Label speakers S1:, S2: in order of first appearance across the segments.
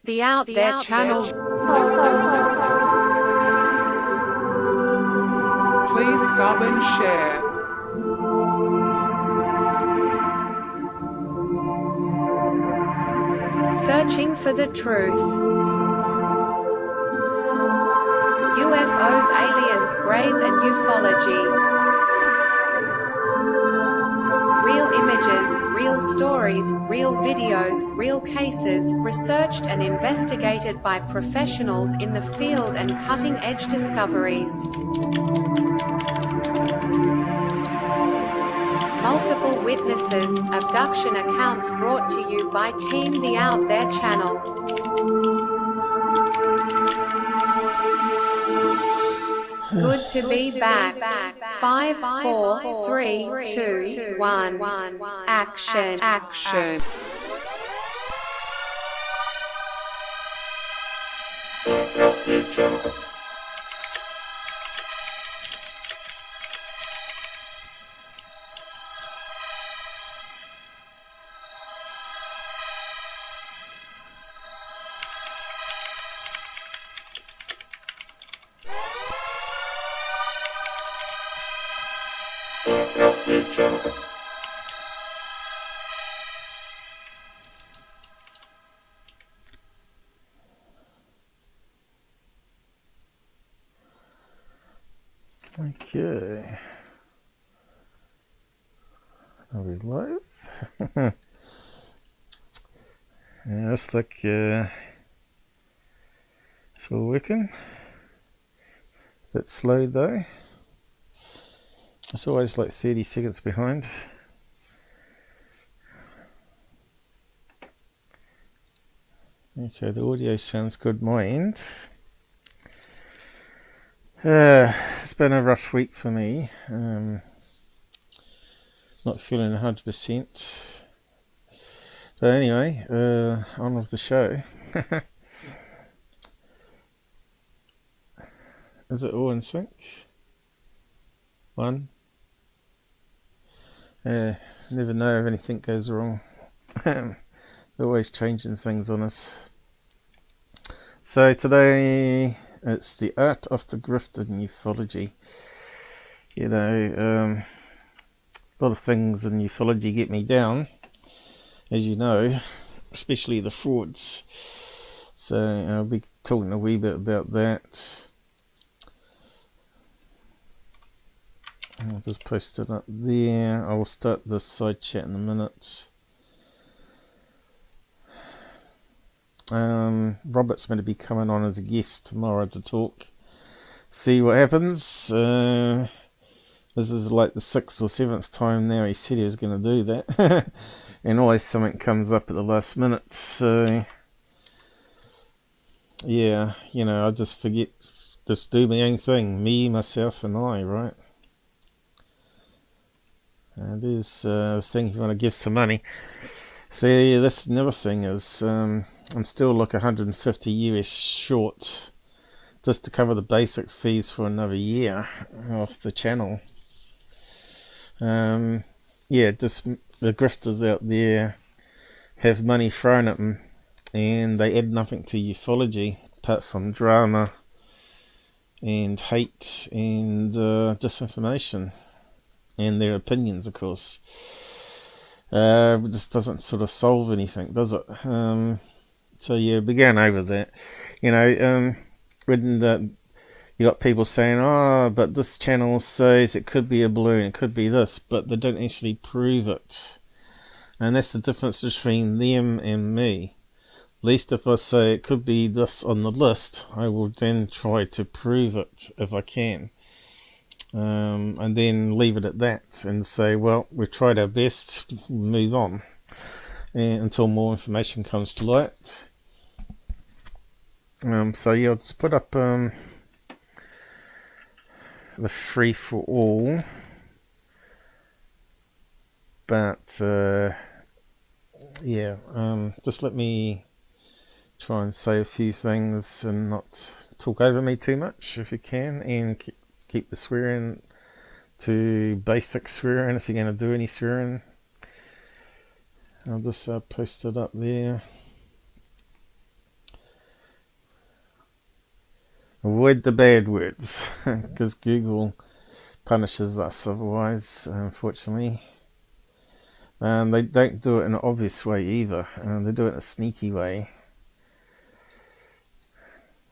S1: The Out There channel.
S2: Please sub and share.
S1: Searching for the truth. UFOs, aliens, greys and ufology. Real images, real stories, real videos, real cases, researched and investigated by professionals in the field and cutting-edge discoveries. Multiple witnesses, abduction accounts brought to you by Team The Out There channel. Good to be back. 5, 4, 3, 2, 1. Action.
S3: Okay, are we live? Yeah, looks like it's all working. Bit slow though. It's always like 30 seconds behind. Okay, the audio sounds good my end. It's been a rough week for me. Not feeling 100%. But anyway, on with the show. Is it all in sync? One. Never know if anything goes wrong. They're always changing things on us. So today it's the art of the Grift in ufology. You know, a lot of things in ufology get me down, as you know, especially the frauds. So I'll be talking a wee bit about that. I'll just post it up there. I will start this side chat in a minute. Robert's going to be coming on as a guest tomorrow to talk. See what happens. This is like the 6th or 7th time now he said he was going to do that. And always something comes up at the last minute. So, yeah, you know, I just forget, just do my own thing. Me, myself and I, right? It is a thing if you want to give some money. See, this another thing is, I'm still like 150 US short just to cover the basic fees for another year off the channel. Yeah, just the grifters out there have money thrown at them and they add nothing to ufology apart from drama and hate and disinformation and their opinions, of course. It just doesn't sort of solve anything, does it? So yeah, we're going over that. You know, when you got people saying, oh, but this channel says it could be a balloon, it could be this, but they don't actually prove it. And that's the difference between them and me. At least if I say it could be this on the list, I will then try to prove it if I can. And then leave it at that and say, well, we've tried our best, move on. And until more information comes to light. So yeah, I'll just put up the free for all, but yeah, just let me try and say a few things and not talk over me too much if you can, and keep the swearing to basic swearing if you're going to do any swearing. I'll just post it up there. Avoid the bad words, because Google punishes us otherwise, unfortunately. And they don't do it in an obvious way either. They do it in a sneaky way.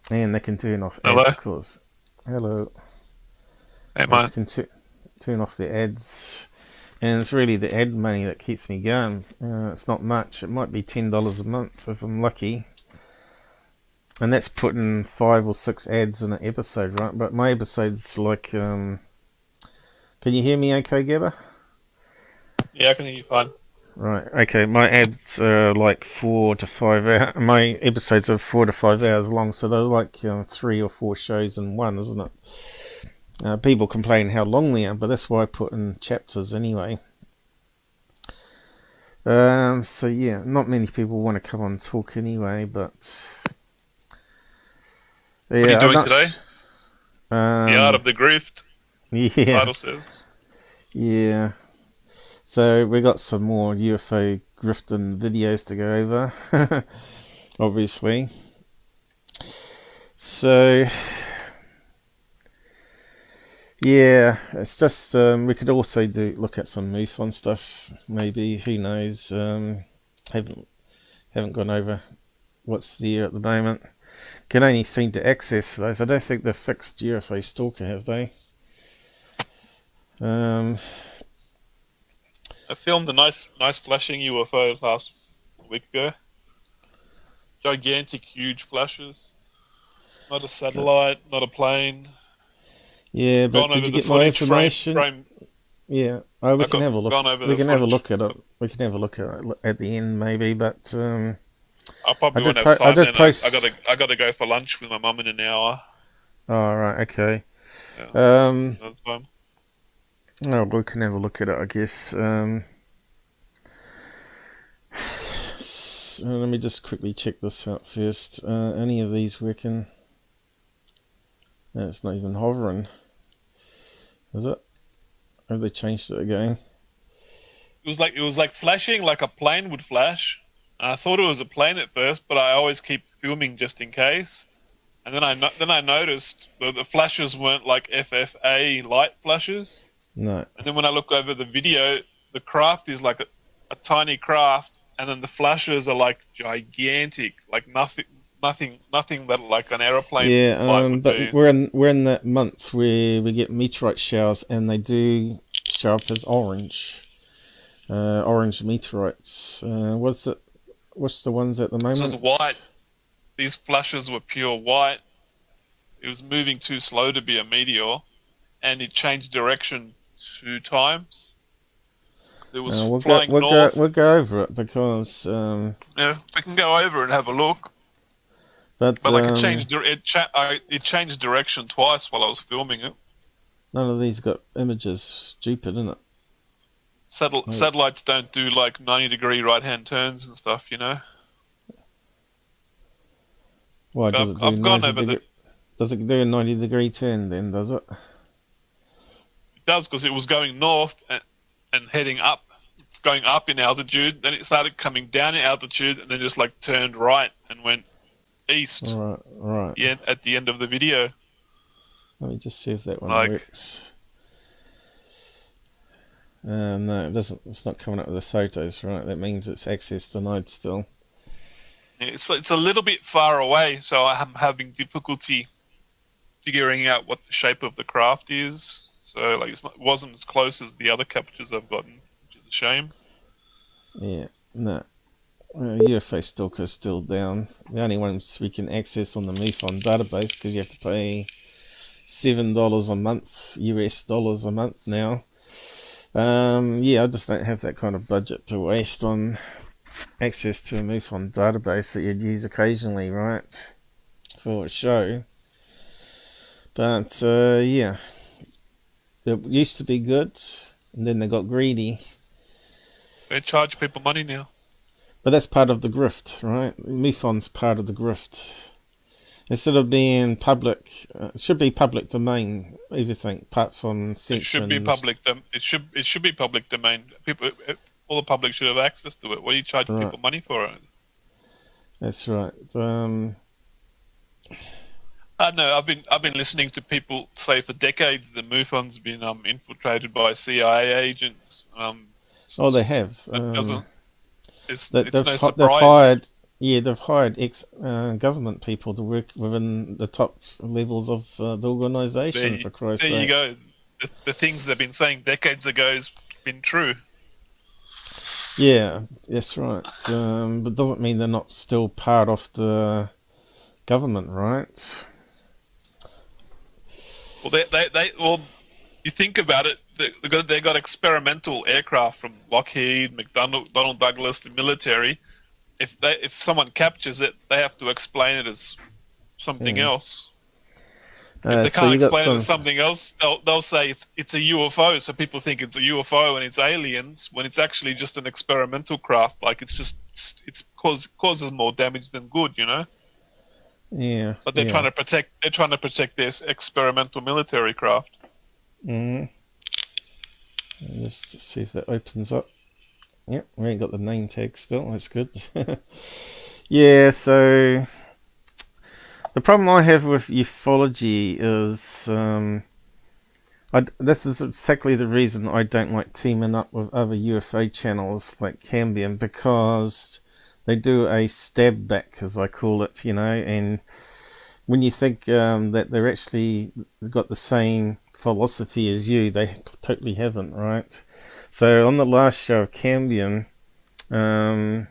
S3: And they can turn off
S4: Hello?
S3: ads, of course. Hello.
S4: Hey,
S3: They
S4: mate.
S3: can turn off the ads. And it's really the ad money that keeps me going. It's not much. It might be $10 a month if I'm lucky. And that's putting 5 or 6 ads in an episode, right? But my episode's like... can you hear me okay, Gabber?
S4: Yeah, I can hear you fine.
S3: Right, okay. My ads are like 4 to 5 hours. My episodes are 4 to 5 hours long, so they're like 3 or 4 shows in one, isn't it? People complain how long they are, but that's why I put in chapters anyway. So yeah, not many people want to come on and talk anyway, but... Yeah,
S4: What are you doing today? The Art of the Grift,
S3: yeah,
S4: the title says.
S3: yeah. So we got some more UFO grifting videos to go over, obviously. So yeah, it's just we could also look at some MUFON stuff, maybe. Who knows? Haven't gone over what's there at the moment. Can only seem to access those. I don't think they've fixed UFO Stalker, have they?
S4: I filmed a nice flashing UFO last week ago. Gigantic, huge flashes. Not a satellite, not a plane.
S3: Yeah, but
S4: Gone
S3: did
S4: over
S3: you
S4: the
S3: get my
S4: footage
S3: information? Yeah, we can have a look.
S4: Gone over
S3: We
S4: the
S3: can have a
S4: footage.
S3: look at it. We can have a look at the end, maybe. But
S4: I probably
S3: I
S4: won't
S3: did
S4: have time.
S3: I did
S4: Then
S3: post.
S4: I gotta go for lunch with my mum in an hour.
S3: Oh, right, okay.
S4: Yeah, that's fine.
S3: Oh, we can have a look at it, I guess. Let me just quickly check this out first. Any of these working? No, it's not even hovering. Is it? Have they changed it again?
S4: It was like flashing like a plane would flash. And I thought it was a plane at first, but I always keep filming just in case. And then I noticed the flashes weren't like FFA light flashes.
S3: No.
S4: And then when I look over the video, the craft is like a tiny craft, and then the flashes are like gigantic, like nothing that like an aeroplane light would
S3: but
S4: do.
S3: we're in that month where we get meteorite showers, and they do show up as orange meteorites. What's the ones at the moment?
S4: This is white. These flashes were pure white. It was moving too slow to be a meteor, and it changed direction 2 times. It was flying north.
S3: We'll go over it because
S4: Yeah, we can go over and have a look.
S3: But
S4: like it changed direction twice while I was filming it.
S3: None of these got images. Stupid, isn't it?
S4: Satellites don't do like 90-degree right-hand turns and stuff, you know.
S3: Why does it do 90 degree? Does it do a 90-degree turn then? Does it?
S4: It does, because it was going north and heading up, going up in altitude. Then it started coming down in altitude, and then just like turned right and went east.
S3: Right.
S4: Yeah, at the end of the video.
S3: Let me just see if that one works. No, it doesn't. It's not coming up with the photos, right? That means it's access denied still.
S4: It's a little bit far away, so I'm having difficulty figuring out what the shape of the craft is. So like it wasn't as close as the other captures I've gotten, which is a shame.
S3: Yeah, no. UFO Stalker's still down. The only ones we can access on the MUFON database, because you have to pay $7 a month, US dollars a month now. Yeah, I just don't have that kind of budget to waste on access to a MUFON database that you'd use occasionally, right? For a show. But, yeah. It used to be good, and then they got greedy.
S4: They charge people money now.
S3: But that's part of the grift, right? MUFON's part of the grift. Instead of being public, it should be public domain. Everything, apart from
S4: it should be public. It should be public domain. People, all the public should have access to it. What are you charging people money for it?
S3: That's right.
S4: I know. I've been listening to people say for decades the MUFON's been infiltrated by CIA agents.
S3: Oh, they have.
S4: That doesn't. It's no
S3: They've
S4: surprise.
S3: hired. Yeah, they've hired ex-government people to work within the top levels of the organisation. For Christ's
S4: There you
S3: sake.
S4: go. The things they've been saying decades ago has been true.
S3: Yeah, that's right. But doesn't mean they're not still part of the government, right?
S4: Well, you think about it. They got experimental aircraft from Lockheed, McDonnell Douglas, the military. If someone captures it, they have to explain it as something else. If they
S3: So
S4: can't
S3: you got
S4: explain it
S3: some.
S4: as something else, they'll say it's a UFO. So people think it's a UFO and it's aliens when it's actually just an experimental craft. Like it's causes more damage than good, you know.
S3: Yeah.
S4: But they're trying to protect this experimental military craft.
S3: Let's see if that opens up. Yep, we ain't got the name tag still. That's good. Yeah. So the problem I have with ufology is this is exactly the reason I don't like teaming up with other UFO channels like Cambion, because they do a stab back, as I call it, you know, and when you think that they're actually got the same philosophy as you, they totally haven't, right? So on the last show of Cambion, the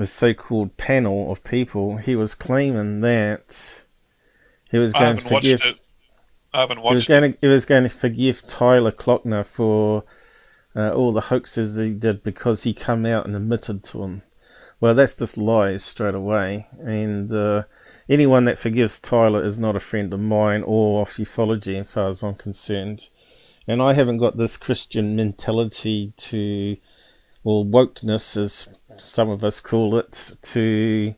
S3: so-called panel of people, he was claiming that he was going to forgive.
S4: I haven't watched it.
S3: He was going to forgive Tyler Glockener for all the hoaxes he did because he come out and admitted to him. Well, that's just lies straight away. And anyone that forgives Tyler is not a friend of mine or of ufology, as far as I'm concerned. And I haven't got this Christian mentality to, or wokeness, as some of us call it, to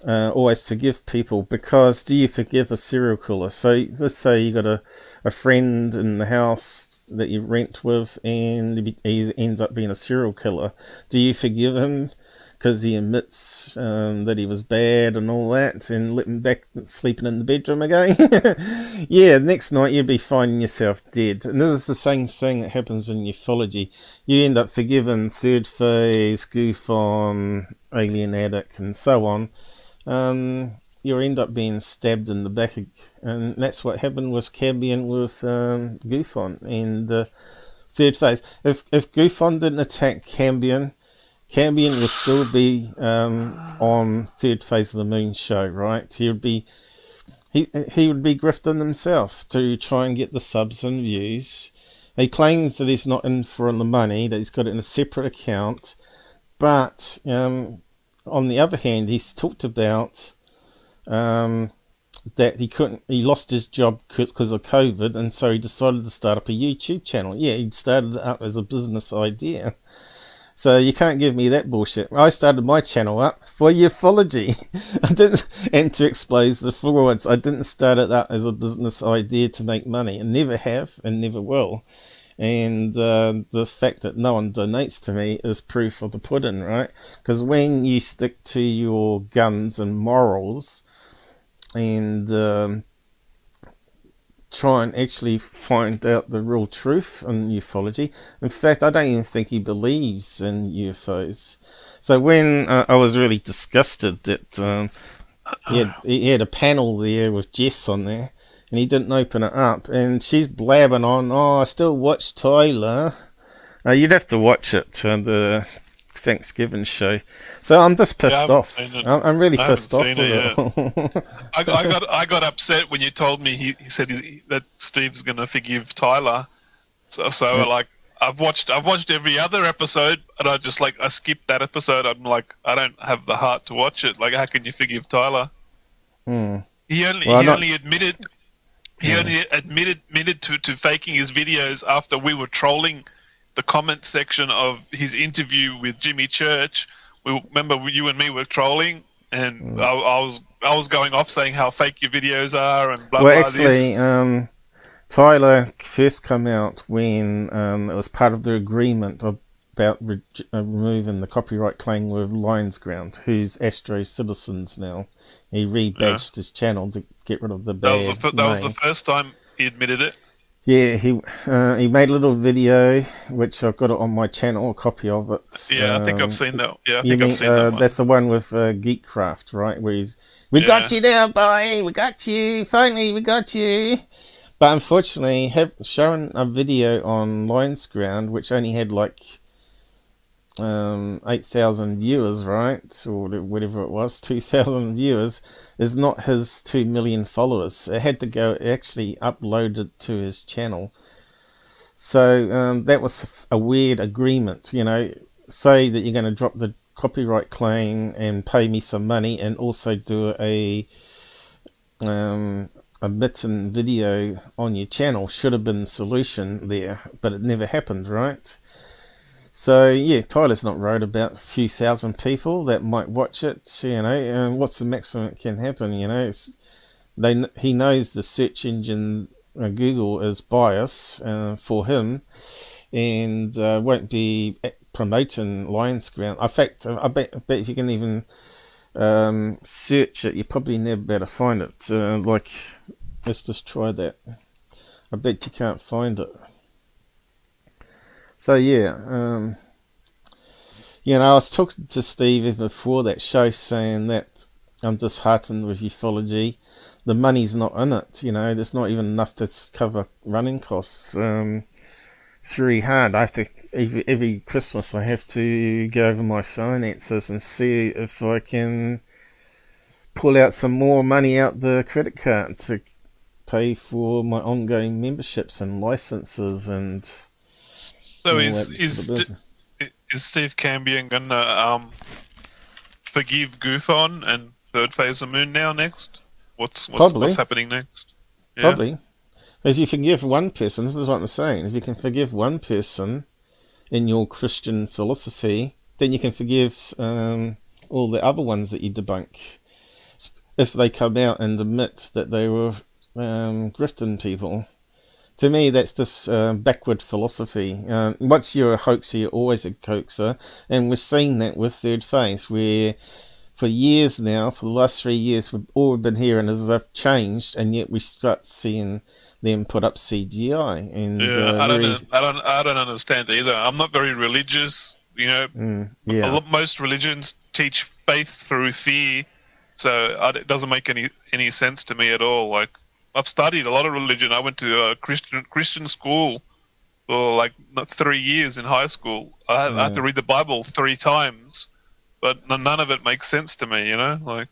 S3: always forgive people. Because do you forgive a serial killer? So let's say you got a friend in the house that you rent with and he ends up being a serial killer. Do you forgive him because he admits that he was bad and all that, and let him back sleeping in the bedroom again? Yeah, next night you'd be finding yourself dead. And this is the same thing that happens in ufology. You end up forgiving Third Phase, GUFON, Alien Addict, and so on. You end up being stabbed in the back, and that's what happened with Cambion, with GUFON and Third Phase. If GUFON didn't attack Cambion would still be on Third Phase of the Moon show, right? He would be grifting himself to try and get the subs and views. He claims that he's not in for the money, that he's got it in a separate account, but on the other hand, he's talked about that he lost his job because of COVID, and so he decided to start up a YouTube channel. Yeah, he'd started it up as a business idea. So you can't give me that bullshit. I started my channel up for ufology. And to expose the frauds, I didn't start it up as a business idea to make money, and never have and never will. And the fact that no one donates to me is proof of the pudding, right? Because when you stick to your guns and morals and try and actually find out the real truth in ufology. In fact, I don't even think he believes in UFOs. So when I was really disgusted that he had a panel there with Jess on there, and he didn't open it up, and she's blabbing on, I still watch Tyler. You'd have to watch it, the Thanksgiving show. So I'm just pissed off. I'm really pissed off with it.
S4: I got upset when you told me he said that Steve's gonna forgive Tyler. So yeah. Like I've watched every other episode, and I skipped that episode. I'm like, I don't have the heart to watch it. Like, how can you forgive Tyler? He only admitted to faking his videos after we were trolling the comment section of his interview with Jimmy Church. Remember you and me were trolling, and I was going off saying how fake your videos are and blah blah.
S3: Well, actually, Tyler first came out when it was part of the agreement of about removing the copyright claim with Lions Ground, who's Astro Citizens now. He rebadged his channel to get rid of the bad
S4: That was the
S3: name.
S4: first time he admitted it.
S3: Yeah, he made a little video, which I've got it on my channel, a copy of it.
S4: Yeah, I think I've seen that. Yeah, I think I've seen that one.
S3: That's the one with Geekcraft, right? Where we got you there, boy! We got you! Finally, we got you! But unfortunately, have shown a video on Lions Ground, which only had like 8,000 viewers, right? Or whatever it was, 2,000 viewers, is not his 2 million followers. It had to go actually uploaded to his channel. So that was a weird agreement, you know. Say that you're going to drop the copyright claim and pay me some money and also do a bitten video on your channel. Should have been the solution there, but it never happened, right? So yeah, Tyler's not worried about a few thousand people that might watch it. You know, what's the maximum that can happen? You know, he knows the search engine Google is biased for him, and won't be promoting Lions Ground. In fact, I bet if you can even search it, you probably never better find it. Like, let's just try that. I bet you can't find it. So yeah, you know, I was talking to Steve before that show saying that I'm disheartened with ufology. The money's not in it, you know. There's not even enough to cover running costs. It's really hard. I have to every Christmas I have to go over my finances and see if I can pull out some more money out the credit card to pay for my ongoing memberships and licenses and.
S4: So is Steve Cambion gonna forgive GUFON and Third Phase of Moon now next? What's happening next? Yeah.
S3: Probably. If you forgive one person, this is what I'm saying. If you can forgive one person in your Christian philosophy, then you can forgive all the other ones that you debunk. If they come out and admit that they were grifting people. To me, that's just backward philosophy. Once you're a hoaxer, you're always a hoaxer. And we're seeing that with Third Phase, where for years now, for the last 3 years, all we've been hearing is they've changed, and yet we start seeing them put up CGI. And
S4: I don't understand either. I'm not very religious. You know, most religions teach faith through fear, so it doesn't make any sense to me at all. Like, I've studied a lot of religion. I went to a Christian school for like 3 years in high school. I had to read the Bible 3 times, but none of it makes sense to me, you know? Like,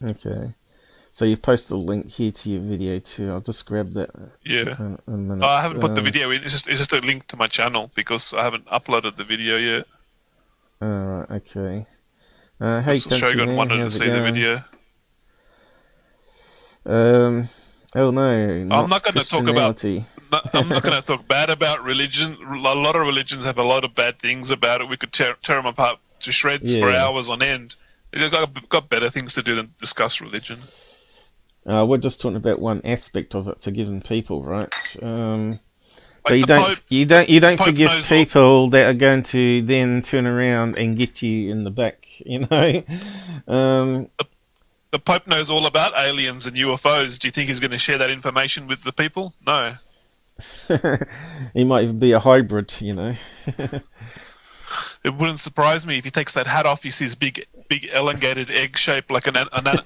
S3: okay. So you've posted a link here to your video too. I'll just grab that.
S4: Yeah.
S3: In a minute.
S4: I haven't put the video in. It's just a link to my channel because I haven't uploaded the video yet.
S3: Alright, okay. Hey,
S4: Shogun wanted to see the video.
S3: Oh no!
S4: I'm not going to talk about. I'm not going to talk bad about religion. A lot of religions have a lot of bad things about it. We could tear them apart to shreds for hours on end. They've got better things to do than discuss religion.
S3: We're just talking about one aspect of it, forgiving people, right?
S4: Like
S3: but you don't forgive people that are going to then turn around and get you in the back. You know.
S4: The Pope knows all about aliens and UFOs. Do you think he's going to share that information with the people? No.
S3: He might even be a hybrid, you know.
S4: It wouldn't surprise me if he takes that hat off. He sees big elongated egg shape like an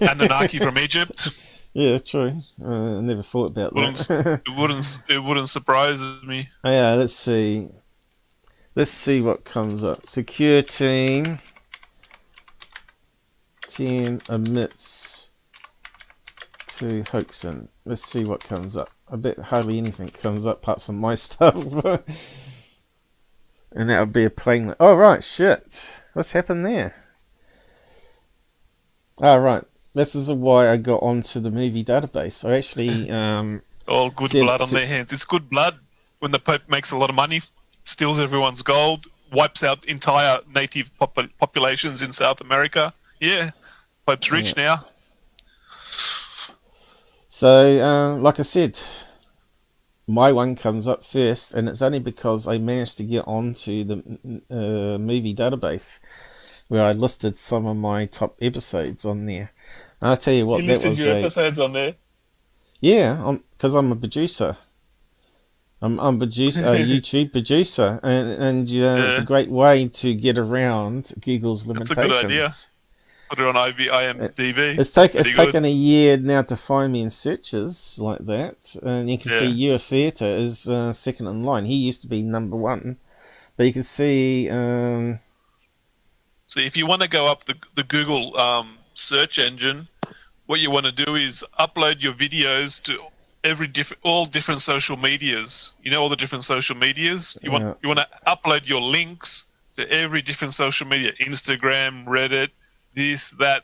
S4: Anunnaki from Egypt.
S3: Yeah, true. I never thought about that.
S4: It wouldn't surprise me.
S3: Oh, yeah, let's see. Let's see what comes up. Secure team. 10 admits to hoaxing. Let's see what comes up. I bet hardly anything comes up apart from my stuff. And that would be a plain... Oh, right, shit. What's happened there? Oh, right. This is why I got onto the movie database. I actually...
S4: all good blood on their hands. It's good blood when the Pope makes a lot of money, steals everyone's gold, wipes out entire native populations in South America. Yeah, Pope's rich now.
S3: So, like I said, my one comes up first, and it's only because I managed to get onto the movie database where I listed some of my top episodes on there. And I'll tell you what,
S4: You
S3: that
S4: listed
S3: was
S4: your episodes on there.
S3: Yeah, because I'm a producer. I'm a producer, a YouTube producer, and it's a great way to get around Google's
S4: That's
S3: limitations.
S4: a good idea. Put it on IMDb.
S3: It's taken a year now to find me in searches like that, and you can see UFO Theatre is second in line. He used to be number one, but you can see.
S4: So if you want to go up the Google search engine, what you want to do is upload your videos to all different social medias. You know all the different social medias. You want to upload your links to every different social media: Instagram, Reddit, this, that.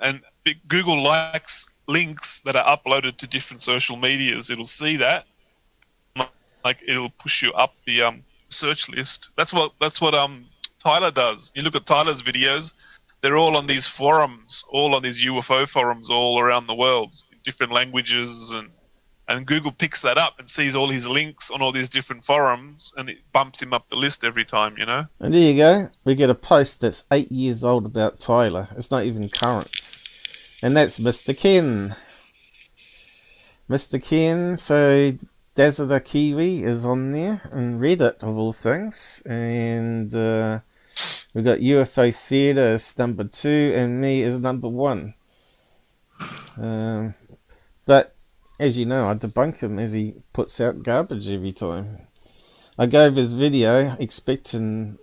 S4: And Google likes links that are uploaded to different social medias. It'll see that, like it'll push you up the search list. That's what Tyler does. You look at Tyler's videos; they're all on these forums, all on these UFO forums all around the world, in different languages, and Google picks that up and sees all his links on all these different forums, and it bumps him up the list every time, you know?
S3: And there you go. We get a post that's 8 years old about Tyler. It's not even current. And that's Mr. Ken. Mr. Ken, so Dazzler the Kiwi is on there, and Reddit of all things. And we've got UFO Theatre as number 2, and me as number 1. But as you know, I debunk him as he puts out garbage every time. I gave his video expecting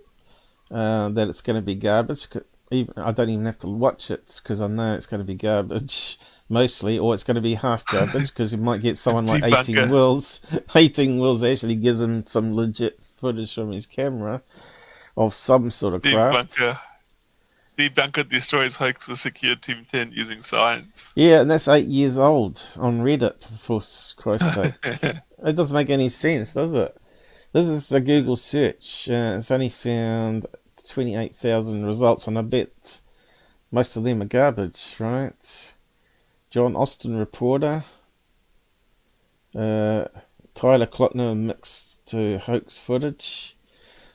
S3: that it's going to be garbage. I don't even have to watch it because I know it's going to be garbage mostly, or it's going to be half garbage because you might get someone like 18 Wills. 18 Wills actually gives him some legit footage from his camera of some sort of craft.
S4: Debunker destroys Hoaxer secure Team 10 using science.
S3: Yeah, and that's 8 years old on Reddit, for Christ's sake. It doesn't make any sense, does it? This is a Google search. It's only found 28,000 results, and I bet most of them are garbage, right? John Austin reporter. Tyler Glockener mixed to hoax footage.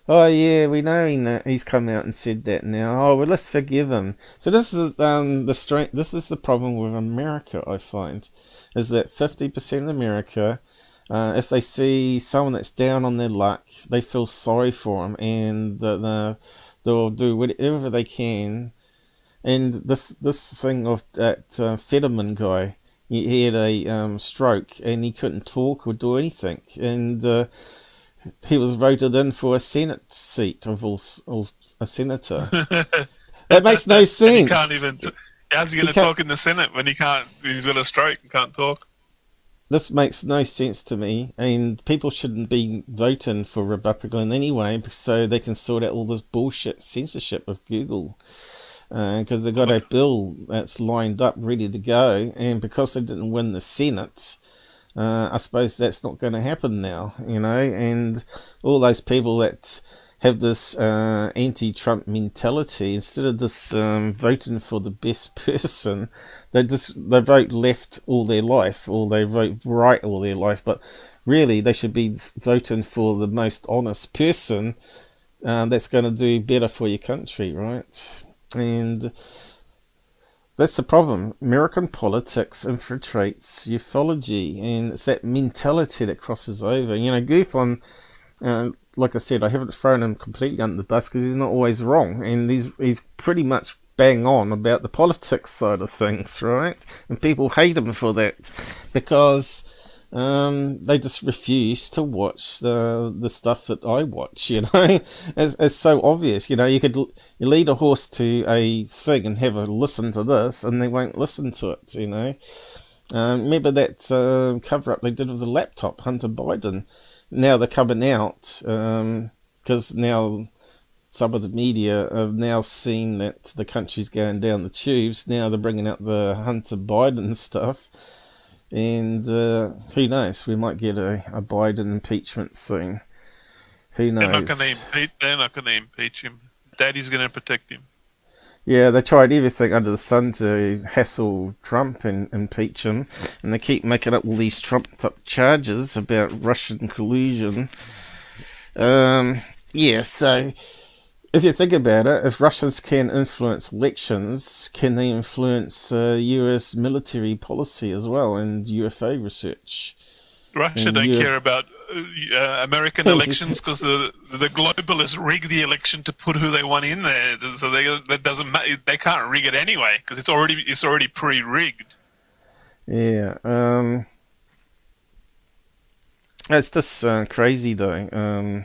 S3: Oh yeah, we know he's come out and said that now. Oh well, let's forgive him. So this is This is the problem with America. I find is that 50% of America, if they see someone that's down on their luck, they feel sorry for him, and they'll do whatever they can. And this thing of that Fetterman guy, he had a stroke and he couldn't talk or do anything, and he was voted in for a Senate seat of a senator. That makes no sense.
S4: And he can't even. How's he going to talk in the Senate when he can't? He's got a stroke and can't talk.
S3: This makes no sense to me, and people shouldn't be voting for Republican anyway, so they can sort out all this bullshit censorship of Google. Because they've got a bill that's lined up, ready to go, and because they didn't win the Senate, I suppose that's not going to happen now, you know, and all those people that have this anti-Trump mentality, instead of just voting for the best person, they vote left all their life, or they vote right all their life, but really they should be voting for the most honest person that's going to do better for your country, right? And that's the problem. American politics infiltrates ufology, and it's that mentality that crosses over. You know, GUFON, like I said, I haven't thrown him completely under the bus because he's not always wrong, and he's pretty much bang on about the politics side of things, right? And people hate him for that because they just refuse to watch the stuff that I watch, you know. It's so obvious, you know. You lead a horse to a thing and have a listen to this, and they won't listen to it, you know. Remember that cover-up they did with the laptop, Hunter Biden? Now they're coming out, because now some of the media have now seen that the country's going down the tubes. Now they're bringing out the Hunter Biden stuff. And who knows? We might get a Biden impeachment soon. Who knows?
S4: They're not going to impeach him. Daddy's going to protect him.
S3: Yeah, they tried everything under the sun to hassle Trump and impeach him, and they keep making up all these trumped-up charges about Russian collusion. Yeah, so if you think about it, if Russians can influence elections, can they influence US military policy as well and UFO research?
S4: Russia
S3: And
S4: don't care about American elections because the globalists rig the election to put who they want in there. So that doesn't matter. They can't rig it anyway because it's already pre-rigged.
S3: Yeah, it's just crazy though.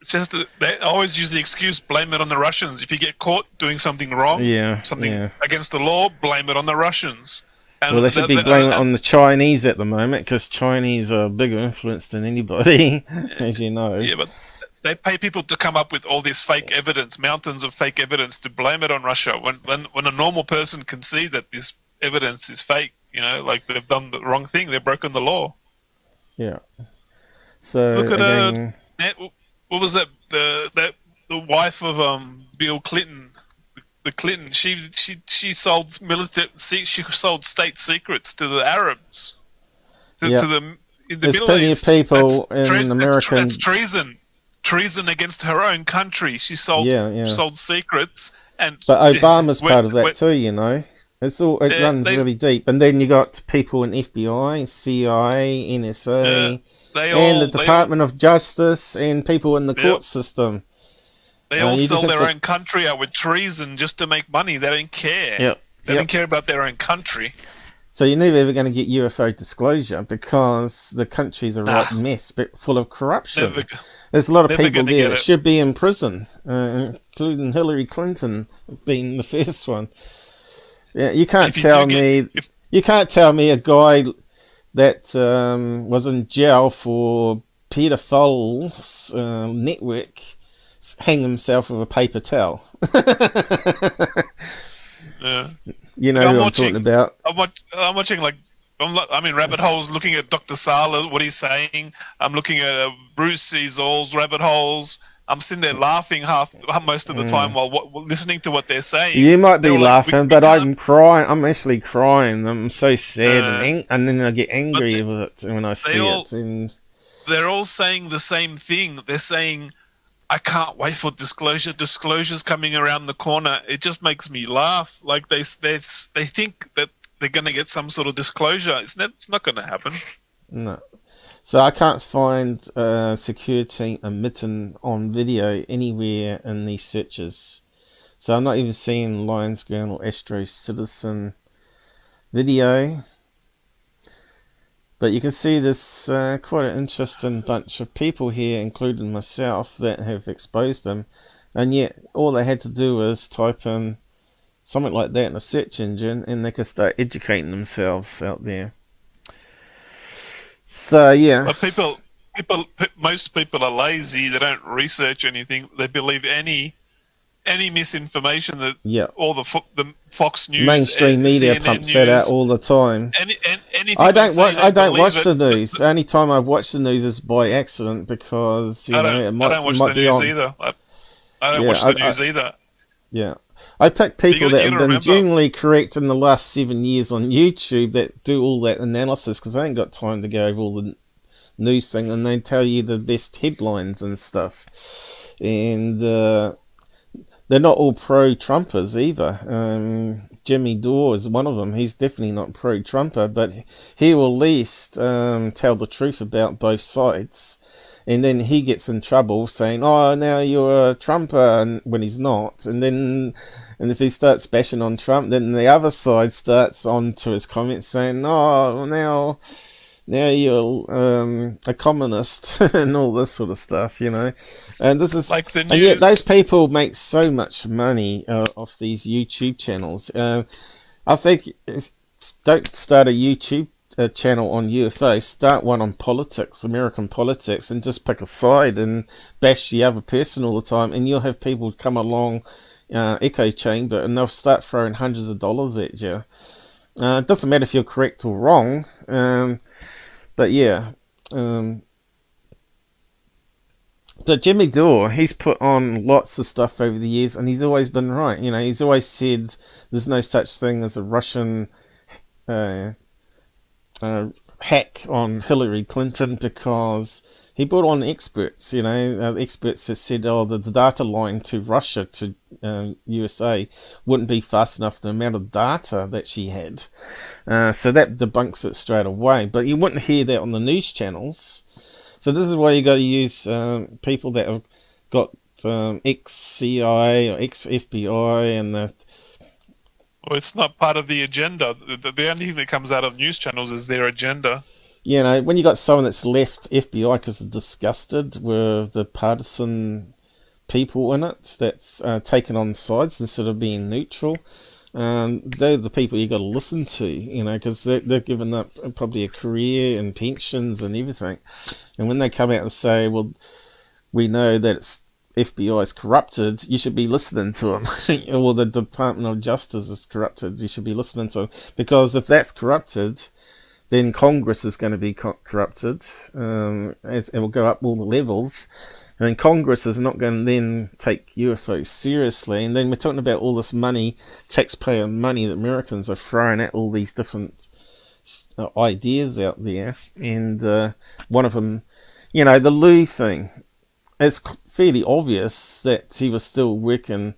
S4: It's just that they always use the excuse, blame it on the Russians. If you get caught doing something wrong, something against the law, blame it on the Russians. And
S3: well, they should be blaming it on the Chinese at the moment because Chinese are a bigger influence than anybody, as you know.
S4: Yeah, but they pay people to come up with all this fake evidence, mountains of fake evidence, to blame it on Russia. When a normal person can see that this evidence is fake, you know, like they've done the wrong thing, they've broken the law.
S3: Yeah. So
S4: look at
S3: again,
S4: what was that? The wife of Bill Clinton. The Clinton, she sold she sold state secrets to the Arabs, to the
S3: there's
S4: Middle
S3: plenty
S4: East.
S3: of people in American.
S4: That's treason against her own country. She sold sold secrets,
S3: but Obama's part of that too. You know, it runs really deep. And then you got people in FBI, CIA, NSA, and the Department of Justice, and people in the court system.
S4: They all sell their own country out with treason just to make money. They don't care. They don't care about their own country.
S3: So you're never ever going to get UFO disclosure because the country's a right mess, but full of corruption. There's a lot of people there that should be in prison, including Hillary Clinton being the first one. Yeah, you can't tell me a guy that was in jail for pedophiles network hang himself with a paper towel. You know who I'm talking about.
S4: I'm watching I'm in rabbit holes looking at Dr. Sala, what he's saying. I'm looking at Bruce Ezell's rabbit holes. I'm sitting there laughing most of the time while listening to what they're saying.
S3: You might be laughing, but I'm crying. I'm actually crying. I'm so sad, and then I get angry with it when I see it. And
S4: they're all saying the same thing. They're saying, I can't wait for disclosure. Disclosure's coming around the corner. It just makes me laugh. Like they think that they're going to get some sort of disclosure. It's not going to happen.
S3: No. So I can't find security emitting on video anywhere in these searches. So I'm not even seeing Lions Ground or Astro Citizen video. But you can see there's quite an interesting bunch of people here, including myself, that have exposed them. And yet, all they had to do was type in something like that in a search engine, and they could start educating themselves out there. So, yeah.
S4: But most people are lazy. They don't research anything. They believe any misinformation that all the Fox News,
S3: mainstream media
S4: CNN
S3: pumps
S4: news,
S3: that out all the time. I don't watch the news. The only time I've watched the news is by accident because
S4: I don't watch the news either. I don't watch the news either.
S3: Yeah, I pick people that have been genuinely correct in the last 7 years on YouTube that do all that analysis because I ain't got time to go over all the news thing, and they tell you the best headlines and stuff, and they're not all pro-Trumpers either. Jimmy Dore is one of them. He's definitely not pro-Trumper, but he will at least tell the truth about both sides. And then he gets in trouble saying, oh, now you're a Trumper, when he's not. And if he starts bashing on Trump, then the other side starts on to his comments saying, oh, now you're a communist and all this sort of stuff, you know. And this is
S4: like the news.
S3: And yet those people make so much money off these YouTube channels. I think don't start a YouTube channel on UFO. Start one on politics, American politics, and just pick a side and bash the other person all the time. And you'll have people come along, echo chamber, and they'll start throwing hundreds of dollars at you. It doesn't matter if you're correct or wrong. But yeah, But Jimmy Dore, he's put on lots of stuff over the years, and he's always been right. You know, he's always said there's no such thing as a Russian hack on Hillary Clinton, because he brought on experts. You know, experts that said, oh, the data line to Russia to USA wouldn't be fast enough, the amount of data that she had. So that debunks it straight away. But you wouldn't hear that on the news channels. So this is why you got to use people that have got ex-CIA or ex-FBI and that.
S4: Well, it's not part of the agenda. The only thing that comes out of news channels is their agenda. You
S3: know, when you got someone that's left FBI because they're disgusted with the partisan people in it, that's taken on sides instead of being neutral, they're the people you got to listen to, you know, because they're given up probably a career and pensions and everything. And when they come out and say, well, we know that it's FBI is corrupted, you should be listening to them. Or the Department of Justice is corrupted, you should be listening to them. Because if that's corrupted, then Congress is going to be corrupted. As it will go up all the levels. And then Congress is not going to then take UFOs seriously. And then we're talking about all this money, taxpayer money that Americans are throwing at all these different ideas out there. And one of them, you know, the Lou thing. It's fairly obvious that he was still working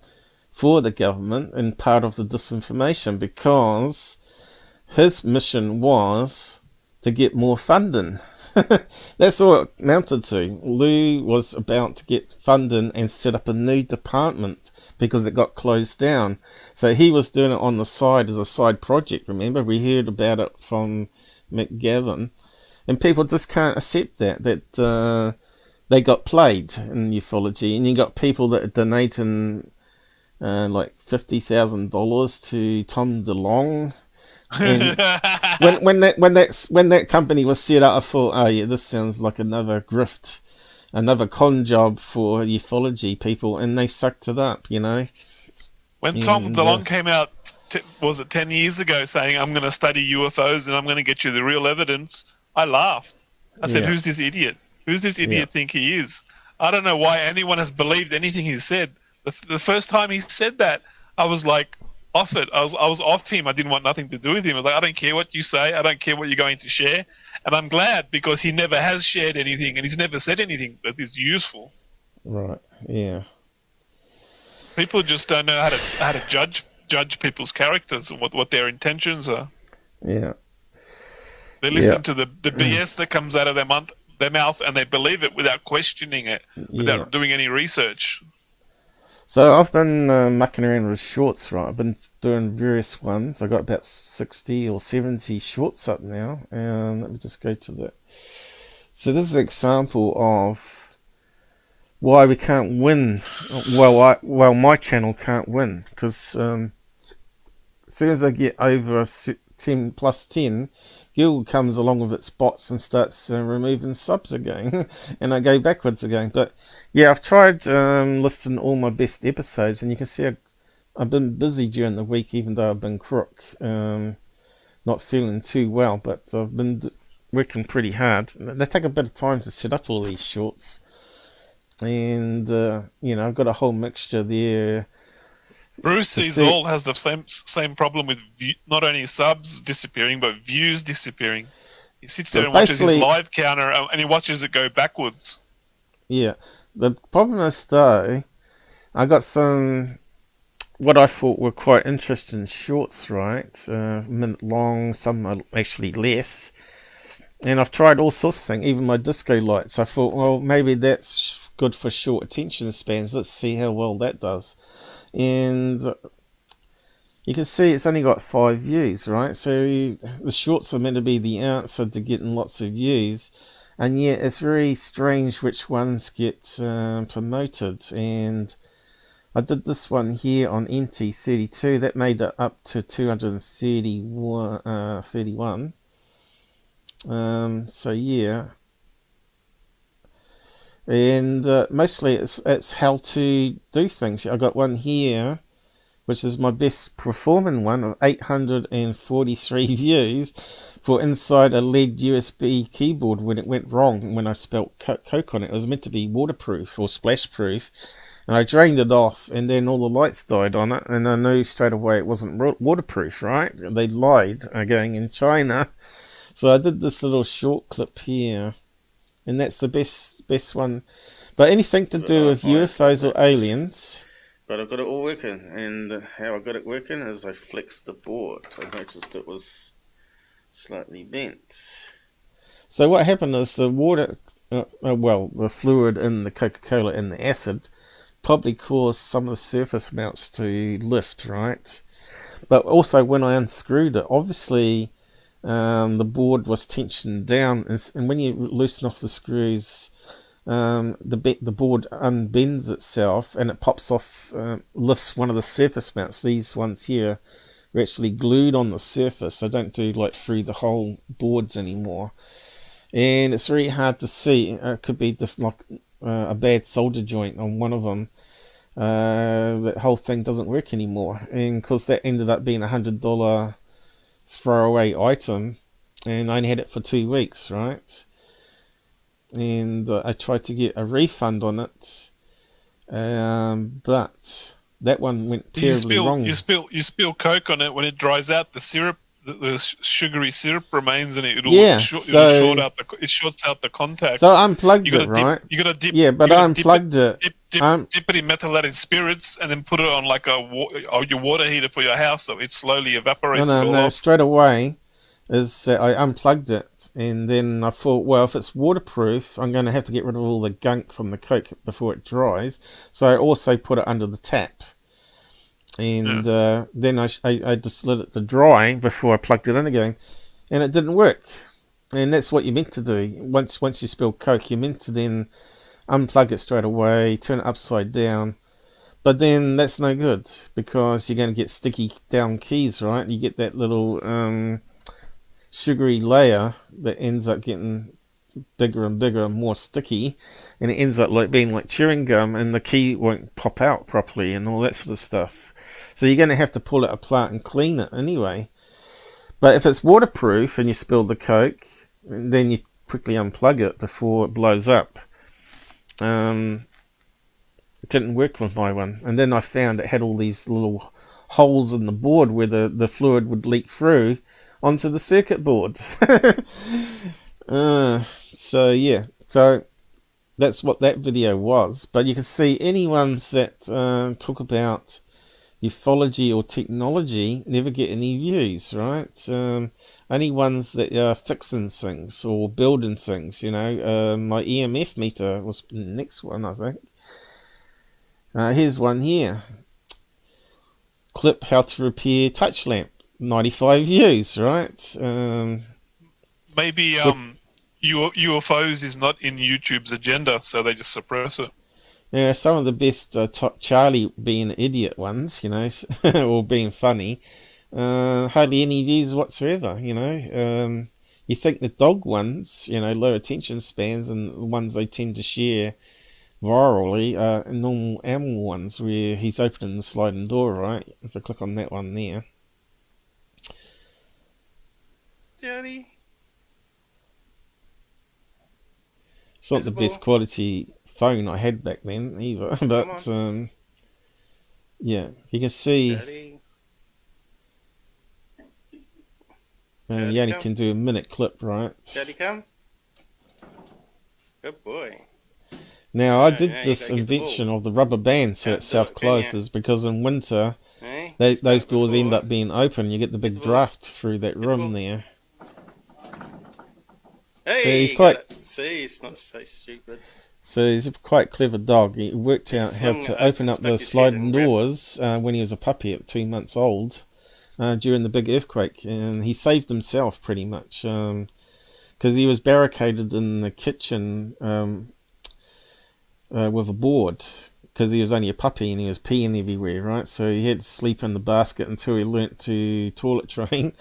S3: for the government and part of the disinformation, because his mission was to get more funding. That's all it amounted to. Lou was about to get funding and set up a new department because it got closed down. So he was doing it on the side as a side project, remember? We heard about it from McGavin. And people just can't accept that they got played in ufology, and you got people that are donating like $50,000 to Tom DeLonge. And when that company was set up, I thought, oh yeah, this sounds like another grift, another con job for ufology people, and they sucked it up, you know.
S4: When Tom DeLonge came out, was it 10 years ago, saying, I'm going to study UFOs and I'm going to get you the real evidence, I laughed. I said, who's this idiot? Who's this idiot think he is? I don't know why anyone has believed anything he said. The first time he said that, I was like off it. I was off him. I didn't want nothing to do with him. I was like, I don't care what you say. I don't care what you're going to share. And I'm glad, because he never has shared anything, and he's never said anything that is useful.
S3: Right. Yeah.
S4: People just don't know how to judge people's characters and what their intentions are.
S3: Yeah.
S4: They listen to the BS that comes out of their mouth, and they believe it without questioning it, without doing any research.
S3: So I've been mucking around with shorts, right? I've been doing various ones. I got about 60 or 70 shorts up now. And let me just go to that. So this is an example of why we can't win. Well, my channel can't win, because as soon as I get over 10 plus 10, Google comes along with its bots and starts removing subs again, and I go backwards again. But yeah, I've tried listing all my best episodes, and you can see I've been busy during the week, even though I've been crook, not feeling too well, but I've been working pretty hard. They take a bit of time to set up all these shorts, and you know, I've got a whole mixture there.
S4: Bruce sees all has the same problem with not only subs disappearing, but views disappearing. He sits there and watches his live counter, and he watches it go backwards. Yeah.
S3: The problem is, though, I got some, what I thought were quite interesting shorts, right? A minute long, some are actually less. And I've tried all sorts of things, even my disco lights. I thought, well, maybe that's good for short attention spans. Let's see how well that does. And you can see it's only got 5 views, right? So the shorts are meant to be the answer to getting lots of views, and yet it's very strange which ones get promoted. And I did this one here on MT32 that made it up to 231. So yeah. And mostly it's how to do things. I got one here, which is my best performing one, of 843 views. for inside a lead USB keyboard when it went wrong when I spelt Coke on it. It was meant to be waterproof or splash proof. And I drained it off, and then all the lights died on it, and I knew straight away it wasn't waterproof, right? They lied, going in China. So I did this little short clip here, and that's the best one. But anything to do with UFOs or aliens. But I've got it all working, and how I got it working is I flexed the board. I noticed it was slightly bent. So what happened is the water, the fluid in the Coca-Cola and the acid probably caused some of the surface mounts to lift, right? But also when I unscrewed it, obviously the board was tensioned down, and when you loosen off the screws, the board unbends itself and it pops off, lifts one of the surface mounts. These ones here are actually glued on the surface. They don't do like through the whole boards anymore, and it's very hard to see. It could be just like a bad solder joint on one of them. That whole thing doesn't work anymore, and of course that ended up being $100 throwaway item, and I only had it for 2 weeks, right? And I tried to get a refund on it, but that one went terribly wrong.
S4: You spill Coke on it. When it dries out, the syrup, the sugary syrup remains in it. It shorts out the contact.
S3: So I unplugged it, right?
S4: You gotta dip.
S3: Yeah, but I unplugged it.
S4: Dip it in methylated spirits, and then put it on like your water heater for your house, so it slowly evaporates.
S3: No. Straight away, is I unplugged it, and then I thought, well, if it's waterproof, I'm going to have to get rid of all the gunk from the Coke before it dries. So I also put it under the tap. And then I just let it to dry before I plugged it in again, and it didn't work. And that's what you're meant to do. Once you spill Coke, you're meant to then unplug it straight away, turn it upside down. But then that's no good, because you're going to get sticky down keys, right? You get that little sugary layer that ends up getting bigger and bigger and more sticky, and it ends up like being like chewing gum, and the key won't pop out properly and all that sort of stuff. So you're going to have to pull it apart and clean it anyway. But if it's waterproof and you spill the Coke, then you quickly unplug it before it blows up. It didn't work with my one. And then I found it had all these little holes in the board where the fluid would leak through onto the circuit board. So yeah, so that's what that video was. But you can see any ones that talk about ufology or technology never get any views, right? Only ones that are fixing things or building things, you know. My EMF meter was the next one, I think. Here's one here. Clip how to repair touch lamp. 95 views, right?
S4: Maybe UFOs is not in YouTube's agenda, so they just suppress it.
S3: Yeah, some of the best top Charlie being idiot ones, you know, or being funny. Hardly any views whatsoever, you know. You think the dog ones, you know, low attention spans, and the ones they tend to share virally are normal animal ones where he's opening the sliding door, right? If I click on that one there.
S5: Johnny.
S3: It's not the best quality phone I had back then either, but yeah, you can see you only can do a minute clip, right?
S5: Daddy, come. Good boy.
S3: Now I did this invention of the rubber band so it self-closes, because in winter those doors end up being open. You get the big draft through that room there.
S5: Hey,
S3: so he's quite.
S5: See, it's not so stupid.
S3: So he's a quite clever dog. He worked out how to open up the sliding doors when he was a puppy at 2 months old during the big earthquake, and he saved himself pretty much because he was barricaded in the kitchen with a board, because he was only a puppy and he was peeing everywhere, right? So he had to sleep in the basket until he learnt to toilet train.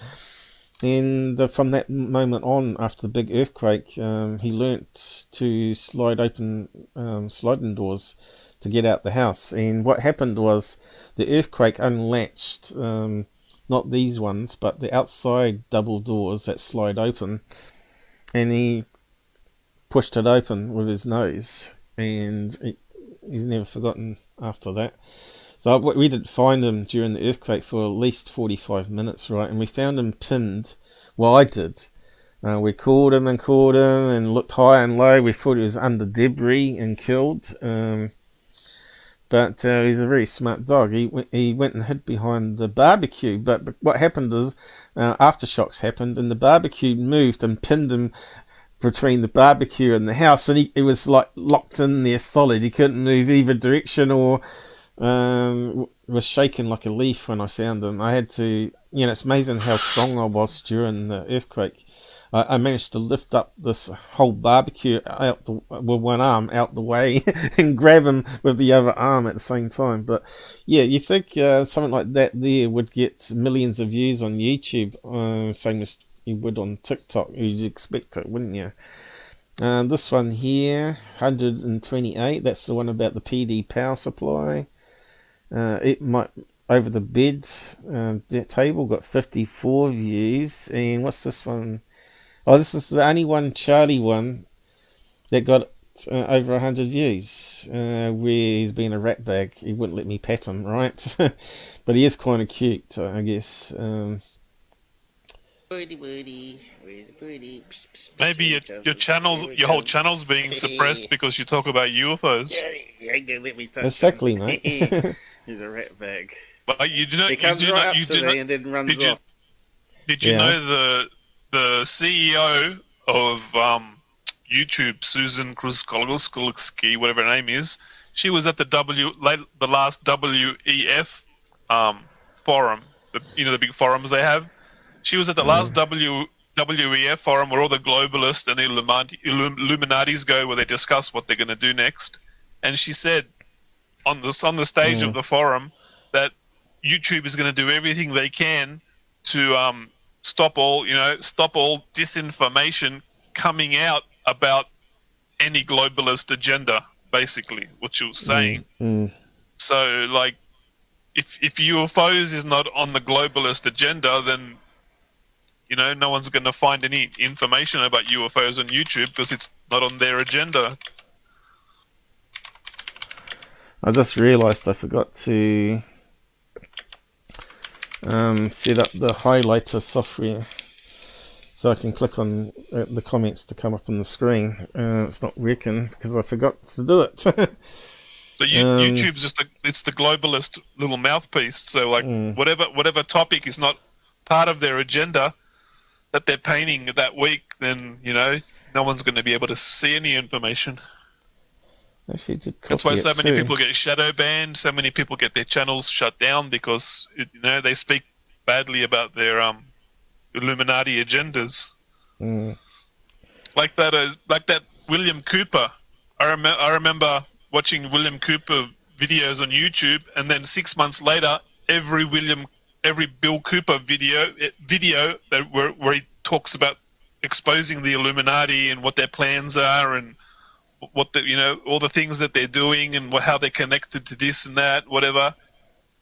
S3: And from that moment on, after the big earthquake, he learnt to slide open sliding doors to get out the house. And what happened was the earthquake unlatched the not these ones, but the outside double doors that slide open, and he pushed it open with his nose, and he's never forgotten after that. So we didn't find him during the earthquake for at least 45 minutes, right? And we found him pinned. Well, I did. We called him and looked high and low. We thought he was under debris and killed. But he's a very smart dog. He went and hid behind the barbecue. But what happened is aftershocks happened, and the barbecue moved and pinned him between the barbecue and the house, and he was like locked in there solid. He couldn't move either direction, or was shaking like a leaf when I found him. I had to, it's amazing how strong I was during the earthquake. I managed to lift up this whole barbecue out with one arm out the way and grab him with the other arm at the same time. But yeah, you think something like that there would get millions of views on YouTube, same as you would on TikTok. You'd expect it, wouldn't you? This one here, 128, that's the one about the PD power supply. It might over the bed table got 54 views. And what's this one? Oh, this is the only one, Charlie one, that got over 100 views, where he's been a rat bag. He wouldn't let me pet him, right? But he is kind of cute, I guess.
S5: Birdie, where's the birdie? Psst, psst, psst.
S4: Maybe your whole channel's being suppressed because you talk about UFOs.
S5: You ain't gonna let me touch
S3: Exactly,
S5: him.
S3: mate.
S5: He's a rat bag.
S4: But you do not.
S5: He comes right up to me and then runs off.
S4: Did you know the CEO of YouTube, Susan Kruskolski, whatever her name is? She was at the last WEF forum. The big forums they have. She was at the last WEF forum where all the globalists and the Illuminatis go, where they discuss what they're going to do next. And she said on the stage of the forum that YouTube is going to do everything they can to stop all disinformation coming out about any globalist agenda. Basically, what she was saying. So, like, if UFOs is not on the globalist agenda, then no one's going to find any information about UFOs on YouTube because it's not on their agenda.
S3: I just realised I forgot to set up the highlighter software so I can click on the comments to come up on the screen. It's not working because I forgot to do it.
S4: So YouTube's it's the globalist little mouthpiece. So like whatever topic is not part of their agenda that they're painting that week, then no one's going to be able to see any information.
S3: Actually,
S4: that's why so many people get shadow banned. So many people get their channels shut down because they speak badly about their Illuminati agendas. Like that William Cooper. I remember watching William Cooper videos on YouTube, and then 6 months later, every Bill Cooper video that where he talks about exposing the Illuminati and what their plans are and what all the things that they're doing and how they're connected to this and that, whatever,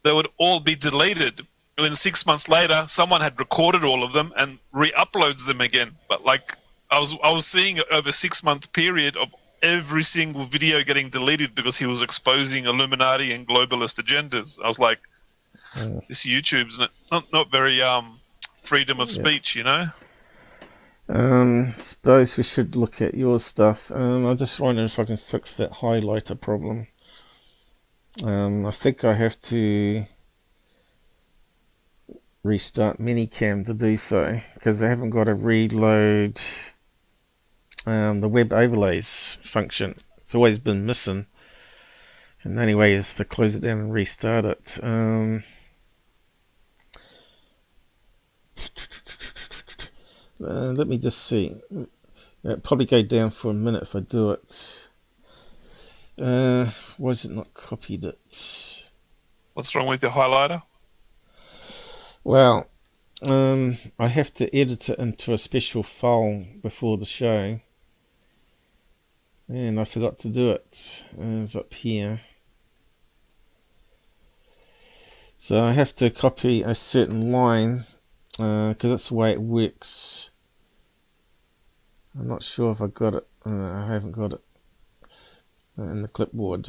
S4: they would all be deleted. And then 6 months later, someone had recorded all of them and re-uploads them again. But like I was seeing over a 6 month period of every single video getting deleted because he was exposing Illuminati and globalist agendas. I was like, this YouTube's not very freedom of speech,
S3: Suppose we should look at your stuff. I just wonder if I can fix that highlighter problem. I think I have to restart manycam to do so because I haven't got a reload the web overlays function. It's always been missing, and the only way is to close it down and restart it. Let me just see. It'll probably go down for a minute if I do it. Why is it not copied it?
S4: What's wrong with your highlighter?
S3: Well, I have to edit it into a special file before the show, and I forgot to do it. It's up here. So I have to copy a certain line because that's the way it works. I'm not sure if I got it. I haven't got it in the clipboard.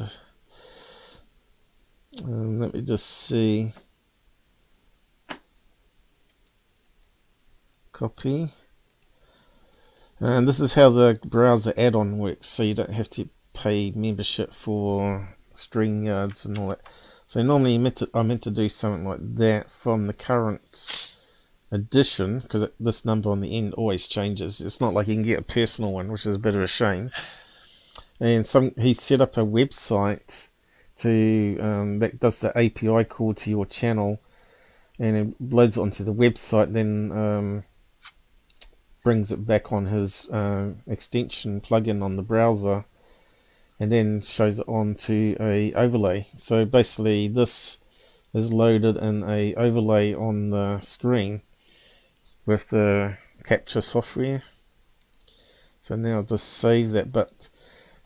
S3: Let me just see. Copy. And this is how the browser add-on works, so you don't have to pay membership for StreamYards and all that. So normally I meant to do something like that from the current edition, because this number on the end always changes. It's not like you can get a personal one, which is a bit of a shame. And he set up a website to that does the API call to your channel, and it loads it onto the website, then brings it back on his extension plugin on the browser, and then shows it onto a overlay. So basically this is loaded in a overlay on the screen with the capture software. So now I'll just save that, but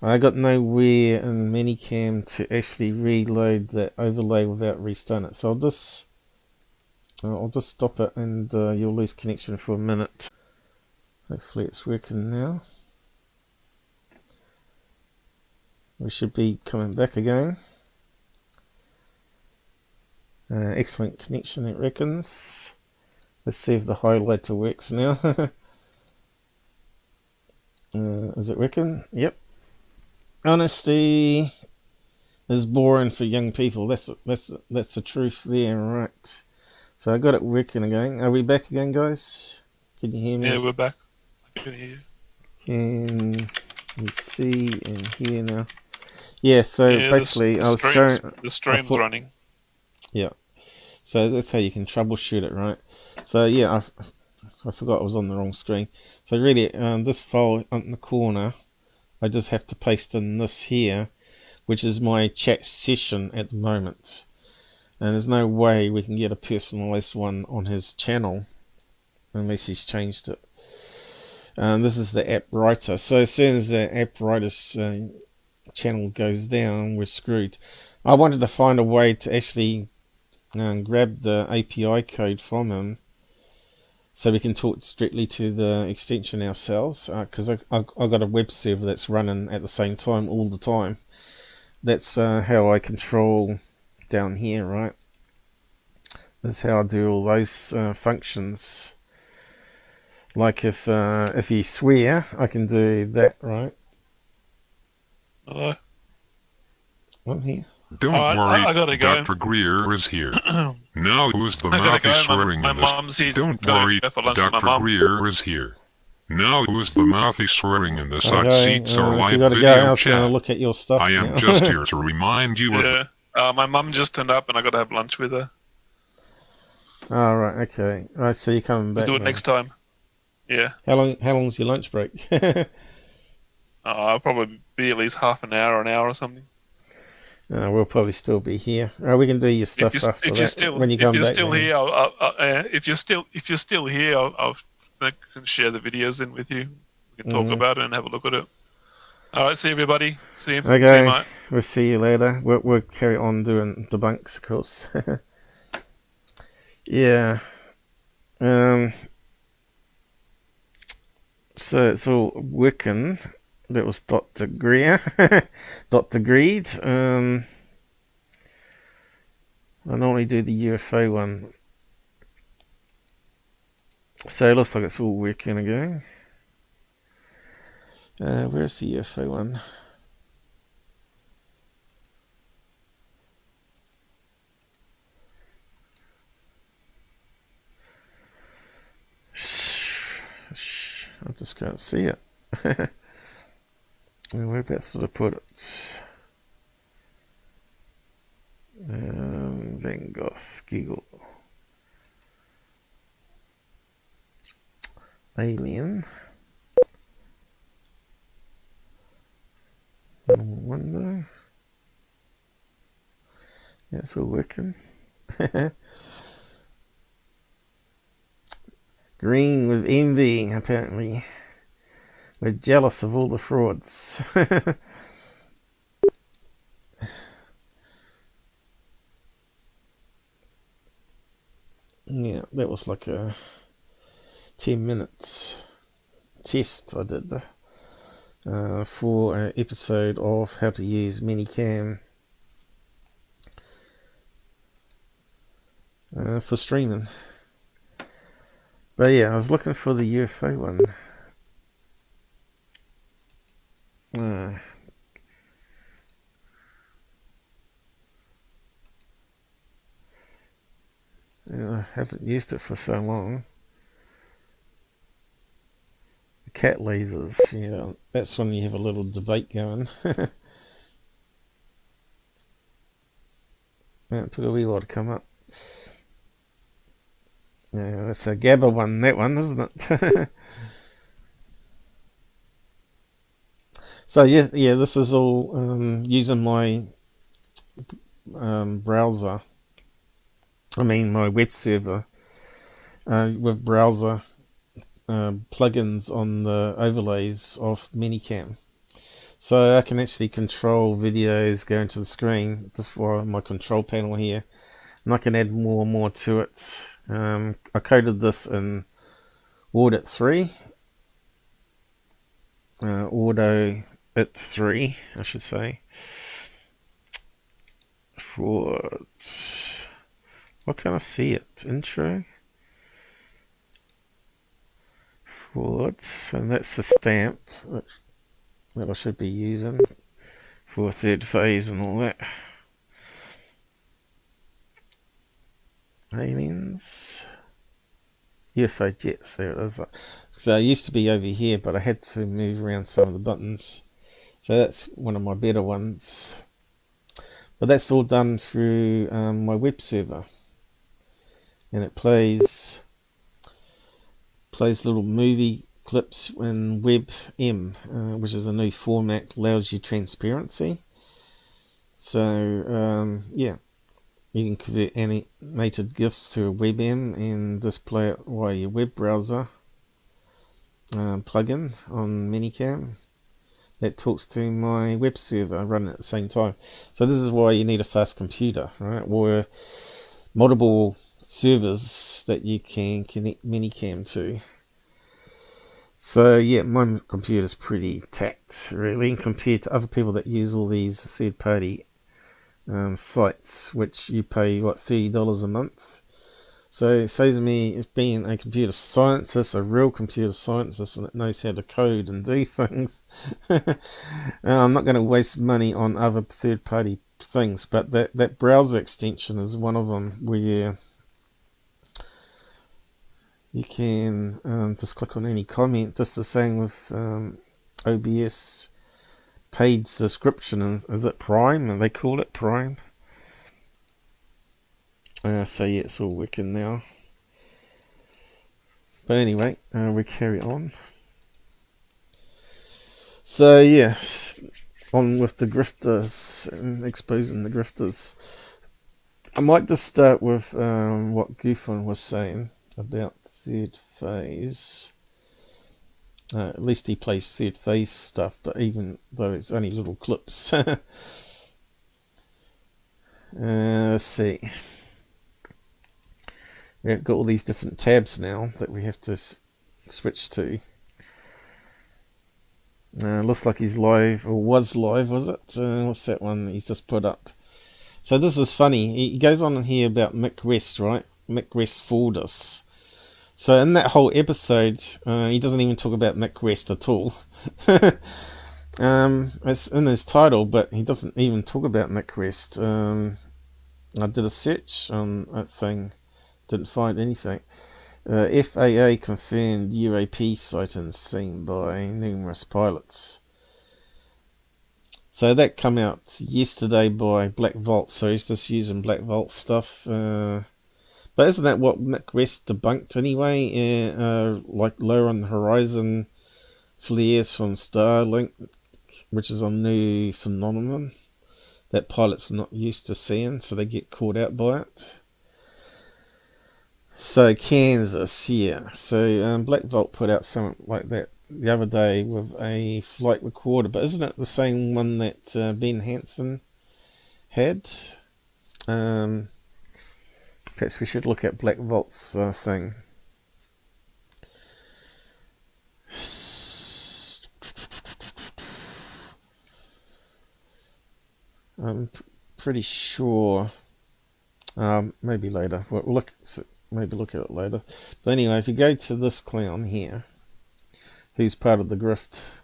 S3: I got nowhere in manycam to actually reload that overlay without restarting it. So I'll just stop it, and you'll lose connection for a minute. Hopefully it's working now. We should be coming back again. Excellent connection, it reckons. Let's see if the highlighter works now. Is it working? Yep. Honesty is boring for young people. That's the truth there, right? So I got it working again. Are we back again, guys? Can you hear me?
S4: Yeah, we're back. I can hear you.
S3: Can you see and hear now? Yeah, so basically I was showing...
S4: The stream's running.
S3: Yeah. So that's how you can troubleshoot it, right? So yeah, I forgot I was on the wrong screen. So really, this file in the corner, I just have to paste in this here, which is my chat session at the moment. And there's no way we can get a personalized one on his channel unless he's changed it. This is the app writer. So as soon as the app writer's channel goes down, we're screwed. I wanted to find a way to actually grab the API code from him so we can talk directly to the extension ourselves, because I've got a web server that's running at the same time all the time. That's how I control down here, right? That's how I do all those functions. Like if you swear, I can do that, right?
S4: Hello?
S3: I'm here.
S6: Don't worry,
S4: I gotta go.
S6: Dr. Greer is here. Now who's the mouthy swearing
S4: my
S6: in this?
S4: mom's here.
S6: Don't worry, Dr. Greer is here. Now who's the mouthy swearing in this? Hot seats are live
S3: go.
S6: video
S3: I was
S6: chat.
S3: going to look at your stuff
S6: I am
S3: now.
S6: just here to remind you of...
S4: My mum just turned up and I gotta have lunch with her.
S3: Oh, right, okay. Right, so you're coming back.
S4: We'll do it next time. Yeah.
S3: How long's your lunch break?
S4: I'll probably be at least half an hour or something.
S3: We'll probably still be here. We can do your stuff after that. When you come back.
S4: If you're still here, I can share the videos in with you. We can talk about it and have a look at it. All right, see you, everybody. See you.
S3: Okay,
S4: see you, mate.
S3: We'll see you later. We'll carry on doing debunks, of course. Yeah. So it's all working. That was Dr. Greer. Dr. Greed. I normally do the UFO one. So it looks like it's all working again. Where's the UFO one? I just can't see it. Whereabouts did I put it? Van Gogh, Giggle. Alien. Window. Yeah, it's all working. Green with envy, apparently. We're jealous of all the frauds. Yeah, that was like a 10-minute test I did for an episode of how to use manycam for streaming. But yeah, I was looking for the UFO one. I haven't used it for so long. The cat lasers, yeah, that's when you have a little debate going. It took a wee while to come up. Yeah, that's a Gabber one, that one, isn't it? So yeah, this is all using my browser. I mean my web server with browser plugins on the overlays of manycam. So I can actually control videos going to the screen just for my control panel here. And I can add more and more to it. I coded this in Audit 3. It 3, I should say. For what can I see it? Intro. Forward, and that's the stamp that I should be using for third phase and all that. Aliens. UFO jets, there it is. So it used to be over here, but I had to move around some of the buttons. So that's one of my better ones. But that's all done through my web server. And it plays little movie clips in WebM, which is a new format, allows you transparency. So yeah, you can convert animated GIFs to a WebM and display it via your web browser plugin on manycam. That talks to my web server running at the same time. So this is why you need a fast computer, right? Or multiple servers that you can connect manycam to. So yeah, my computer's pretty tacked really compared to other people that use all these third-party sites, which you pay what, $30 a month. So it saves me, being a computer scientist, a real computer scientist that knows how to code and do things. I'm not going to waste money on other third-party things, but that browser extension is one of them where you can just click on any comment, just the same with OBS paid subscription. Is it Prime? And they call it Prime. So yeah, it's all working now. But anyway, we carry on. So yeah, on with the grifters and exposing the grifters. I might just start with what GUFON was saying about third phase. At least he plays third phase stuff, but even though it's only little clips. Let's see. We've got all these different tabs now that we have to switch to. Looks like he's live, or was live, was it? What's that one he's just put up? So this is funny. He goes on here about Mick West, right? Mick West fooled us. So in that whole episode, he doesn't even talk about Mick West at all. It's in his title, but he doesn't even talk about Mick West. I did a search on that thing. Didn't find anything. FAA confirmed UAP sightings seen by numerous pilots. So that came out yesterday by Black Vault. So he's just using Black Vault stuff. But isn't that what Mick West debunked anyway? Like low on the horizon flares from Starlink, which is a new phenomenon that pilots are not used to seeing, so they get caught out by it. So Kansas, yeah. So Black Vault put out something like that the other day with a flight recorder, but isn't it the same one that Ben Hansen had? Perhaps we should look at Black Vault's thing. I'm pretty sure. Maybe later. We'll maybe look at it later. But anyway, if you go to this clown here, who's part of the Grift,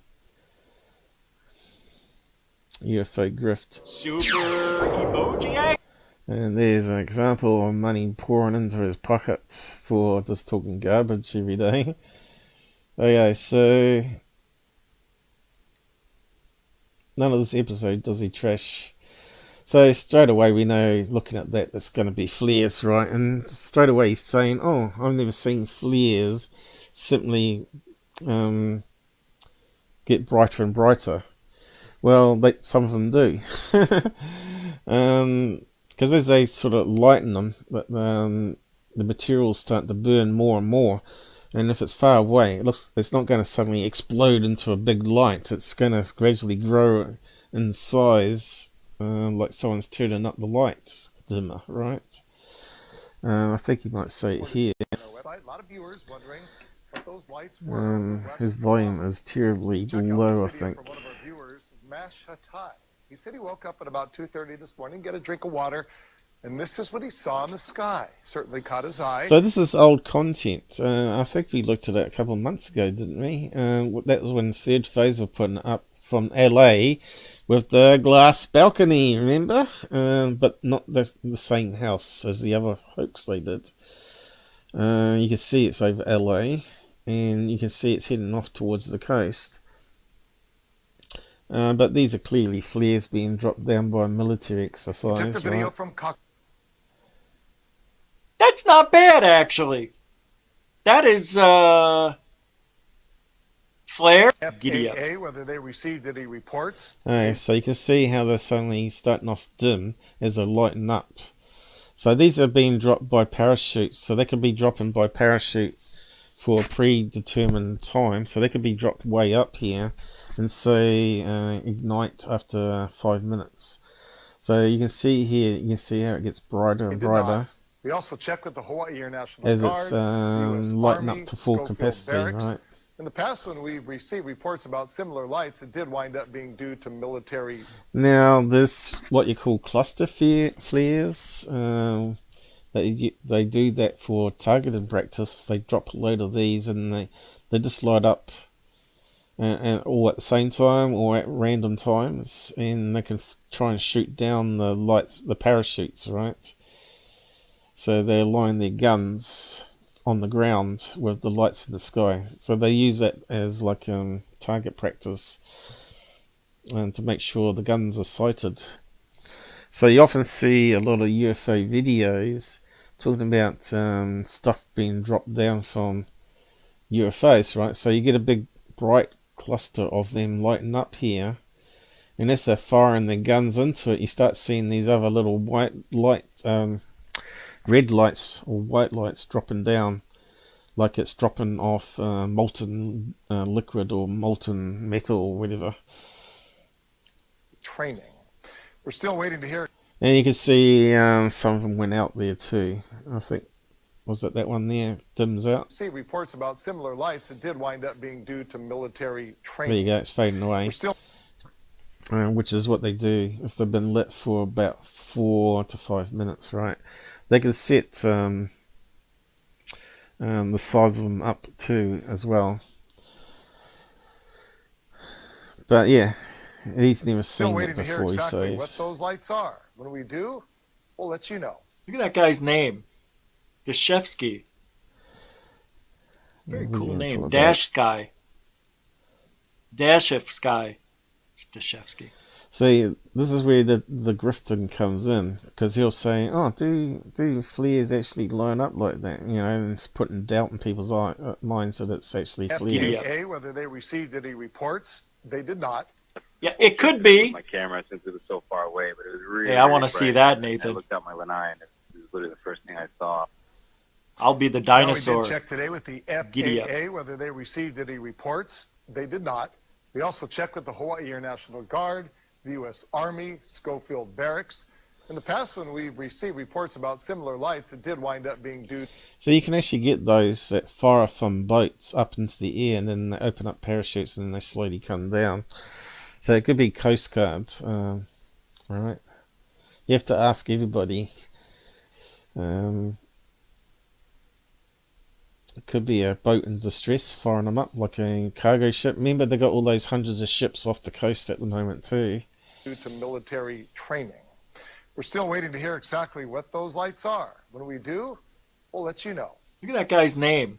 S3: UFO Grift.
S7: Super emoji.
S3: And there's an example of money pouring into his pockets for just talking garbage every day. Okay, so none of this episode does he trash. So straight away we know, looking at that, that's going to be flares, right? And straight away he's saying, oh, I've never seen flares simply get brighter and brighter. Well, some of them do. Because as they sort of lighten them, the material's starting to burn more and more. And if it's far away, it's not going to suddenly explode into a big light. It's going to gradually grow in size, like someone's turning up the light dimmer, right? I think you might say it here. His volume is terribly low, I think.
S8: He said he woke up at about 2:30 this morning, get a drink of water, and this is what he saw in the sky. Certainly caught his eye.
S3: So this is old content. I think we looked at it a couple of months ago, didn't we? That was when Third Phase were putting it up from LA with the glass balcony, remember? But not the same house as the other hoax they did. You can see it's over LA, and you can see it's heading off towards the coast. But these are clearly flares being dropped down by military exercise, right?
S7: That's not bad, actually. That is, flare. Giddy up.
S8: Whether they received any reports.
S3: Okay, so you can see how they're suddenly starting off dim as they lighten up. So these are being dropped by parachutes. So they could be dropping by parachute for a predetermined time. So they could be dropped way up here and say ignite after 5 minutes. So you can see here, you can see how it gets brighter and brighter.
S8: We also checked with the Hawaii National
S3: as
S8: Guard,
S3: it's lighting up to full capacity, right?
S8: In the past, when we received reports about similar lights, it did wind up being due to military.
S3: Now, there's what you call cluster flares. They do that for targeted practice. They drop a load of these and they just light up and all at the same time or at random times, and they can try and shoot down the lights, the parachutes, right? So they align their guns on the ground with the lights in the sky. So they use that as like target practice and to make sure the guns are sighted. So you often see a lot of UFO videos talking about stuff being dropped down from UFOs, right? So you get a big bright cluster of them lighting up here, and as they're firing their guns into it, you start seeing these other little white lights, red lights or white lights dropping down, like it's dropping off molten liquid or molten metal or whatever.
S8: Training. We're still waiting to hear.
S3: And you can see some of them went out there too. I think, was it that one there? Dims out.
S8: See reports about similar lights. It did wind up being due to military training.
S3: There you go. It's fading away.
S8: We're still.
S3: Which is what they do if they've been lit for about 4 to 5 minutes, right? They can set the size of them up too as well. But yeah, he's never seen it before, he says.
S8: What those lights are. When we do, we'll let you know.
S7: Look at that guy's name. Dashevsky. Very cool name. Dash Sky. Dashif Sky. It's Dashevsky.
S3: See, this is where the grifting comes in, because he'll say, "Oh, do flares actually line up like that?" You know, and it's putting doubt in people's minds that it's actually flares.
S8: FAA, whether they received any reports, they did not.
S7: Yeah, it could be.
S9: My camera, since it was so far away, but it was really.
S7: Hey, I want to see that, Nathan.
S9: I looked out my lanai, and it was literally the first thing I saw.
S7: I'll be the dinosaur.
S8: We did check today with the FAA whether they received any reports. They did not. We also checked with the Hawaii National Guard, the U.S. Army, Schofield Barracks. In the past, when we received reports about similar lights, it did wind up being due.
S3: So you can actually get those that fire from boats up into the air, and then they open up parachutes and then they slowly come down. So it could be Coast Guard, right? You have to ask everybody. It could be a boat in distress firing them up like a cargo ship. Remember, they got all those hundreds of ships off the coast at the moment too.
S8: Due to military training. We're still waiting to hear exactly what those lights are. When we do, we'll let you know.
S7: Look at that guy's name.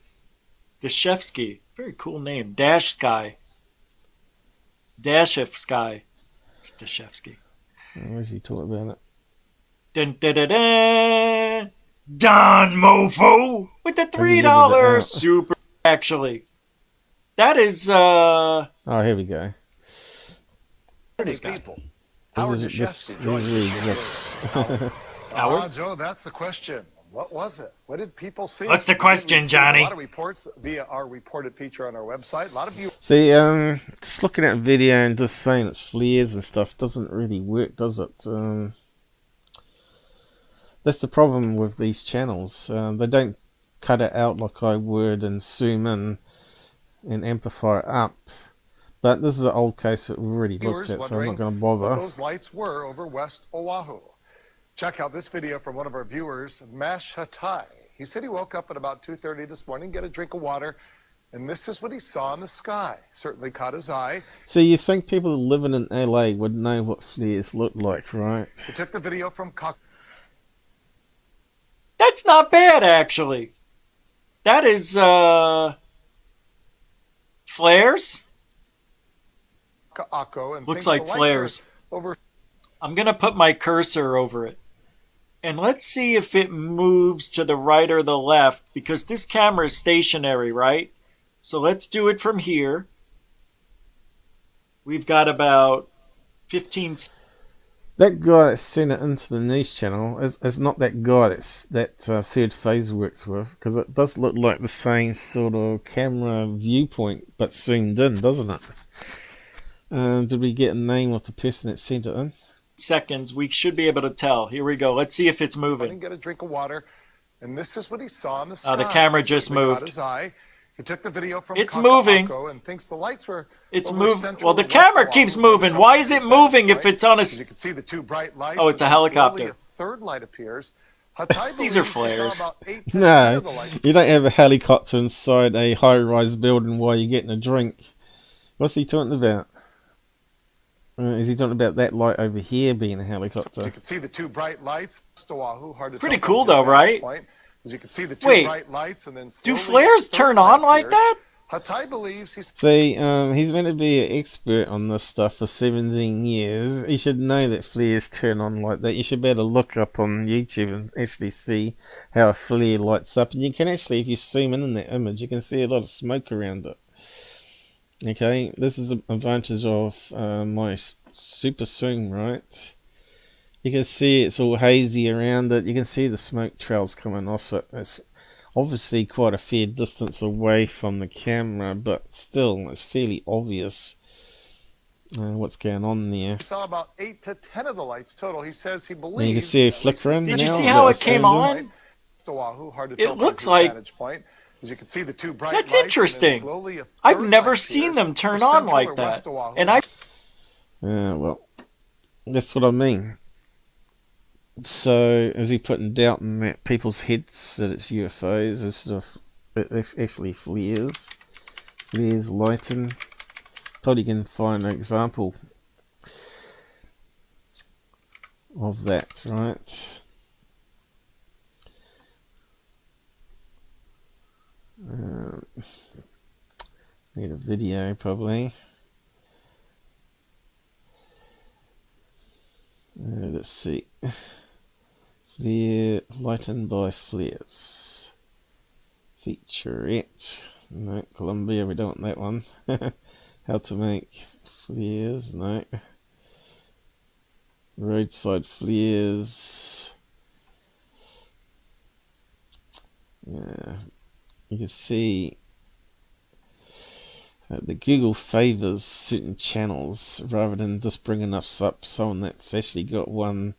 S7: Dashevsky. Very cool name. Dash Sky. Dashev Sky. It's Dashevsky.
S3: Where's he talking about it?
S7: Dun, dun, dun, dun. Don Mofo with the $3 super. Actually, that is.
S3: Oh, here we go.
S8: This people.
S3: This is really Grifts.
S7: Howard?
S8: Joe, that's the question. What was it? What did people see?
S7: What's the question, Johnny?
S8: A lot of reports via our reported feature on our website. A lot of you.
S3: See, just looking at a video and just saying it's flares and stuff doesn't really work, does it? That's the problem with these channels. They don't cut it out like I would and zoom in and amplify it up. But this is an old case that we've already looked at, so I'm not going to bother.
S8: What those lights were over West Oahu. Check out this video from one of our viewers, Mash Hatai. He said he woke up at about 2:30 this morning, get a drink of water, and this is what he saw in the sky. Certainly caught his eye.
S3: So you think people living in LA would know what flares look like, right?
S8: He took the video from
S7: That's not bad, actually. That is, flares?
S8: And
S7: looks like flares.
S8: Over.
S7: I'm going to put my cursor over it. And let's see if it moves to the right or the left, because this camera is stationary, right? So let's do it from here. We've got about 15...
S3: That guy that sent it into the news channel is not that guy that Third Phase works with, because it does look like the same sort of camera viewpoint, but zoomed in, doesn't it? Did we get a name of the person that sent it in?
S7: Seconds, we should be able to tell. Here we go. Let's see if it's moving.
S8: Get a drink of water, and this is what he saw in the sky.
S7: The camera just moved.
S8: His eye. He took the video from
S7: it's moving.
S8: And thinks the lights were.
S7: It's moving. Well, the camera keeps moving. Why is it moving if it's on a?
S8: You can see the two bright lights.
S7: Oh, it's a helicopter.
S8: A third light appears.
S7: These are flares.
S3: No, you don't have a helicopter inside a high-rise building while you're getting a drink. What's he talking about? Is he talking about that light over here being a helicopter?
S8: You can see the two bright lights.
S7: Pretty cool though, right?
S8: As you can see the two bright lights, and then
S7: do flares turn on like that?
S8: Hatai believes he's...
S3: See, he's meant to be an expert on this stuff for 17 years. He should know that flares turn on like that. You should be able to look up on YouTube and actually see how a flare lights up. And you can actually, if you zoom in that image, you can see a lot of smoke around it. Okay, this is an advantage of my super zoom, right? You can see it's all hazy around it. You can see the smoke trails coming off it. It's obviously quite a fair distance away from the camera, but still, it's fairly obvious what's going on there.
S8: He saw about 8 to 10 of the lights total. He says he believes...
S3: And you can see it flickering.
S7: Did you see how it came on? It looks like...
S8: As you can see, the two bright
S7: That's interesting. I've never seen them turn on like that. And
S3: well, that's what I mean. So, is he putting doubt in that people's heads that it's UFOs instead of it's actually flares? Flares lighting. Probably can find an example of that, right? Need a video probably. Let's see. Flare lightened by flares. Featurette. No, Columbia, we don't want that one. How to make flares, no. Roadside flares. Yeah. You can see the Google favors certain channels rather than just bringing us up someone that's actually got one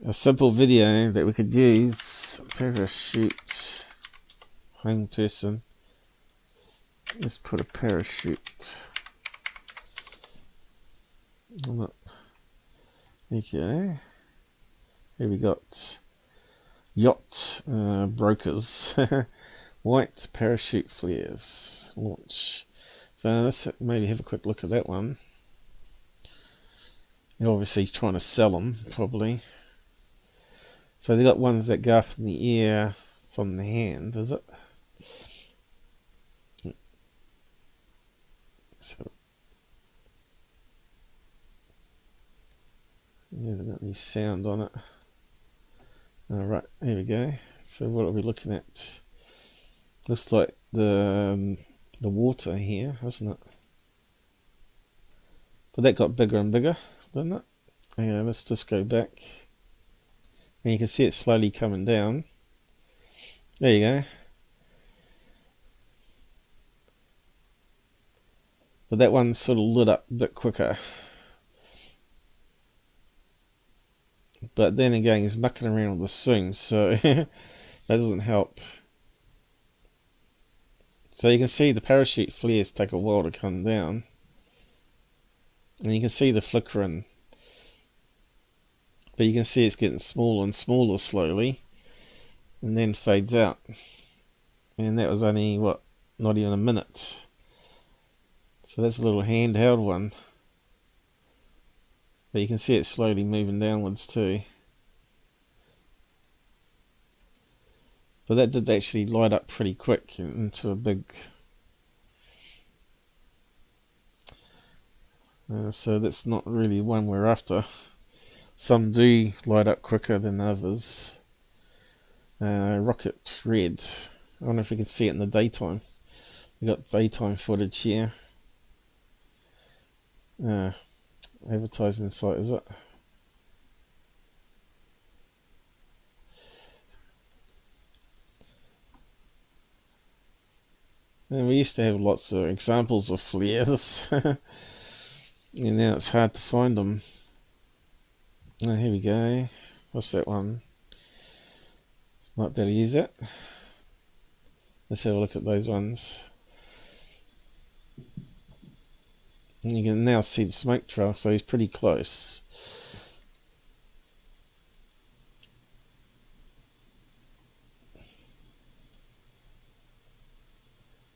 S3: a simple video that we could use. Parachute. Home person. Let's put a parachute. Okay. Here we got yacht brokers. White parachute flares. Launch. So let's maybe have a quick look at that one. You're obviously trying to sell them, probably. So they got ones that go up in the air from the hand, is it? So yeah, there's not any sound on it. Alright, here we go. So what are we looking at? Looks like the water here, hasn't it? But that got bigger and bigger, didn't it? Okay, let's just go back. And you can see it slowly coming down. There you go. But that one sort of lit up a bit quicker. But then again, he's mucking around with the zoom, so that doesn't help. So you can see the parachute flares take a while to come down. And you can see the flickering. But you can see it's getting smaller and smaller slowly. And then fades out. And that was only, what, not even a minute. So that's a little handheld one. But you can see it slowly moving downwards too. But that did actually light up pretty quick into a big... so that's not really one we're after. Some do light up quicker than others. Rocket red. I don't know if you can see it in the daytime. We've got daytime footage here. Advertising site, is it? And we used to have lots of examples of flares. And now it's hard to find them. Oh, here we go. What's that one? Might better use it. Let's have a look at those ones. And you can now see the smoke trail, so he's pretty close.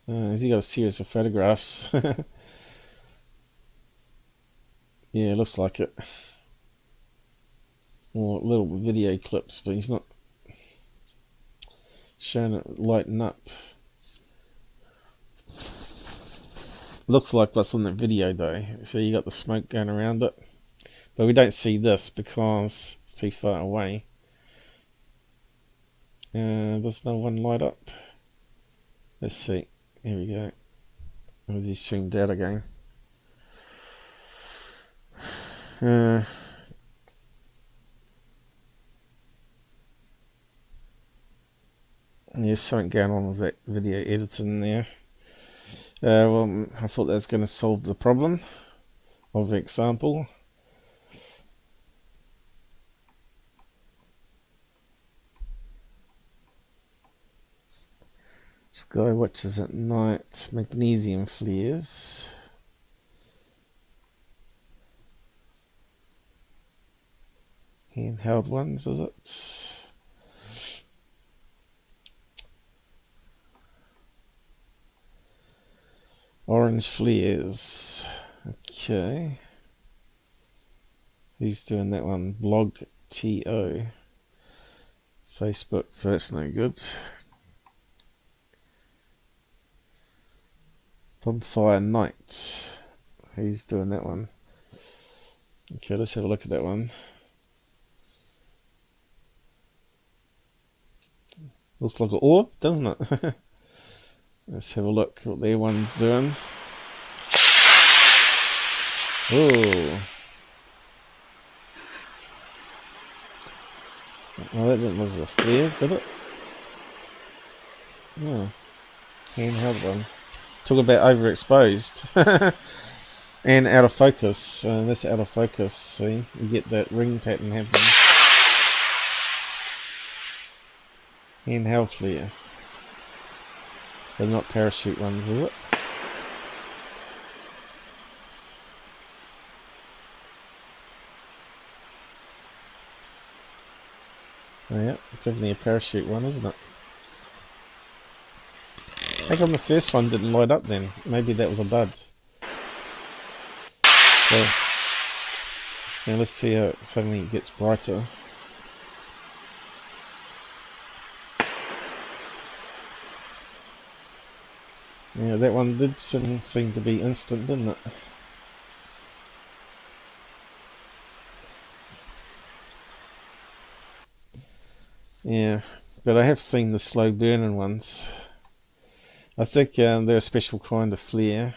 S3: Has he got a series of photographs? Yeah, looks like it. Or little video clips, but he's not showing it lighting up. Looks like what's on the video though. So you got the smoke going around it. But we don't see this because it's too far away. Does no one light up? Let's see. Here we go. Or has he zoomed out again? There's something going on with that video editing there. Well, I thought that was going to solve the problem of the example. Sky watches at night, magnesium flares. Handheld ones, is it? Orange flares. Okay. Who's doing that one? Blog TO. Facebook, so that's no good. Bonfire Night. Who's doing that one? Okay, let's have a look at that one. Looks like an orb, doesn't it? Let's have a look what their one's doing. Oh. Well, that didn't look like a flare, did it? No. Handheld one. Talk about overexposed. And out of focus. That's out of focus. See, you get that ring pattern happening. Handheld flare. They're not parachute ones, is it? Oh yeah, it's definitely a parachute one, isn't it? How come the first one didn't light up then? Maybe that was a dud. So, now let's see how it suddenly gets brighter. Yeah, that one did seem to be instant, didn't it? Yeah, but I have seen the slow burning ones. I think they're a special kind of flare.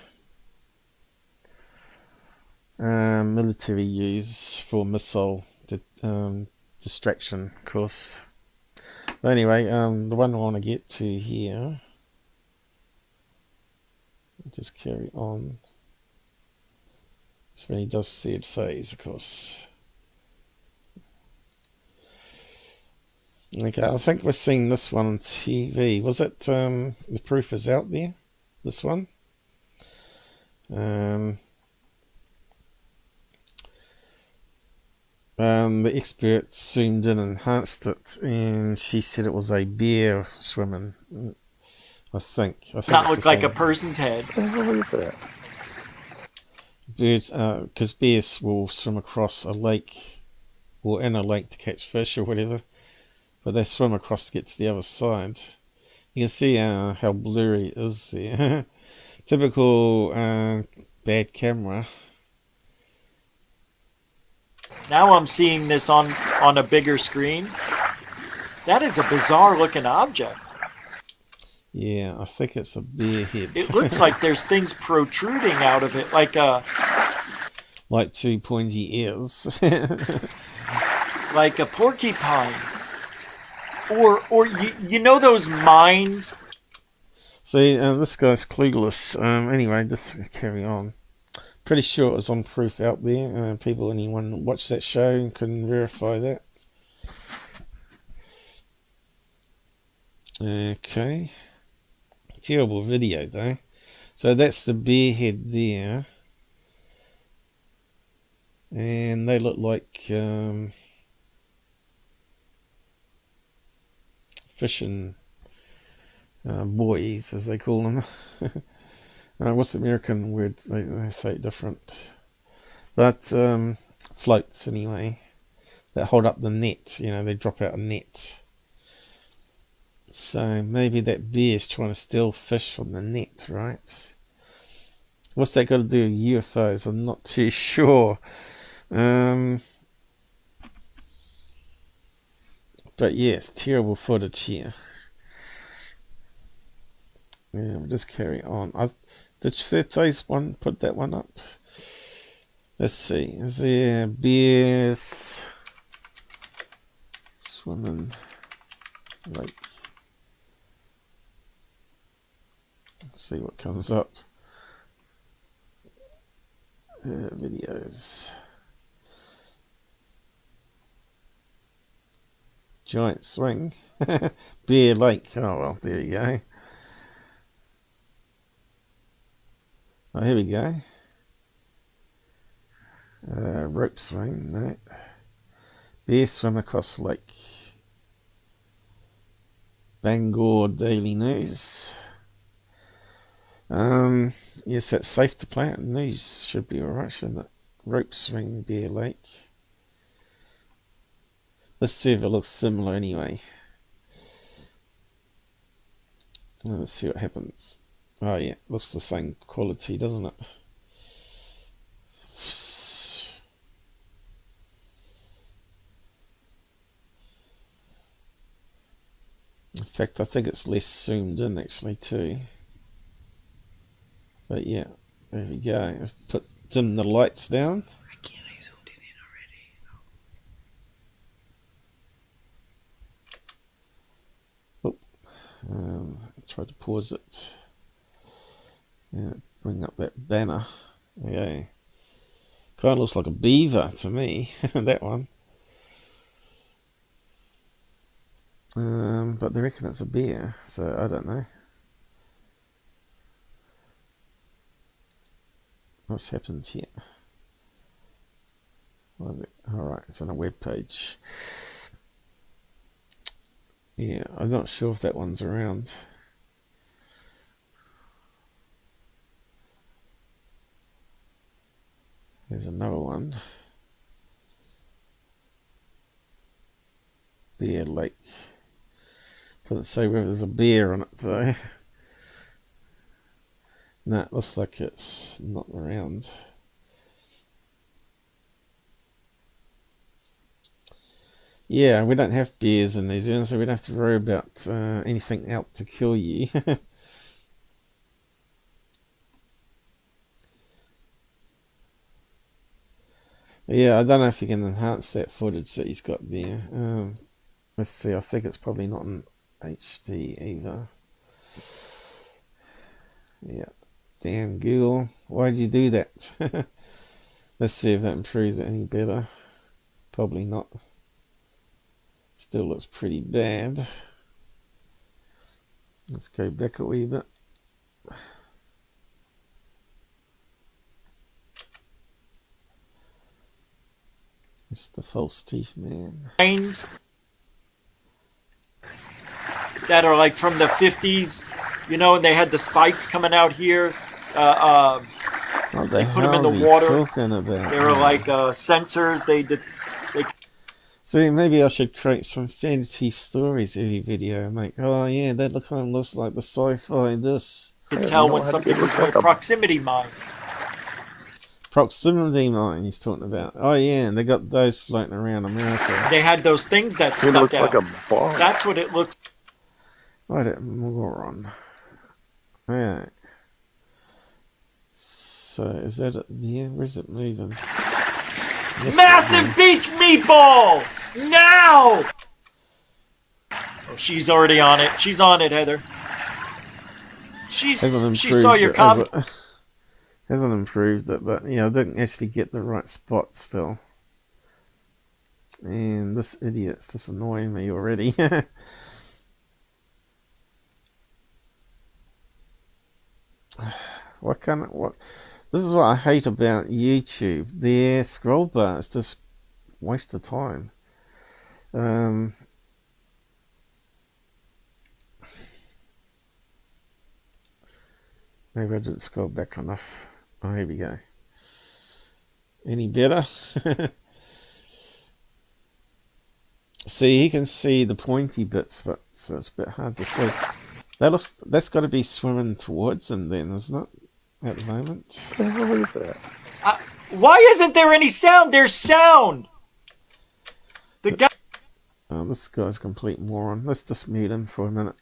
S3: Military use for missile distraction, of course. But anyway, the one I want to get to here. Just carry on. So when he does third phase, of course. Okay, I think we're seeing this one on TV. Was it the proof is out there? This one? The expert zoomed in and enhanced it, and she said it was a bear swimming. I think
S7: that looked like a person's head.
S5: What is that?
S3: Birds, because bears will swim across a lake or in a lake to catch fish or whatever, but they swim across to get to the other side. You can see how blurry it is there. Typical bad camera.
S7: Now I'm seeing this on a bigger screen. That is a bizarre looking object.
S3: Yeah, I think it's a bear head.
S7: It looks like there's things protruding out of it, like
S3: two pointy ears.
S7: like a porcupine. Or you know those mines?
S3: See, this guy's clueless. Anyway, just carry on. Pretty sure it was on proof out there. Anyone watch that show can verify that. Okay. Terrible video though. So that's the bear head there. And they look like fishing buoys, as they call them. What's the American word? They say it different. But floats anyway. That hold up the net. They drop out a net. So maybe that bear's trying to steal fish from the net, right? What's that got to do with UFOs? I'm not too sure. But yes, terrible footage here. Yeah, we'll just carry on. Did today's one put that one up? Let's see. Is there bears swimming lake? Let's see what comes up. Videos. Giant swing. Bear lake. Oh well, there you go. Oh, here we go. Rope swing, no. Bear swim across lake. Bangor Daily News. Yes, that's safe to play. News should be alright, shouldn't it? Rope swing, Bear Lake. This server looks similar anyway. Let's see what happens. Oh yeah, looks the same quality, doesn't it? In fact, I think it's less zoomed in actually too. But yeah, there we go. I've dim the lights down.
S5: Again, I zoomed it in already.
S3: Try to pause it. Yeah, bring up that banner. Okay. Kind of looks like a beaver to me, that one. But they reckon it's a bear, so I don't know. What's happened here? What is it? Alright, it's on a web page. Yeah, I'm not sure if that one's around. There's another one. Bear Lake. Doesn't say whether there's a bear on it though. Nah, it looks like it's not around. Yeah, we don't have bears in New Zealand, so we don't have to worry about anything out to kill you. Yeah, I don't know if you can enhance that footage that he's got there. Let's see, I think it's probably not in HD either. Yeah, damn Google, why'd you do that? Let's see if that improves it any better. Probably not. Still looks pretty bad. Let's go back a wee bit. Mr. False Teeth Man.
S7: That are like from the 50s, you know, and they had the spikes coming out here. They put them in the water. They were like sensors. They
S3: So maybe I should create some fantasy stories every video. Make, oh yeah, that kind of looks like the sci-fi this.
S7: You can tell when something was like a proximity mine.
S3: Proximity mine he's talking about. Oh yeah, and they got those floating around America.
S7: They had those things that stuck out.
S5: Like a bomb.
S7: That's what it looks.
S3: What a moron. Alright. So is that it there? Where's it moving?
S7: Massive beach meatball! Now! Oh, she's already on it. She's on it, Heather. She saw your comment.
S3: Hasn't improved it, but you know, didn't actually get the right spot still. And this idiot's just annoying me already. This is what I hate about YouTube. Their scroll bar is just waste of time. Maybe I didn't scroll back enough. Oh, here we go. Any better? See, you can see the pointy bits, but so it's a bit hard to see. That's got to be swimming towards him then, isn't it? At the moment.
S5: What the hell is that?
S7: Why isn't there any sound? There's sound! The guy...
S3: Oh, this guy's a complete moron. Let's just mute him for a minute.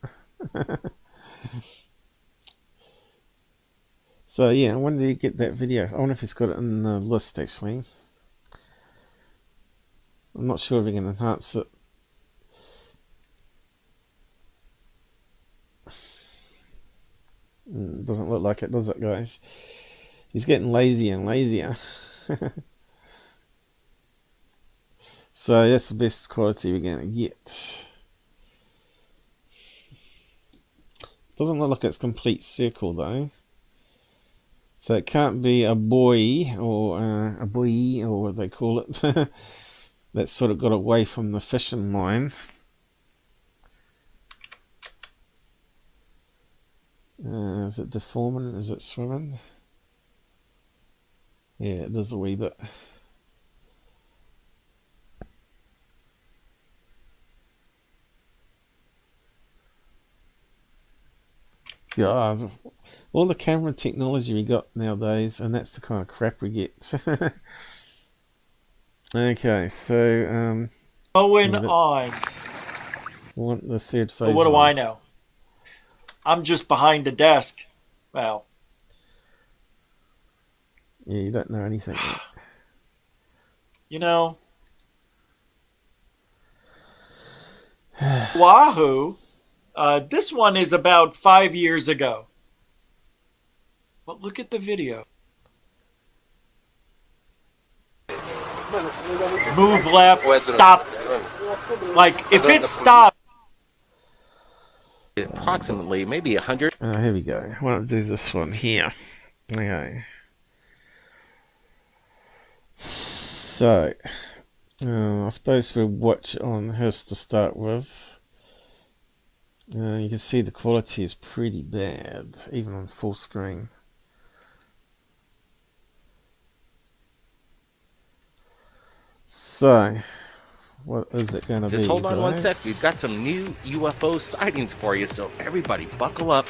S3: So yeah, when did he get that video? I wonder if he's got it in the list actually. I'm not sure if he can enhance it. Doesn't look like it, does it, guys? He's getting lazier and lazier. So that's the best quality we're going to get. Doesn't look like it's complete circle though. So it can't be a buoy or what they call it. That sort of got away from the fishing line. Is it deforming? Is it swimming? Yeah, it is a wee bit. God, all the camera technology we got nowadays, and that's the kind of crap we get. Okay, so
S7: going on.
S3: Want the third phase?
S7: What do I know? I'm just behind the desk. Well,
S3: yeah, you don't know anything yet.
S7: You know, Wahoo. This one is about 5 years ago. But look at the video. Move left, stop. Like, if it stops,
S5: approximately maybe 100.
S3: Here we go. Why don't I do this one here? Okay. So, I suppose we'll watch on his to start with. You can see the quality is pretty bad, even on full screen. So, what is it going to be?
S5: Just hold on one
S3: guys?
S5: sec. We've got some new UFO sightings for you, so everybody buckle up.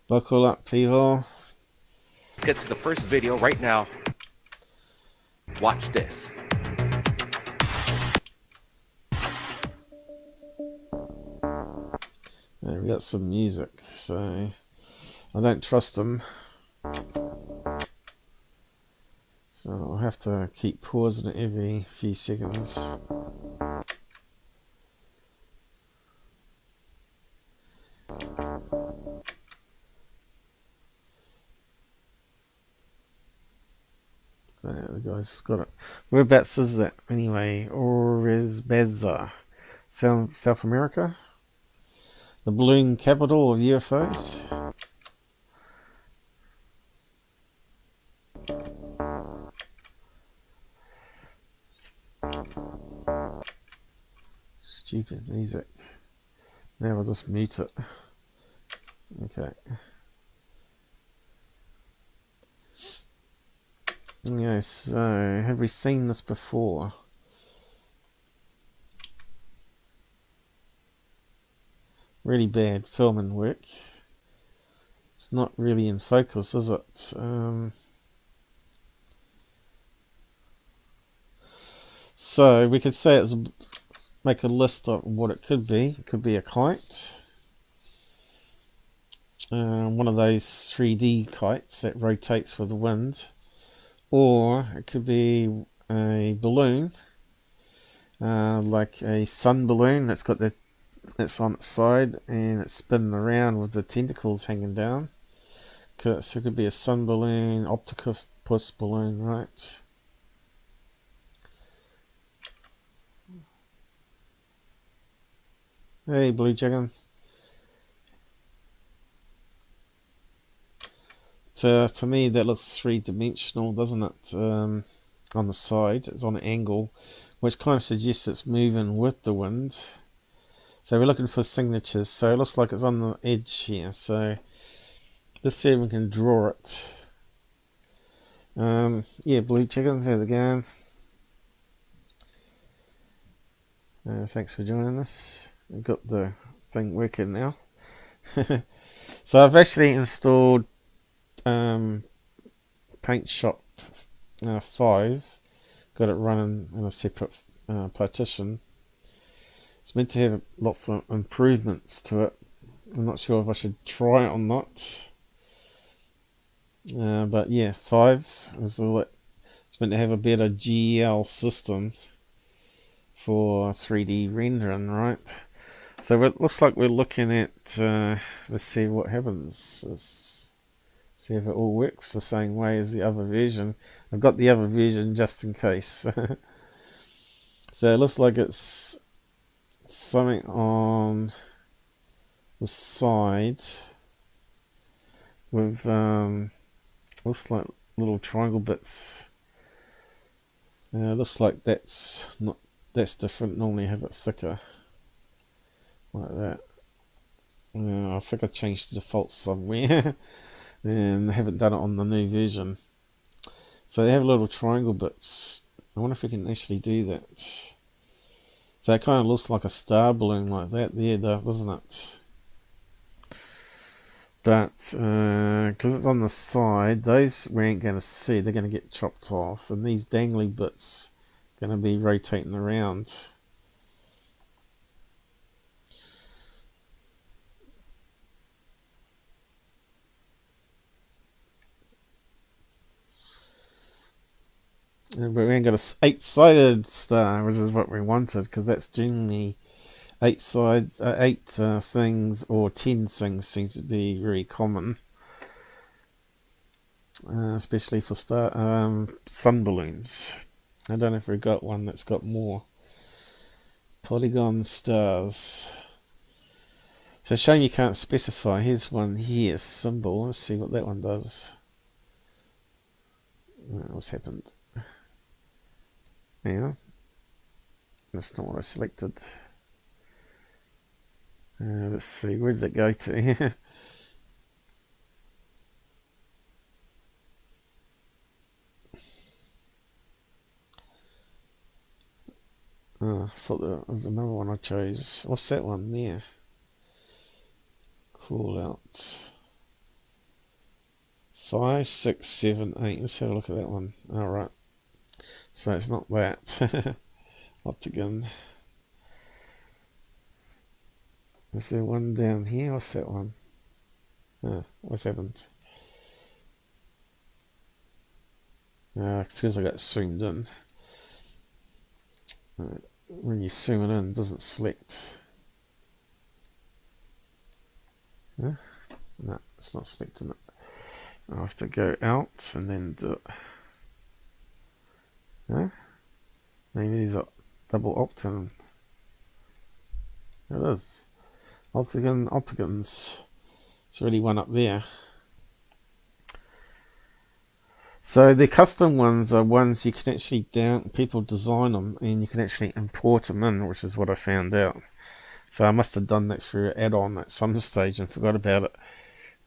S3: Buckle up, people.
S5: Let's get to the first video right now. Watch this.
S3: Yeah, we got some music, so I don't trust them. So I'll have to keep pausing it every few seconds. So yeah, the guy's got it. Whereabouts is that anyway? Orbs, South America? The balloon capital of UFOs? Stupid music. Now we'll just mute it. Okay. Okay, so have we seen this before? Really bad filming work. It's not really in focus, is it? So we could say it's make a list of what it could be. It could be a kite, one of those 3D kites that rotates with the wind, or it could be a balloon, like a sun balloon that's got that's on its side and it's spinning around with the tentacles hanging down. So it could be a sun balloon, octopus balloon, right? Hey, blue chickens. To me, that looks three-dimensional, doesn't it? On the side, it's on an angle, which kind of suggests it's moving with the wind. So we're looking for signatures. So it looks like it's on the edge here. So let's see if we can draw it. Yeah, blue chickens, how's it going? Thanks for joining us. I've got the thing working now. So I've actually installed Paint Shop 5. Got it running in a separate partition. It's meant to have lots of improvements to it. I'm not sure if I should try it or not. But yeah, 5 is it's meant to have a better GL system for 3D rendering, right? So it looks like we're looking at, let's see what happens. Let's see if it all works the same way as the other version. I've got the other version just in case. So it looks like it's something on the side with, looks like little triangle bits. Looks like that's different. Normally I have it thicker. Like that. I think I changed the default somewhere and I haven't done it on the new version. So they have little triangle bits. I wonder if we can actually do that. So it kind of looks like a star balloon like that there, doesn't it? But because it's on the side, those we ain't going to see. They're going to get chopped off, and these dangly bits are going to be rotating around. But we ain't got a 8-sided star, which is what we wanted, because that's generally 8 sides, 8 things or 10 things seems to be very common, especially for sun balloons. I don't know if we've got one that's got more polygon stars. It's a shame you can't specify. Here's one here, symbol. Let's see what that one does. What's happened? Hang on. That's not what I selected. Let's see, where did it go to? Oh, I thought there was another one I chose. What's that one there? Call out. 5, 6, 7, 8. Let's have a look at that one. Alright. So it's not that. Octagon. Is there one down here? What's that one? What's happened? As soon as I got zoomed in. When you zoom it in, it doesn't select. No, it's not selecting it. I'll have to go out and then do it. Maybe these are double optin. It is. Octagons. It's already one up there. So the custom ones are ones you can actually people design them and you can actually import them in, which is what I found out. So I must have done that through an add-on at some stage and forgot about it.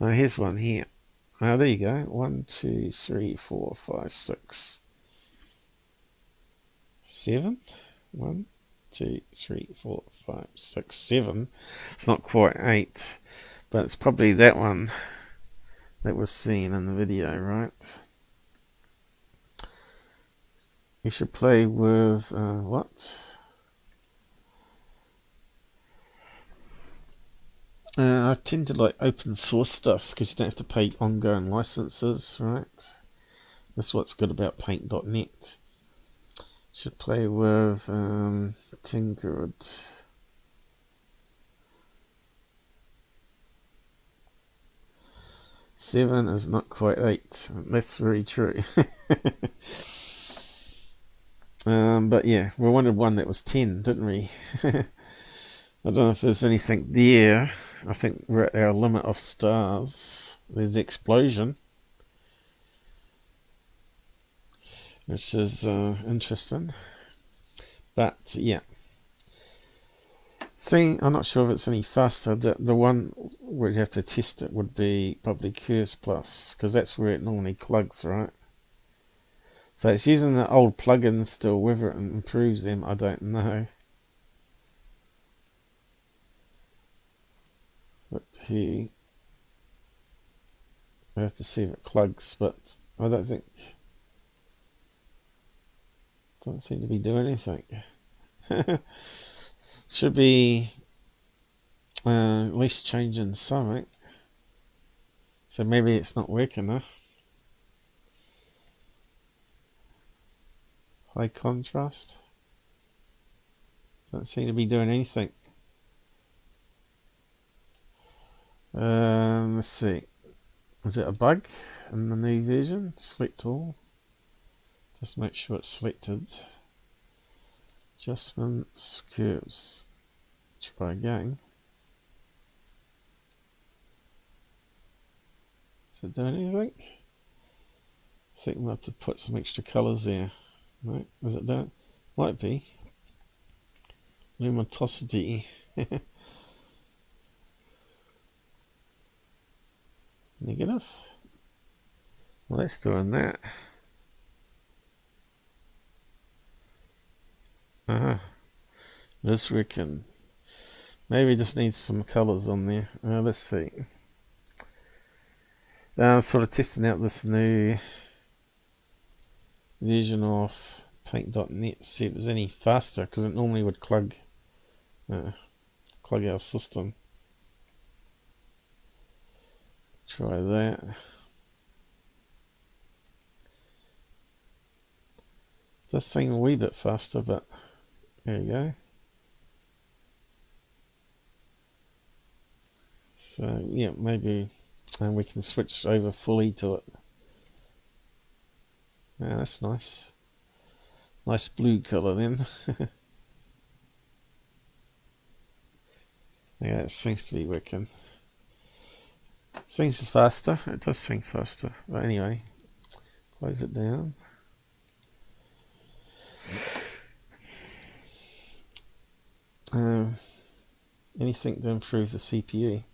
S3: Now here's one here. There you go. 1, 2, 3, 4, 5, 6, 7. 1, 2, 3, 4, 5, 6, 7. It's not quite 8, but it's probably that one that was seen in the video, right? You should play with what? I tend to like open source stuff because you don't have to pay ongoing licenses, right? That's what's good about paint.net. Should play with Tinkered. Seven is not quite 8. That's very true. But yeah, we wanted one that was 10, didn't we? I don't know if there's anything there. I think we're at our limit of stars. There's the explosion, which is interesting. But yeah, see, I'm not sure if it's any faster. The one we'd have to test it would be probably Curse Plus, because that's where it normally plugs, right? So it's using the old plugins still. Whether it improves them, I don't know. But here, I have to see if it plugs, but I don't think. Doesn't seem to be doing anything. Should be at least changing something. So maybe it's not working, huh? High contrast. Doesn't seem to be doing anything. Let's see. Is it a bug in the new version? Select all. Just make sure it's selected. Adjustments, curves. Try again. Is it doing anything? I think we'll have to put some extra colours there. Right, is it doing? Might be. Luminosity. Negative. Well, that's doing that. This we can. Maybe just needs some colours on there. Let's see. I'm sort of testing out this new version of paint.net, see if it was any faster, because it normally would clog our system. Try that. Does seem a wee bit faster, but there you go. So yeah, maybe we can switch over fully to it. Yeah, that's nice. Nice blue colour then. Yeah, it seems to be working. Seems faster. It does seem faster. But anyway, close it down. Anything to improve the CPU.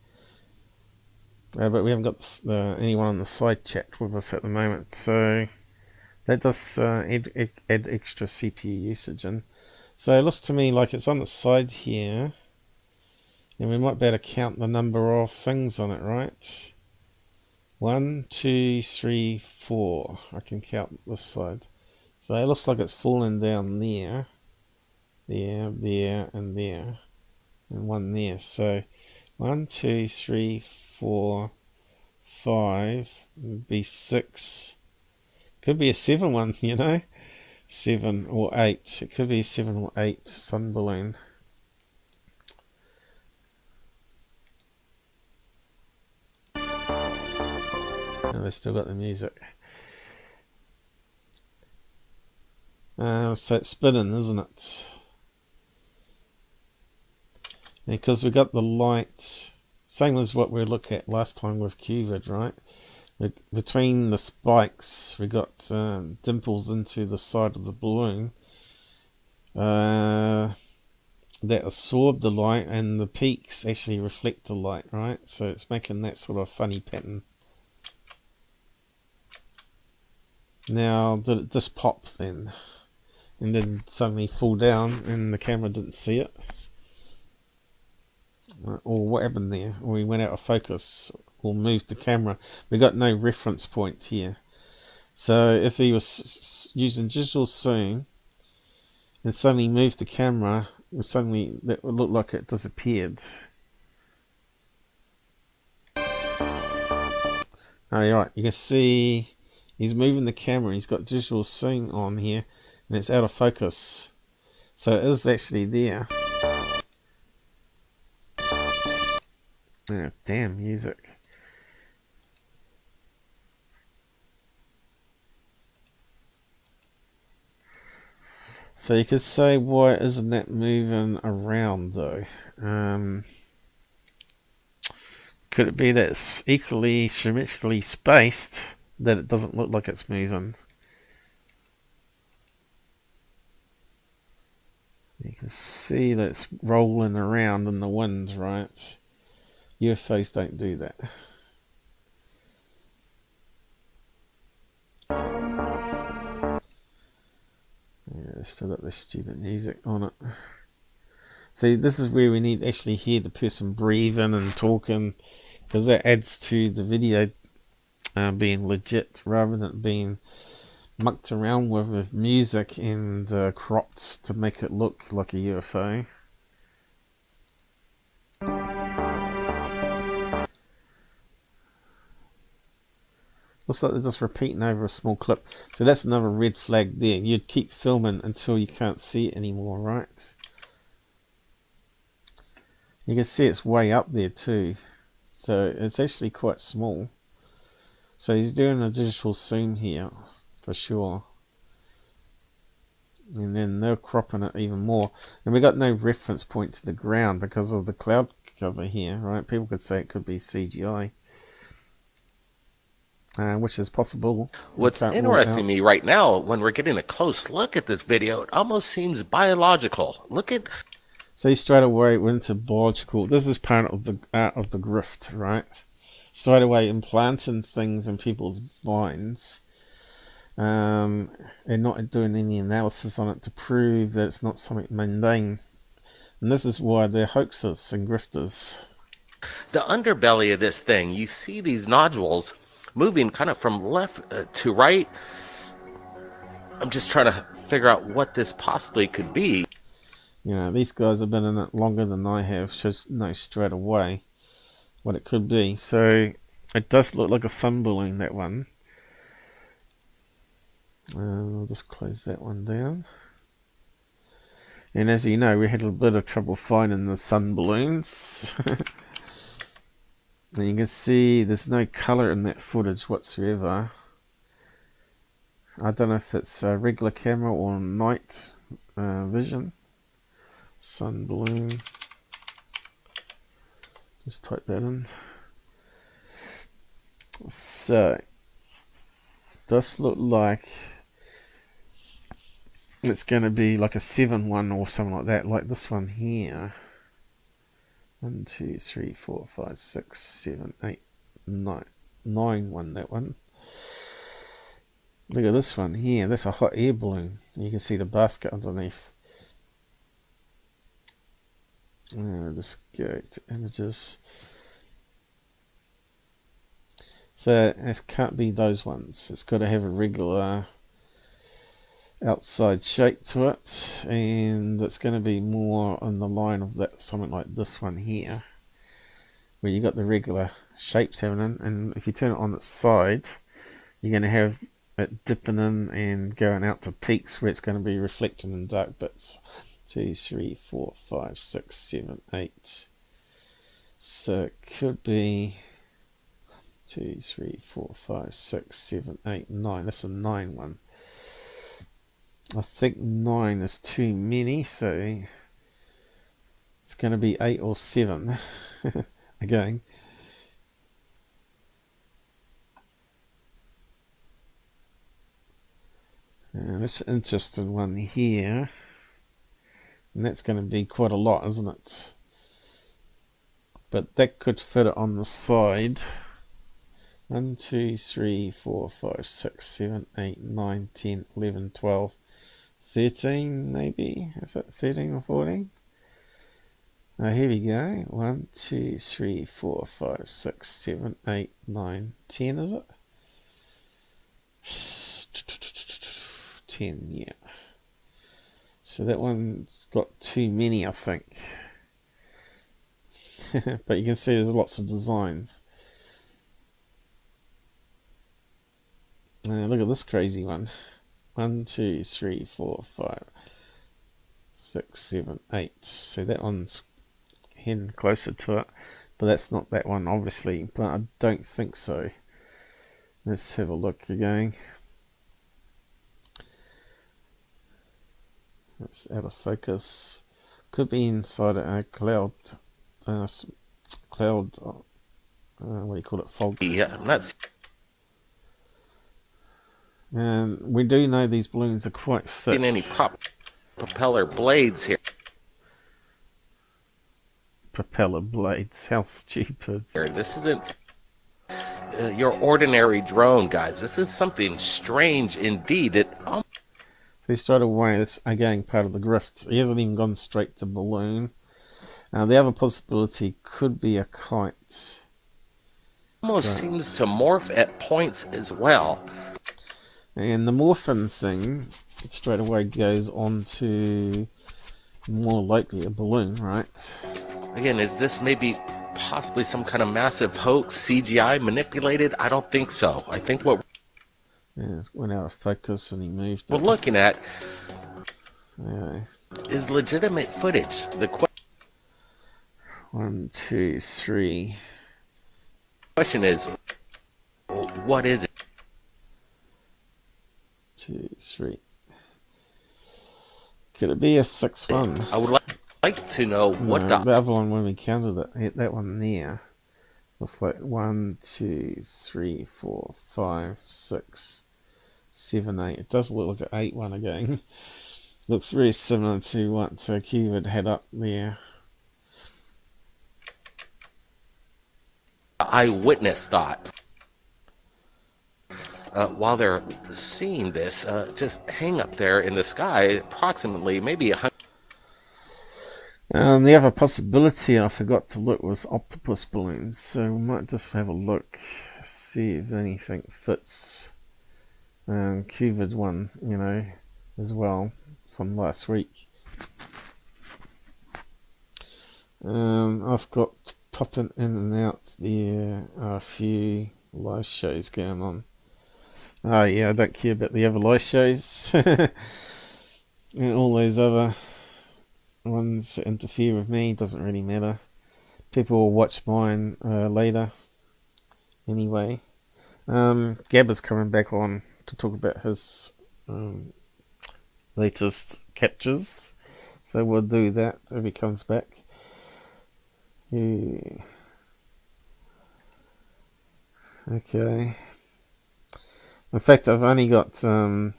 S3: But we haven't got anyone on the side chat with us at the moment, so that does add extra CPU usage in. So it looks to me like it's on the side here, and we might be able to count the number of things on it, right? 1, 2, 3, 4. I can count this side. So it looks like it's falling down there, and there, and one there. So 1, 2, 3, 4, 5 would be 6. Could be a 7 one, you know, 7 or 8. It could be a 7 or 8 sun balloon. And they still got the music. So it's spinning, isn't it? Because we got the light, same as what we looked at last time with QVID, right? Between the spikes, we got dimples into the side of the balloon that absorb the light, and the peaks actually reflect the light, right? So it's making that sort of funny pattern. Now, did it just pop then? And then suddenly fall down and the camera didn't see it? Or what happened there? Or we went out of focus or moved the camera. We got no reference point here. So if he was using digital zoom and suddenly moved the camera, suddenly that would look like it disappeared. Oh, you're right. You can see he's moving the camera. He's got digital zoom on here, and it's out of focus. So it is actually there. Oh, damn music. So you could say, why isn't that moving around though? Could it be that it's equally symmetrically spaced that it doesn't look like it's moving? You can see that it's rolling around in the wind, right? UFOs don't do that. Yeah, still got this stupid music on it. See, this is where we need to actually hear the person breathing and talking, because that adds to the video being legit rather than being mucked around with music and cropped to make it look like a UFO. Looks like they're just repeating over a small clip. So that's another red flag there. You'd keep filming until you can't see it anymore, right? You can see it's way up there too. So it's actually quite small. So he's doing a digital zoom here, for sure. And then they're cropping it even more. And we got no reference point to the ground because of the cloud cover here, right? People could say it could be CGI. Which is possible.
S5: What's interesting to me right now, when we're getting a close look at this video, it almost seems biological. Look at...
S3: So straight away went into biological. This is part of the art of the grift, right? Straight away implanting things in people's minds. And not doing any analysis on it to prove that it's not something mundane. And this is why they're hoaxers and grifters.
S5: The underbelly of this thing, you see these nodules moving kind of from left to right. I'm just trying to figure out what this possibly could be.
S3: You know, these guys have been in it longer than I have, just know straight away what it could be. So it does look like a sun balloon, that one. I'll just close that one down. And as you know, we had a bit of trouble finding the sun balloons. And you can see there's no colour in that footage whatsoever. I don't know if it's a regular camera or night vision. Sun balloon. Just type that in. So, this look like it's going to be like a 7-1 or something like that, like this one here. 1, 2, 3, 4, 5, 6, 7, 8, 9. 9-1, that one. Look at this one here. That's a hot air balloon. You can see the basket underneath. Just go to images. So it can't be those ones. It's got to have a regular outside shape to it, and it's going to be more on the line of that, something like this one here, where you got the regular shapes happening, and if you turn it on its side, you're going to have it dipping in and going out to peaks where it's going to be reflecting in dark bits. 2, 3, 4, 5, 6, 7, 8. So it could be 2, 3, 4, 5, 6, 7, 8, 9. That's a 9-1. I think 9 is too many, so it's going to be 8 or 7 again. That's an interesting one here, and that's going to be quite a lot, isn't it? But that could fit it on the side. 1, 2, 3, 4, 5, 6, 7, 8, 9, 10, 11, 12, 13 maybe? Is that 13 or 14? Here we go. 1, 2, 3, 4, 5, 6, 7, 8, 9, 10, is it? 10, yeah. So that one's got too many, I think. But you can see there's lots of designs. Look at this crazy one. 1, 2, 3, 4, 5, 6, 7, 8. So that one's heading closer to it, but that's not that one, obviously. But I don't think so. Let's have a look again. It's out of focus. Could be inside a cloud. What do you call it? Fog.
S5: Yeah, that's.
S3: And we do know these balloons are quite thick.
S5: Seen any propeller blades here?
S3: Propeller blades? How stupid!
S5: This isn't your ordinary drone, guys. This is something strange indeed.
S3: So he straight away, this again part of the grift. He hasn't even gone straight to balloon. The other possibility could be a kite.
S5: Almost seems to morph at points as well.
S3: And the morphing thing straight away goes on to more likely a balloon, right?
S5: Again, is this maybe possibly some kind of massive hoax, CGI manipulated? I don't think so. I think what
S3: it went out of focus and he moved.
S5: We're looking at is legitimate footage. The
S3: 1, 2, 3.
S5: question is, what is it?
S3: 2, 3. Could it be a 6-1?
S5: I would like to know what
S3: the other one when we counted it. Hit that one there. It's like 1, 2, 3, 4, 5, 6, 7, 8. It does look like an 8-1 again. Looks very similar to what Cuvid had up there.
S5: Eyewitness thought. While they're seeing this, just hang up there in the sky, approximately maybe 100.
S3: The other possibility I forgot to look was octopus balloons, so we might just have a look, see if anything fits. Cuvid one, you know, as well from last week. I've got popping in and out there a few live shows going on. Oh yeah, I don't care about the other live shows. And all those other ones that interfere with me, doesn't really matter. People will watch mine later anyway. Gabber's coming back on to talk about his latest captures, so we'll do that if he comes back. Okay. In fact, I've only got I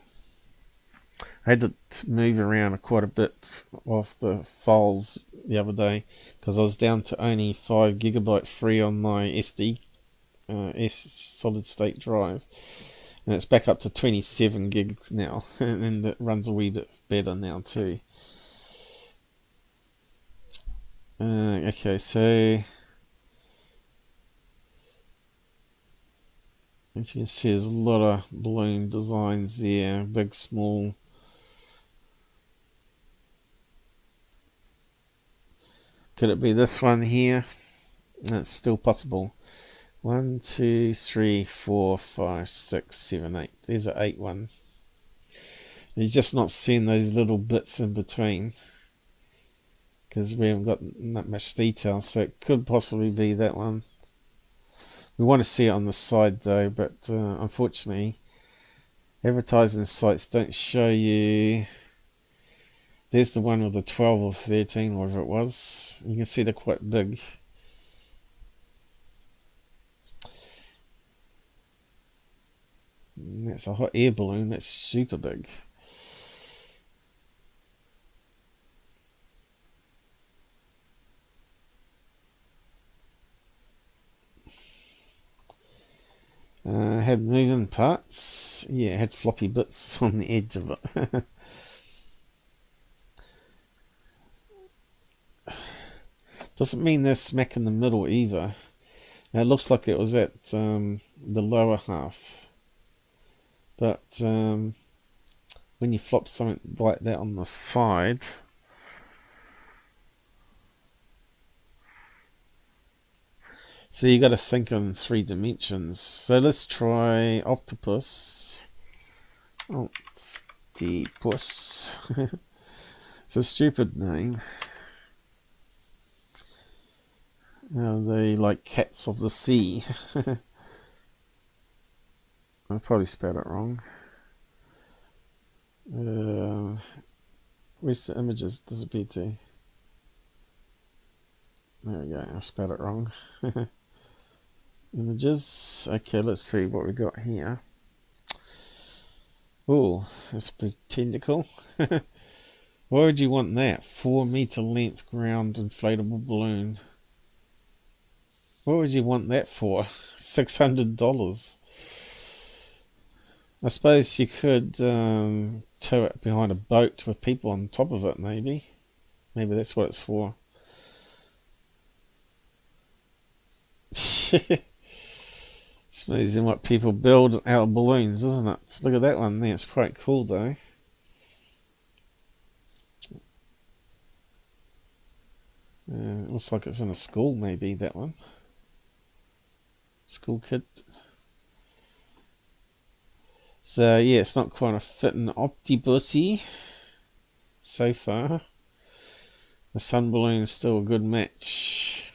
S3: had to move around quite a bit of the files the other day because I was down to only 5 gigabyte free on my SD solid state drive, and it's back up to 27 gigs now, and it runs a wee bit better now too. Okay, so as you can see, there's a lot of balloon designs there, big, small. Could it be this one here? It's still possible. 1, 2, 3, 4, 5, 6, 7, 8. There's an 8 one. You're just not seeing those little bits in between because we haven't got that much detail, so it could possibly be that one. We want to see it on the side though, but unfortunately advertising sites don't show you. There's the one with the 12 or 13, whatever it was. You can see they're quite big. And that's a hot air balloon, that's super big. Had moving parts. Yeah, it had floppy bits on the edge of it. Doesn't mean they're smack in the middle either. It looks like it was at the lower half. But when you flop something like that on the side, so you got to think in 3 dimensions. So let's try octopus. Octopus. It's a stupid name. They like cats of the sea. I probably spelled it wrong. Where's the images disappear to? There we go, I spelled it wrong. Images. Okay, let's see what we got here. Oh, that's a big tentacle. Why would you want that? 4 meter length ground inflatable balloon. What would you want that for? $600. I suppose you could tow it behind a boat with people on top of it, maybe. Maybe that's what it's for. It's amazing what people build out of balloons, isn't it? Look at that one there, it's quite cool though. It looks like it's in a school, maybe, that one. School kid. So yeah, it's not quite a fitting octopusy so far. The sun balloon is still a good match.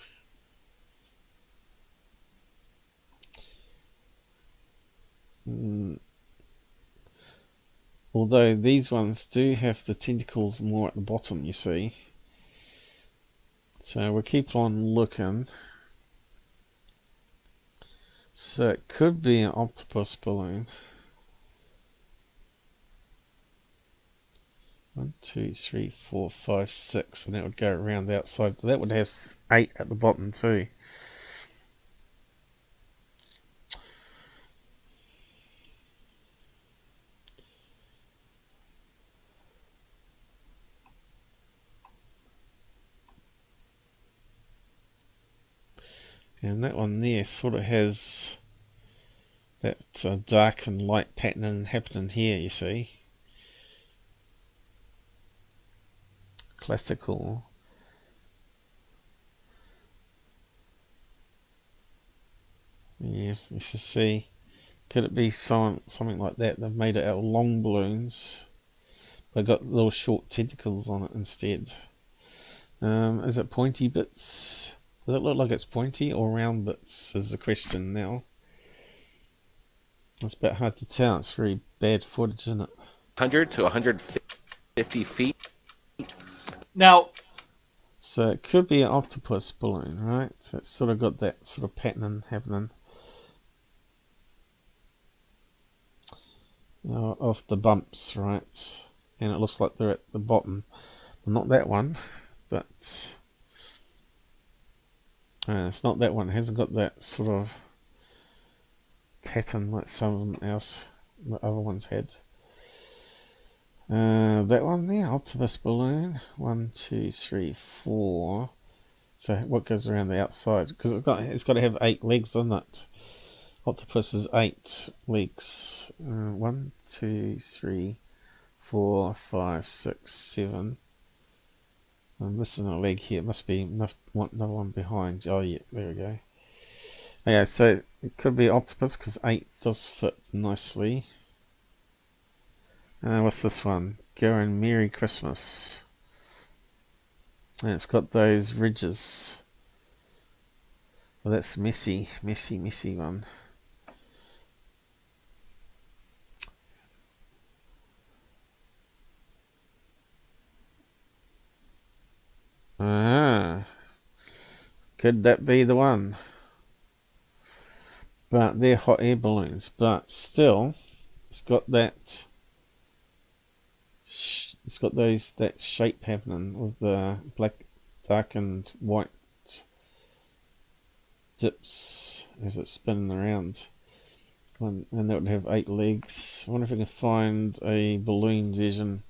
S3: Although these ones do have the tentacles more at the bottom, you see. So we'll keep on looking. So it could be an octopus balloon. 1, 2, 3, 4, 5, 6, and that would go around the outside. That would have 8 at the bottom too. And that one there sort of has that dark and light pattern happening here, you see. Classical. Yeah, you should see. Could it be something like that? They've made it out of long balloons. They've got little short tentacles on it instead. Is it pointy bits? Does it look like it's pointy or round bits is the question now. It's a bit hard to tell. It's very bad footage, isn't it?
S5: 100 to 150 feet.
S7: Now,
S3: so it could be an octopus balloon, right? So it's sort of got that sort of pattern happening. of the bumps, right? And it looks like they're at the bottom. Well, not that one, but it's not that one. It hasn't got that sort of pattern like some of them else the other ones had. That one there, Optimus balloon, 1, 2, 3, 4. So what goes around the outside? Because it's got to have 8 legs on it. Octopus is 8 legs. 1, 2, 3, 4, 5, 6, 7. I'm missing a leg here. It must be another one behind. Oh yeah, there we go. Okay, so it could be octopus because 8 does fit nicely. What's this one? Go and Merry Christmas. And it's got those ridges. Well, that's messy one. Could that be the one? But they're hot air balloons. But still, it's got that. It's got that shape happening with the black, dark, and white dips as it's spinning around. And that would have 8 legs. I wonder if I can find a balloon version,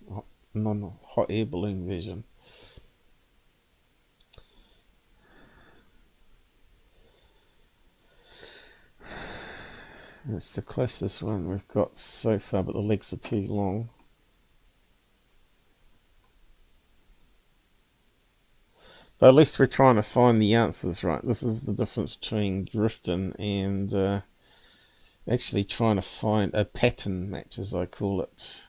S3: non-hot air balloon version. It's the closest one we've got so far, but the legs are too long. But at least we're trying to find the answers, right? This is the difference between grifting and actually trying to find a pattern match, as I call it.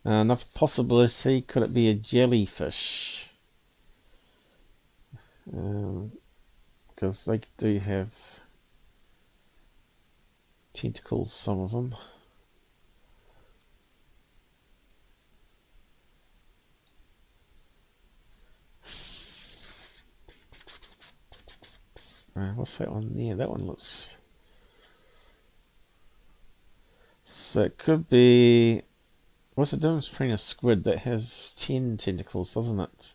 S3: Another possibility, could it be a jellyfish? Because they do have tentacles, some of them. What's that one there? That one looks... So it could be... What's the difference between a squid that has 10 tentacles, doesn't it?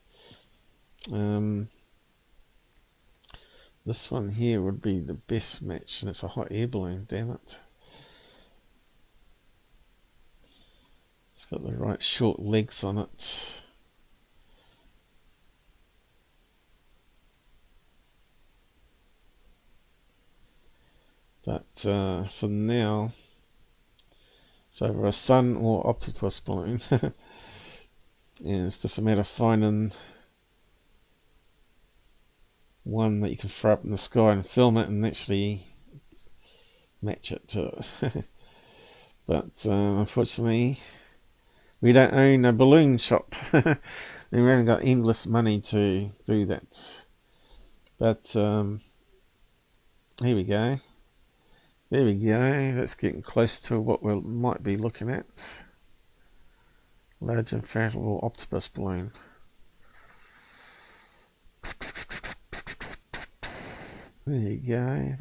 S3: This one here would be the best match, and it's a hot air balloon, damn it. It's got the right short legs on it. But for now, so for a sun or octopus balloon, and it's just a matter of finding one that you can throw up in the sky and film it and actually match it to it. But unfortunately, we don't own a balloon shop. And we haven't got endless money to do that. But here we go. There we go. That's getting close to what we might be looking at. Large inflatable octopus balloon. There you go.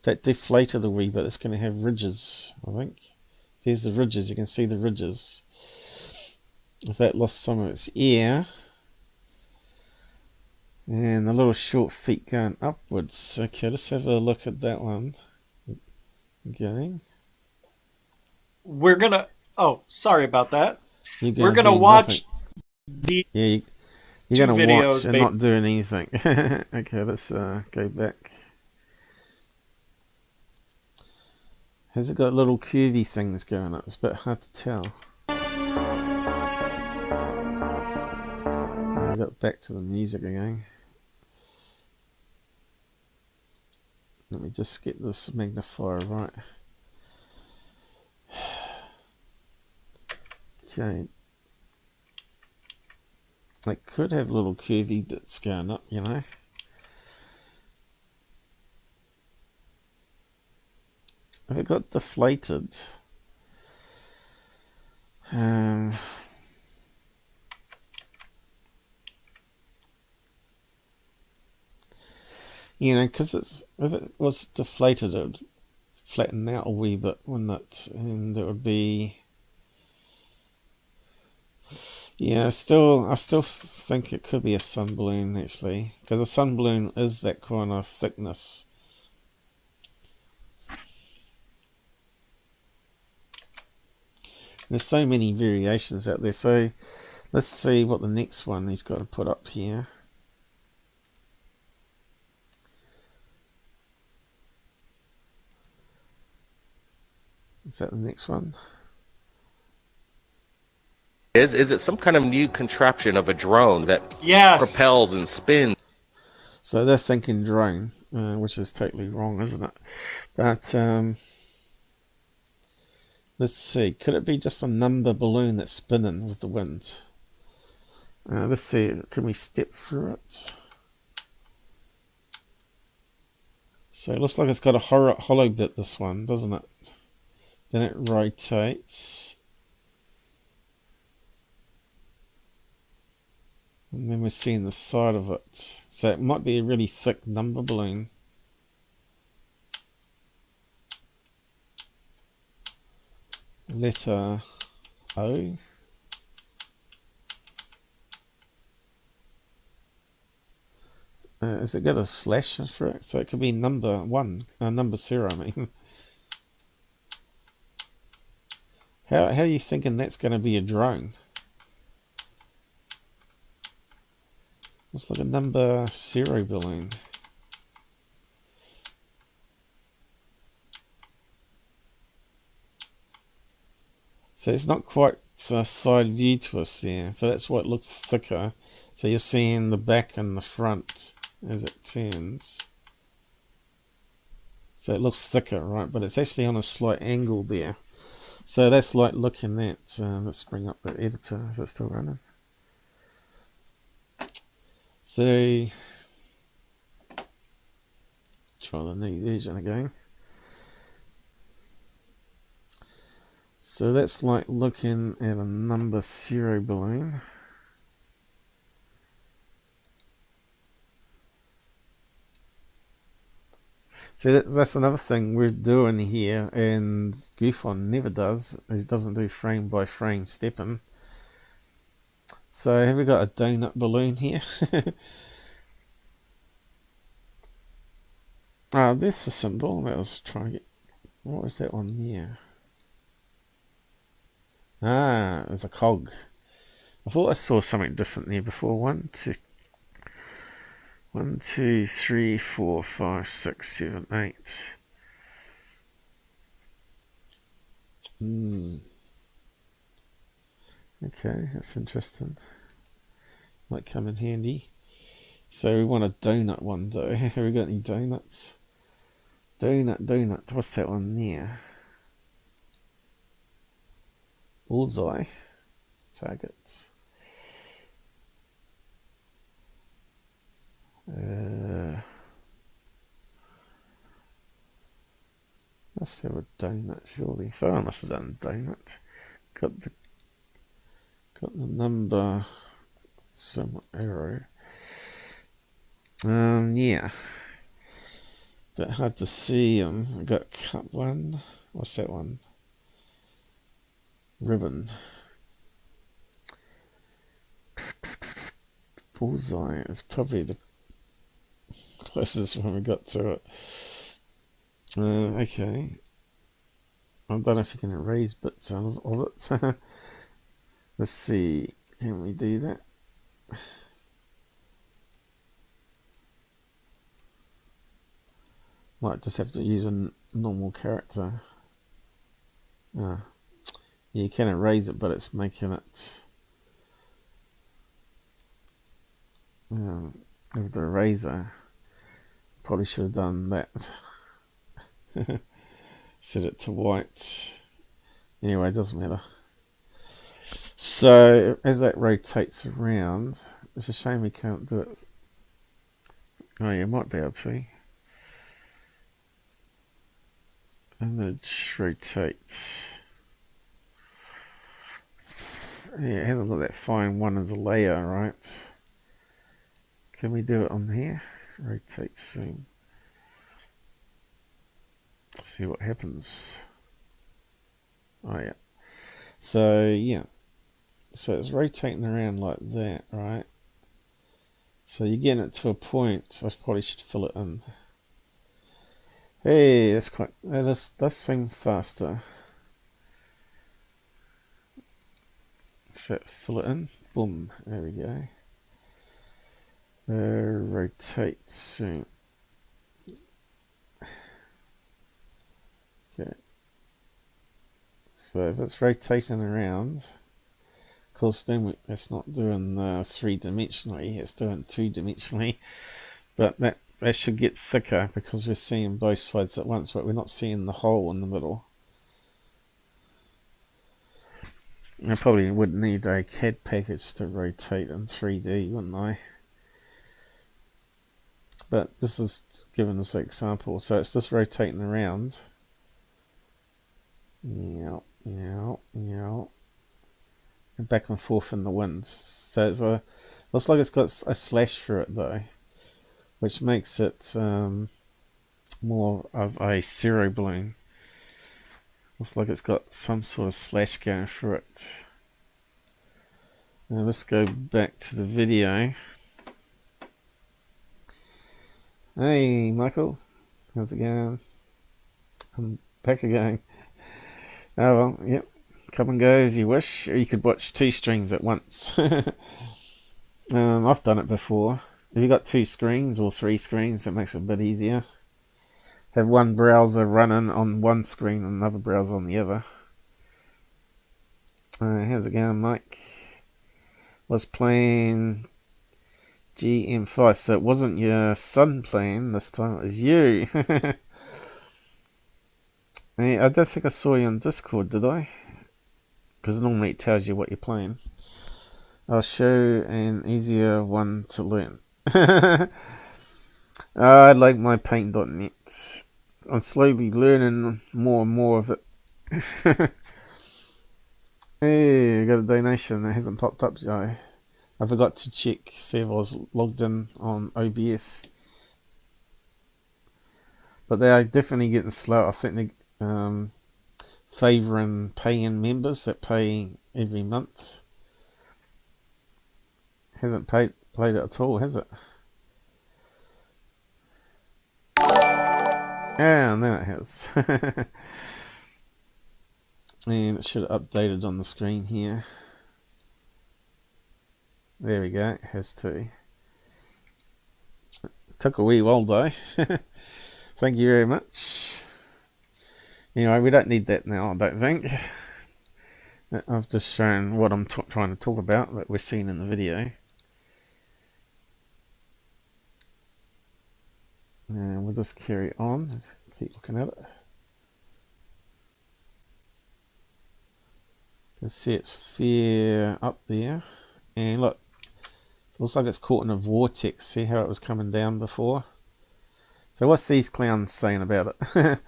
S3: That deflated a wee bit. It's going to have ridges, I think. There's the ridges. You can see the ridges. If that lost some of its air. And the little short feet going upwards. Okay, let's have a look at that one. Okay.
S7: We're gonna... Oh, sorry about that.
S3: We're
S7: gonna watch the
S3: you're gonna
S7: videos
S3: watch and not doing anything. Okay, let's go back. Has it got little curvy things going up? It's a bit hard to tell. I got back to the music again. Let me just get this magnifier right. Okay. It could have little curvy bits going up, you know. If it got deflated, you know, because if it was deflated, it would flatten out a wee bit, wouldn't it? And it would be, yeah, I still think it could be a sun balloon actually, because a sun balloon is that kind of thickness. There's so many variations out there, so let's see what the next one he's got to put up here. Is that the next one?
S5: Is it some kind of new contraption of a drone that
S7: Yes.
S5: propels and spins?
S3: So they're thinking drone, which is totally wrong, isn't it? But let's see. Could it be just a number balloon that's spinning with the wind? Let's see. Can we step through it? So it looks like it's got a hollow bit, this one, doesn't it? Then it rotates. And then we're seeing the side of it. So it might be a really thick number balloon. Letter O. Has it got a slash for it? So it could be number 1, number 0, I mean. How are you thinking that's going to be a drone? Looks like a number 0 balloon. So it's not quite a side view to us there. So that's why it looks thicker. So you're seeing the back and the front as it turns. So it looks thicker, right? But it's actually on a slight angle there. So that's like looking at, let's bring up the editor. Is it still running? So, try the new version again. So that's like looking at a number 0 balloon. So that's another thing we're doing here, and GUFON never does. It doesn't do frame by frame stepping. So have we got a donut balloon here? Ah, this is a symbol that I was trying to get. What was that one here? Ah, there's a cog. I thought I saw something different there before. 1, 2, 3, 4, 5, 6, 7, 8. Okay, that's interesting. Might come in handy. So we want a donut one though. Have we got any donuts? Donut. What's that one there? Bullseye. Targets. Let's have a donut, surely. So I must have done donut. Got the number, some arrow. Yeah. Bit hard to see. I got cut one. What's that one? Ribbon. Bullseye is probably the closest one we got to it. Okay. I don't know if you can erase bits of it. Let's see. Can we do that? Might just have to use a normal character. Yeah, you can erase it, but it's making it with the eraser. Probably should have done that. Set it to white. Anyway, it doesn't matter. So as that rotates around, it's a shame we can't do it. Oh, you might be able to. Image rotate. Yeah, it hasn't got that fine one as a layer, right? Can we do it on here? Rotate zoom. see what happens. Oh yeah. So yeah. So it's rotating around like that, right? So you're getting it to a point. I probably should fill it in. Hey, that's quite. That does seem faster. So fill it in. Boom. There we go. Rotate soon. Okay. So if it's rotating around, of course, then it's not doing 3-dimensionally. It's doing 2-dimensionally. But that should get thicker because we're seeing both sides at once, but we're not seeing the hole in the middle. I probably would need a CAD package to rotate in 3D, wouldn't I? But this is given as an example, so it's just rotating around. Yeah, and back and forth in the wind. So it's looks like it's got a slash through it though, which makes it more of a zero balloon. Looks like it's got some sort of slash going through it. Now let's go back to the video. Hey Michael, how's it going? I'm back again. Oh well, yep. Come and go as you wish, or you could watch 2 streams at once. I've done it before. If you've got 2 screens or 3 screens, it makes it a bit easier. Have one browser running on one screen and another browser on the other. How's it going, Mike? Was playing GM5, so it wasn't your son playing this time, it was you. Hey, I don't think I saw you on Discord, did I? Because normally it tells you what you're playing. I'll show an easier one to learn. I like my paint.net. I'm slowly learning more and more of it. Hey, I got a donation that hasn't popped up yet. I forgot to check, see if I was logged in on OBS. But they are definitely getting slow. I think they're favouring paying members that pay every month. Hasn't played it at all, has it? And then it has. And it should have updated on the screen here. There we go, it has to. Took a wee while though. Thank you very much. Anyway, we don't need that now, I don't think. I've just shown what I'm trying to talk about that we're seeing in the video. And we'll just carry on, keep looking at it. You can see it's fair up there. And look, it looks like it's caught in a vortex. See how it was coming down before? So what's these clowns saying about it?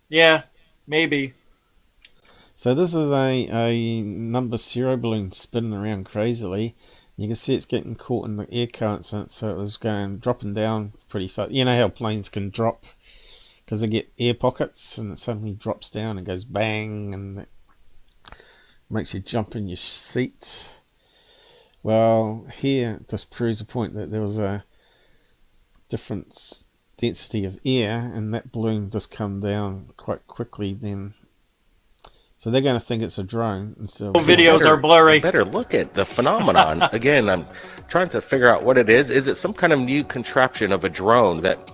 S7: Yeah, maybe.
S3: So this is a number 0 balloon spinning around crazily. You can see it's getting caught in the air currents, so it was dropping down pretty fast. You know how planes can drop because they get air pockets, and it suddenly drops down and goes bang, and it makes you jump in your seat. Well, here it just proves the point that there was a different density of air, and that balloon just come down quite quickly then. So they're going to think it's a drone.
S7: Videos are blurry.
S5: Better look at the phenomenon. Again, I'm trying to figure out what it is. Is it some kind of new contraption of a drone that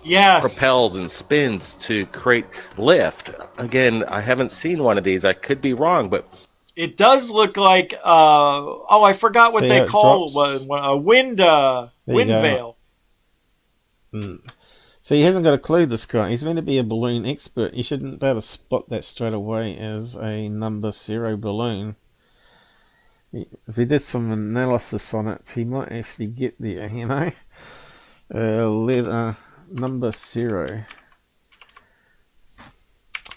S5: propels and spins to create lift? Again, I haven't seen one of these. I could be wrong, but
S7: it does look like I forgot what they call a wind veil.
S3: So he hasn't got a clue, this guy. He's meant to be a balloon expert. You shouldn't be able to spot that straight away as a number 0 balloon. If he did some analysis on it, he might actually get there, you know. Letter number 0.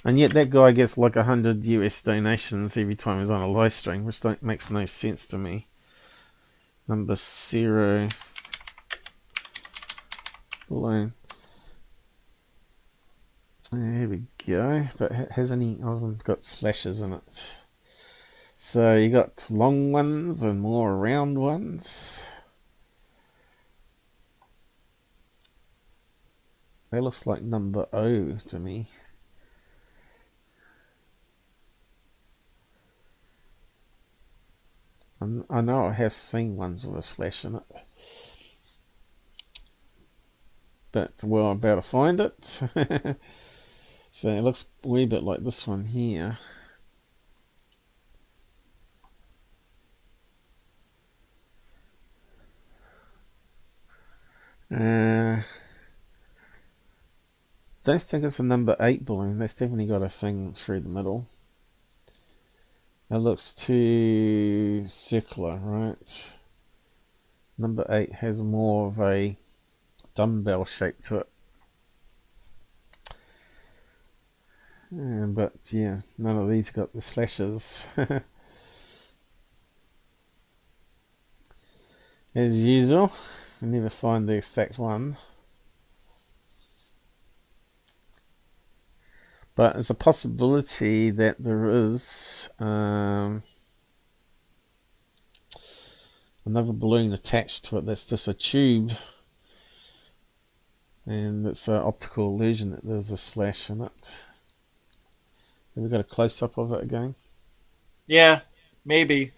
S3: And yet that guy gets like 100 US donations every time he's on a live stream, which makes no sense to me. Number 0 balloon. There we go. But has any of them got slashes in it? So you got long ones and more round ones. That looks like number O to me. I know I have seen ones with a slash in it. But well, I'm about to find it. So it looks a wee bit like this one here. Don't think it's a number 8 balloon. That's definitely got a thing through the middle. It looks too circular, right? Number 8 has more of a dumbbell shape to it. But yeah, none of these got the slashes. As usual, I never find the exact one. But there's a possibility that there is another balloon attached to it that's just a tube. And it's an optical illusion that there's a slash in it. Have we got a close-up of it again?
S7: Yeah, maybe.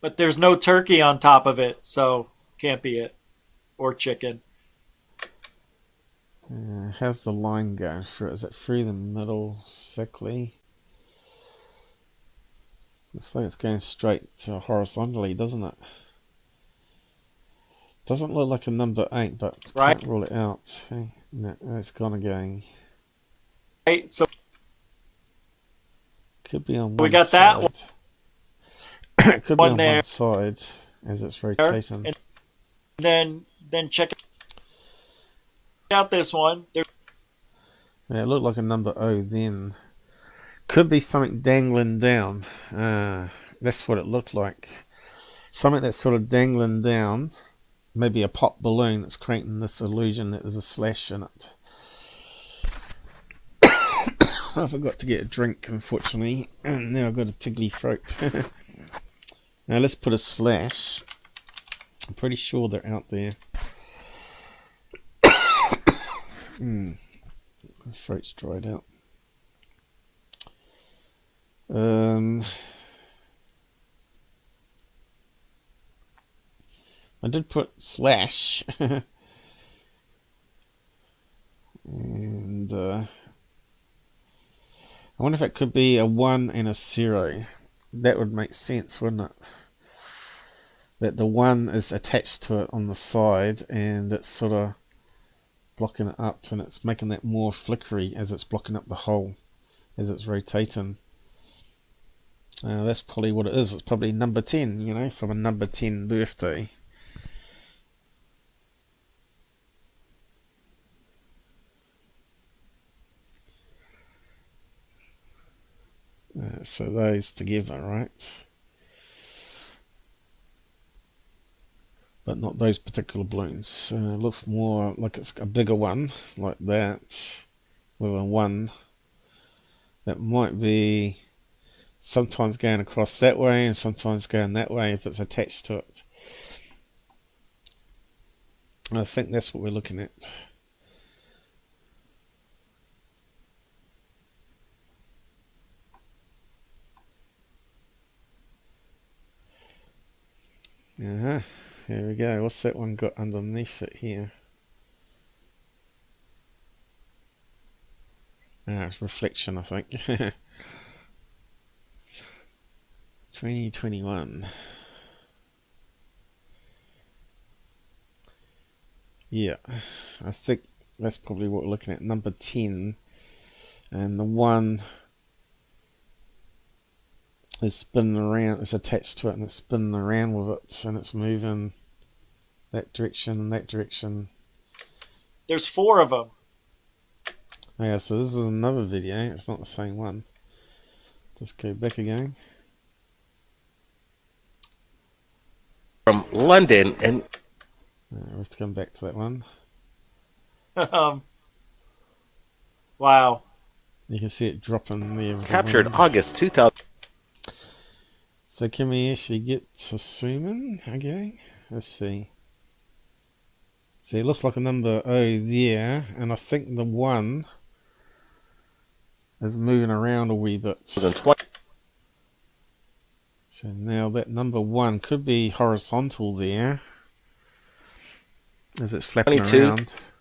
S7: But there's no turkey on top of it, so can't be it. Or chicken.
S3: How's the line going through? Is it through the middle sickly? Looks like it's going straight horizontally, doesn't it? Doesn't look like a number 8, but
S7: right.
S3: Can't rule it out. Hey, no, it's gone again.
S7: Right, so
S3: could be on one
S7: we got
S3: side.
S7: that one.
S3: It could be on there. One side as it's rotating.
S7: And then check out this one.
S3: Yeah, it looked like a number O then. Could be something dangling down. That's what it looked like. Something that's sort of dangling down. Maybe a pop balloon that's creating this illusion that there's a slash in it. I forgot to get a drink, unfortunately, and now I've got a tickly throat. Now let's put a slash. I'm pretty sure they're out there. My throat's dried out. I did put slash. And I wonder if it could be a 1 and a 0. That would make sense, wouldn't it? That the 1 is attached to it on the side and it's sort of blocking it up, and it's making that more flickery as it's blocking up the hole as it's rotating. That's probably what it is. It's probably number 10, you know, from a number 10 birthday. So those together, right? But not those particular balloons. Looks more like it's a bigger one, like that, with a 1 that might be sometimes going across that way and sometimes going that way if it's attached to it. I think that's what we're looking at. Here we go. What's that one got underneath it here? It's reflection, I think. 2021. Yeah, I think that's probably what we're looking at. Number 10. And the 1 is spinning around. It's attached to it and it's spinning around with it. And it's moving that direction and that direction.
S7: There's 4 of them.
S3: Yeah, so this is another video. It's not the same one. Just go back again.
S5: From London, and
S3: we have to come back to that one.
S7: Wow.
S3: You can see it dropping there.
S5: Captured August 2000.
S3: So can we actually get to zooming again? Let's see. See, it looks like a number O there, and I think the 1 is moving around a wee bit. So now that number 1 could be horizontal there, as it's flapping
S5: 22.
S3: around.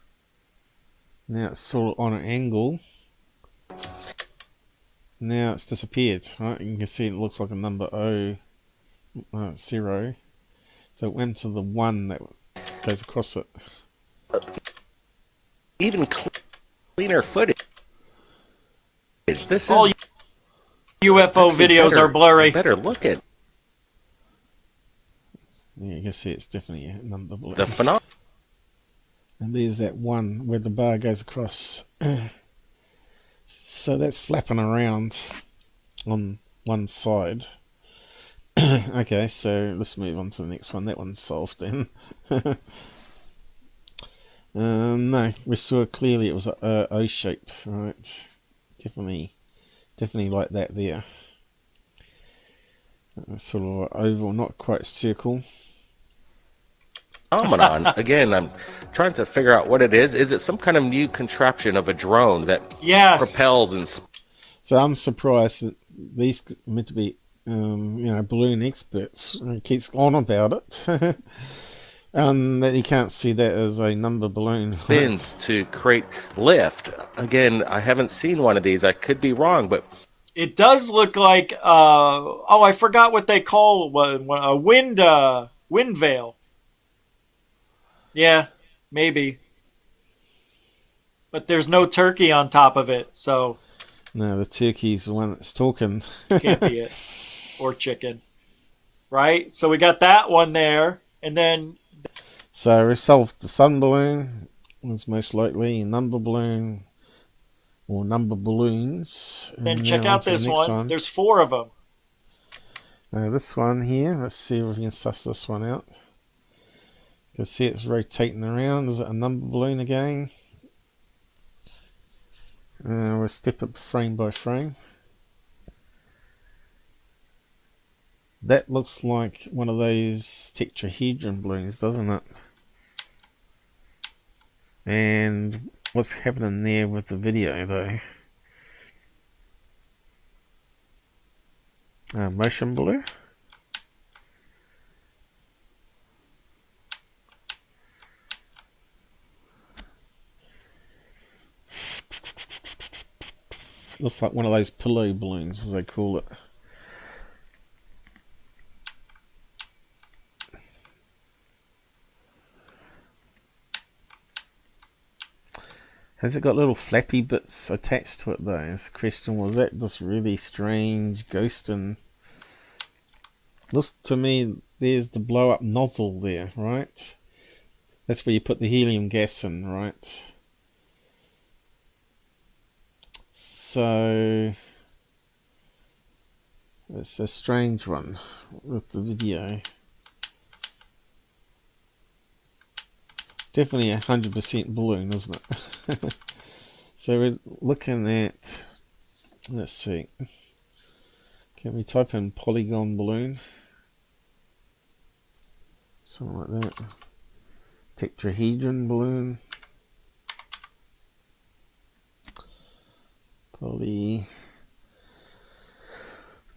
S3: Now it's sort of on an angle. Now it's disappeared, right? You can see it looks like a number O, 0. So it went to the 1 that goes across it.
S5: Even cleaner footage. This
S7: all
S5: is
S7: UFO videos are blurry.
S5: Better look at.
S3: Yeah, you can see it's definitely a number blue.
S5: The phenomenon.
S3: And there's that 1 where the bar goes across. So that's flapping around on one side. Okay, so let's move on to the next one. That one's solved then. No, we saw clearly it was a O shape, right? Definitely like that there. Sort of an oval, not quite circle.
S5: Phenomenon. Again, I'm trying to figure out what it is. Is it some kind of new contraption of a drone that propels and?
S3: So I'm surprised that these are meant to be, balloon experts. And he keeps on about it, that you can't see that as a number balloon.
S5: Spins to create lift. Again, I haven't seen one of these. I could be wrong, but
S7: it does look like. I forgot what they call a wind veil. Yeah, maybe. But there's no turkey on top of it, so.
S3: No, the turkey's the one that's talking.
S7: Can't be it. Or chicken. Right? So we got that one there, and then.
S3: So we solved the sun balloon, was most likely a number balloon, or number balloons.
S7: Then check out this one. There's 4 of them.
S3: Now this one here, let's see if we can suss this one out. You can see it's rotating around. Is it a number balloon again? We'll step it frame by frame. That looks like one of those tetrahedron balloons, doesn't it? And what's happening there with the video though? Motion blur. Looks like one of those pillow balloons, as they call it. Has it got little flappy bits attached to it though? That's the question. Was that just really strange ghosting? Looks to me, there's the blow up nozzle there, right? That's where you put the helium gas in, right? So it's a strange one with the video. Definitely 100% balloon, isn't it? So we're looking at, let's see, can we type in polygon balloon? Something like that. Tetrahedron balloon. The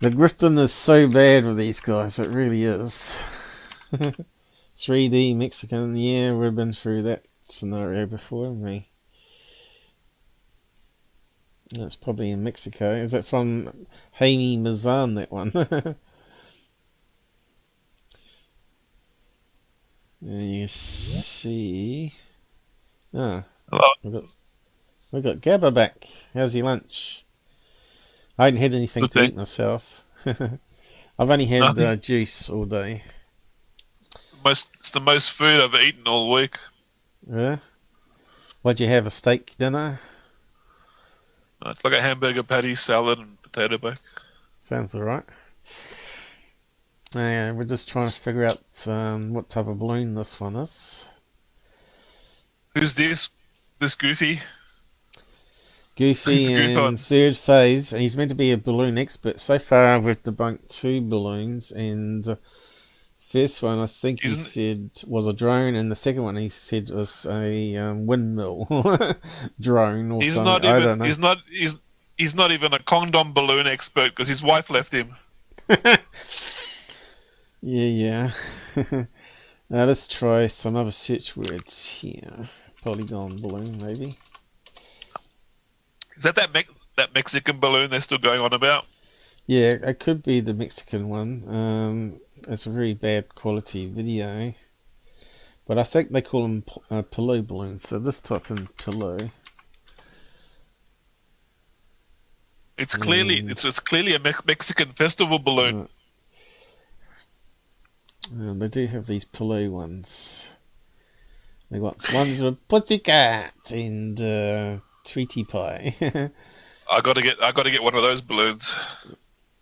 S3: grifting is so bad with these guys, it really is. 3D Mexican, yeah, we've been through that scenario before, haven't we? That's probably in Mexico. Is it from Jaime Mazan, that one? And you see... Ah, we've got Gabber back. How's your lunch? I hadn't had anything to eat myself. I've only had juice all day.
S4: It's the most food I've eaten all week.
S3: Yeah? What'd you have, a steak dinner?
S4: It's like a hamburger patty, salad, and potato bake. Sounds
S3: alright. We're just trying to figure out what type of balloon this one is.
S4: Who's this? This Goofy?
S3: Goofy and third phase, and he's meant to be a balloon expert. So far, we've debunked 2 balloons, and first one I think he said was a drone, and the second one he said was a windmill drone or something. I don't know.
S4: He's not even a condom balloon expert because his wife left him.
S3: Yeah. Now let's try some other search words here. Polygon balloon, maybe.
S4: Is that Mexican balloon they're still going on about?
S3: Yeah, it could be the Mexican one. It's a very bad quality video, but I think they call them Palu balloons. So let's type in Palu.
S4: It's clearly a Mexican festival balloon.
S3: They do have these Palu ones. They got ones with Pussycat and Tweety Pie.
S4: I gotta get one of those balloons.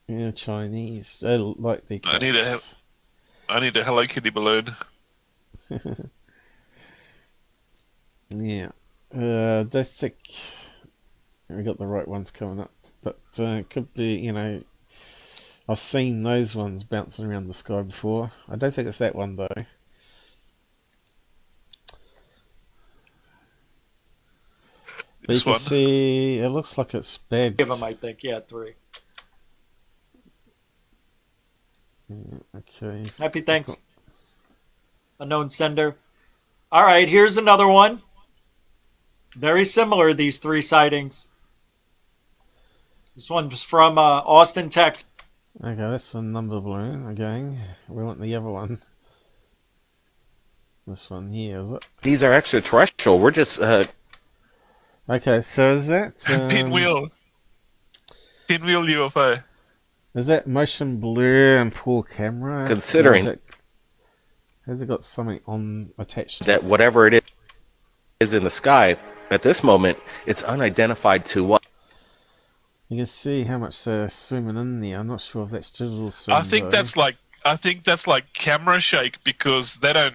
S3: Yeah, Chinese. They like the cats.
S4: I need a Hello Kitty balloon.
S3: Yeah. I don't think we got the right ones coming up, but it could be, you know, I've seen those ones bouncing around the sky before. I don't think it's that one though. But you can see it looks like it's bad.
S7: Give them, I think, 3.
S3: Okay.
S7: Happy thanks. Unknown sender. All right, here's another one. Very similar, these 3 sightings. This one was from Austin, Texas.
S3: Okay, that's a number balloon again. We want the other one. This one here, is it?
S5: These are extraterrestrial. We're just...
S3: Okay, so is that...
S4: Pinwheel UFO.
S3: Is that motion blur and poor camera?
S5: Considering...
S3: Has it got something on attached?
S5: That whatever it is in the sky, at this moment, it's unidentified to what?
S3: You can see how much they're zooming in there. I'm not sure if that's digital zoom.
S4: I think that's like camera shake because they're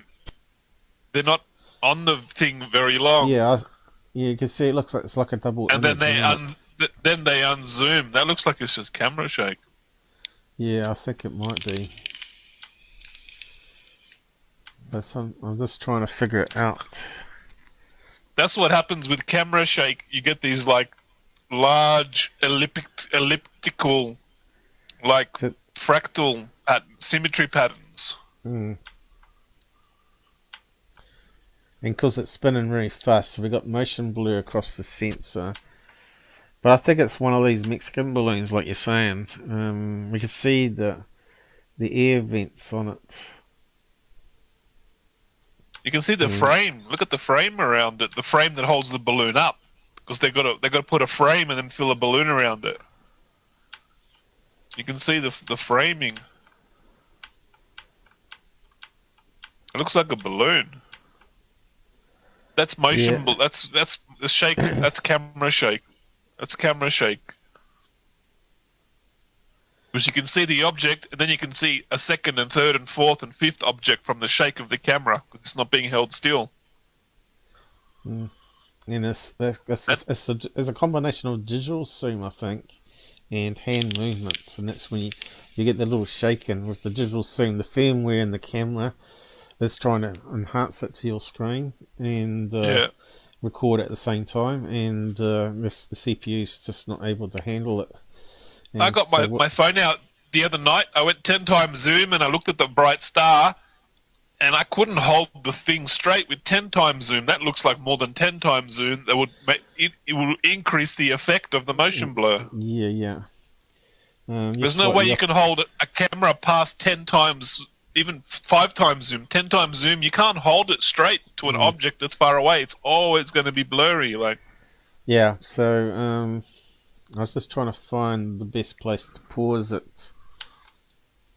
S4: not on the thing very long.
S3: Yeah, you can see it looks like it's like a double.
S4: And then they unzoom. That looks like it's just camera shake.
S3: Yeah, I think it might be. But I'm just trying to figure it out.
S4: That's what happens with camera shake. You get these like large elliptical, like fractal symmetry patterns.
S3: And because it's spinning really fast, so we got motion blur across the sensor. But I think it's one of these Mexican balloons, like you're saying. We can see the air vents on it.
S4: You can see the frame. Look at the frame around it. The frame that holds the balloon up, because they got to put a frame and then fill a balloon around it. You can see the framing. It looks like a balloon. That's motion. Yeah. That's the shake. That's camera shake. That's camera shake. Because you can see the object, and then you can see a second and third and fourth and fifth object from the shake of the camera, because it's not being held still.
S3: And it's a combination of digital zoom, I think, and hand movement, and that's when you get the little shaking with the digital zoom. The firmware in the camera is trying to enhance it to your screen and record at the same time, and the CPU is just not able to handle it. And
S4: I got my phone out the other night. I went 10 times zoom and I looked at the bright star, and I couldn't hold the thing straight with 10 times zoom. That looks like more than 10 times zoom. That would make it will increase the effect of the motion blur.
S3: Yeah.
S4: There's no way you can hold a camera past 10 times, even 5 times zoom. 10 times zoom, you can't hold it straight to an object that's far away. It's always going to be blurry.
S3: Yeah, so I was just trying to find the best place to pause it.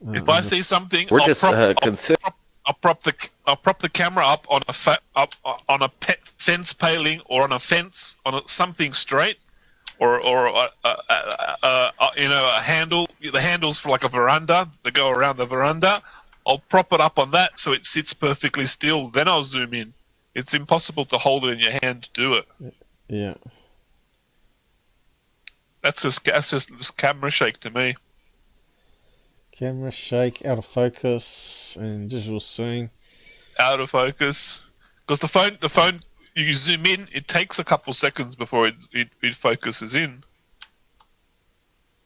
S4: If I see something, I'll prop the camera up on a fence paling or on a fence on something straight, or a handle. The handles for like a veranda that go around the veranda. I'll prop it up on that so it sits perfectly still. Then I'll zoom in. It's impossible to hold it in your hand to do it.
S3: Yeah.
S4: That's just camera shake to me.
S3: Camera shake, out of focus, and digital scene.
S4: Out of focus. Because the phone, you zoom in, it takes a couple seconds before it focuses in.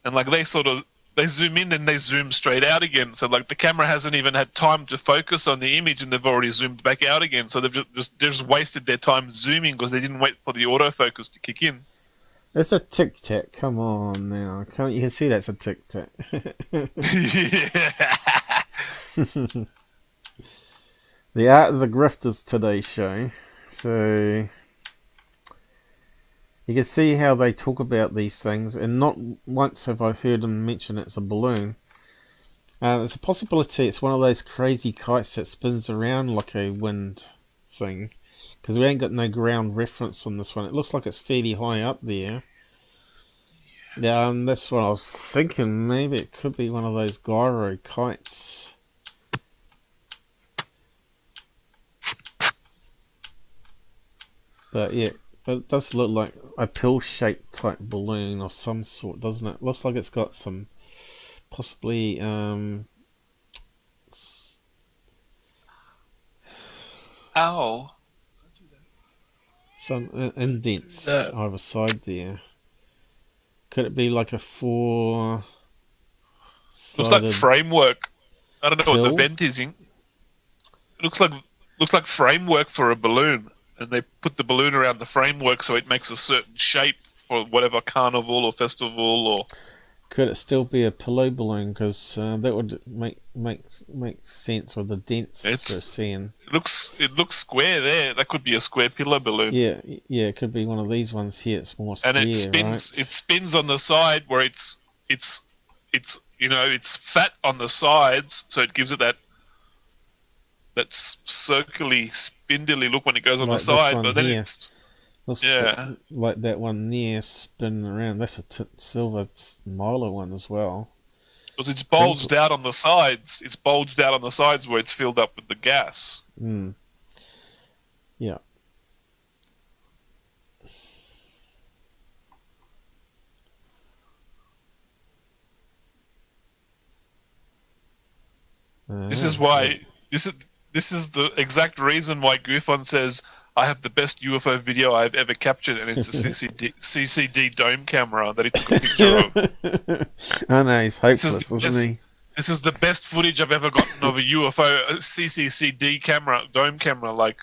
S4: And like they zoom in, then they zoom straight out again. So like the camera hasn't even had time to focus on the image, and they've already zoomed back out again. So they've just wasted their time zooming because they didn't wait for the autofocus to kick in.
S3: It's a tic tac. Come on now, you can see that's a tic tac. The art of the grifters today's show. So you can see how they talk about these things, and not once have I heard them mention it's a balloon. There's a possibility it's one of those crazy kites that spins around like a wind thing, because we ain't got no ground reference on this one. It looks like it's fairly high up there. Yeah, and that's what I was thinking. Maybe it could be one of those gyro kites. But yeah, it does look like a pill-shaped type balloon of some sort, doesn't it? Looks like it's got some, possibly,
S4: Ow.
S3: some indents either side there. Could it be like a four-sided...
S4: Looks like framework. I don't know
S3: pill?
S4: what the vent is in. It looks like framework for a balloon. And they put the balloon around the framework so it makes a certain shape for whatever carnival or festival or...
S3: Could it still be a pillow balloon? Because that would make sense with the dents we're seeing.
S4: It looks square there. That could be a square pillow balloon.
S3: Yeah, it could be one of these ones here. It's more square,
S4: and it spins. Right? It spins on the side where it's fat on the sides, so it gives it that circly, spindly look when it goes on
S3: like
S4: the side.
S3: But
S4: then
S3: here.
S4: it's
S3: like that one there spinning around. That's a silver miler one as well.
S4: Because it's bulged out on the sides. It's bulged out on the sides where it's filled up with the gas.
S3: Mm. Yeah.
S4: This is why this is the exact reason why GUFON says I have the best UFO video I've ever captured, and it's a CCD dome camera that he took a picture of.
S3: I know, he's hopeless, isn't he?
S4: This is the best footage I've ever gotten of a UFO CCD camera, dome camera. Like,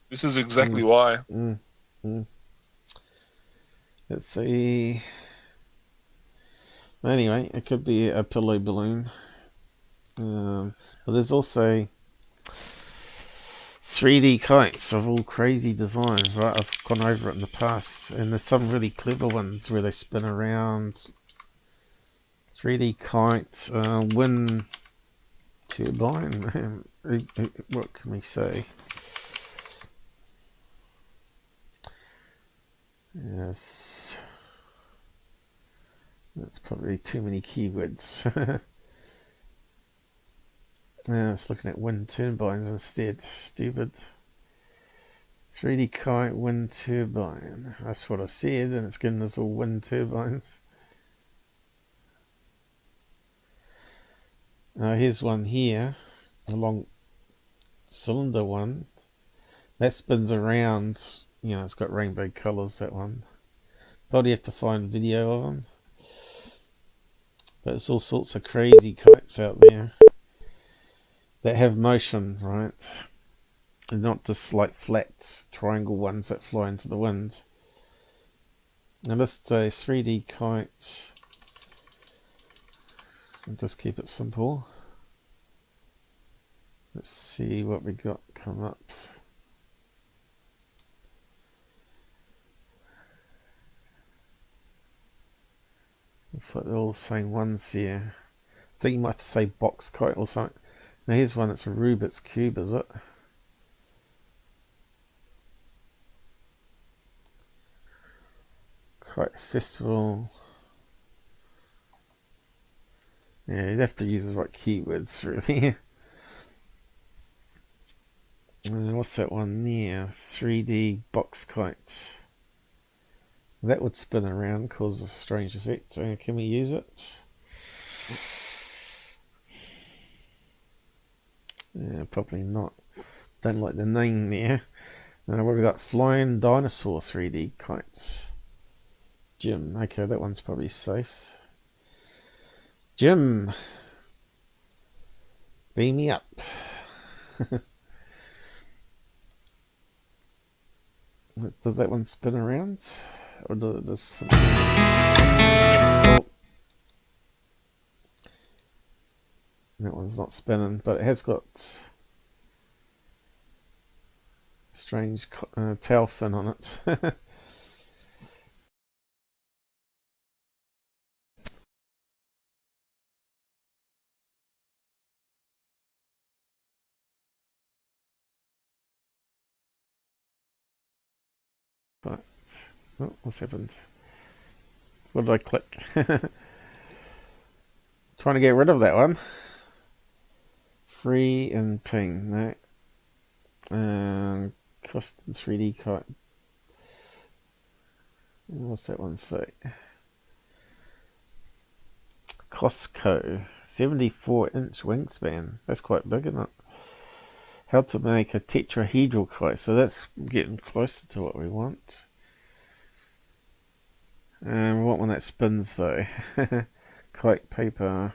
S4: this is exactly why.
S3: Let's see. Anyway, it could be a pillow balloon. But there's also 3D kites of all crazy designs, right? I've gone over it in the past, and there's some really clever ones where they spin around. 3D kite, wind turbine. What can we say? Yes, that's probably too many keywords. Yeah, it's looking at wind turbines instead. Stupid. 3D kite, wind turbine. That's what I said, and it's giving us all wind turbines. Here's one here, a long cylinder one. That spins around. You know, it's got rainbow colours, that one. Probably have to find video of them. But it's all sorts of crazy kites out there that have motion, right? And not just like flat triangle ones that fly into the wind. Now let's say 3D kite. I'll just keep it simple. Let's see what we got come up. It's like they're all the same ones here. I think you might have to say box kite or something. Now here's one that's a Rubik's Cube, is it? Kite Festival. Yeah, you'd have to use the right keywords really. And what's that one there? 3D box kite. That would spin around, cause a strange effect. Can we use it? Yeah, probably not. Don't like the name there. Now what have we got? Flying Dinosaur 3D Kites. Jim. Okay, that one's probably safe. Jim. Beam me up. Does that one spin around? Or does it just... Oh. That one's not spinning, but it has got strange tail fin on it. But, oh, what's happened? What did I click? Trying to get rid of that one. Free and ping, no. Custom 3D kite. What's that one say? Costco, 74-inch wingspan. That's quite big, isn't it? How to make a tetrahedral kite. So that's getting closer to what we want. And we want one that spins though. Kite paper.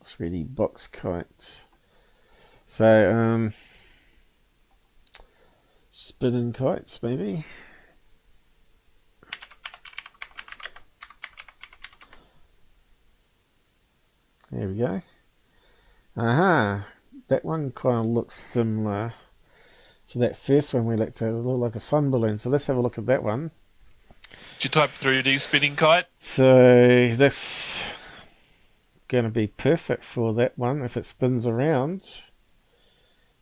S3: 3D box kite. So, spinning kites maybe. There we go. Aha! That one kind of looks similar to that first one we looked at. It looked like a sun balloon. So let's have a look at that one.
S4: Did you type 3D spinning kite?
S3: So that's going to be perfect for that one if it spins around.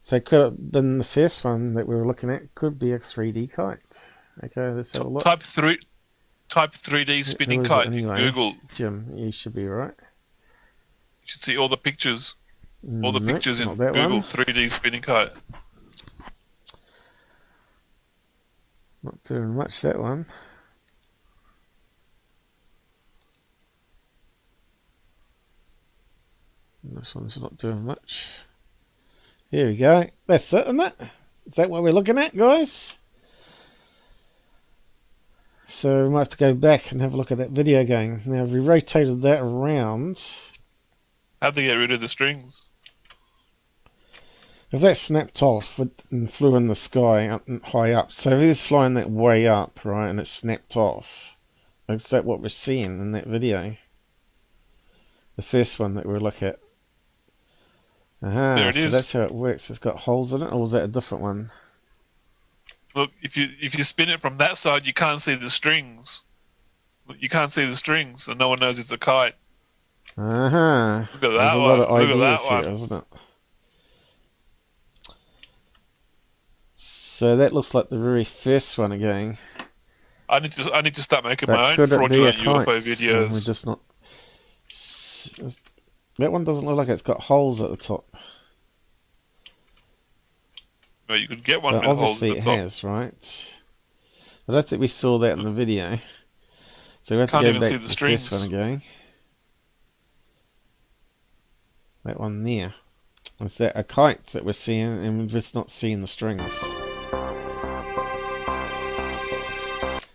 S3: So it could have been the first one that we were looking at. Could be a 3D kite. Okay, let's have a look.
S4: Type 3D spinning kite
S3: anyway?
S4: in Google.
S3: Jim, you should be right.
S4: You should see all the pictures. All the pictures in
S3: that
S4: Google
S3: one.
S4: 3D spinning kite.
S3: Not doing much, that one. This one's not doing much. Here we go. That's it, isn't it? Is that what we're looking at, guys? So we might have to go back and have a look at that video again. Now, if we rotated that around...
S4: How'd they get rid of the strings?
S3: If that snapped off and flew in the sky up and high up, so if it's flying that way up, right, and it snapped off, is that what we're seeing in that video? The first one that we'll look at. Aha,
S4: there it
S3: so
S4: is.
S3: that's how it works. It's got holes in it, or was that a different one?
S4: Look, if you spin it from that side, you can't see the strings. You can't see the strings, and no one knows it's a kite.
S3: Aha.
S4: Look at that
S3: There's a
S4: one.
S3: lot of
S4: Look at
S3: ideas
S4: that one.
S3: here, isn't it? So that looks like the very first one again.
S4: I need to start making
S3: But
S4: my own
S3: could it be a
S4: fraudulent UFO
S3: kite?
S4: videos.
S3: We're just not. That one doesn't look like it's got holes at the top.
S4: Well, you could get one
S3: But
S4: with holes
S3: obviously
S4: at the
S3: it
S4: top.
S3: has, right? I don't think we saw that in the video. So we have
S4: Can't
S3: to go
S4: even
S3: back
S4: see
S3: to
S4: the
S3: the first
S4: strings.
S3: one again. That one there. Is that a kite that we're seeing and we're just not seeing the strings?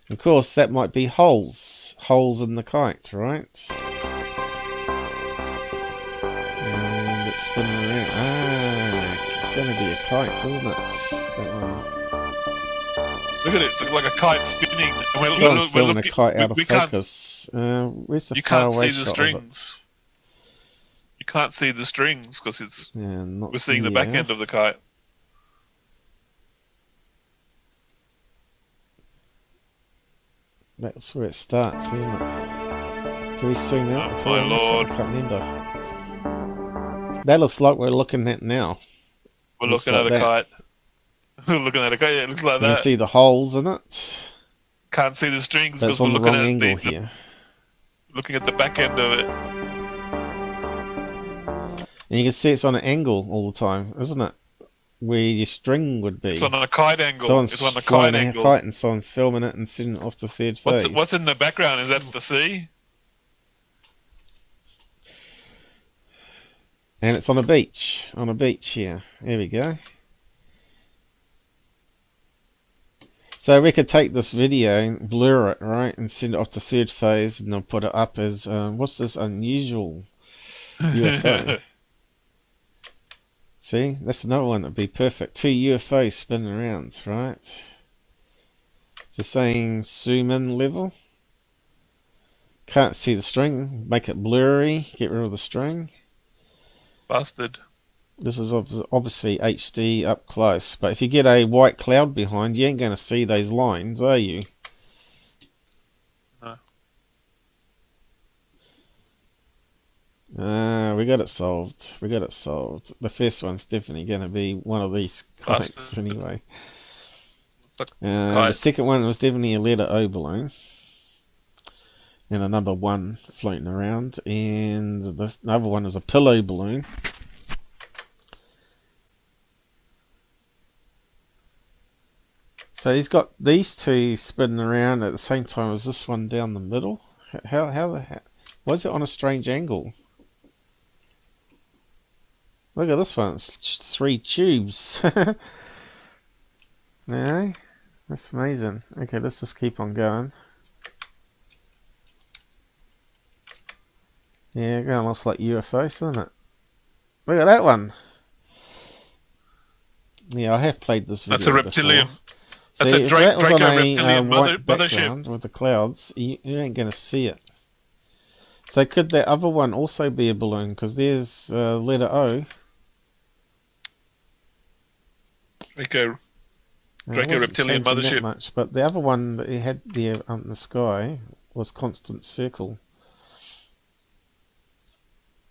S3: Of course, that might be holes. Holes in the kite, right? And it's spinning around. Ah, it's going to be a kite, isn't it? That one.
S4: Look at it. It's like a kite spinning. And
S3: Someone's filming a
S4: looking,
S3: kite out of
S4: we can't-
S3: focus. Where's the
S4: You can't
S3: faraway
S4: see the
S3: shot of it?
S4: strings. You can't see the strings because it's
S3: Yeah, not
S4: we're seeing the back
S3: here.
S4: end of the kite.
S3: That's where it starts, isn't it? Do we zoom out
S4: Oh,
S3: at
S4: my
S3: all on this one?
S4: lord.
S3: I can't remember. That looks like we're looking at now.
S4: We're
S3: Looks
S4: looking
S3: like
S4: at a
S3: that.
S4: kite. We're looking at a kite. Yeah, it looks like
S3: You can
S4: that.
S3: see the holes in it.
S4: Can't see the strings
S3: That's
S4: because we're
S3: on the
S4: looking
S3: wrong
S4: at
S3: angle
S4: the
S3: here.
S4: looking at the back end of it.
S3: And you can see it's on an angle all the time, isn't it? where your string would be.
S4: It's on a kite angle.
S3: Someone's
S4: It's on a
S3: flying
S4: kite
S3: a
S4: angle.
S3: kite and someone's filming it and sending it off to third phase.
S4: What's in the background? Is that the sea?
S3: And it's on a beach. On a beach here. There we go. So we could take this video and blur it, right, and send it off to third phase, and they'll put it up as what's this unusual UFO? See, that's another one that'd be perfect. 2 UFOs spinning around, right? It's the same zoom in level. Can't see the string. Make it blurry. Get rid of the string.
S4: Busted.
S3: This is obviously HD up close, but if you get a white cloud behind, you ain't going to see those lines, are you?
S4: No.
S3: We got it solved. We got it solved. The first one's definitely going to be one of these kites anyway. The second one was definitely a letter O balloon. And a number 1 floating around. And the other one is a pillow balloon. So he's got these two spinning around at the same time as this one down the middle. How the heck? Why is it on a strange angle? Look at this one. It's 3 tubes. Yeah, that's amazing. Okay, let's just keep on going. Yeah, going looks like UFOs, doesn't it? Look at that one. Yeah, I have played this video.
S4: That's a reptilian.
S3: Before.
S4: That's
S3: See,
S4: a Draco reptilian
S3: white
S4: mothership.
S3: background with the clouds, you ain't going to see it. So could that other one also be a balloon? Because there's letter O.
S4: Draco reptilian mothership.
S3: Much, but the other one that he had there up in the sky was constant circle.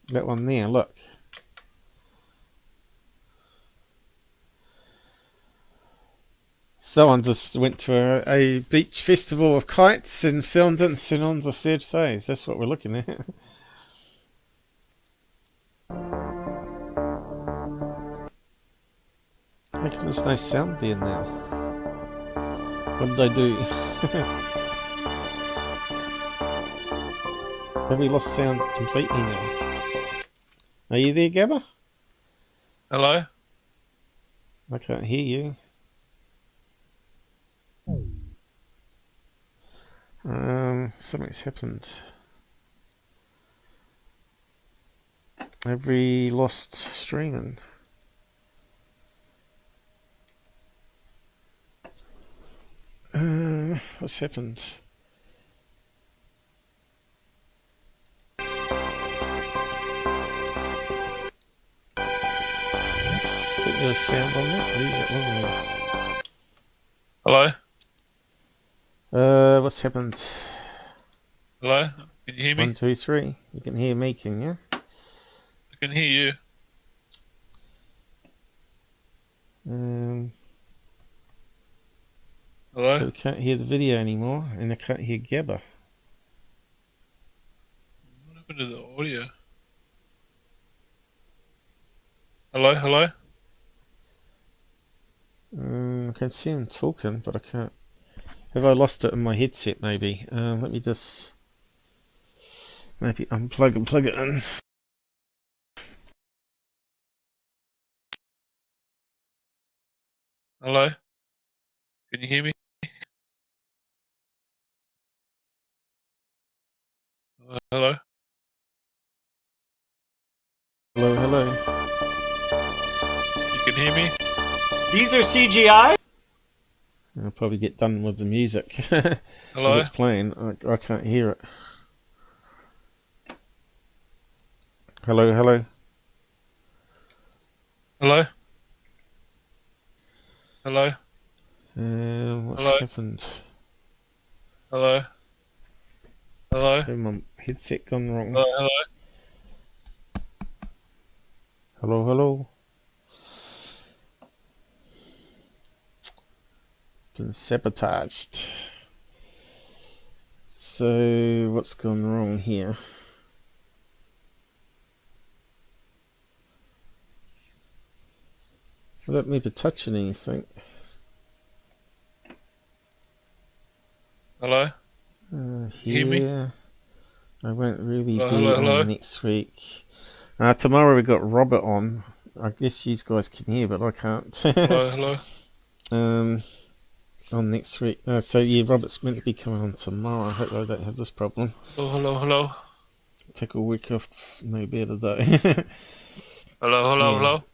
S3: That one there, look. Someone just went to a beach festival of kites and filmed it and sent on to third phase. That's what we're looking at. How come there's no sound there now? What did I do? Have we lost sound completely now? Are you there, Gabber?
S4: Hello?
S3: I can't hear you. Something's happened. Have we lost streaming? What's happened? I think there was sound on that. Music, wasn't there?
S4: Hello?
S3: What's happened?
S4: Hello? Can you hear me?
S3: 1, 2, 3. You can hear me, can you?
S4: I can hear you. Hello?
S3: But we can't hear the video anymore, and I can't hear Gabber.
S4: What happened to the audio? Hello? Hello?
S3: I can see him talking, but I can't. Have I lost it in my headset, maybe? Let me just maybe unplug and plug it in.
S4: Hello? Can you hear me? Hello?
S3: Hello, hello.
S4: You can hear me?
S7: These are CGI?
S3: I'll probably get done with the music.
S4: Hello?
S3: If it's playing, I can't hear it. Hello, hello.
S4: Hello? Hello?
S3: What's
S4: Hello?
S3: happened?
S4: Hello? Hello?
S3: Has my headset gone wrong?
S4: Hello? Hello?
S3: Hello, hello. Been sabotaged. So, what's gone wrong here? without me touching anything.
S4: Hello? Hear me?
S3: I won't really
S4: Hello,
S3: be on next week. Tomorrow we got Robert on. I guess you guys can hear, but I can't.
S4: Hello?
S3: On next week. So yeah, Robert's meant to be coming on tomorrow. I hope I don't have this problem.
S4: Hello?
S3: Take a week off, no better though.
S4: Hello?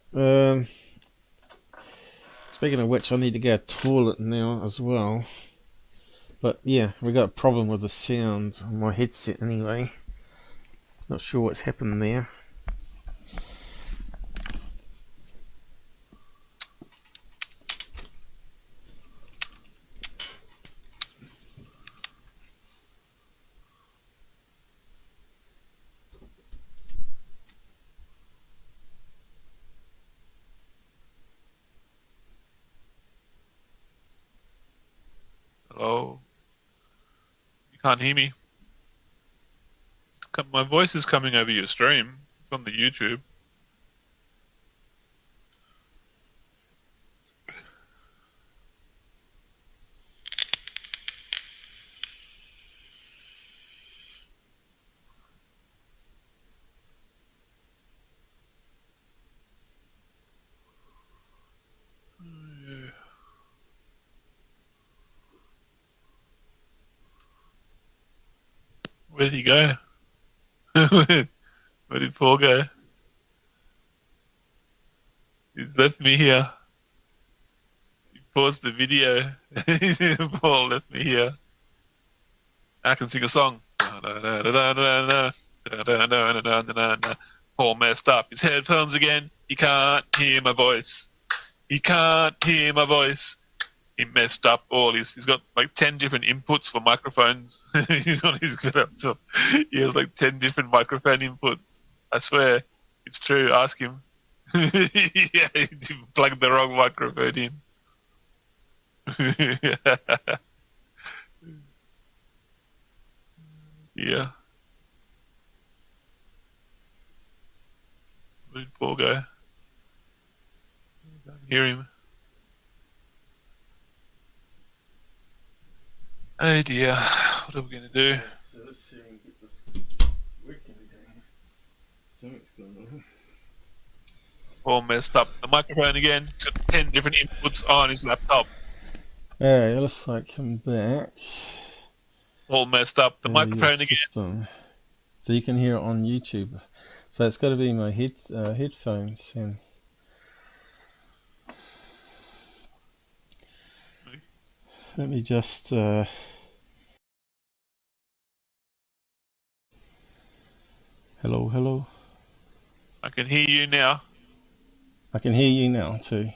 S3: Speaking of which, I need to go to the toilet now as well. But yeah, we got a problem with the sound on my headset anyway. Not sure what's happened there.
S4: Hello? You can't hear me? My voice is coming over your stream. It's on the YouTube. Where did he go? Where did Paul go? He's left me here. He paused the video. Paul left me here. I can sing a song. Paul messed up his headphones again. He can't hear my voice. He can't hear my voice. He messed up all his. He's got like 10 different inputs for microphones. He's on his laptop. He has like 10 different microphone inputs. I swear, it's true. Ask him. Yeah, he plugged the wrong microphone in. Yeah. Where did Paul go? I can't hear him. Oh dear, what are we going to do?
S3: So let's see if we can get this working again. Something's going on.
S4: Paul messed up the microphone again. He's got 10 different inputs on his laptop.
S3: Yeah, it looks like I'm back.
S4: Paul messed up the microphone again.
S3: System. So you can hear it on YouTube. So it's got to be my headphones. And let me just... Hello.
S4: I can hear you now.
S3: I can hear you now too.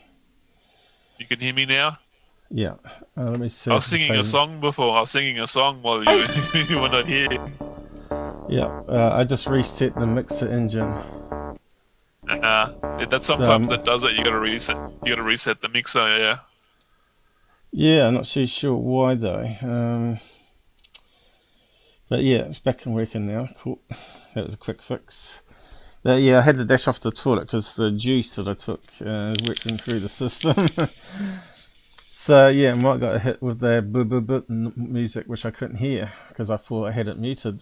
S4: You can hear me now?
S3: Yeah. Let me see.
S4: I was singing a song before. I was singing a song while you were not here.
S3: Yeah. I just reset the mixer engine.
S4: That sometimes that does it. You got to reset. You got to reset the mixer. Yeah.
S3: Yeah, I'm not too sure why though. But yeah, it's back and working now. Cool. That was a quick fix. Yeah, I had to dash off the toilet because the juice that I took is working through the system. So yeah, I might got a hit with the music, which I couldn't hear because I thought I had it muted.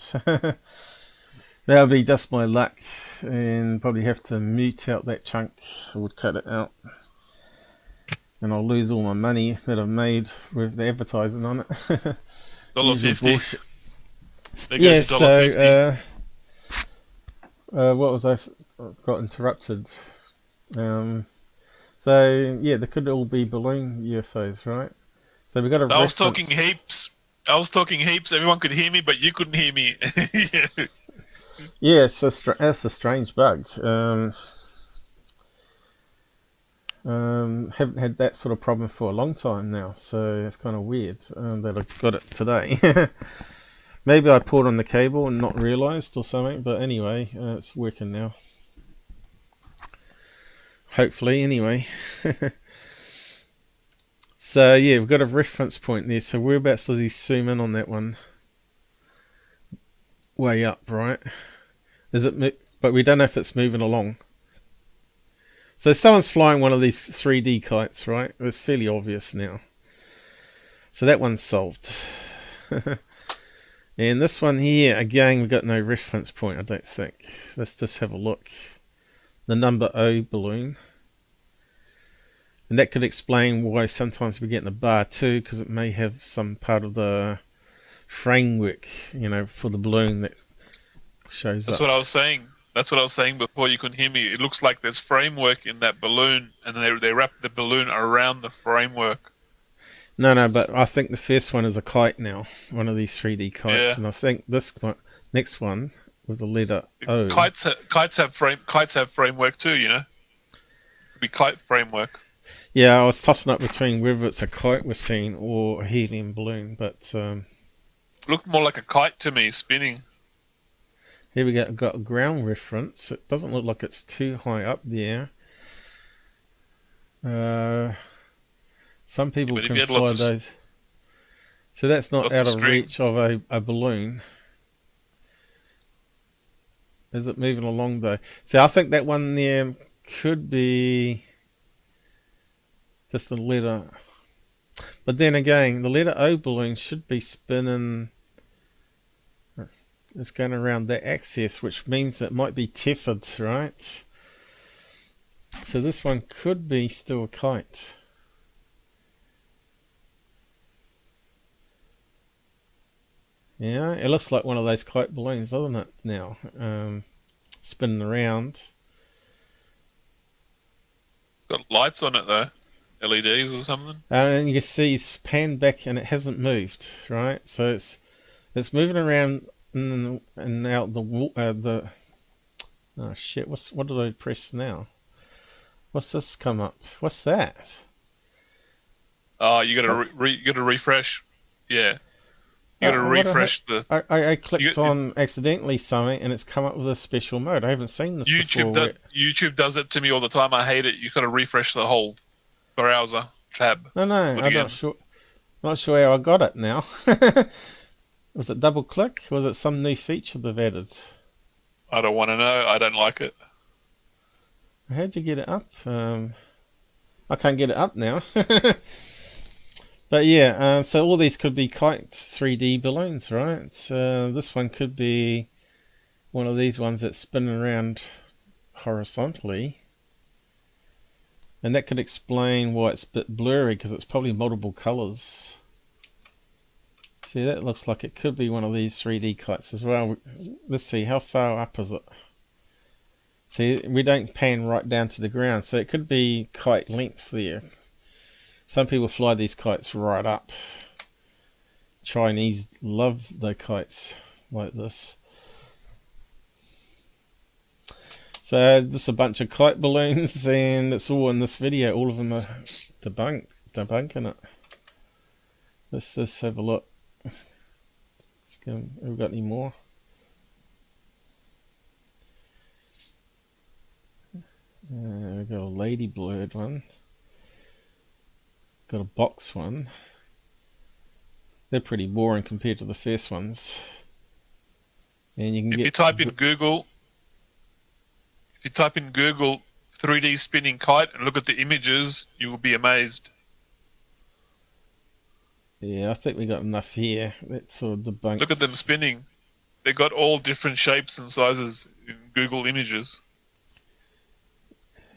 S3: That'll be just my luck, and probably have to mute out that chunk. I would cut it out, and I'll lose all my money that I've made with the advertising on it.
S4: $1.50.
S3: Yeah, so what was I got interrupted? So yeah, there could all be balloon UFOs, right? So we got a.
S4: I was talking heaps. Everyone could hear me, but you couldn't hear me.
S3: Yeah, it's that's a strange bug. Haven't had that sort of problem for a long time now, so it's kind of weird that I got it today. Maybe I pulled on the cable and not realised or something, but anyway, it's working now. Hopefully, anyway. So yeah, we've got a reference point there. So whereabouts does he zoom in on that one? Way up, right? Is it? But we don't know if it's moving along. So someone's flying one of these 3D kites, right? It's fairly obvious now. So that one's solved. And this one here, again, we've got no reference point, I don't think. Let's just have a look. The number O balloon. And that could explain why sometimes we get in a bar too, because it may have some part of the framework, you know, for the balloon that shows up.
S4: That's what I was saying. That's what I was saying before you couldn't hear me. It looks like there's framework in that balloon, and then they wrap the balloon around the framework.
S3: No, but I think the first one is a kite now, one of these 3D kites,
S4: Yeah.
S3: and I think this one, next one with the letter O.
S4: Kites have framework too, you know. Could be kite framework.
S3: Yeah, I was tossing up between whether it's a kite we're seeing or a helium balloon, but
S4: Looked more like a kite to me, spinning.
S3: here we go. Got a ground reference. It doesn't look like it's too high up there. Some people
S4: but if
S3: can
S4: you had
S3: fly
S4: lots of
S3: those. So that's not
S4: lots
S3: out
S4: of
S3: of
S4: string.
S3: reach of a balloon. Is it moving along though? So I think that one there could be just a letter. But then again, the letter O balloon should be spinning. It's going around that axis, which means it might be tethered, right? So this one could be still a kite. Yeah, it looks like one of those kite balloons, doesn't it, now? Spinning around.
S4: It's got lights on it though, LEDs or something.
S3: And you can see it's panned back and it hasn't moved, right? So it's moving around and out the oh shit! What did I press now? What's this come up? What's that?
S4: Oh, you got to refresh. Yeah, you got to refresh the.
S3: I clicked on accidentally something and it's come up with a special mode. I haven't seen this before.
S4: YouTube does it to me all the time. I hate it. You got to refresh the whole browser tab.
S3: No, I'm not sure. Not sure how I got it now. Was it double click? Was it some new feature they've added?
S4: I don't want to know. I don't like it.
S3: How'd you get it up? I can't get it up now. But yeah, so all these could be kite 3D balloons, right? This one could be one of these ones that's spinning around horizontally. And that could explain why it's a bit blurry, because it's probably multiple colours. See, that looks like it could be one of these 3D kites as well. Let's see, how far up is it? See, we don't pan right down to the ground, so it could be kite length there. Some people fly these kites right up. Chinese love their kites like this. So just a bunch of kite balloons, and it's all in this video. All of them are debunking it. Let's just have a look. Let's go. Have we got any more? We've got a ladybird one. Got a box one. They're pretty boring compared to the first ones. And you can
S4: If you type in Google 3D spinning kite and look at the images, you will be amazed.
S3: Yeah, I think we got enough here. That sort of debunks.
S4: Look at them spinning. They got all different shapes and sizes in Google Images.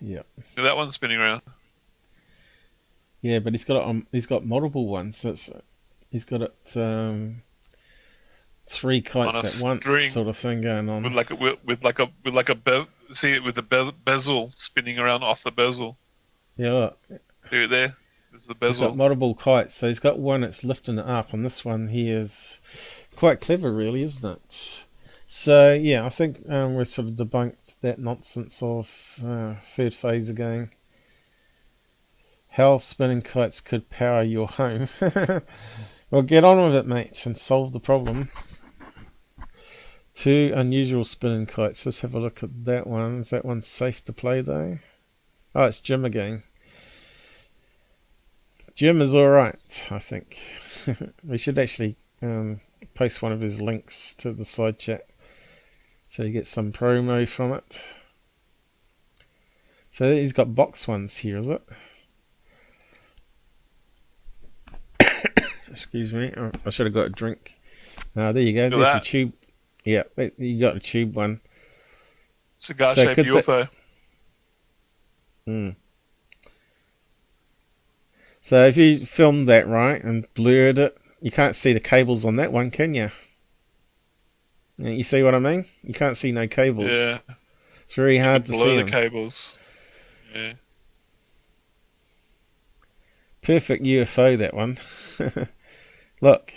S3: Yeah.
S4: That one's spinning around.
S3: Yeah, but he's got multiple ones. So he's got it 3 kites at once, sort of thing going on.
S4: With like a see it with the bezel spinning around off the bezel.
S3: Yeah.
S4: See it there. There's the
S3: He's
S4: bezel.
S3: got multiple kites, so he's got one that's lifting it up, and this one here is quite clever, really, isn't it? So yeah, I think we've sort of debunked that nonsense of third phase again. How spinning kites could power your home. Well, get on with it, mate, and solve the problem. 2 unusual spinning kites. Let's have a look at that one. Is that one safe to play, though? Oh, it's Jim again. Jim is alright, I think. We should actually post one of his links to the side chat so you get some promo from it. So he's got box ones here, is it? Excuse me. Oh, I should have got a drink. There you go. There's a tube. Yeah, you got a tube one.
S4: Cigar-shaped UFO.
S3: So if you filmed that right and blurred it, you can't see the cables on that one, can you? You see what I mean? You can't see no cables.
S4: Yeah.
S3: It's very hard to see
S4: the cables. Yeah.
S3: Perfect UFO, that one. Look.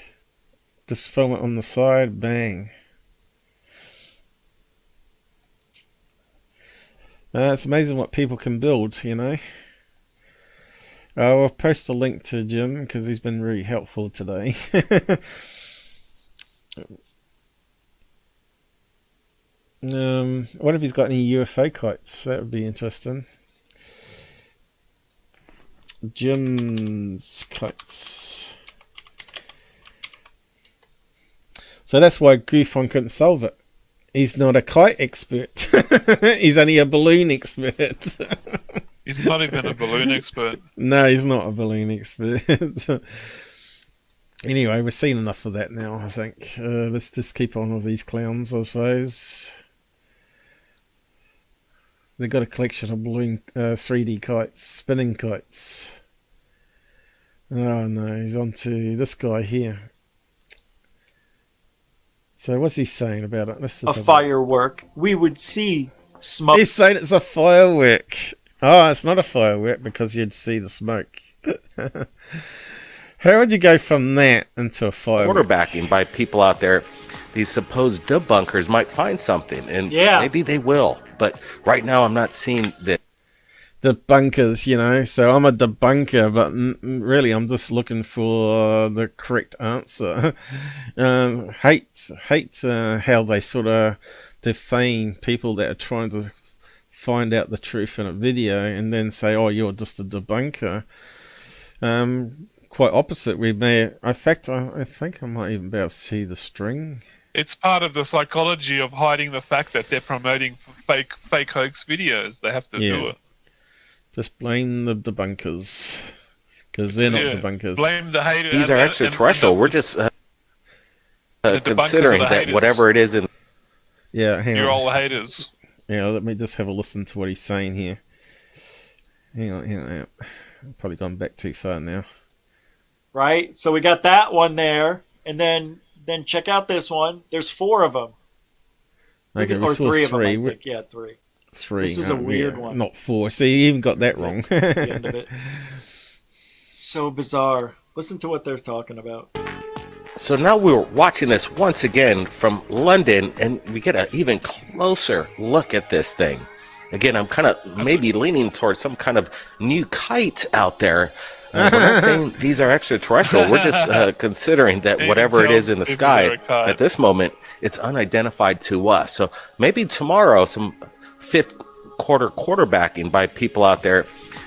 S3: Just film it on the side. Bang. It's amazing what people can build, you know. I'll post a link to Jim because he's been really helpful today. What if he's got any UFO kites? That would be interesting. Jim's kites. So that's why GUFON couldn't solve it. He's not a kite expert. He's only a balloon expert.
S4: He's not even a balloon expert.
S3: No, he's not a balloon expert. Anyway, we've seen enough of that now, I think. Let's just keep on with these clowns, I suppose. They've got a collection of balloon 3D kites, spinning kites. Oh no, he's on to this guy here. So what's he saying about it?
S7: A firework. We would see smoke.
S3: He's saying it's a firework. Oh, it's not a firework because you'd see the smoke. How would you go from that into a firework?
S5: Quarterbacking by people out there. These supposed debunkers might find something, and maybe they will. But right now, I'm not seeing that.
S3: Debunkers, you know. So I'm a debunker, but really, I'm just looking for the correct answer. Hate how they sort of defame people that are trying to find out the truth in a video, and then say, "Oh, you're just a debunker." Quite opposite. We may. In fact, I think I might even be able to see the string.
S4: It's part of the psychology of hiding the fact that they're promoting fake hoax videos. They have to do it.
S3: Just blame the debunkers, because they're not debunkers.
S4: Blame the haters.
S5: These are extraterrestrial. We're just considering that whatever it is in.
S3: Yeah, hang on.
S4: You're all the haters.
S3: Yeah, let me just have a listen to what he's saying here. Hang on. I've probably gone back too far now.
S7: Right, so we got that one there, and then check out this one. There's 4 of them.
S3: Okay,
S7: or 3 of them, I think. Yeah, 3.
S3: 3.
S7: This is a weird one.
S3: Not 4. See, you even got that wrong.
S7: The end of it. So bizarre. Listen to what they're talking about.
S5: So now we're watching this once again from London, and we get an even closer look at this thing. Again, I'm kind of maybe leaning towards some kind of new kite out there. We're not saying these are extraterrestrial. We're just considering that whatever it is in the sky at this moment, it's unidentified to us. So maybe tomorrow, some fifth quarter quarterbacking by people out there,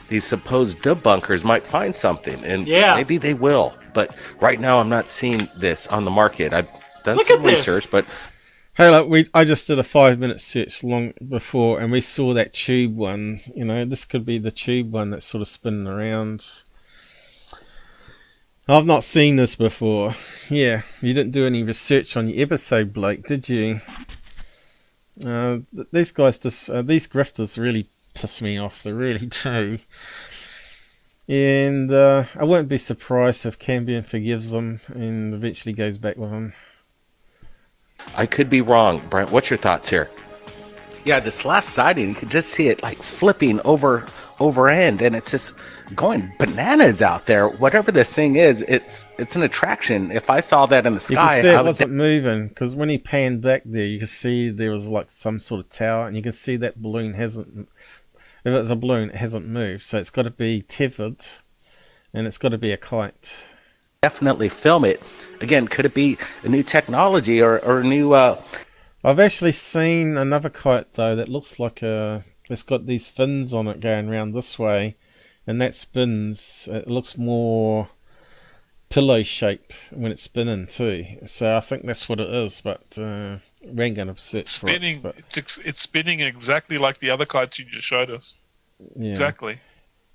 S5: these supposed debunkers might find something, and maybe they will. But right now, I'm not seeing this on the market. I've done some research, but
S3: hey, look, I just did a 5-minute search long before, and we saw that tube one. You know, this could be the tube one that's sort of spinning around. I've not seen this before. Yeah, you didn't do any research on your episode, Blake, did you? These guys, these grifters really piss me off. They really do. And I wouldn't be surprised if Cambion forgives them and eventually goes back with them.
S5: I could be wrong. Brent, what's your thoughts here? Yeah, this last sighting, you could just see it like flipping over end, and it's just going bananas out there. Whatever this thing is, it's an attraction. If I saw that in the sky,
S3: you could see it wasn't moving, because when he panned back there, you could see there was like some sort of tower, and you can see that balloon hasn't. If it's a balloon, it hasn't moved, so it's got to be tethered, and it's got to be a kite.
S5: Definitely film it. Again, could it be a new technology or a new...
S3: I've actually seen another kite, though, that looks like it's got these fins on it going around this way, and that spins. It looks more pillow shape when it's spinning, too. So I think that's what it is, but we ain't going to search for it.
S4: It's spinning exactly like the other kites you just showed us.
S3: Yeah.
S4: Exactly.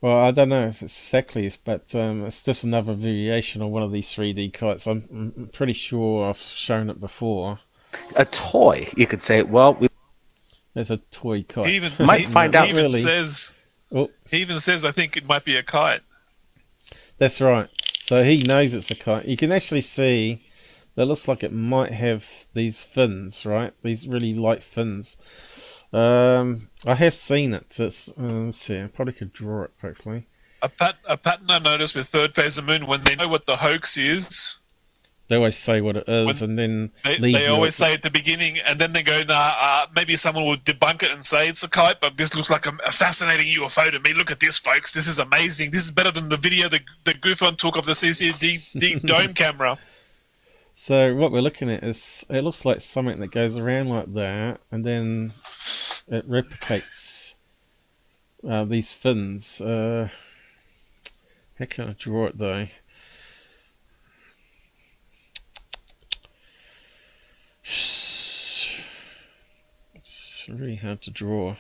S3: Well, I don't know if it's exactly, but it's just another variation of one of these 3D kites. I'm pretty sure I've shown it before.
S5: A toy, you could say. Well,
S3: There's a toy kite.
S4: He even,
S5: might find out.
S3: Really.
S4: He even says, I think it might be a kite.
S3: That's right. So he knows it's a kite. You can actually see that looks like it might have these fins, right? These really light fins. I have seen it. It's, let's see, I probably could draw it quickly.
S4: A pattern I noticed with Third Phase of Moon, when they know what the hoax is,
S3: they always say what it is, and then
S4: they always say at the beginning, and then they go, nah, maybe someone will debunk it and say it's a kite, but this looks like a fascinating UFO to me. Look at this, folks. This is amazing. This is better than the video that GUFON took of the CCD dome camera.
S3: So what we're looking at is, it looks like something that goes around like that, and then it replicates these fins. How can I draw it though? It's really hard to draw.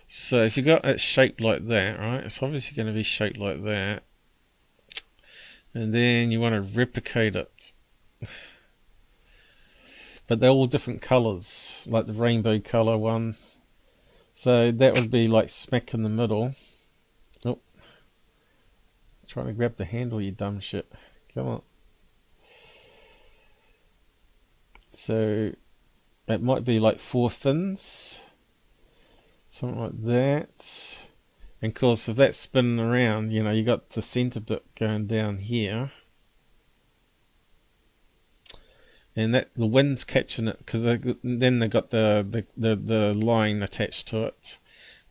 S3: So if you got it shaped like that, right, it's obviously going to be shaped like that, and then you want to replicate it, but they're all different colors, like the rainbow color one. So that would be like smack in the middle. Oh, trying to grab the handle, you dumb shit. Come on. So it might be like 4 fins, something like that. And of course, if that's spinning around, you know, you got the center bit going down here, and that the wind's catching it, because then they got the line attached to it,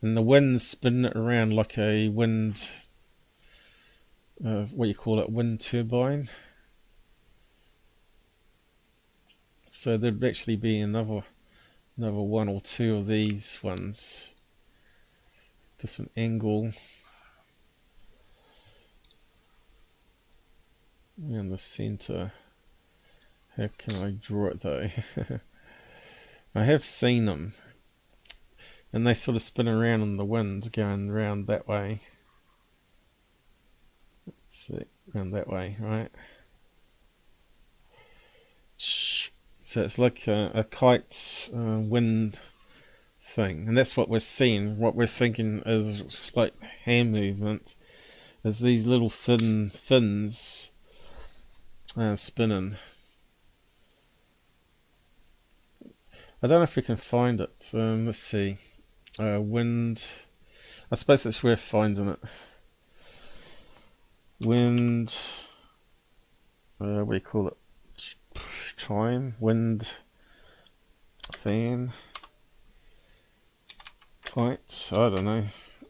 S3: and the wind's spinning it around like a wind. What do you call it? Wind turbine. So there'd actually be another 1 or 2 of these ones. Different angle. In the center. How can I draw it though? I have seen them, and they sort of spin around in the wind, going around that way. Let's see, around that way, right? So it's like a kite's wind thing, and that's what we're seeing. What we're thinking is like hand movement, is these little thin fins spinning. I don't know if we can find it. Let's see. Wind. I suppose it's worth finding it. Wind. What do you call it? Chime. Wind. Fan. Kite. I don't know.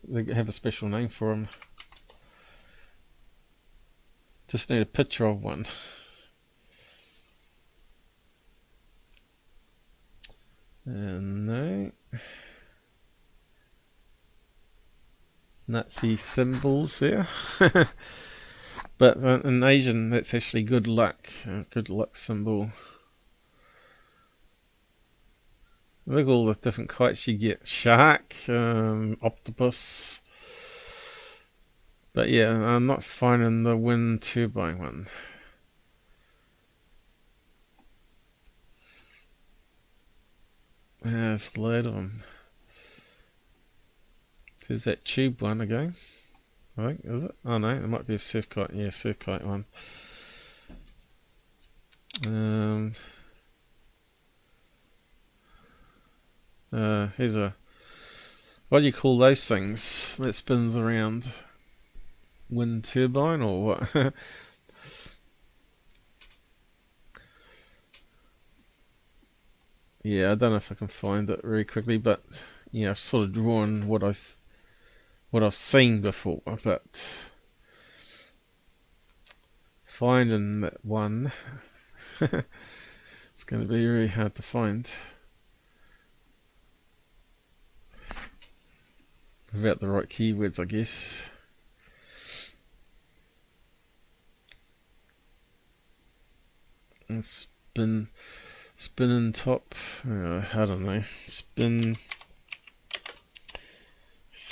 S3: They have a special name for them. Just need a picture of one. No. Nazi symbols here. But in Asian, that's actually good luck. Good luck symbol. Look at all the different kites you get. Shark, octopus. But yeah, I'm not finding the wind turbine one. There's a load of them. There's that tube one again. I think, is it? Oh no, it might be a surf kite. Yeah, surf kite one. Here's a, what do you call those things that spins around? Wind turbine or what? Yeah, I don't know if I can find it very quickly, but yeah, I've sort of drawn what I've seen before, but finding that one it's going to be very hard to find without the right keywords, I guess. And spinning top, I don't know, spin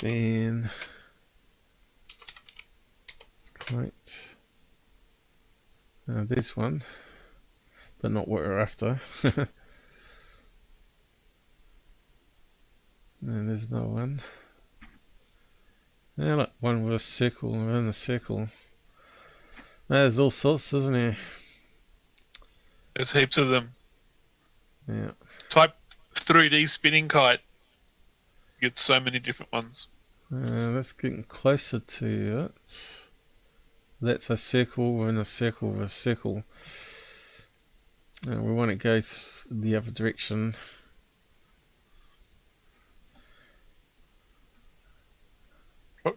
S3: Then Kite. There's one, but not what we're after. And there's no one. Yeah, look, one with a circle within the circle. There's all sorts, isn't there?
S4: There's heaps of them.
S3: Yeah.
S4: Type 3D spinning kite. You get so many different ones.
S3: That's getting closer to it. That's a circle within a circle with a circle. We want to go the other direction.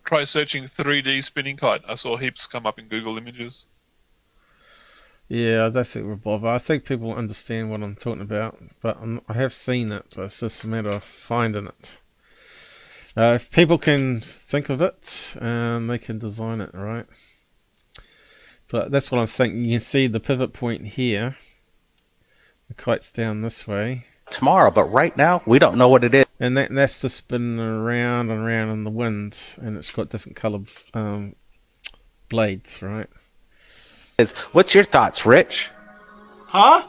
S4: Try searching 3D spinning kite. I saw heaps come up in Google Images.
S3: Yeah, I don't think we'll bother. I think people understand what I'm talking about, but I have seen it, but it's just a matter of finding it. If people can think of it, they can design it, right? But that's what I'm thinking. You can see the pivot point here. The kite's down this way.
S5: Tomorrow, but right now, we don't know what it is.
S3: And that's just spinning around and around in the wind, and it's got different coloured blades, right?
S5: What's your thoughts, Rich?
S7: Huh?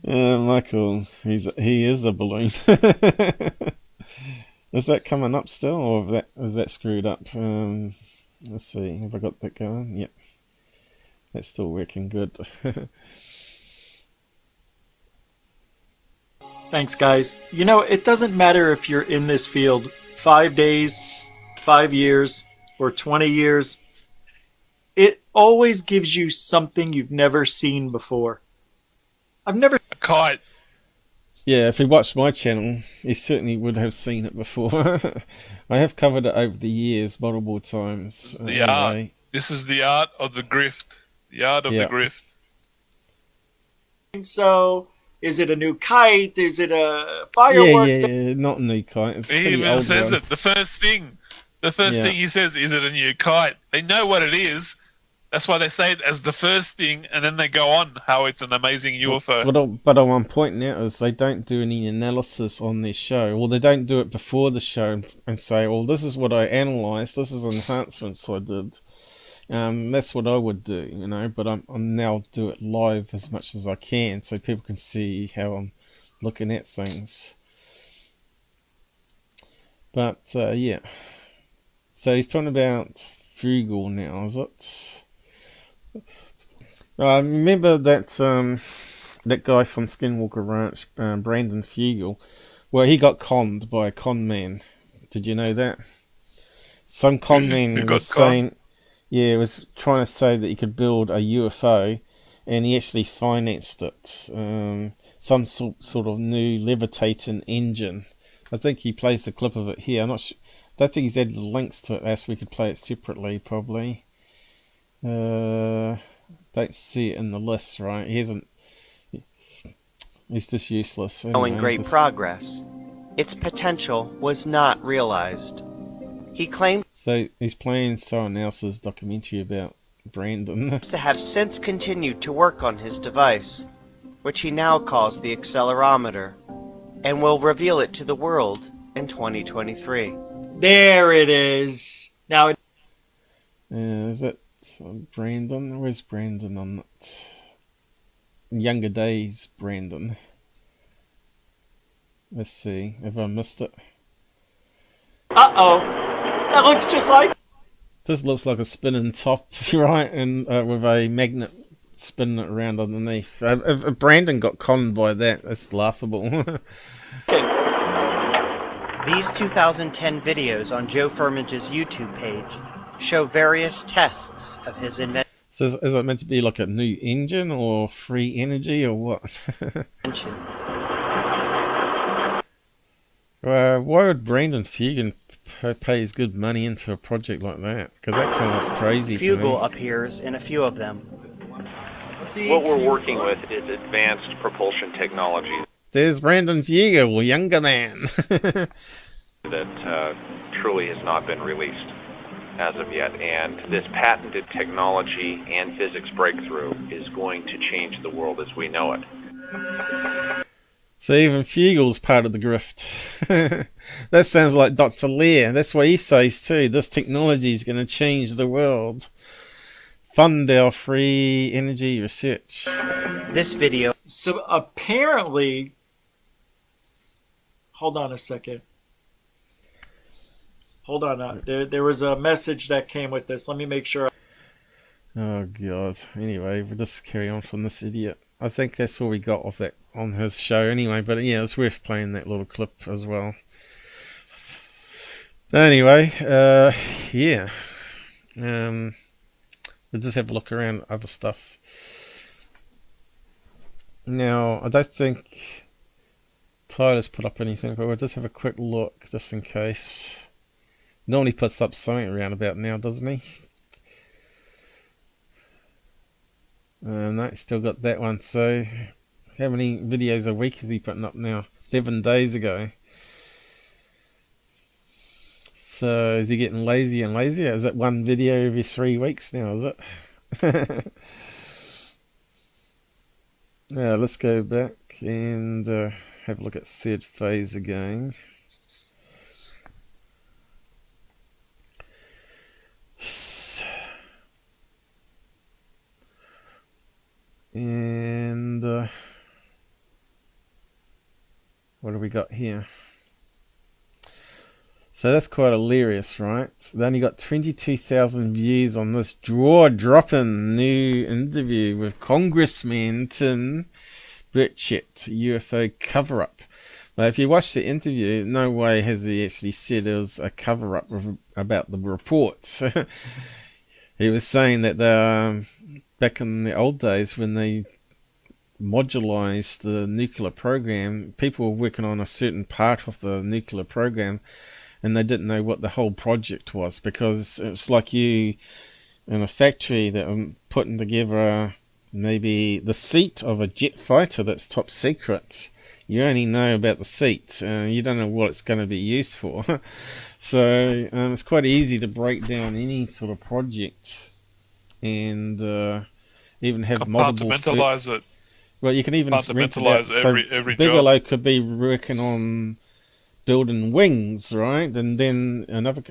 S3: Michael, he is a balloon. Is that coming up still, or is that screwed up? Let's see, have I got that going? Yep. That's still working good.
S7: Thanks, guys. You know, it doesn't matter if you're in this field 5 days, 5 years, or 20 years. It always gives you something you've never seen before. I've never...
S4: A kite.
S3: Yeah, if he watched my channel, he certainly would have seen it before. I have covered it over the years multiple times.
S4: The art. This is the art of the grift. The art of the grift.
S7: So, is it a new kite? Is it a firework?
S3: Yeah, not a new kite. It's
S4: he even says it. The first thing he says, is it a new kite? They know what it is. That's why they say it as the first thing, and then they go on how it's an amazing UFO.
S3: But what I'm pointing out is they don't do any analysis on their show. Well, they don't do it before the show and say, well, this is what I analysed, this is enhancements I did. That's what I would do, you know, but I'm now do it live as much as I can so people can see how I'm looking at things. But, yeah. So he's talking about Fugal now, is it? Remember that that guy from Skinwalker Ranch, Brandon Fugal? Well, he got conned by a con man. Did you know that? Some con man was saying, yeah, was trying to say that he could build a UFO, and he actually financed it. Some sort of new levitating engine. I think he plays the clip of it here. I'm not sure. I don't think he's added the links to it, else we could play it separately, probably. Don't see it in the list, right? He hasn't. He's just useless.
S10: Showing great progress. Its potential was not realized. He claims
S3: so he's playing someone else's documentary about Brandon.
S10: To have since continued to work on his device, which he now calls the accelerometer, and will reveal it to the world in 2023.
S7: There it is. Now,
S3: is that Brandon? Where's Brandon on it? Younger Days Brandon. Let's see. Have I missed it?
S7: Uh-oh. That looks just like...
S3: This looks like a spinning top, right? And with a magnet spinning it around underneath. If Brandon got conned by that, that's laughable.
S10: These 2010 videos on Joe Firmage's YouTube page show various tests of his invention.
S3: So is it meant to be like a new engine or free energy or what? Why would Brandon Fugal pay his good money into a project like that? Because that kind of looks crazy to me.
S10: Fugal appears in a few of them.
S11: What we're working with is advanced propulsion technology.
S3: There's Brandon Fugal, younger man.
S11: that truly has not been released as of yet. And this patented technology and physics breakthrough is going to change the world as we know it.
S3: So even Fugal's part of the grift. That sounds like Dr. Lear. That's what he says too. This technology is going to change the world. Fund our free energy research.
S10: This video.
S7: So apparently, hold on a second. Hold on. There was a message that came with this. Let me make sure.
S3: Oh God. Anyway, we'll just carry on from this idiot. I think that's all we got of that on his show anyway. But yeah, it's worth playing that little clip as well. Anyway, yeah. We'll just have a look around other stuff. Now, I don't think Tyler's put up anything, but we'll just have a quick look just in case. Normally puts up something around about now, doesn't he? No, he's still got that one. So, how many videos a week is he putting up now? 11 days ago. So, is he getting lazier and lazier? Is it one video every 3 weeks now, is it? Now, let's go back and have a look at third phase again. And what do we got here? So that's quite hilarious, right? They only got 22,000 views on this jaw-dropping new interview with Congressman Tim Burchett, UFO cover-up. But if you watch the interview, no way has he actually said it was a cover-up about the reports. He was saying that back in the old days when they modularized the nuclear program, people were working on a certain part of the nuclear program and they didn't know what the whole project was, because it's like you in a factory that are putting together maybe the seat of a jet fighter that's top secret. You only know about the seat, you don't know what it's going to be used for. So it's quite easy to break down any sort of project and even have multiple...
S4: Compartmentalize it.
S3: Well, you can even
S4: compartmentalize every job.
S3: Bigelow could be working on building wings, right? And then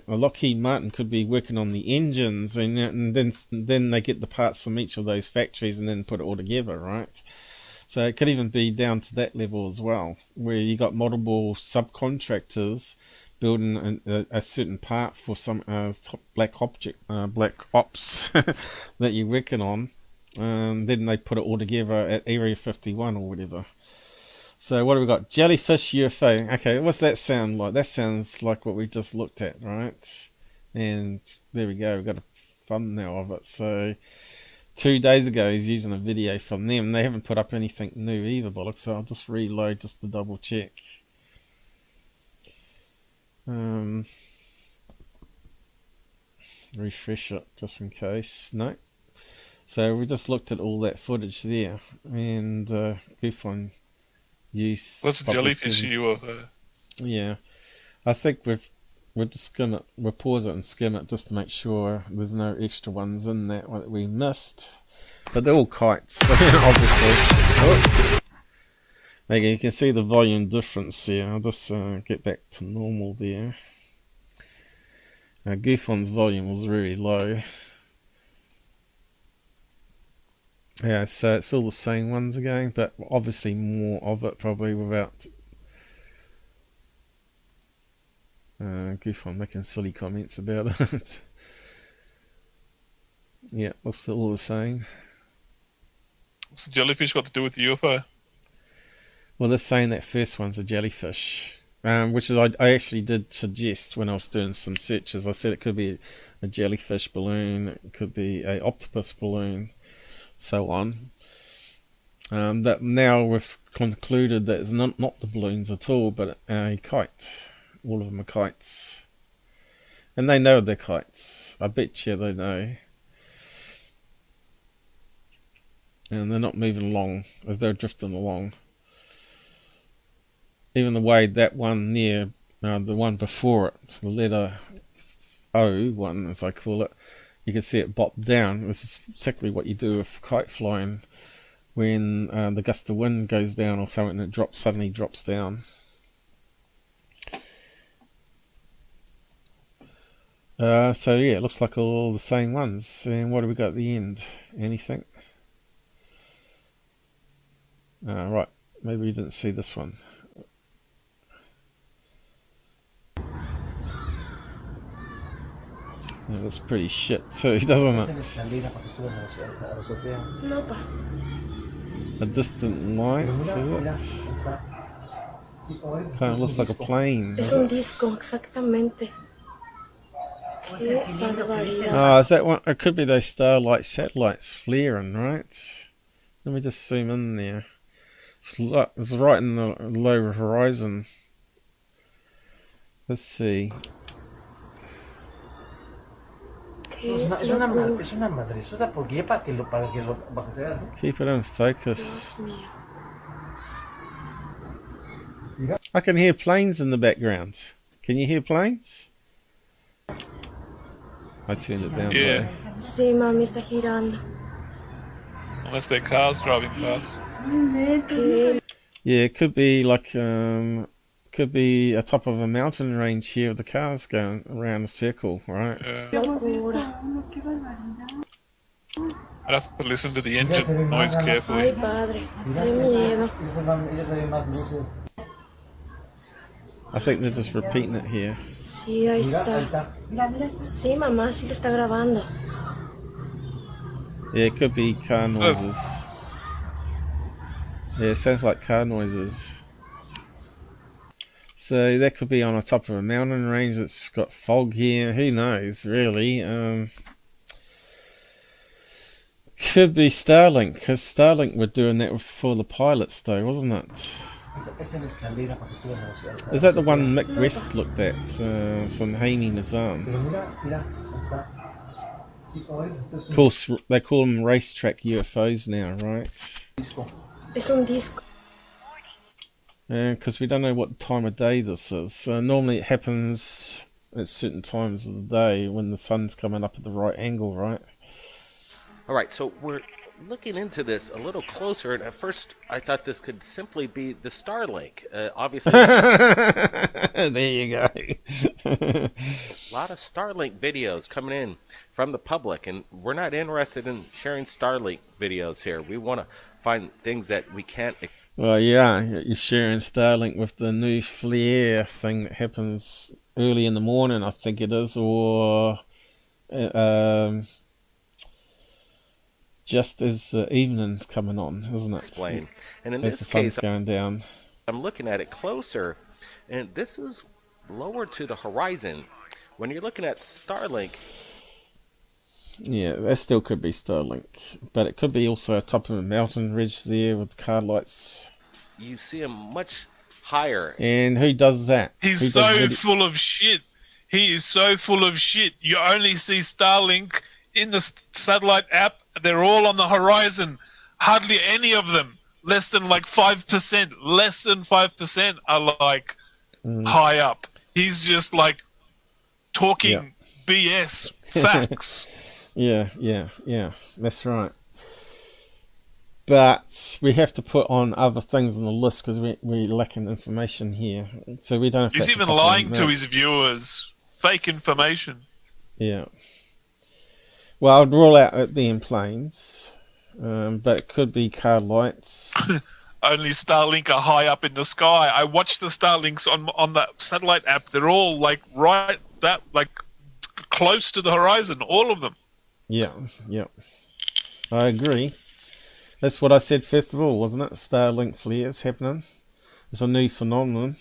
S3: Lockheed Martin could be working on the engines, and then they get the parts from each of those factories and then put it all together, right? So it could even be down to that level as well, where you got multiple subcontractors building a certain part for some black ops that you're working on. Then they put it all together at Area 51 or whatever. So what have we got? Jellyfish UFO. Okay, what's that sound like? That sounds like what we just looked at, right? And there we go. We've got a thumbnail of it. So 2 days ago, he's using a video from them. They haven't put up anything new either, bollocks. So I'll just reload just to double check. Refresh it just in case. No. So we just looked at all that footage there, and GUFON use.
S4: What's a jellyfish UFO?
S3: Yeah, I think we're just gonna pause it and skim it just to make sure there's no extra ones in that we missed. But they're all kites, obviously. Oh. Okay, you can see the volume difference here. I'll just get back to normal there. GUFON's volume was really low. Yeah, so it's all the same ones again, but obviously more of it probably without GUFON making silly comments about it. Yeah, it's all the same.
S4: What's the jellyfish got to do with the UFO?
S3: Well, they're saying that first one's a jellyfish, which is I actually did suggest when I was doing some searches. I said it could be a jellyfish balloon, it could be a octopus balloon, so on. That now we've concluded that it's not the balloons at all, but a kite. All of them are kites, and they know they're kites. I bet you they know. And they're not moving along as they're drifting along. Even the way that one near the one before it, the letter O one as I call it, you can see it bop down. This is exactly what you do with kite flying. when the gust of wind goes down or something, and it suddenly drops down. So yeah, it looks like all the same ones. And what do we got at the end? Anything? Right, maybe we didn't see this one. It looks pretty shit too, doesn't it? A distant light, is it? Kind of looks like a plane.
S12: Es un disco, exactamente.
S3: Oh, is that one? It could be those starlight satellites flaring, right? Let me just zoom in there. It's right in the lower horizon. Let's see. Keep it in focus. I can hear planes in the background. Can you hear planes? I turned it down.
S4: Yeah.
S12: Sí, mami, está girando.
S4: Unless they're cars driving past.
S3: Yeah, it could be like could be a top of a mountain range here with the cars going around a circle, right?
S4: Yeah. I'd have to listen to the engine noise carefully.
S12: Ay, padre, qué miedo.
S3: I think they're just repeating it here.
S12: Sí, ahí está. Sí, mamá, sí lo está grabando.
S3: Yeah, it could be car noises. Yeah, it sounds like car noises. So that could be on the top of a mountain range that's got fog here. Who knows, really? Could be Starlink, because Starlink were doing that for the pilots, though, wasn't it? Is that the one Mick West looked at from Haney Nizam? Of course, they call them racetrack UFOs now, right?
S12: Es un disco.
S3: Because we don't know what time of day this is. Normally it happens at certain times of the day when the sun's coming up at the right angle, right?
S5: All right, so we're looking into this a little closer, and at first I thought this could simply be the Starlink. Obviously,
S3: there you go.
S5: A lot of Starlink videos coming in from the public, and we're not interested in sharing Starlink videos here. We want to find things that we can't.
S3: Well, yeah, you're sharing Starlink with the new flare thing that happens early in the morning, I think it is, or just as the evening's coming on, isn't it?
S5: Explain. And in
S3: as
S5: this
S3: the sun's
S5: case,
S3: going down.
S5: I'm looking at it closer, and this is lower to the horizon. When you're looking at Starlink,
S3: yeah, that still could be Starlink, but it could be also a top of a mountain ridge there with car lights.
S5: You see them much higher.
S3: And who does that?
S4: He's so full of shit. He is so full of shit. You only see Starlink in the satellite app. They're all on the horizon. Hardly any of them. Less than like 5%. Less than 5% are like high up. He's just like talking BS facts.
S3: Yeah. That's right. But we have to put on other things on the list because we're lacking information here. So we don't have to.
S4: He's even lying to his viewers. Fake information.
S3: Yeah. Well, I'd rule out it being planes, but it could be car lights.
S4: Only Starlink are high up in the sky. I watched the Starlinks on that satellite app. They're all like close to the horizon, all of them.
S3: Yeah. I agree. That's what I said first of all, wasn't it? Starlink flares happening. It's a new phenomenon.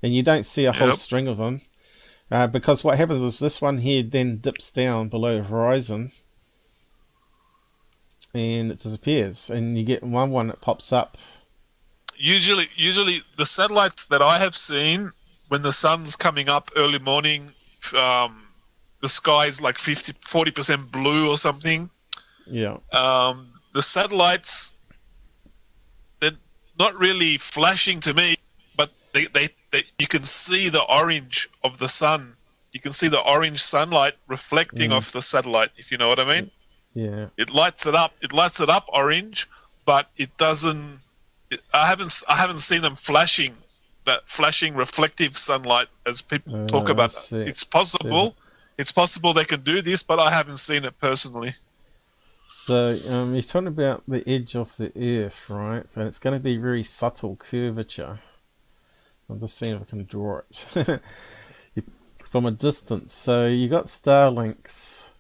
S3: And you don't see a whole string of them. Because what happens is this one here then dips down below the horizon and it disappears, and you get one that pops up.
S4: Usually the satellites that I have seen, when the sun's coming up early morning, the sky's like 40% blue or something.
S3: Yeah.
S4: The satellites, they're not really flashing to me, but they you can see the orange of the sun. You can see the orange sunlight reflecting off the satellite, if you know what I mean.
S3: Yeah.
S4: It lights it up. It lights it up orange, but it doesn't. I haven't seen them flashing reflective sunlight as people talk about. It's possible. It's possible they can do this, but I haven't seen it personally.
S3: So you're talking about the edge of the Earth, right? And it's going to be very subtle curvature. I'm just seeing if I can draw it from a distance. So you got Starlinks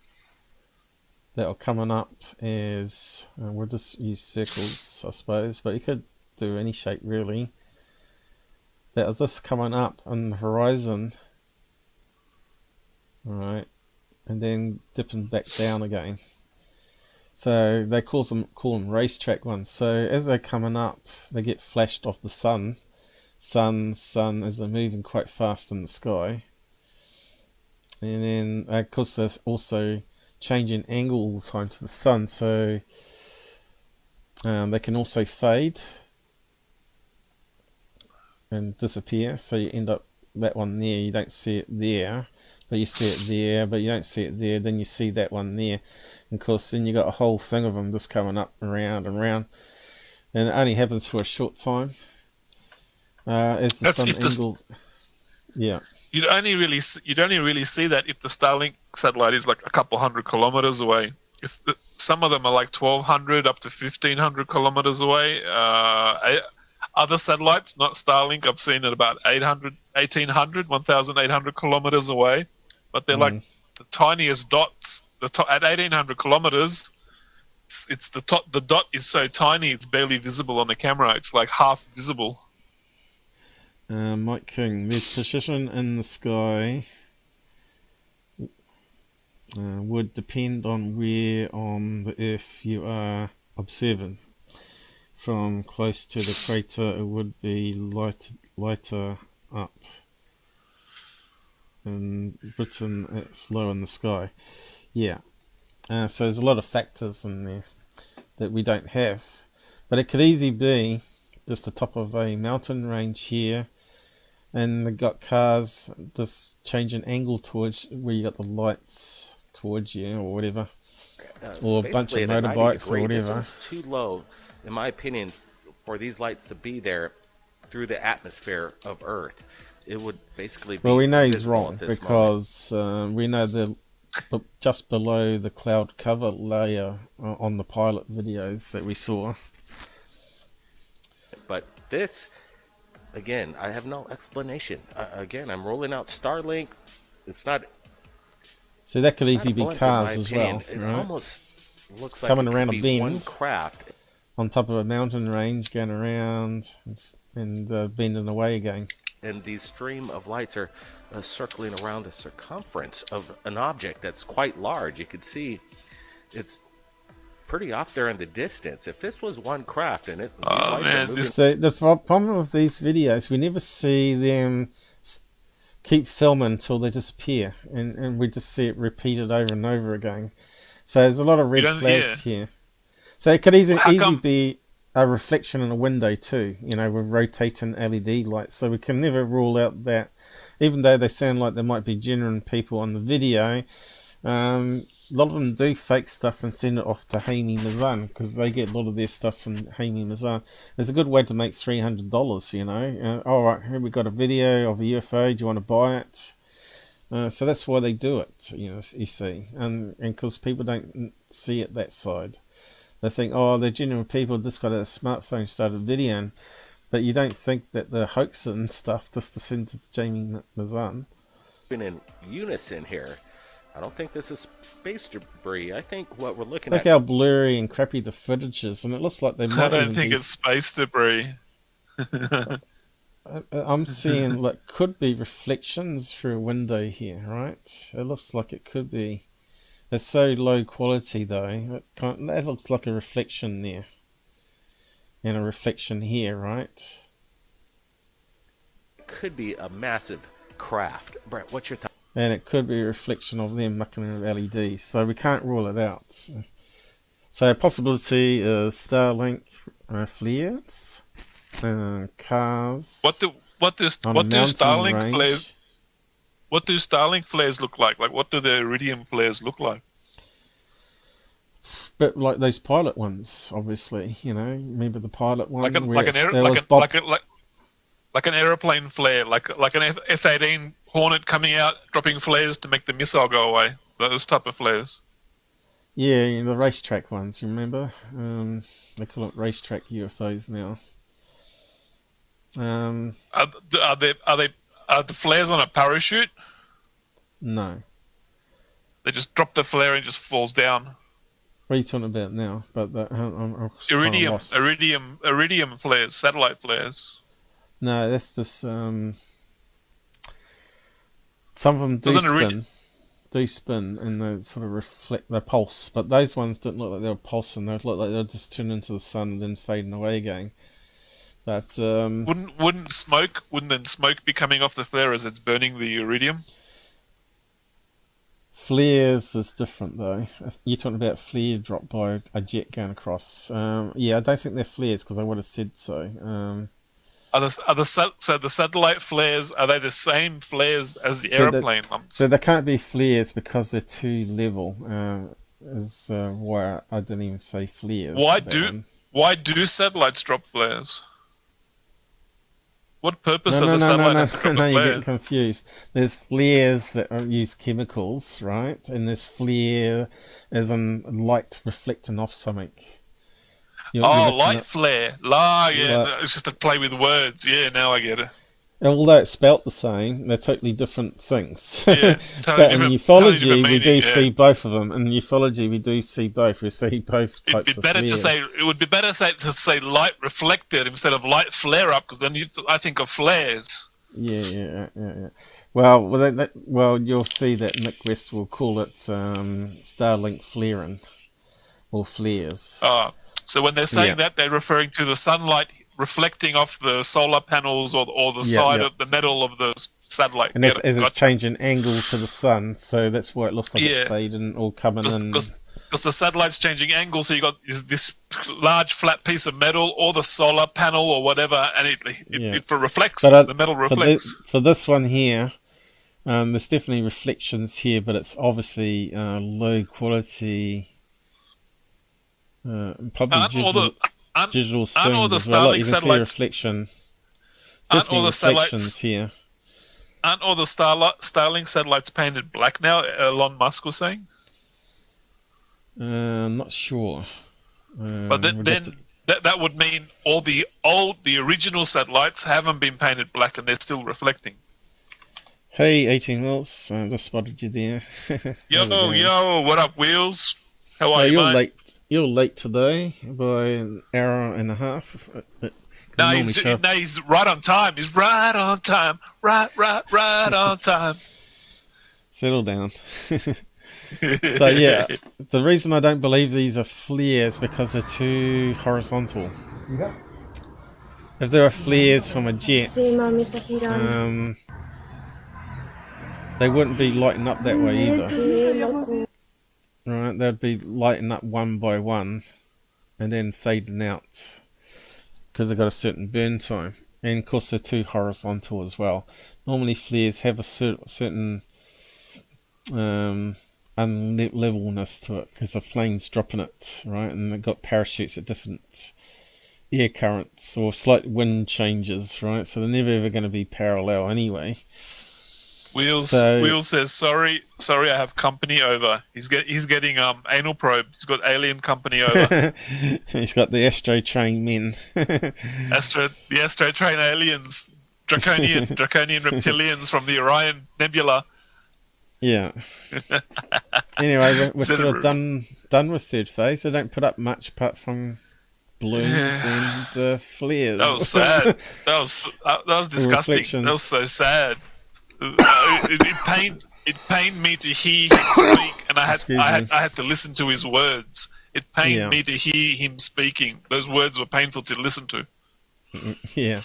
S3: that are coming up as we'll just use circles, I suppose, but you could do any shape really. That is just coming up on the horizon, right, and then dipping back down again. So they call them racetrack ones. So as they're coming up, they get flashed off the sun as they're moving quite fast in the sky. And then of course they're also changing angle all the time to the sun, so they can also fade and disappear. So you end up that one there, you don't see it there, but you see it there, but you don't see it there, then you see that one there. And of course then you got a whole thing of them just coming up around and around, and it only happens for a short time as the sun angles. Yeah,
S4: you'd only really see that if the Starlink satellite is like a couple hundred kilometers away. If some of them are like 1,200 up to 1,500 kilometers away. Other satellites, not Starlink, I've seen at about 1,800 kilometers away, but they're like the tiniest dots. At 1,800 kilometers, it's the dot is so tiny it's barely visible on the camera. It's like half visible.
S3: Mike King, their position in the sky would depend on where on the Earth you are observing. From close to the crater, it would be lighter up. In Britain, it's low in the sky. Yeah. So there's a lot of factors in there that we don't have. But it could easily be just the top of a mountain range here, and they've got cars just changing angle towards where you got the lights towards you or whatever. Or a bunch of motorbikes or whatever.
S5: It's too low, in my opinion, for these lights to be there through the atmosphere of Earth. It would basically be...
S3: Well, we know he's wrong because we know they're just below the cloud cover layer on the pilot videos that we saw.
S5: But this, again, I have no explanation. Again, I'm rolling out Starlink. It's not...
S3: So that could easily be cars as well,
S5: It
S3: right?
S5: almost looks like
S3: coming
S5: it
S3: around
S5: could
S3: a
S5: be
S3: bend
S5: one craft
S3: on top of a mountain range, going around and bending away again.
S5: And these stream of lights are circling around the circumference of an object that's quite large. You could see it's pretty off there in the distance. If this was one craft and
S3: So the problem with these videos, we never see them keep filming until they disappear, and we just see it repeated over and over again. So there's a lot of red flags here. So it could easily be a reflection in a window too, you know, with rotating LED lights. So we can never rule out that, even though they sound like there might be genuine people on the video. A lot of them do fake stuff and send it off to Hammy Mazan because they get a lot of their stuff from Hammy Mazan. It's a good way to make $300, you know. Alright, here we got a video of a UFO, do you want to buy it? So that's why they do it, you know, you see. And because people don't see it that side. They think, oh, they're genuine people, just got a smartphone, started videoing. But you don't think that the hoaxer and stuff just to send it to Jamie Mazan.
S5: been in unison here. I don't think this is space debris. I think what we're looking
S3: at...
S5: Look
S3: how blurry and crappy the footage is, and it looks like they might...
S4: I don't think it's space debris.
S3: I'm seeing, like, could be reflections through a window here, right? It looks like it could be. It's so low quality, though. That looks like a reflection there. And a reflection here, right?
S5: Could be a massive craft. Brett, what's your thought?
S3: And it could be a reflection of them mucking with LEDs, so we can't rule it out. So a possibility is Starlink flares, cars.
S4: What do Starlink flares? What do Starlink flares look like? Like, what do the Iridium flares look like?
S3: But like those pilot ones, obviously, you know. Remember the pilot one?
S4: Like an aeroplane flare, like an F-18 Hornet coming out, dropping flares to make the missile go away. Those type of flares.
S3: Yeah, you know, the racetrack ones. You remember? They call it racetrack UFOs now.
S4: Are the flares on a parachute?
S3: No.
S4: They just drop the flare and it just falls down.
S3: What are you talking about now? But I'm
S4: iridium flares, satellite flares.
S3: No, that's just some of them do spin, and they sort of reflect the pulse. But those ones didn't look like they were pulsing; they looked like they were just turning into the sun and then fading away again. But
S4: wouldn't then smoke be coming off the flare as it's burning the iridium?
S3: Flares is different though. If you're talking about flare dropped by a jet going across. Yeah, I don't think they're flares because I would have said so.
S4: So the satellite flares, are they the same flares as the aeroplane?
S3: So they can't be flares because they're too level. Is why I didn't even say flares.
S4: Why do satellites drop flares? What purpose does a satellite have to drop a flare?
S3: You're getting confused. There's flares that use chemicals, right? And there's flare as in light reflecting off something.
S4: Light flare. It's just a play with words. Yeah, now I get it.
S3: Although it's spelt the same, they're totally different things.
S4: Yeah,
S3: but in ufology, we do see both of them. In ufology, we do see both. We see both types of flares.
S4: It would be better to say light reflected instead of light flare up, because then I think of flares.
S3: Yeah. Well, you'll see that Nick West will call it Starlink flaring or flares.
S4: So when they're saying that, they're referring to the sunlight reflecting off the solar panels or the side of the metal of the satellite.
S3: And as it's changing angle to the sun, so that's why it looks like it's fading or coming in.
S4: Because the satellite's changing angle, so you got this large flat piece of metal or the solar panel or whatever, and it reflects. The metal reflects.
S3: For this one here, there's definitely reflections here, but it's obviously low quality. Probably digital sound as well. Like you can see a reflection. Definitely reflections here.
S4: Aren't all the Starlink satellites painted black now? Elon Musk was saying.
S3: I'm not sure.
S4: But then that would mean all the original satellites haven't been painted black and they're still reflecting.
S3: Hey, 18 Wheels, I just spotted you there.
S4: Yo, what up, Wheels? How are you, mate?
S3: You're late today by an hour and a half.
S4: No, he's right on time. He's right on time. Right on time.
S3: Settle down. So yeah, the reason I don't believe these are flares because they're too horizontal. If there are flares from a jet, they wouldn't be lighting up that way either. Right, they'd be lighting up one by one and then fading out because they've got a certain burn time. And of course they're too horizontal as well. Normally flares have a certain unlevelness to it because the plane's dropping it, right? And they've got parachutes at different air currents or slight wind changes, right? So they're never ever going to be parallel anyway.
S4: Wheels says sorry I have company over. He's getting anal probed. He's got alien company over.
S3: He's got the Astro Train men.
S4: The Astro Train aliens, draconian reptilians from the Orion Nebula.
S3: Yeah. Anyway, we're sort of done with third phase. They don't put up much apart from balloons and flares.
S4: That was sad. That was disgusting. That was so sad. It pained me to hear him speak, and I had to listen to his words. It pained me to hear him speaking. Those words were painful to listen to.
S3: Yeah.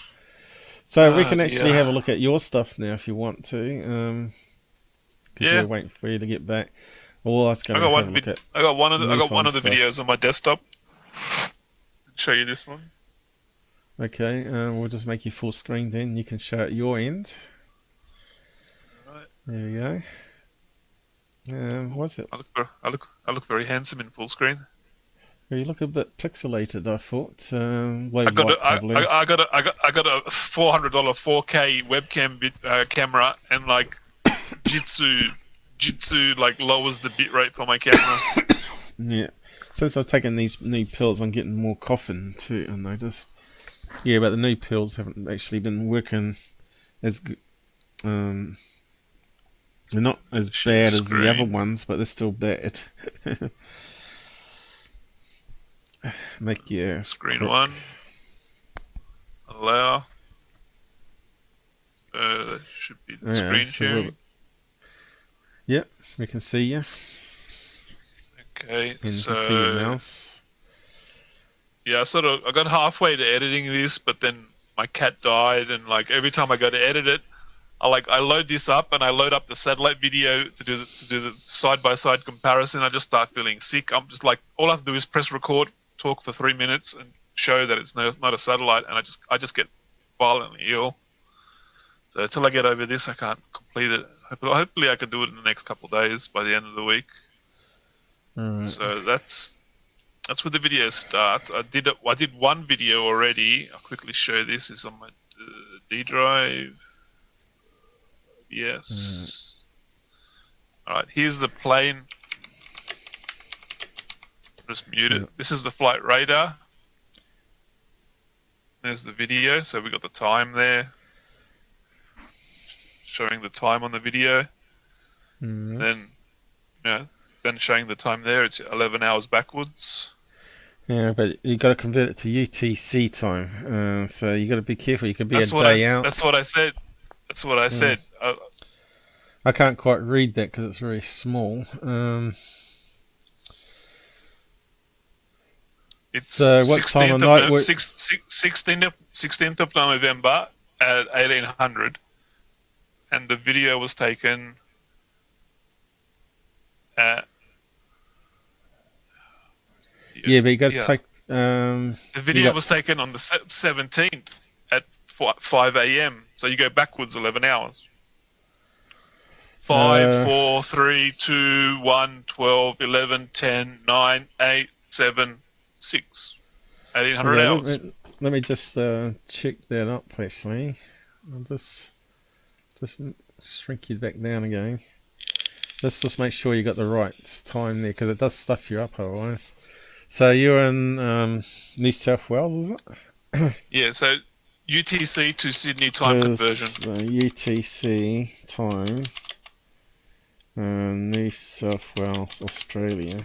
S3: So we can actually have a look at your stuff now if you want to, because we're waiting for you to get back. Or I
S4: got one of the videos on my desktop. I'll show you this one.
S3: Okay, we'll just make you full screen then. You can show at your end. There we go. What's it?
S4: I look very handsome in full screen.
S3: You look a bit pixelated, I thought.
S4: I got a $400 4K webcam camera, and like Jitsu like lowers the bitrate for my camera.
S3: Yeah. Since I've taken these new pills, I'm getting more coughing too, I noticed. Yeah, but the new pills haven't actually been working as good. They're not as bad as the other ones, but they're still bad. Make your
S4: screen
S3: quick.
S4: 1. Allow. That should be the screen sharing.
S3: Yep, we can see you.
S4: Okay,
S3: and you can see your mouse.
S4: Yeah, I got halfway to editing this, but then my cat died, and like every time I go to edit it, I load this up and I load up the satellite video to do the side by side comparison. I just start feeling sick. I'm just like, all I have to do is press record, talk for 3 minutes, and show that it's not a satellite, and I just get violently ill. So until I get over this, I can't complete it. Hopefully I can do it in the next couple of days by the end of the week.
S3: Right.
S4: So that's where the video starts. I did one video already. I'll quickly show this. It's on my D drive. Yes. All right. Here's the plane. Just mute it. This is the flight radar. There's the video. So we got the time there, showing the time on the video. Then, then showing the time there. It's 11 hours backwards.
S3: Yeah, but you got to convert it to UTC time. So you got to be careful. You could be a day out.
S4: That's what I said. That's what I said.
S3: I can't quite read that because it's very small.
S4: It's
S3: so what time of night?
S4: 16th of November at 1800, and the video was taken at.
S3: Yeah, but you got to take.
S4: The video was taken on the 17th at 5 a.m. So you go backwards 11 hours. 5, 4, 3, 2, 1, 12, 11, 10, 9, 8, 7, 6. 1800 hours.
S3: Let me just check that up, actually. I'll just shrink you back down again. Let's just make sure you got the right time there, because it does stuff you up otherwise. So you're in New South Wales, is it?
S4: Yeah, so UTC to Sydney time conversion.
S3: UTC time. New South Wales, Australia.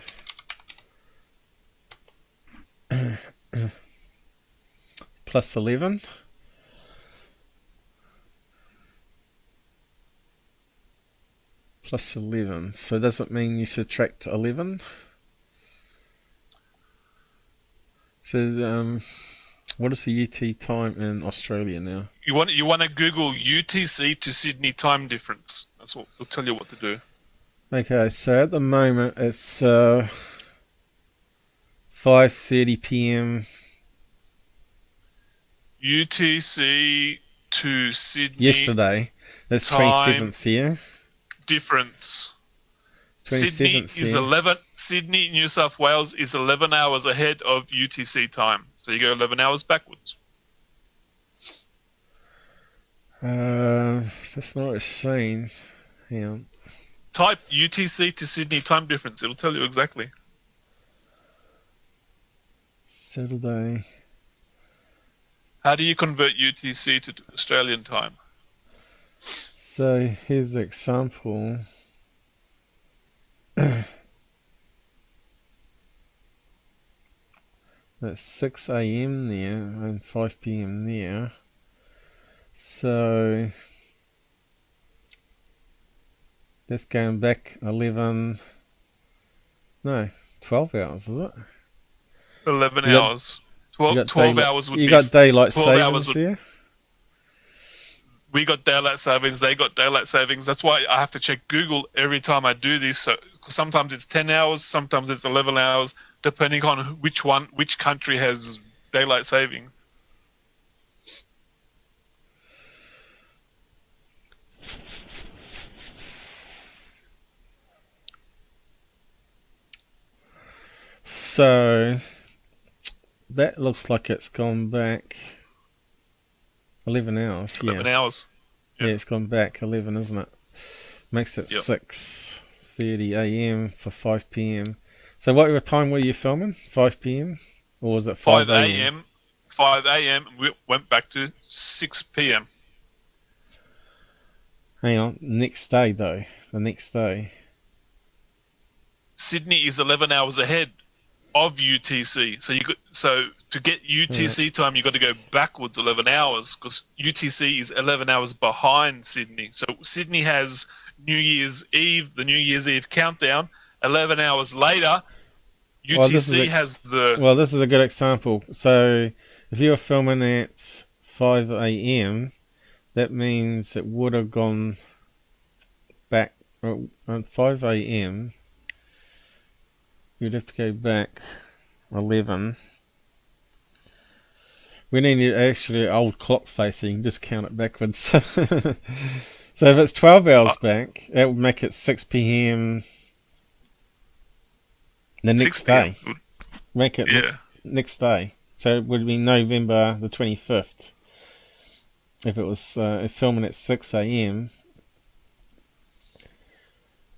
S3: Plus 11. Plus 11. So does it mean you subtract 11? So what is the UT time in Australia now?
S4: You want to Google UTC to Sydney time difference. That's what will tell you what to do.
S3: Okay, so at the moment it's 5:30 p.m.
S4: UTC to Sydney.
S3: Yesterday. That's 27th here.
S4: Difference.
S3: 27th
S4: Sydney is 11. Sydney, New South Wales is 11 hours ahead of UTC time. So you go 11 hours backwards.
S3: That's not what it's saying. Hang on.
S4: Type UTC to Sydney time difference. It'll tell you exactly.
S3: Saturday.
S4: How do you convert UTC to Australian time?
S3: So here's the example. That's 6 a.m. there and 5 p.m. there. So that's going back 12 hours, is it?
S4: 11 hours. 12 hours would be...
S3: You got daylight savings here?
S4: We got daylight savings, they got daylight savings. That's why I have to check Google every time I do this. So sometimes it's 10 hours, sometimes it's 11 hours, depending on which country has daylight saving.
S3: So that looks like it's gone back 11 hours.
S4: 11
S3: yeah.
S4: hours.
S3: Yeah, it's gone back 11, isn't it? Makes it 6:30 a.m. for 5 p.m. So what time were you filming? 5 p.m. or was it 5 a.m.?
S4: 5 a.m. We went back to 6 p.m.
S3: Hang on, next day though. The next day.
S4: Sydney is 11 hours ahead of UTC. So to get UTC time, you got to go backwards 11 hours because UTC is 11 hours behind Sydney. So Sydney has New Year's Eve, the New Year's Eve countdown. 11 hours later, UTC has the...
S3: Well, this is a good example. So if you were filming at 5 a.m., that means it would have gone back at 5 a.m. You'd have to go back 11. We need actually old clock face, so you can just count it backwards. So if it's 12 hours back, that would make it 6 p.m. the next day. Make it next day. So it would be November the 25th. If it was filming at 6 a.m.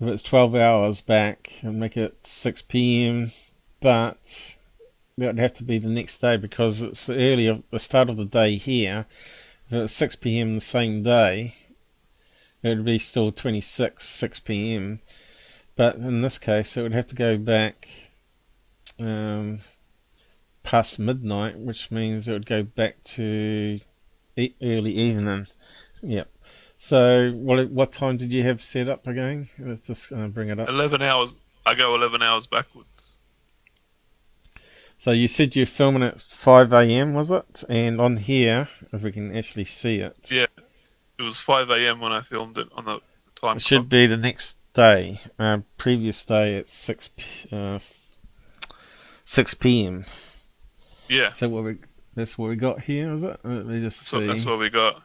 S3: If it's 12 hours back, and make it 6 p.m. But that would have to be the next day because it's the start of the day here. If it's 6 p.m. the same day, it would be still 6 p.m. But in this case, it would have to go back past midnight, which means it would go back to early evening. Yep. So what time did you have set up again? Let's just bring it up.
S4: 11 hours. I go 11 hours backwards.
S3: So you said you're filming at 5 a.m. was it? And on here, if we can actually see it.
S4: Yeah. It was 5 a.m. when I filmed it on the time.
S3: It should be the next day. Previous day at 6 p.m.
S4: Yeah.
S3: So that's what we got here, is it? Let me just see.
S4: That's what we got.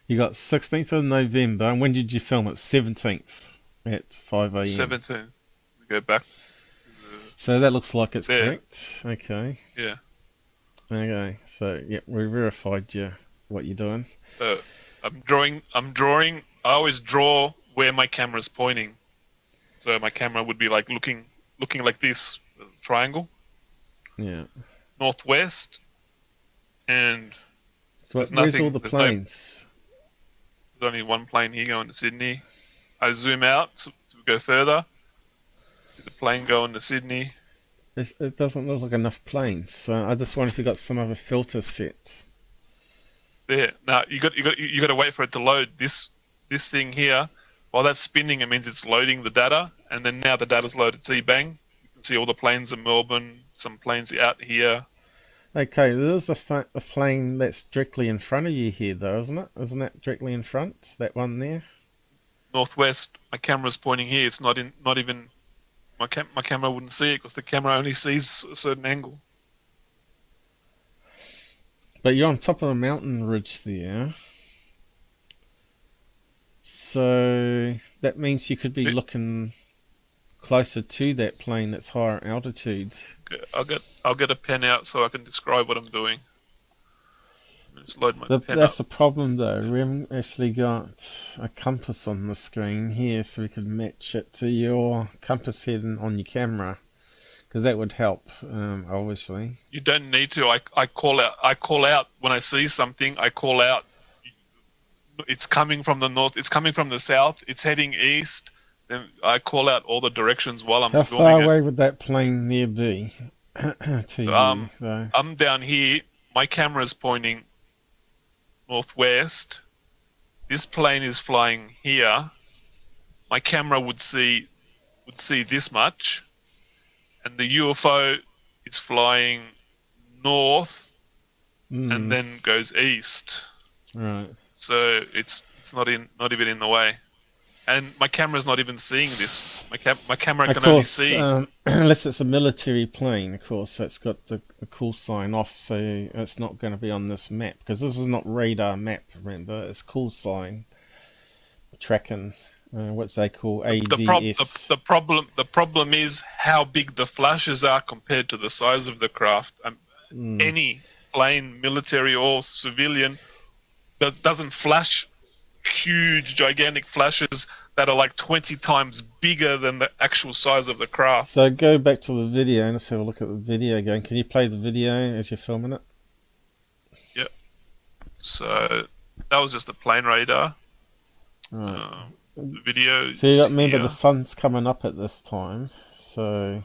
S3: You got 16th of November. And when did you film it? 17th at 5 a.m.
S4: 17th. We go back.
S3: So that looks like it's correct. Okay.
S4: Yeah.
S3: Okay. So yeah, we verified what you're doing.
S4: I'm drawing. I always draw where my camera's pointing. So my camera would be like looking like this triangle.
S3: Yeah.
S4: Northwest. And
S3: so where's all the planes?
S4: There's only one plane here going to Sydney. I zoom out to go further. The plane going to Sydney.
S3: It doesn't look like enough planes. So I just wonder if you got some other filter set.
S4: There. Now you got to wait for it to load. This thing here, while that's spinning, it means it's loading the data, and then now the data's loaded. See, bang! You can see all the planes in Melbourne. Some planes out here.
S3: Okay, there's a plane that's directly in front of you here, though, isn't it? Isn't that directly in front? That one there.
S4: Northwest. My camera's pointing here. It's not even. My camera wouldn't see it because the camera only sees a certain angle.
S3: But you're on top of a mountain ridge there. So that means you could be looking closer to that plane that's higher altitude.
S4: Okay, I'll get a pen out so I can describe what I'm doing. Just load my pen
S3: that's
S4: up.
S3: the problem though. We haven't actually got a compass on the screen here, so we could match it to your compass heading on your camera, because that would help. Obviously,
S4: you don't need to. I call out when I see something. I call out. It's coming from the north. It's coming from the south. It's heading east. Then I call out all the directions while I'm doing it.
S3: How far away would that plane there be to you?
S4: I'm down here. My camera's pointing northwest. This plane is flying here. My camera would see this much, and the UFO is flying north and then goes east.
S3: Right.
S4: So it's not even in the way, and my camera's not even seeing this. My camera can only see.
S3: Unless it's a military plane, of course, that's got the call sign off, so it's not going to be on this map, because this is not radar map. Remember, it's call sign tracking. What they call ADS.
S4: The problem is how big the flashes are compared to the size of the craft. any plane, military or civilian, that doesn't flash huge, gigantic flashes that are like 20 times bigger than the actual size of the craft.
S3: So go back to the video and let's have a look at the video again. Can you play the video as you're filming it?
S4: Yep. So that was just a plane radar.
S3: Right.
S4: The video.
S3: So you got to remember the sun's coming up at this time. So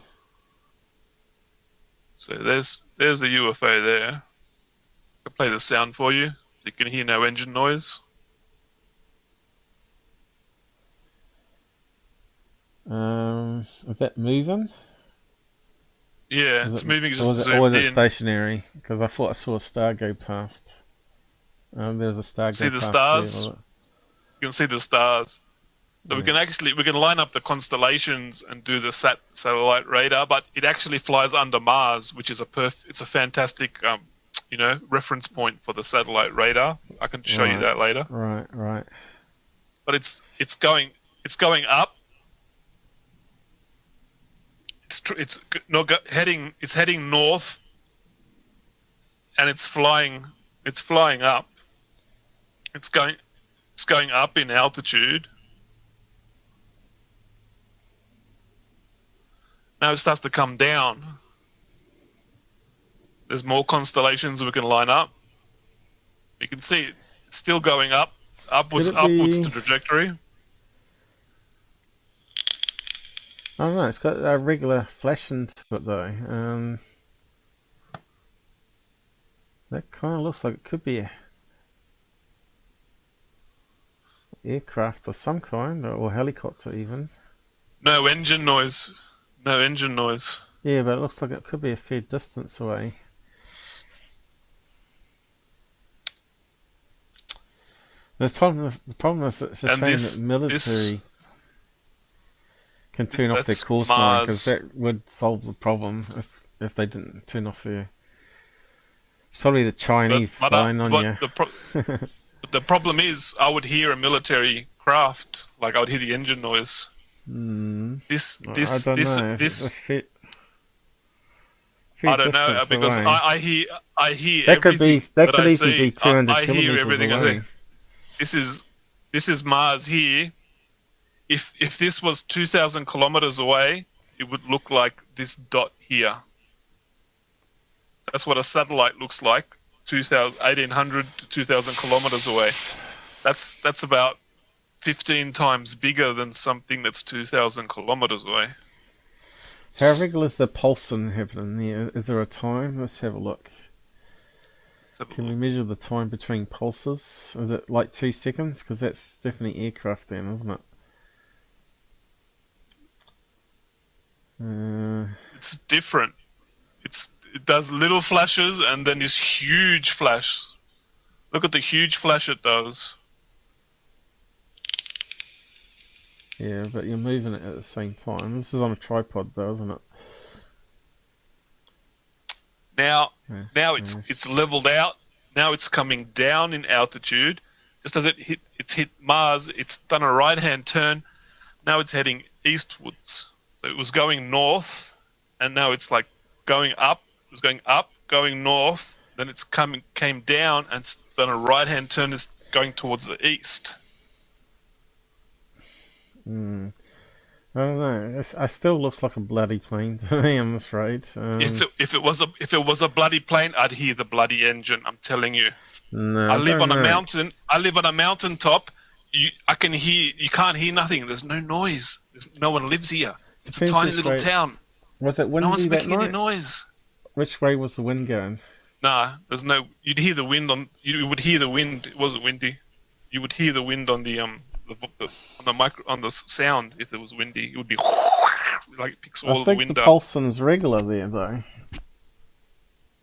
S4: there's the UFO there. I'll play the sound for you. You can hear no engine noise.
S3: Is that moving?
S4: Yeah, it's moving just
S3: or was it stationary? Because I thought I saw a star go past. There was a star
S4: see
S3: go
S4: the
S3: past.
S4: Stars?
S3: There,
S4: you can see the stars. So we can line up the constellations and do the satellite radar, but it actually flies under Mars, which is it's a fantastic reference point for the satellite radar. I can show you that later.
S3: Right.
S4: But it's going up. It's heading north, and it's flying up. It's going up in altitude. Now it starts to come down. There's more constellations we can line up. You can see it's still going upwards to trajectory.
S3: I don't know, it's got a regular flash into it though. That kind of looks like it could be a aircraft of some kind, or helicopter even.
S4: No engine noise.
S3: Yeah, but it looks like it could be a fair distance away. The problem is it's a shame that military can turn off their call sign, because that would solve the problem if they didn't turn off their... It's probably the Chinese spying on you.
S4: The problem is, I would hear a military craft, like I would hear the engine noise.
S3: I don't know.
S4: I don't know, because I hear
S3: that could
S4: everything.
S3: That could easily be 200
S4: I hear
S3: kilometers
S4: everything.
S3: away.
S4: This is Mars here. If this was 2,000 kilometers away, it would look like this dot here. That's what a satellite looks like, 1,800 to 2,000 kilometers away. That's about 15 times bigger than something that's 2,000 kilometers away.
S3: How regular is the pulsing happening there? Is there a time? Let's have a look. Can we measure the time between pulses? Is it like 2 seconds? Because that's definitely aircraft then, isn't it?
S4: It's different. It does little flashes and then this huge flash. Look at the huge flash it does.
S3: Yeah, but you're moving it at the same time. This is on a tripod though, isn't it?
S4: Now it's leveled out. Now it's coming down in altitude. Just as it's hit Mars, it's done a right-hand turn. Now it's heading eastwards. So it was going north, and now it's like going up. It was going up, going north. Then it's came down, and it's done a right-hand turn. It's going towards the east.
S3: I don't know. It still looks like a bloody plane to me, I'm afraid.
S4: If it was a bloody plane, I'd hear the bloody engine. I'm telling you.
S3: No,
S4: I live on a mountain. I live on a mountaintop. I can hear. You can't hear nothing. There's no noise. No one lives here. It's a tiny little town.
S3: Was it windy
S4: no one's
S3: that
S4: making
S3: night?
S4: any noise.
S3: Which way was the wind going?
S4: Nah, there's no. You'd hear the wind on. You would hear the wind. It wasn't windy. You would hear the wind on the sound. If it was windy, it would be like it picks all the wind up.
S3: I think the pulsing's regular there, though.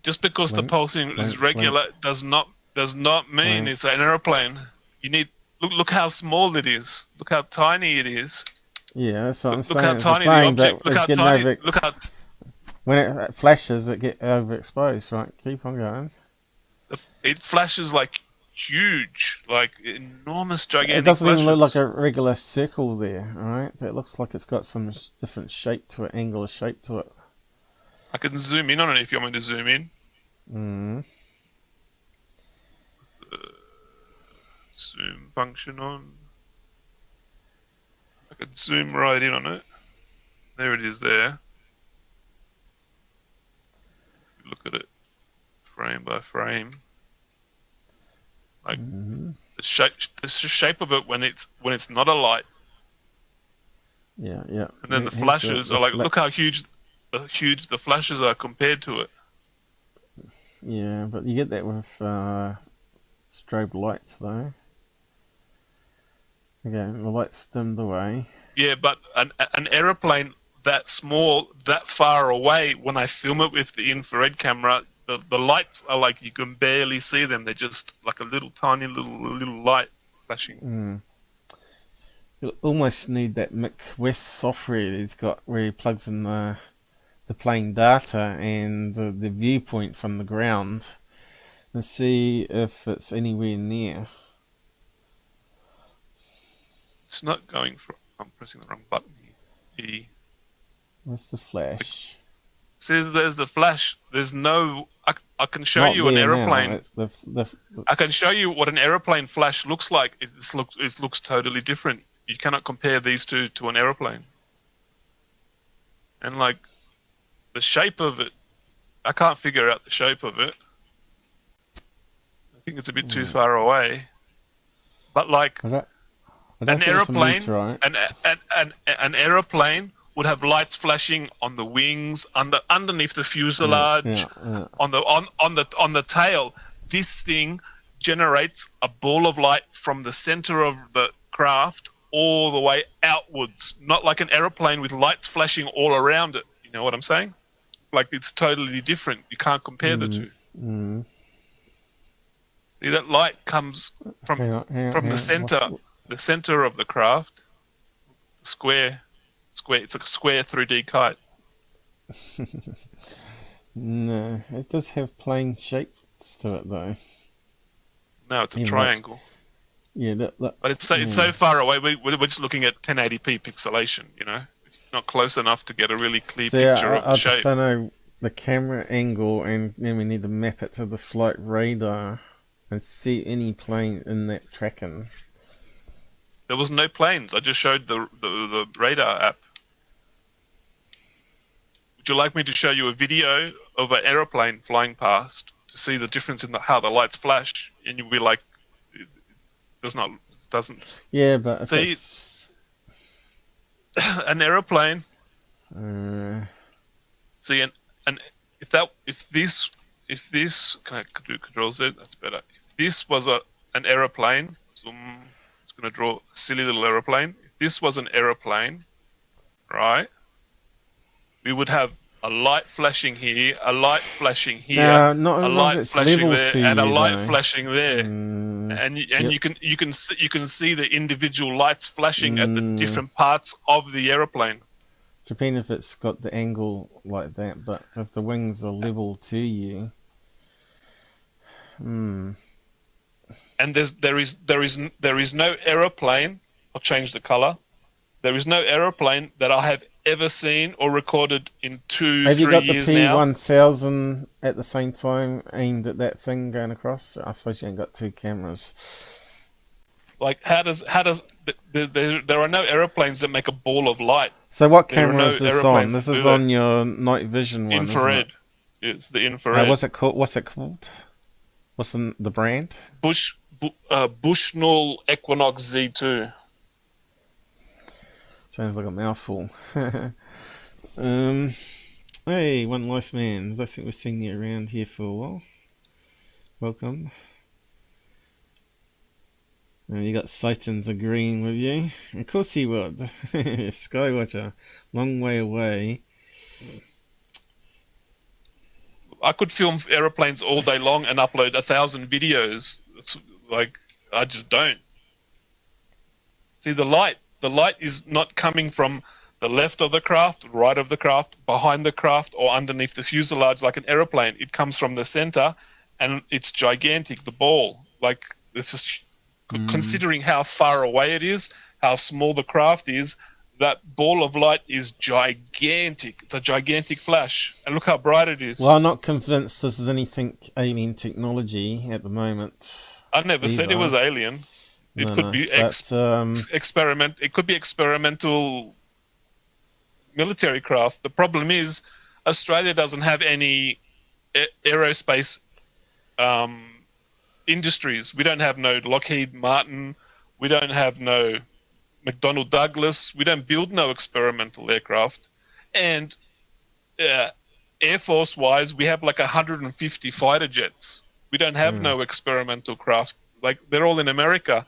S4: Just because the pulsing is regular does not mean it's an aeroplane. You need look how small it is. Look how tiny it is.
S3: Yeah, that's what I'm saying.
S4: Look how tiny the object. Look how tiny. Look how.
S3: When it flashes, it gets overexposed. Right, keep on going.
S4: It flashes like huge, like enormous, gigantic.
S3: It doesn't
S4: flashes.
S3: even look like a regular circle there. All right, it looks like it's got some different shape to it, angular shape to it.
S4: I can zoom in on it if you want me to zoom in. Zoom function on. I could zoom right in on it. There it is there. Look at it frame by frame. Like the shape of it when it's not a light.
S3: Yeah.
S4: And then the flashes are like, look how huge the flashes are compared to it.
S3: Yeah, but you get that with strobe lights though. Again, the light's dimmed away.
S4: Yeah, but an aeroplane that small, that far away, when I film it with the infrared camera, the lights are like you can barely see them. They're just like a little tiny little light flashing.
S3: You almost need that Mick West software he's got where he plugs in the plane data and the viewpoint from the ground and see if it's anywhere near.
S4: It's not going for. I'm pressing the wrong button here. E.
S3: Where's the flash?
S4: Says there's the flash. There's no. I can show you an aeroplane. I can show you what an aeroplane flash looks like. It looks totally different. You cannot compare these two to an aeroplane. And like the shape of it, I can't figure out the shape of it. I think it's a bit too far away. But like an aeroplane, an aeroplane would have lights flashing on the wings, underneath the fuselage, on the tail. This thing generates a ball of light from the center of the craft all the way outwards, not like an aeroplane with lights flashing all around it. You know what I'm saying? Like it's totally different. You can't compare the two. See, that light comes from the center of the craft. It's a square. It's a square 3D kite.
S3: No, it does have plane shapes to it though.
S4: No, it's a triangle.
S3: Yeah,
S4: but it's so far away. We're just looking at 1080p pixelation. You know, it's not close enough to get a really clear picture of the shape.
S3: I just don't know the camera angle, and then we need to map it to the flight radar and see any plane in that tracking.
S4: There was no planes. I just showed the radar app. Would you like me to show you a video of an aeroplane flying past to see the difference in how the lights flash? And you'll be like, doesn't.
S3: Yeah, but
S4: see, an aeroplane. See, and if this can I do Control Z? That's better. If this was an aeroplane, I'm just going to draw a silly little aeroplane. If this was an aeroplane, right? We would have a light flashing here, a light flashing here, a light flashing there, and a light flashing there. And you can see the individual lights flashing at the different parts of the aeroplane.
S3: Depending if it's got the angle like that, but if the wings are level to you,
S4: and there is no aeroplane. I'll change the color. There is no aeroplane that I have ever seen or recorded in 2-3 years now.
S3: Have you got the P1000 at the same time aimed at that thing going across? I suppose you ain't got two cameras.
S4: Like how does there are no airplanes that make a ball of light.
S3: So what camera is this on? This is on your night vision one.
S4: Infrared. It's the infrared.
S3: What's it called? What's the brand?
S4: Bushnell Equinox Z2.
S3: Sounds like a mouthful. Hey, One Life Man. I think we've seen you around here for a while. Welcome. You got Satan's agreeing with you. Of course he would. Skywatcher, long way away.
S4: I could film aeroplanes all day long and upload 1,000 videos. It's like, I just don't. See, the light is not coming from the left of the craft, right of the craft, behind the craft, or underneath the fuselage like an aeroplane. It comes from the center, and it's gigantic, the ball. Like, it's just... Considering how far away it is, how small the craft is, That ball of light is gigantic. It's a gigantic flash. And look how bright it is.
S3: Well, I'm not convinced this is anything alien technology at the moment.
S4: I never said it was alien. It could be experiment. It could be experimental military craft. The problem is Australia doesn't have any aerospace industries. We don't have no Lockheed Martin. We don't have no McDonnell Douglas. We don't build no experimental aircraft. And Air Force wise, we have like 150 fighter jets. We don't have no experimental craft. Like, they're all in America.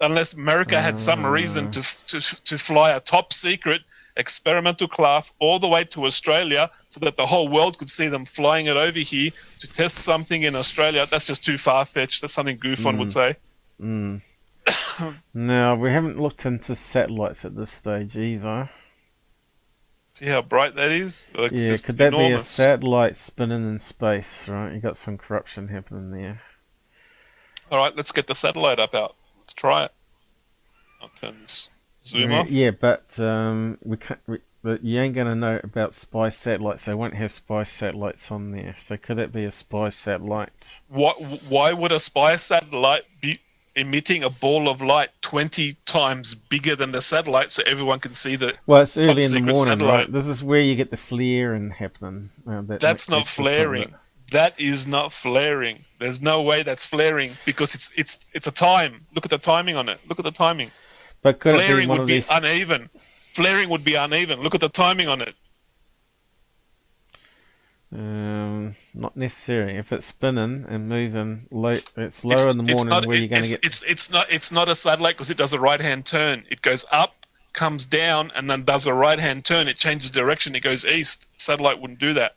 S4: Unless America had some reason to fly a top secret experimental craft all the way to Australia so that the whole world could see them flying it over here to test something in Australia. That's just too far-fetched. That's something GUFON would say.
S3: No, we haven't looked into satellites at this stage either.
S4: See how bright that is? Like,
S3: yeah, could that be a satellite spinning in space, right? You got some corruption happening there.
S4: All right, let's get the satellite up out. Let's try it. I'll turn this zoom off.
S3: Yeah, but we can't. But you ain't gonna know about spy satellites. They won't have spy satellites on there. So could it be a spy satellite?
S4: Why would a spy satellite be emitting a ball of light 20 times bigger than the satellite so everyone can see the
S3: Well, it's early in the morning,
S4: satellite?
S3: right? This is where you get the flaring happening.
S4: That's not flaring. That is not flaring. There's no way that's flaring because it's a time. Look at the timing on it. Look at the timing.
S3: But could
S4: flaring
S3: it be one
S4: would
S3: of
S4: be
S3: these...
S4: uneven. Flaring would be uneven. Look at the timing on it.
S3: Not necessarily. If it's spinning and moving, it's lower in the morning where you're going to get...
S4: It's not a satellite because it does a right-hand turn. It goes up, comes down, and then does a right-hand turn. It changes direction. It goes east. Satellite wouldn't do that.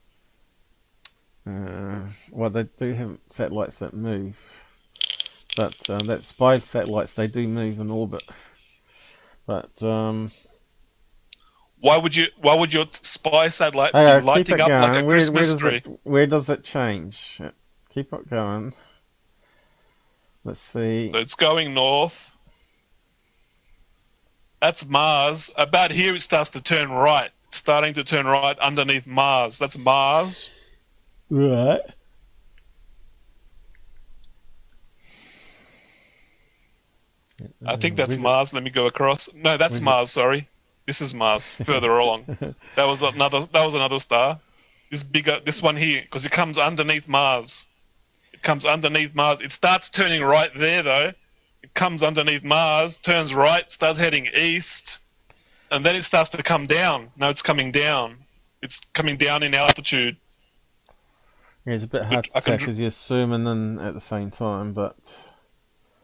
S3: Well, they do have satellites that move. But that spy satellites, they do move in orbit. But...
S4: Why would your spy satellite be lighting up like a Christmas tree?
S3: Where does it change? Keep it going. Let's see.
S4: So it's going north. That's Mars. About here it starts to turn right. It's starting to turn right underneath Mars. That's Mars.
S3: Right.
S4: I think that's Mars. Let me go across. No, that's Mars, sorry. This is Mars, further along. That was another star. This one here, because it comes underneath Mars. It comes underneath Mars. It starts turning right there, though. It comes underneath Mars, turns right, starts heading east, and then it starts to come down. No, it's coming down. It's coming down in altitude.
S3: Yeah, it's a bit hard to tell because you're zooming in at the same time, but...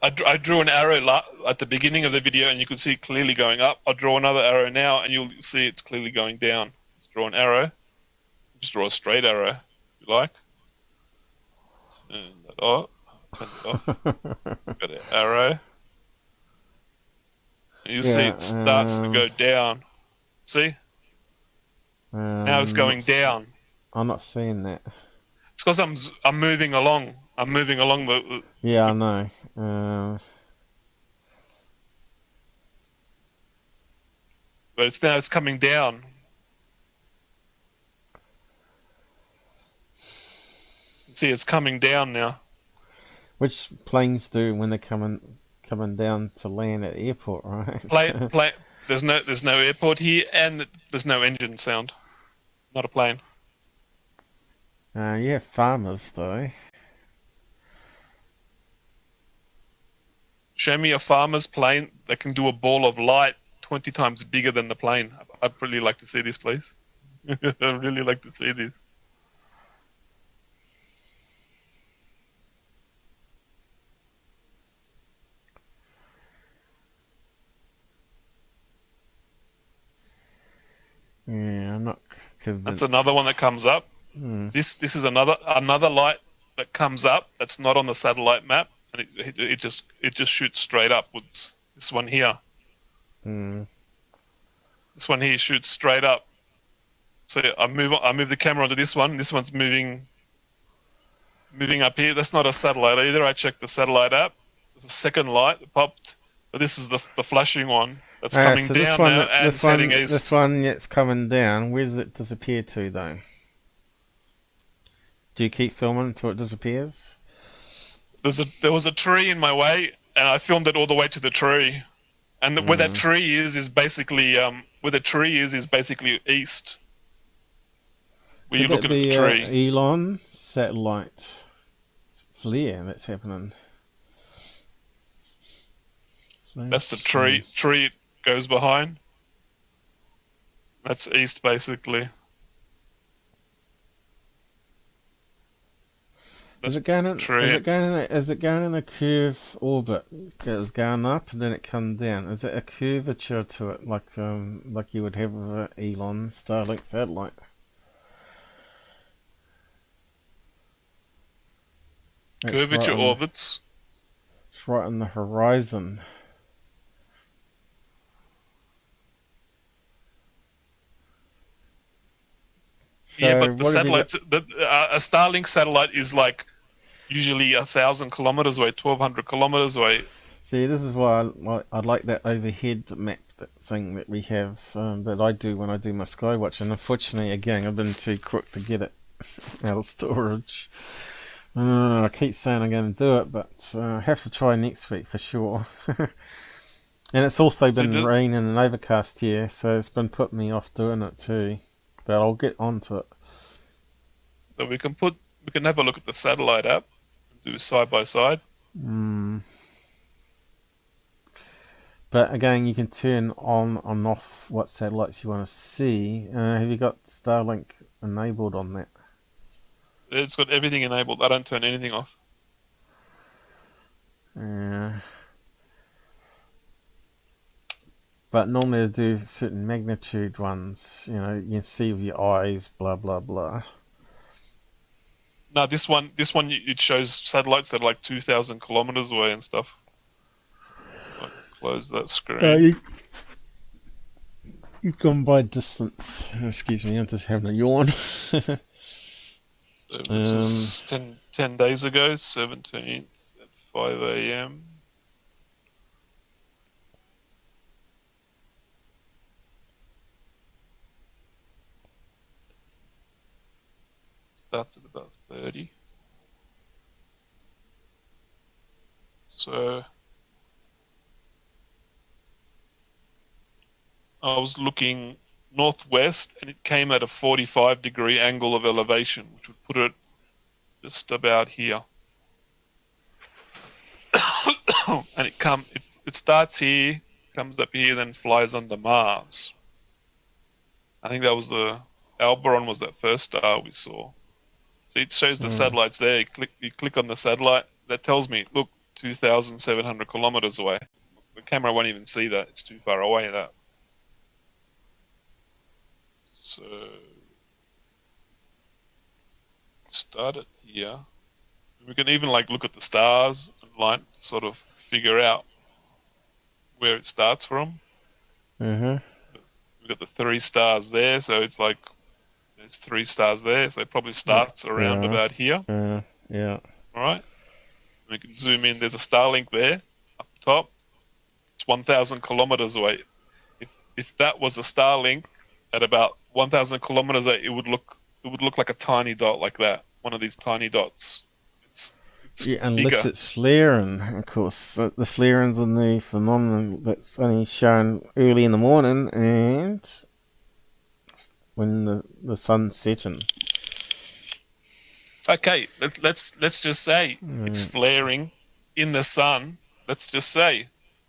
S4: I drew an arrow at the beginning of the video and you could see it clearly going up. I'll draw another arrow now and you'll see it's clearly going down. Let's draw an arrow. Just draw a straight arrow, if you like. Turn that off. Got an arrow. And you see it starts to go down. See? Now it's going down.
S3: I'm not seeing that.
S4: It's because I'm moving along. I'm moving along the...
S3: Yeah, I know.
S4: But it's coming down. See, it's coming down now.
S3: Which planes do when they're coming down to land at the airport, right?
S4: Plane. There's no airport here, and there's no engine sound. Not a plane.
S3: Yeah, farmers though.
S4: Show me a farmer's plane that can do a ball of light 20 times bigger than the plane. I'd really like to see this, please. I'd really like to see this.
S3: Yeah, I'm not convinced.
S4: That's another one that comes up. This is another light that comes up that's not on the satellite map. And it just shoots straight upwards. This one here. This one here shoots straight up. So I move the camera onto this one. This one's moving up here. That's not a satellite either. I checked the satellite app. There's a second light that popped. But this is the flashing one. that's coming
S3: so
S4: down now and setting east.
S3: This one, it's coming down. Where does it disappear to, though? Do you keep filming until it disappears?
S4: There was a tree in my way, and I filmed it all the way to the tree. And where that tree is basically east. Where you look at the tree.
S3: Elon satellite flare that's happening.
S4: That's the tree. Tree goes behind. That's east, basically.
S3: Is it going in a curve orbit? It was going up and then it comes down. Is it a curvature to it, like you would have with an Elon Starlink satellite?
S4: Curvature orbits.
S3: It's right on the horizon. So
S4: yeah, but the satellites, a Starlink satellite is like usually 1,000 kilometers away, 1,200 kilometers away.
S3: See, this is why I like that overhead map thing that we have, that I do when I do my Skywatch. And unfortunately, again, I've been too quick to get it out of storage. I keep saying I'm going to do it, but I have to try next week for sure. And it's also been raining and overcast here, so it's been putting me off doing it too. But I'll get onto it.
S4: So we can have a look at the satellite app and do side by side.
S3: But again, you can turn on and off what satellites you want to see. Have you got Starlink enabled on that?
S4: It's got everything enabled. I don't turn anything off.
S3: Yeah. But normally they do certain magnitude ones, you know, you can see with your eyes, blah, blah, blah.
S4: No, this one, it shows satellites that are like 2,000 kilometers away and stuff. I'll close that screen.
S3: You've gone by distance. Excuse me, I'm just having a yawn.
S4: So this was 10 days ago, 17th at 5 a.m. Starts at about 30. So I was looking northwest and it came at a 45-degree angle of elevation, which would put it just about here. And it starts here, comes up here, then flies under Mars. I think that was Alberon was that first star we saw. So it shows the satellites there. You click on the satellite. That tells me, look, 2,700 kilometers away. The camera won't even see that. It's too far away, that. So start it here. We can even look at the stars and sort of figure out where it starts from.
S3: We've
S4: got the 3 stars there, so it's like there's 3 stars there, so it probably starts around about here.
S3: Yeah.
S4: All right. We can zoom in. There's a Starlink there up the top. It's 1,000 kilometers away. If that was a Starlink at about 1,000 kilometers away, it would look like a tiny dot like that. One of these tiny dots. It's
S3: unless
S4: bigger.
S3: it's flaring, of course. The flaring's a new phenomenon that's only shown early in the morning and when the sun's setting.
S4: Okay, let's just say it's flaring in the sun. Let's just say,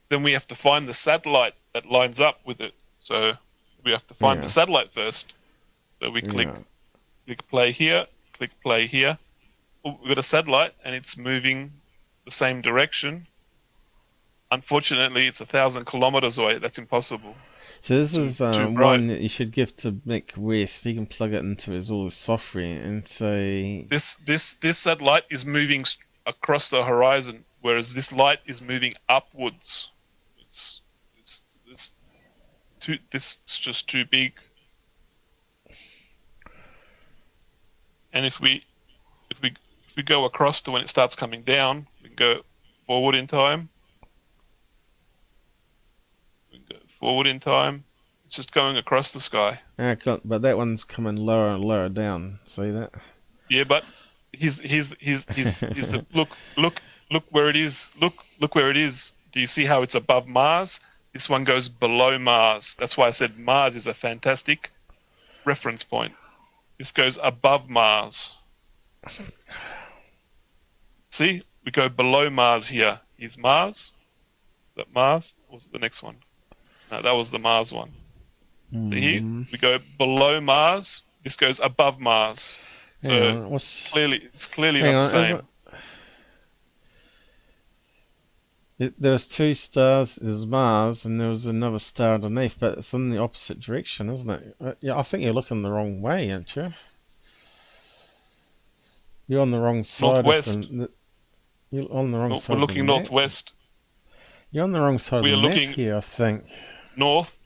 S4: then we have to find the satellite that lines up with it. So we have to find the satellite first. So we click play here, click play here. Oh, we've got a satellite and it's moving the same direction. Unfortunately, it's 1,000 kilometers away. That's impossible.
S3: So this is one that you should give to Mick West. He can plug it into all his software and say...
S4: This satellite is moving across the horizon, whereas this light is moving upwards. It's just too big. And if we go across to when it starts coming down, we can go forward in time. We can go forward in time. It's just going across the sky.
S3: But that one's coming lower and lower down. See that?
S4: Yeah, but he's the, look where it is. Look where it is. Do you see how it's above Mars? This one goes below Mars. That's why I said Mars is a fantastic reference point. This goes above Mars. See, we go below Mars here. Here's Mars. Is that Mars? Or was it the next one? No, that was the Mars one. So here, we go below Mars. This goes above Mars. So it's clearly not the same.
S3: There's two stars. There's Mars, and there was another star underneath, but it's in the opposite direction, isn't it? Yeah, I think you're looking the wrong way, aren't you? You're on the wrong side.
S4: Northwest.
S3: You're on the wrong side.
S4: We're looking northwest.
S3: You're on the wrong side of the map here, I think.
S4: North,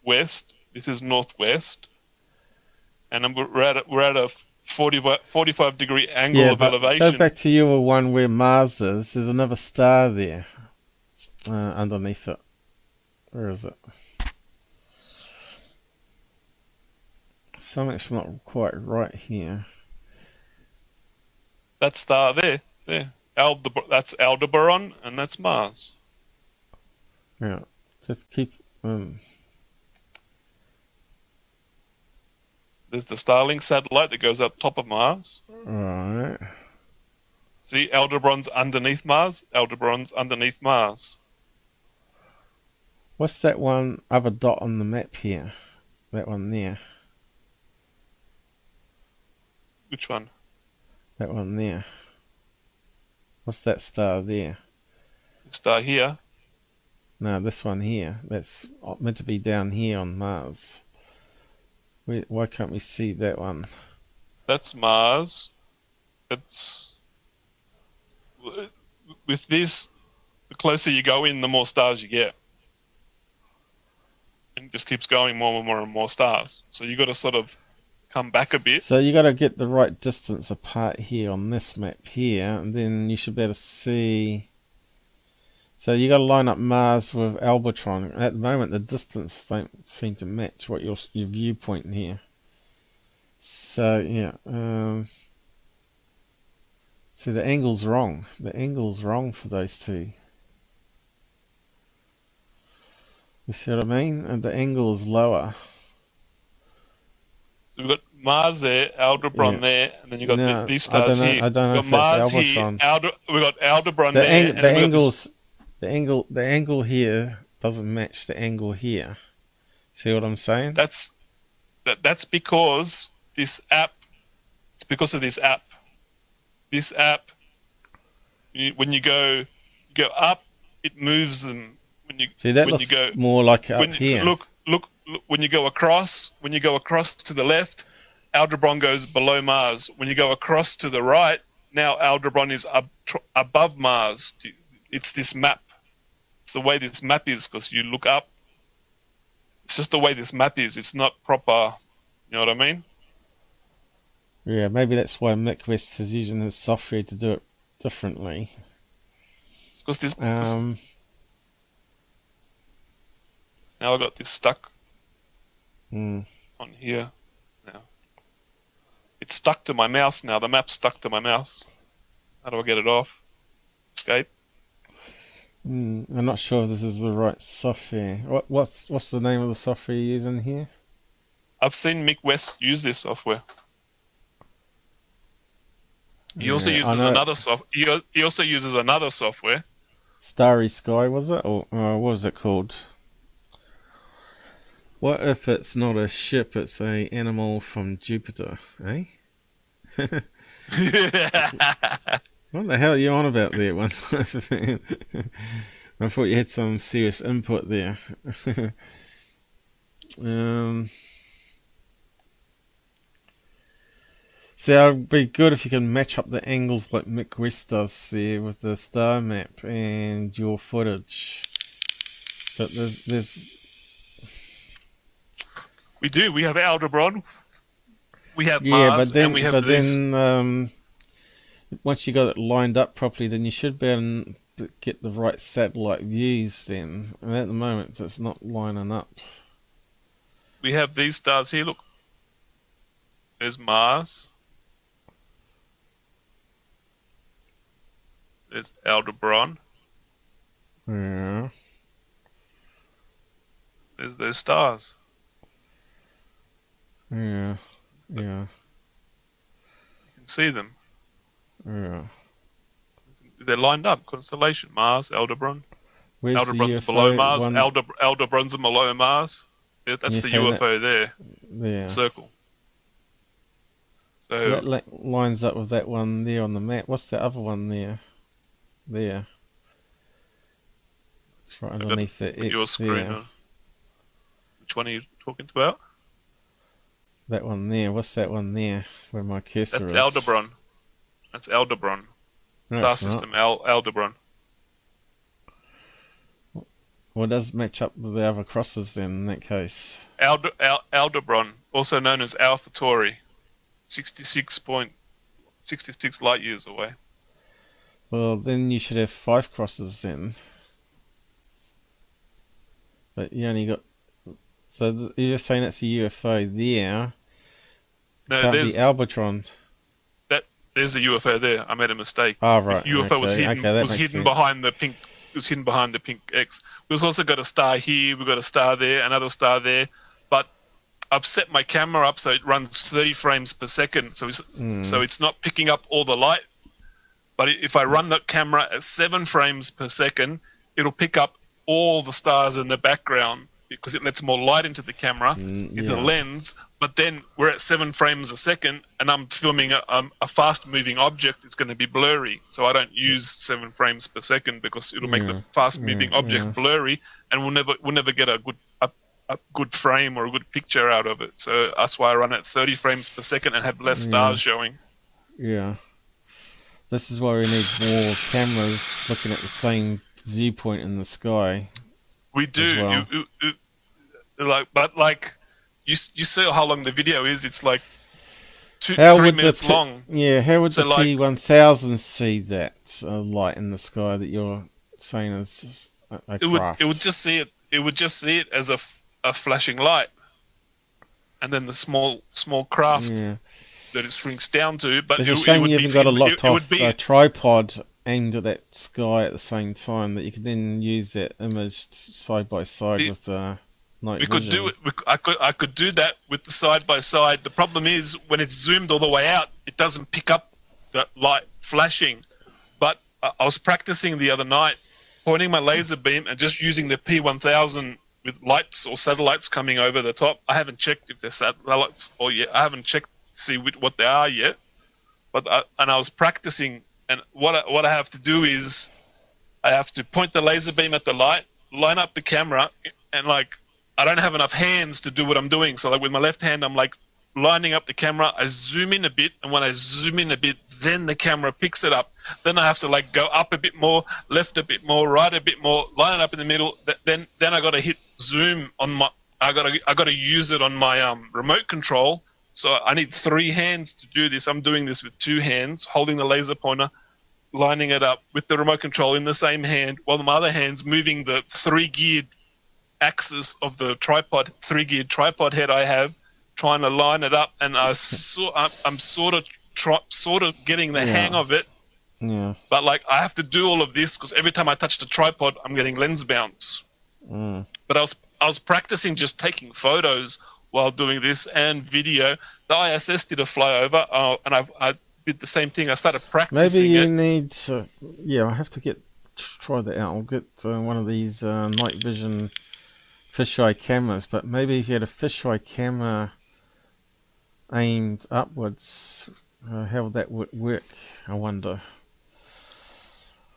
S4: west. This is northwest, and we're at a 45-degree angle of elevation.
S3: Go back to your one where Mars is. There's another star there underneath it. Where is it? Something's not quite right here.
S4: That star there. That's Aldebaran, and that's Mars.
S3: Yeah, just keep.
S4: There's the Starlink satellite that goes up top of Mars.
S3: Right.
S4: See, Aldebaran's underneath Mars. Aldebaran's underneath Mars.
S3: What's that one other dot on the map here? That one there.
S4: Which one?
S3: That one there. What's that star there?
S4: The star here?
S3: No, this one here. That's meant to be down here on Mars. Why can't we see that one?
S4: That's Mars. It's with this. The closer you go in, the more stars you get, and it just keeps going more and more and more stars. So you got to sort of come back a bit.
S3: So you got to get the right distance apart here on this map here, and then you should be able to see. So you got to line up Mars with Albatron. At the moment, the distance don't seem to match what your viewpoint here. So yeah, see the angle's wrong. The angle's wrong for those two. You see what I mean? And the angle is lower.
S4: So we've got Mars there, Aldebaran there, and then you got these stars here.
S3: I don't know if that's Albatron.
S4: We've got Aldebaran there.
S3: The angle here doesn't match the angle here. See what I'm saying?
S4: That's because this app. It's because of this app. This app, when you go up, it moves them.
S3: See, that looks more like up here.
S4: Look. When you go across to the left, Aldebaran goes below Mars. When you go across to the right, now Aldebaran is above Mars. It's this map. It's the way this map is, because you look up. It's just the way this map is. It's not proper. You know what I mean?
S3: Yeah, maybe that's why Mick West is using his software to do it differently.
S4: Because this. Now I got this stuck on here. Now it's stuck to my mouse. Now the map's stuck to my mouse. How do I get it off? Escape.
S3: I'm not sure if this is the right software. What's the name of the software you're using here?
S4: I've seen Mick West use this software. He also uses He also uses another software.
S3: Starry Sky, was it, or what was it called? What if it's not a ship? It's a animal from Jupiter, eh? What the hell are you on about there, one? I thought you had some serious input there. So it'd be good if you can match up the angles like Mick West does there with the star map and your footage. But there's
S4: we do. We have Aldebaran. We have Mars, and we have this.
S3: Then once you got it lined up properly, then you should be able to get the right satellite views then. And at the moment, it's not lining up.
S4: We have these stars here. Look, there's Mars. There's Aldebaran.
S3: Yeah.
S4: There's those stars.
S3: Yeah. Yeah.
S4: You can see them.
S3: Yeah.
S4: They're lined up. Constellation, Mars, Aldebaran.
S3: Where's
S4: Aldebaran's
S3: the UFO
S4: below Mars.
S3: one?
S4: Aldebaran's below Mars. Yeah, that's the UFO there.
S3: Yeah.
S4: Circle. So
S3: that lines up with that one there on the map. What's the other one there? There. It's right underneath the X
S4: your screen
S3: there.
S4: on. Which one are you talking about?
S3: That one there. What's that one there? Where my cursor
S4: That's
S3: is?
S4: Aldebaran. That's Aldebaran.
S3: No,
S4: Star
S3: it's
S4: system
S3: not.
S4: Aldebaran.
S3: Well, it does match up with the other crosses then in that case.
S4: Aldebaran, also known as Alpha Tauri, 66 light years away.
S3: Well, then you should have 5 crosses then. But you only got... So you're saying that's a UFO there.
S4: No,
S3: Can't
S4: there's
S3: be Albatron.
S4: There's the UFO there. I made a mistake.
S3: Oh, right.
S4: The UFO was hidden.
S3: Okay,
S4: was hidden behind the pink. It was hidden behind the pink X. We've also got a star here. We've got a star there. Another star there. But I've set my camera up so it runs 30 frames per second. So it's not picking up all the light. But if I run the camera at 7 frames per second, it'll pick up all the stars in the background because it lets more light into the camera, into the lens. But then we're at 7 frames a second, and I'm filming a fast-moving object. It's going to be blurry, so I don't use 7 frames per second because it'll make the fast-moving object blurry, and we'll never get a good frame or a good picture out of it. So that's why I run at 30 frames per second and have less stars showing.
S3: Yeah. This is why we need more cameras looking at the same viewpoint in the sky.
S4: We do.
S3: Well.
S4: You see how long the video is? It's like 3 minutes long.
S3: Yeah, how would
S4: So
S3: the P1000 see that light in the sky that you're saying is a craft?
S4: It would just see it. It would just see it as a flashing light, and then the small craft that it shrinks down to. But
S3: it's a shame you haven't got a locked off tripod aimed at that sky at the same time that you could then use that image side by side with the night vision.
S4: Could do it. I could do that with the side by side. The problem is when it's zoomed all the way out, it doesn't pick up the light flashing. But I was practicing the other night, pointing my laser beam and just using the P1000 with lights or satellites coming over the top. I haven't checked if they're satellites or yet. I haven't checked to see what they are yet. But I was practicing, and what I have to do is I have to point the laser beam at the light, line up the camera, and I don't have enough hands to do what I'm doing. So with my left hand, I'm lining up the camera. I zoom in a bit, and when I zoom in a bit, then the camera picks it up. Then I have to go up a bit more, left a bit more, right a bit more, line it up in the middle. Then I got to hit zoom on my. I got to use it on my remote control. So I need 3 hands to do this. I'm doing this with 2 hands, holding the laser pointer, lining it up with the remote control in the same hand, while my other hand's moving the 3-geared axis of the tripod, 3-geared tripod head I have, trying to line it up, and I'm sort of getting the hang of it.
S3: Yeah.
S4: But I have to do all of this because every time I touch the tripod, I'm getting lens bounce. But I was practicing just taking photos while doing this and video. The ISS did a flyover, and I did the same thing. I started practicing.
S3: Maybe you need to. Yeah, I have to try that out. I'll get one of these night vision fisheye cameras, but maybe if you had a fisheye camera aimed upwards, how would that work? I wonder.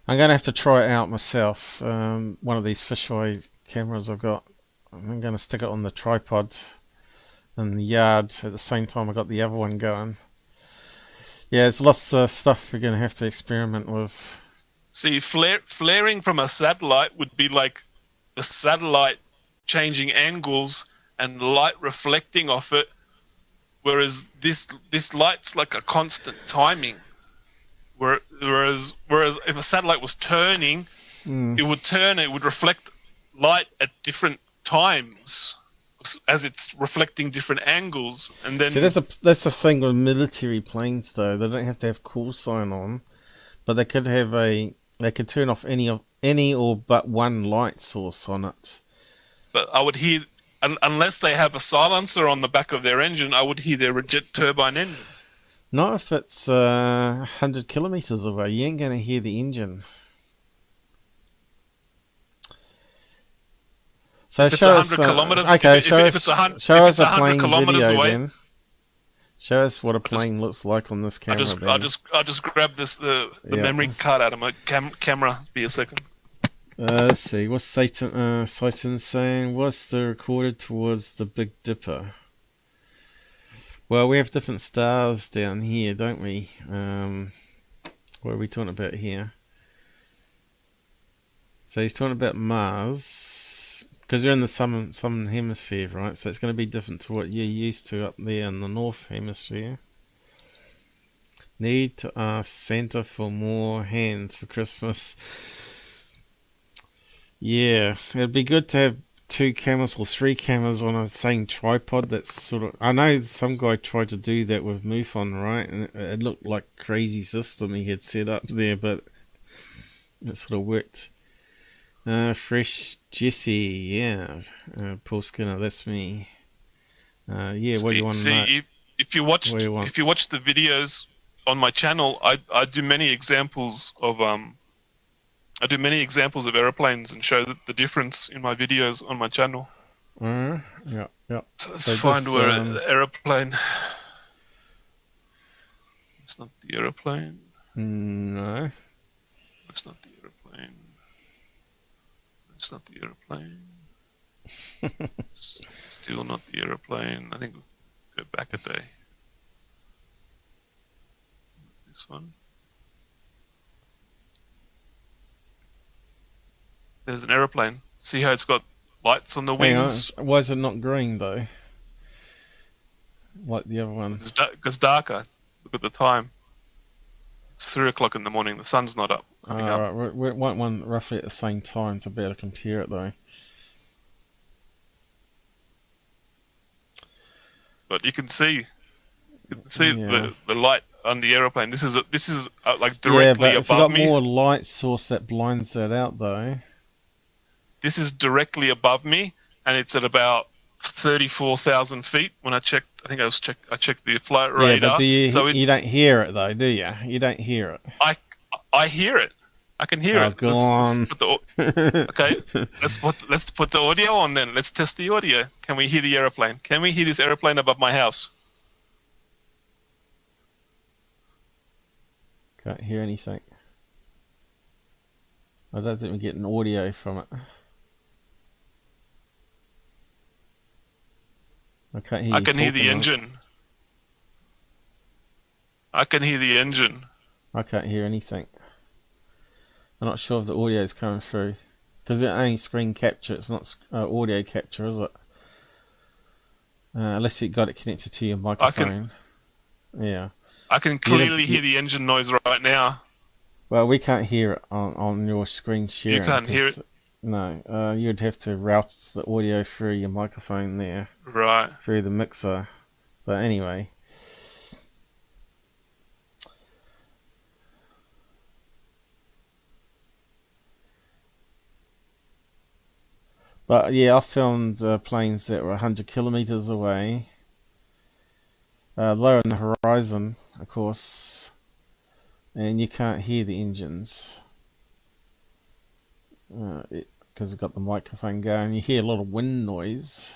S3: I'm going to have to try it out myself. One of these fisheye cameras I've got. I'm going to stick it on the tripod in the yard at the same time I got the other one going. Yeah, there's lots of stuff we're going to have to experiment with.
S4: See, flaring from a satellite would be like the satellite changing angles and light reflecting off it, whereas this light's like a constant timing. Whereas a satellite was turning, it would turn. It would reflect light at different times as it's reflecting different angles, and then.
S3: See, that's the thing with military planes, though. They don't have to have call sign on, but they could have they could turn off any or but one light source on it.
S4: But I would hear, unless they have a silencer on the back of their engine, I would hear their jet turbine engine.
S3: Not if it's 100 kilometers away. You ain't going to hear the engine. So
S4: if it's
S3: show
S4: 100
S3: us,
S4: kilometers,
S3: okay,
S4: if
S3: show
S4: it's 100
S3: plane
S4: kilometers
S3: video
S4: away,
S3: then. Show us what a plane looks like on this camera.
S4: I'll just grab the memory card out of my camera. Be a second.
S3: Let's see. What's Satan saying? What's the recorded towards the Big Dipper? Well, we have different stars down here, don't we? What are we talking about here? So he's talking about Mars, because you're in the southern hemisphere, right? So it's going to be different to what you're used to up there in the north hemisphere. Need to ask Santa for more hands for Christmas. Yeah, it'd be good to have 2 cameras or 3 cameras on a same tripod. That's sort of, I know some guy tried to do that with MUFON, right? And it looked like a crazy system he had set up there, but it sort of worked. Fresh Jesse, yeah. Paul Skinner, that's me. Yeah, what do you want to know?
S4: If you watch the videos on my channel, I do many examples of airplanes and show the difference in my videos on my channel.
S3: Yeah.
S4: So let's find where an aeroplane. It's not the aeroplane.
S3: No.
S4: It's not the aeroplane. It's not the aeroplane. Still not the aeroplane. I think we'll go back a day. This one. There's an aeroplane. See how it's got lights on the wings?
S3: Hang on. Why is it not green though? Like the other one.
S4: It's darker. Look at the time. It's 3 o'clock in the morning. The sun's not up.
S3: Right. We want one roughly at the same time to be able to compare it though.
S4: But you can see the light on the aeroplane. This is like directly above me.
S3: If you got more light source that blinds that out though.
S4: This is directly above me, and it's at about 34,000 feet. When I checked, I checked the flight radar.
S3: Yeah, but you don't hear it though, do you? You don't hear it.
S4: I hear it. I can hear it.
S3: Go on.
S4: Okay, let's put the audio on then. Let's test the audio. Can we hear the aeroplane? Can we hear this aeroplane above my house?
S3: Can't hear anything. I don't think we're getting audio from it. I can't hear.
S4: I can hear the engine. I can hear the engine.
S3: I can't hear anything. I'm not sure if the audio is coming through because it's only screen capture. It's not audio capture, is it? Unless you got it connected to your microphone. Yeah.
S4: I can clearly hear the engine noise right now.
S3: Well, we can't hear it on your screen sharing.
S4: You can't hear it?
S3: No. You'd have to route the audio through your microphone there.
S4: Right.
S3: Through the mixer. But anyway. But yeah, I filmed planes that were 100 kilometers away. Low on the horizon, of course. And you can't hear the engines. Because we've got the microphone going. You hear a lot of wind noise.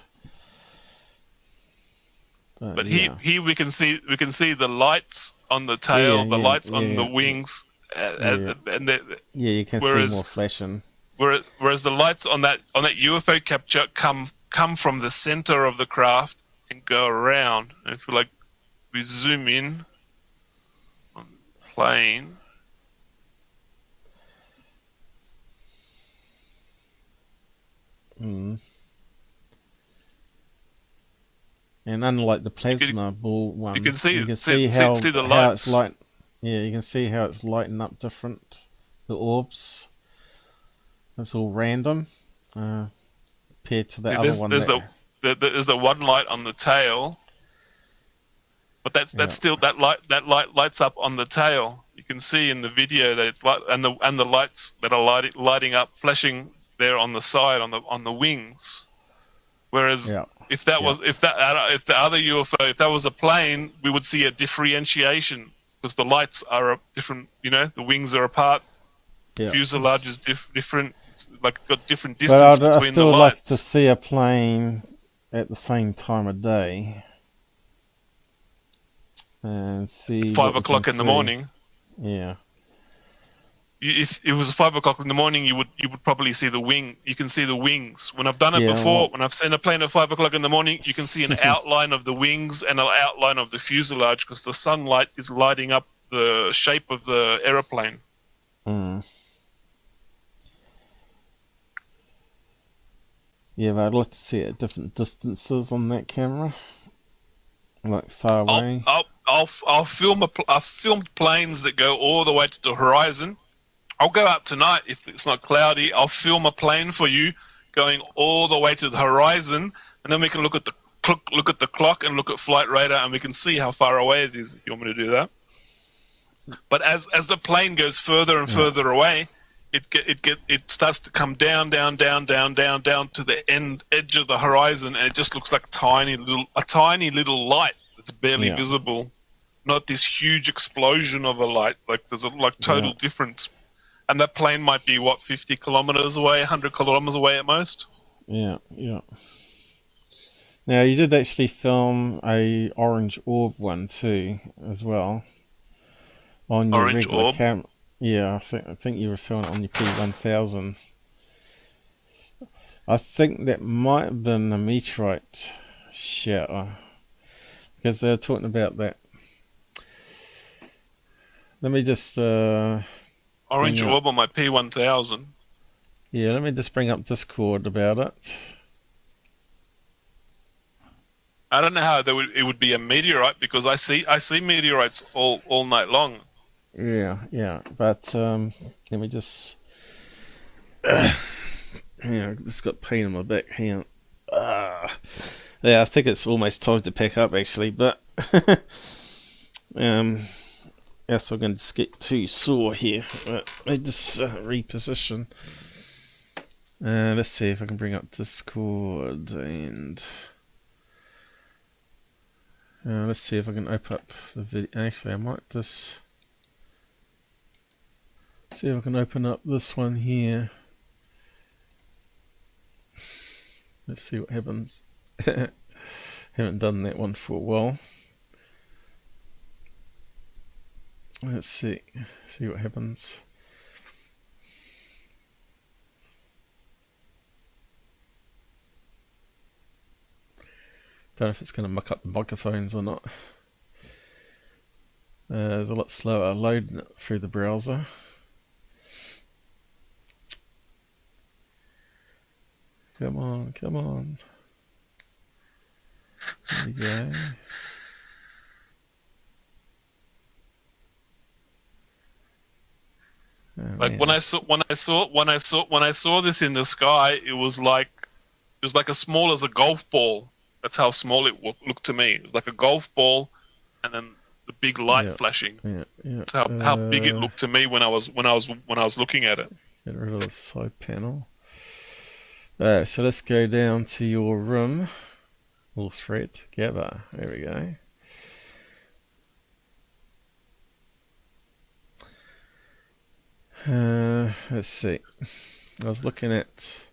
S4: But here we can see the lights on the tail, the lights on the wings, and
S3: you can see more flashing.
S4: Whereas the lights on that UFO capture come from the center of the craft and go around. And if we zoom in on the plane.
S3: And unlike the plasma ball one,
S4: you can see
S3: how
S4: the lights.
S3: it's light. Yeah, you can see how it's lighting up different. the orbs. It's all random compared to the other one.
S4: There's the one light on the tail, but that's still that light lights up on the tail. You can see in the video that it's light, and the lights that are lighting up, flashing there on the side on the wings. Whereas if the other UFO, if that was a plane, we would see a differentiation because the lights are different. You know, the wings are apart. Fuselage is different. Like got different distance between the lights. I'd still like
S3: to see a plane at the same time of day and see
S4: 5 o'clock in the morning.
S3: Yeah.
S4: If it was 5 o'clock in the morning, you would probably see the wing. You can see the wings. When I've done it before, when I've seen a plane at 5 o'clock in the morning, you can see an outline of the wings and an outline of the fuselage because the sunlight is lighting up the shape of the aeroplane.
S3: Yeah, but I'd like to see it at different distances on that camera, like far away.
S4: I'll film. I've filmed planes that go all the way to the horizon. I'll go out tonight if it's not cloudy. I'll film a plane for you going all the way to the horizon, and then we can look at the clock and look at flight radar, and we can see how far away it is. If you want me to do that, but as the plane goes further and further away, it starts to come down to the edge of the horizon, and it just looks like a tiny little light that's barely visible. Not this huge explosion of a light. Like there's a total difference. And that plane might be, 50 kilometers away, 100 kilometers away at most?
S3: Yeah. Now, you did actually film a orange orb one too, as well. On your
S4: orange
S3: regular
S4: orb?
S3: camera. Yeah, I think you were filming it on your P1000. I think that might have been a meteorite shower. Because they were talking about that. Let me just...
S4: orange orb on my P1000.
S3: Yeah, let me just bring up Discord about it.
S4: I don't know how it would be a meteorite because I see meteorites all night long.
S3: Yeah, but let me just... hang on, just got pain in my back. Hang on. Yeah, I think it's almost time to pack up actually, but... Yes, I'm going to just get too sore here. But I just reposition. Let's see if I can bring up Discord and let's see if I can open up the video. Actually, I might just see if I can open up this one here. Let's see what happens. Haven't done that one for a while. Let's see what happens. Don't know if it's going to muck up the microphones or not. It's a lot slower loading it through the browser. Come on. There we go.
S4: Like when I saw this in the sky, it was like as small as a golf ball. That's how small it looked to me. It was like a golf ball, and then the big light flashing.
S3: Yeah.
S4: That's how big it looked to me when I was looking at it.
S3: Get rid of the side panel. Alright, so let's go down to your room. All thread, Gabber. There we go. Let's see. I was looking at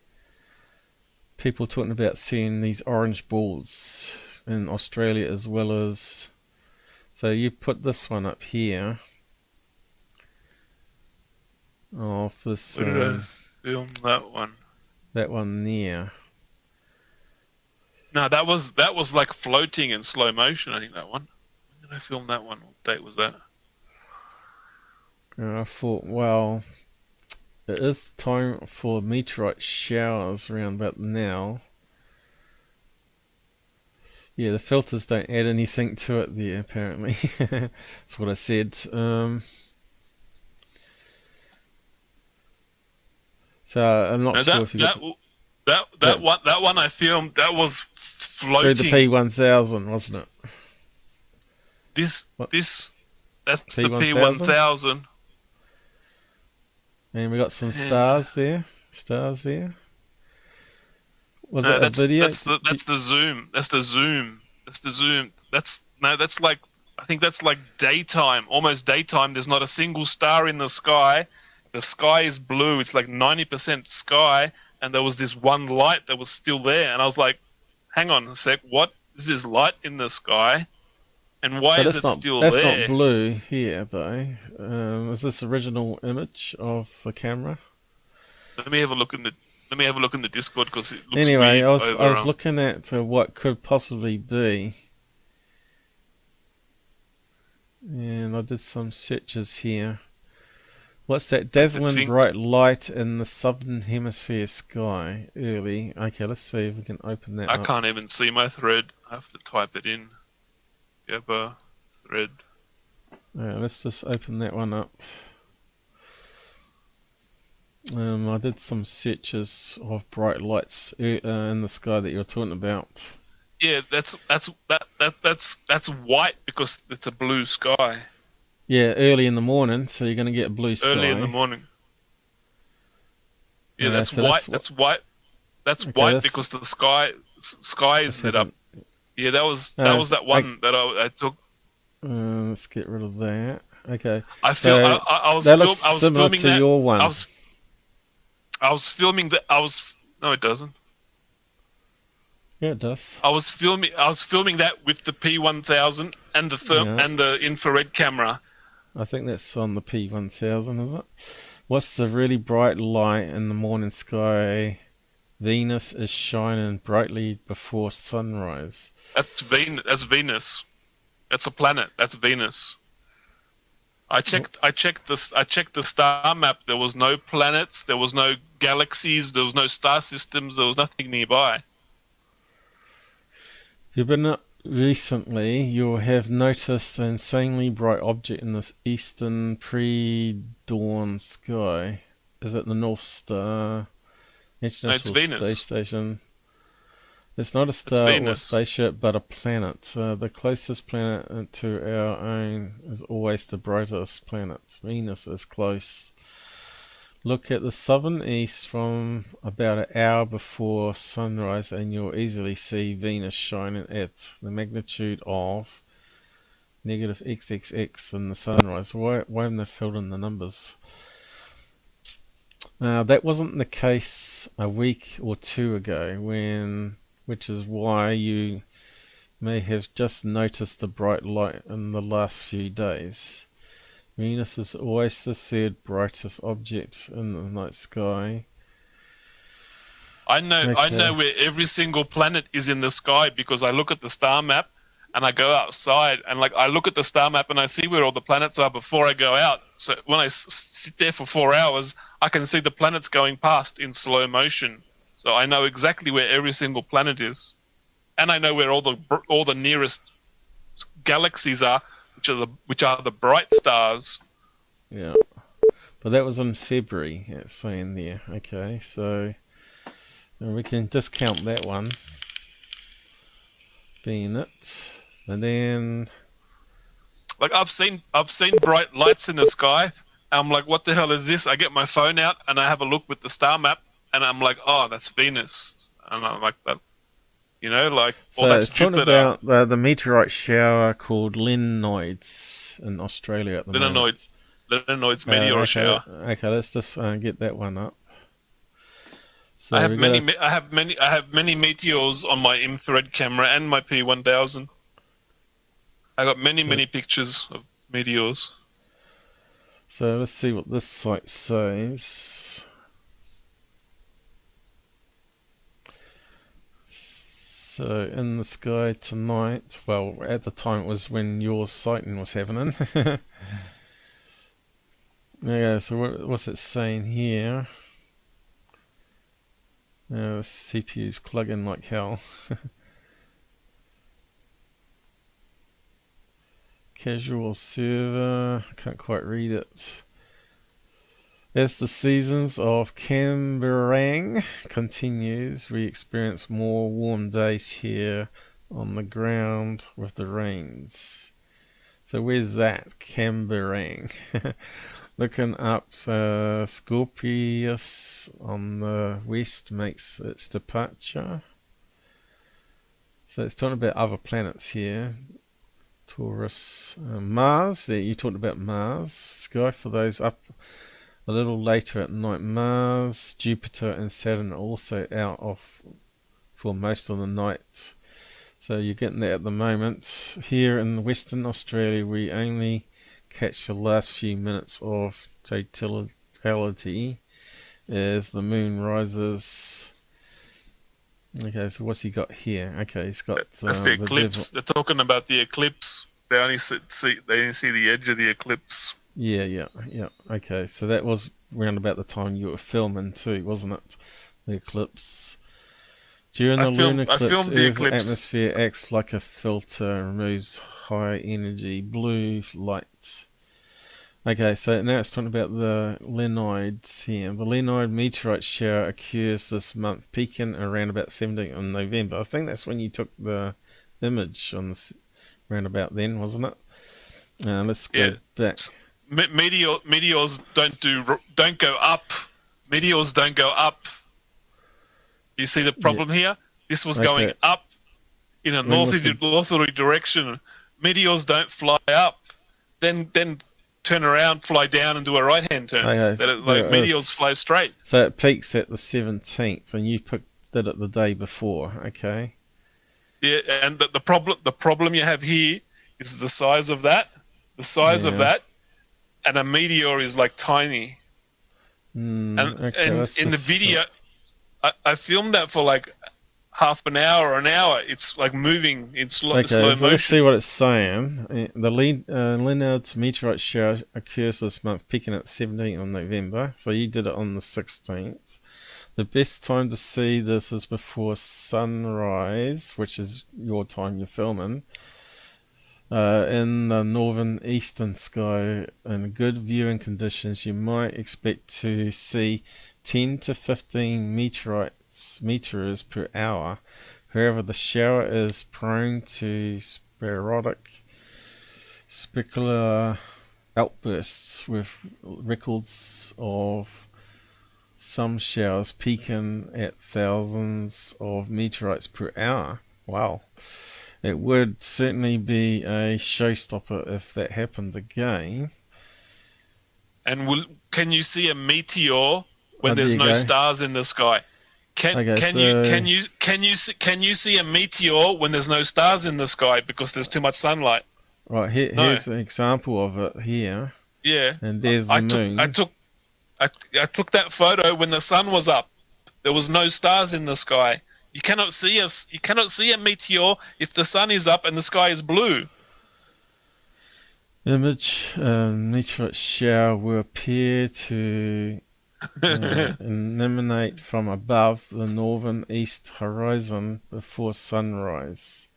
S3: people talking about seeing these orange balls in Australia as well as... So you put this one up here. Of this...
S4: Where did I film that one?
S3: That one there.
S4: No, that was like floating in slow motion, I think that one. When did I film that one? What date was that?
S3: I thought, well, it is time for meteorite showers around about now. Yeah, the filters don't add anything to it there, apparently. That's what I said. So I'm not sure if you got
S4: that one I filmed. That was floating
S3: through the P1000, wasn't it?
S4: That's the
S3: P1000?
S4: P1000.
S3: And we got some stars there. Stars there. Was it a video?
S4: That's the zoom. That's the zoom. That's the zoom. That's like, I think that's like daytime, almost daytime. There's not a single star in the sky. The sky is blue. It's like 90% sky, and there was this one light that was still there. And I was like, hang on a sec, what is this light in the sky? And why is it still there?
S3: That's not blue here, though. Is this original image of the camera?
S4: Let me have a look in the Discord, because it looks
S3: anyway,
S4: weird.
S3: I was looking at what could possibly be, and I did some searches here. What's that dazzling bright light in the southern hemisphere sky early? Okay, let's see if we can open that up.
S4: I can't even see my thread. I have to type it in. Gabber thread.
S3: Let's just open that one up. I did some searches of bright lights in the sky that you're talking about.
S4: Yeah, that's white because it's a blue sky.
S3: Yeah, early in the morning, so you're going to get a blue sky.
S4: Early in the morning. Yeah, that's white. That's white. That's white because the sky is lit up. Yeah, that was that one that I took.
S3: Let's get rid of that. Okay.
S4: I was
S3: similar
S4: filming
S3: to your one.
S4: I was filming that. No, it doesn't.
S3: Yeah, it does.
S4: I was filming that with the P1000 and the infrared camera.
S3: I think that's on the P1000, is it? What's the really bright light in the morning sky? Venus is shining brightly before sunrise.
S4: That's Venus. That's a planet. That's Venus. I checked the star map. There was no planets. There was no galaxies. There was no star systems. There was nothing nearby.
S3: You've been recently. You have noticed an insanely bright object in this eastern pre-dawn sky. Is it the North Star? International Space Station. It's not a star or spaceship, but a planet. The closest planet to our own is always the brightest planet. Venus is close. Look at the southern east from about an hour before sunrise and you'll easily see Venus shining at the magnitude of negative XXX in the sunrise. Why haven't they filled in the numbers? That wasn't the case a week or two ago, which is why you may have just noticed the bright light in the last few days. Venus is always the third brightest object in the night sky.
S4: I know where every single planet is in the sky because I look at the star map and I go outside and I look at the star map and I see where all the planets are before I go out. So when I sit there for 4 hours, I can see the planets going past in slow motion. So I know exactly where every single planet is, and I know where all the nearest galaxies are, which are the bright stars.
S3: Yeah, but that was in February. It's saying there. Okay, so we can discount that one being it, and then
S4: I've seen bright lights in the sky. And I'm like, what the hell is this? I get my phone out and I have a look with the star map, and I'm like, oh, that's Venus, and I'm like that.
S3: So
S4: that's
S3: it's talking about the meteorite shower called Lenoids in Australia at the moment.
S4: Lenoids meteor shower.
S3: Okay, let's just get that one up. So
S4: I have many meteors on my infrared camera and my P1000. I got many pictures of meteors.
S3: So let's see what this site says. So in the sky tonight, well, at the time it was when your sighting was happening. Yeah, so what's it saying here? The CPU's clugging like hell. Casual server, I can't quite read it. As the seasons of Canberang continues, we experience more warm days here on the ground with the rains. So where's that? Canberang. Looking up, Scorpius on the west makes its departure. So it's talking about other planets here. Taurus, Mars. Yeah, you talked about Mars. Sky for those up a little later at night. Mars, Jupiter and Saturn are also out of for most of the night. So you're getting that at the moment. Here in Western Australia, we only catch the last few minutes of totality as the moon rises. Okay, so what's he got here? Okay, he's got
S4: that's the eclipse. They're talking about the eclipse. They only see the edge of the eclipse.
S3: Yeah. Okay, so that was around about the time you were filming too, wasn't it? The eclipse. During the lunar eclipse, Earth's atmosphere acts like a filter and removes high energy blue light. Okay, so now it's talking about the Leonids here. The Leonid meteorite shower occurs this month, peaking around about 17th of November. I think that's when you took the image on this round about then, wasn't it? Let's go back.
S4: Meteors don't go up. Meteors don't go up. You see the problem here? This was going up in a northerly direction. Meteors don't fly up, then turn around, fly down, and do a right-hand turn.
S3: Okay,
S4: meteors fly straight.
S3: So it peaks at the 17th, and you did it the day before. Okay.
S4: Yeah, and the problem you have here is the size of that. The size of that, and a meteor is like tiny. And in the video, I filmed that for like half an hour or an hour. It's like moving in slow motion.
S3: So let's see what it's saying. The Leonard's meteorite shower occurs this month, peaking at 17th of November. So you did it on the 16th. The best time to see this is before sunrise, which is your time you're filming. In the northern eastern sky, in good viewing conditions, you might expect to see 10 to 15 meteors per hour. However, the shower is prone to sporadic specular outbursts, with records of some showers peaking at thousands of meteorites per hour. Wow. It would certainly be a showstopper if that happened again.
S4: And can you see a meteor when there's no stars in the sky? Can you see a meteor when there's no stars in the sky because there's too much sunlight?
S3: Right, here's an example of it here.
S4: Yeah.
S3: And there's the moon.
S4: I took that photo when the sun was up. There was no stars in the sky. You cannot see a meteor if the sun is up and the sky is blue.
S3: Image meteorite shower will appear to emanate from above the northern east horizon before sunrise.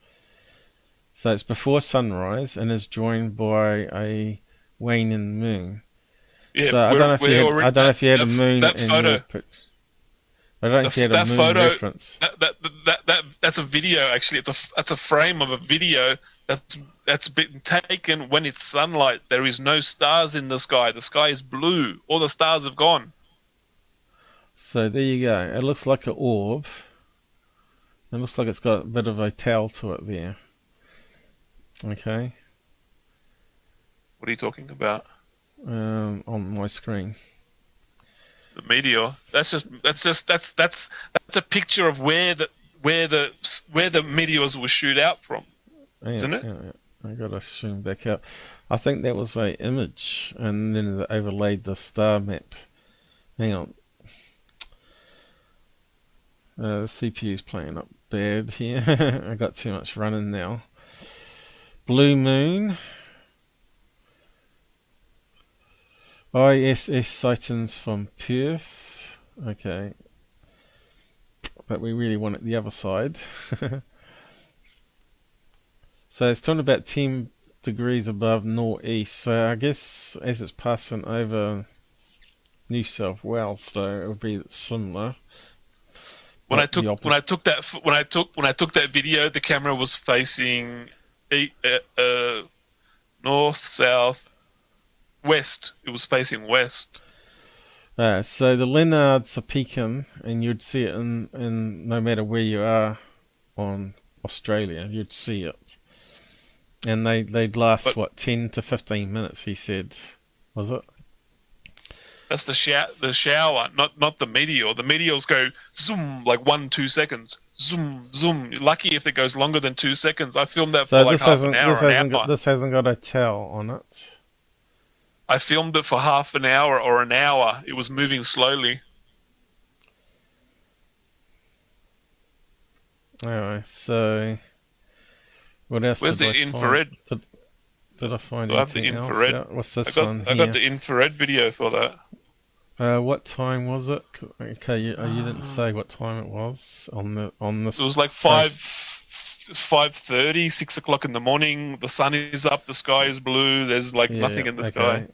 S3: So it's before sunrise and is joined by a waning moon.
S4: Yeah,
S3: so I don't know if you had a moon in your picture. I don't know if you had a moon reference.
S4: That's a video. Actually, that's a frame of a video that's been taken when it's sunlight. There is no stars in the sky. The sky is blue. All the stars have gone.
S3: So there you go. It looks like an orb. It looks like it's got a bit of a tail to it there. Okay.
S4: What are you talking about?
S3: On my screen.
S4: The meteor. That's a picture of where the meteors will shoot out from, isn't it?
S3: Yeah. I gotta zoom back out. I think that was a image, and then they overlaid the star map. Hang on. The CPU's playing up bad here. I got too much running now. Blue moon. ISS sightings from Perth. Okay. But we really want it the other side. So it's talking about 10 degrees above northeast. So I guess as it's passing over New South Wales, so it would be similar.
S4: When I took that video, the camera was facing north, south, west. It was facing west.
S3: So the Leonards are peaking, and you'd see it in no matter where you are on Australia, you'd see it. And they'd last, 10 to 15 minutes, he said. Was it?
S4: That's the shower, not the meteor. The meteors go zoom, like 1-2 seconds. Zoom, zoom. You're lucky if it goes longer than 2 seconds. I filmed that for like half an hour.
S3: This hasn't got a towel on it.
S4: I filmed it for half an hour or an hour. It was moving slowly.
S3: Alright, so what else?
S4: Where's the infrared?
S3: Did I find
S4: I have the
S3: anything
S4: infrared.
S3: else? What's this one here?
S4: I got the infrared video for that.
S3: What time was it? Okay, you didn't say what time it was on this.
S4: It was like 5:30, 6 o'clock in the morning. The sun is up, the sky is blue. There's like nothing in the sky.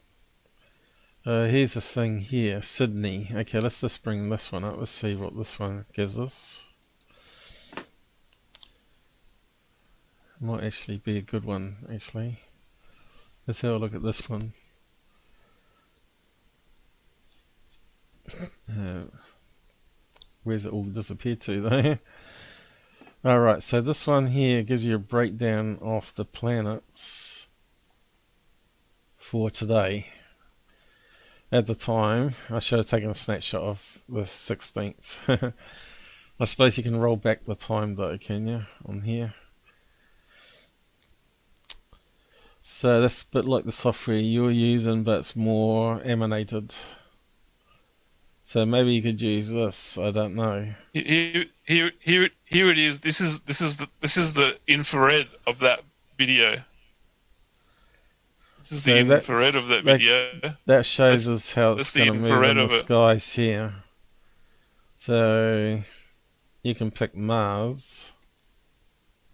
S3: Here's a thing here, Sydney. Okay, let's just bring this one up. Let's see what this one gives us. Might actually be a good one, actually. Let's have a look at this one. Where's it all disappeared to, though? Alright, so this one here gives you a breakdown of the planets for today. At the time, I should have taken a snapshot of the 16th. I suppose you can roll back the time though, can you, on here? So that's a bit like the software you're using, but it's more emanated. So maybe you could use this. I don't know.
S4: Here it is. This is the infrared of that video. This is the infrared of that video.
S3: That shows us how it's going to move in the skies here. So you can pick Mars.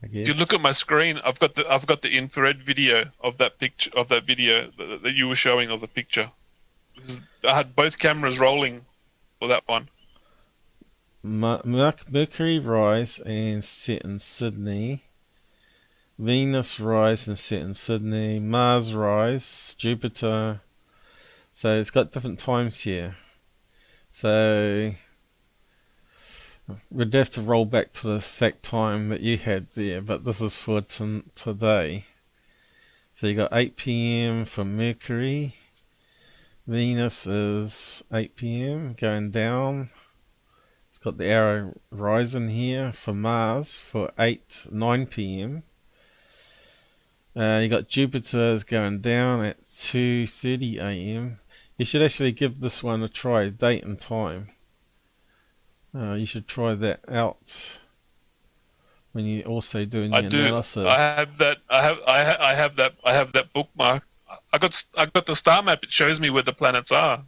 S4: If you look at my screen, I've got the infrared video of that picture that you were showing of the picture. I had both cameras rolling for that one.
S3: Mercury rise and set in Sydney. Venus rise and set in Sydney. Mars rise. Jupiter. So it's got different times here. So we'd have to roll back to the exact time that you had there, but this is for today. So you got 8 PM for Mercury. Venus is 8 PM going down. It's got the arrow rising here for Mars for 9 PM. You got Jupiter is going down at 2:30 AM. You should actually give this one a try, date and time. You should try that out when you're also doing the analysis.
S4: I have that. I have that bookmarked. I got the star map. It shows me where the planets are.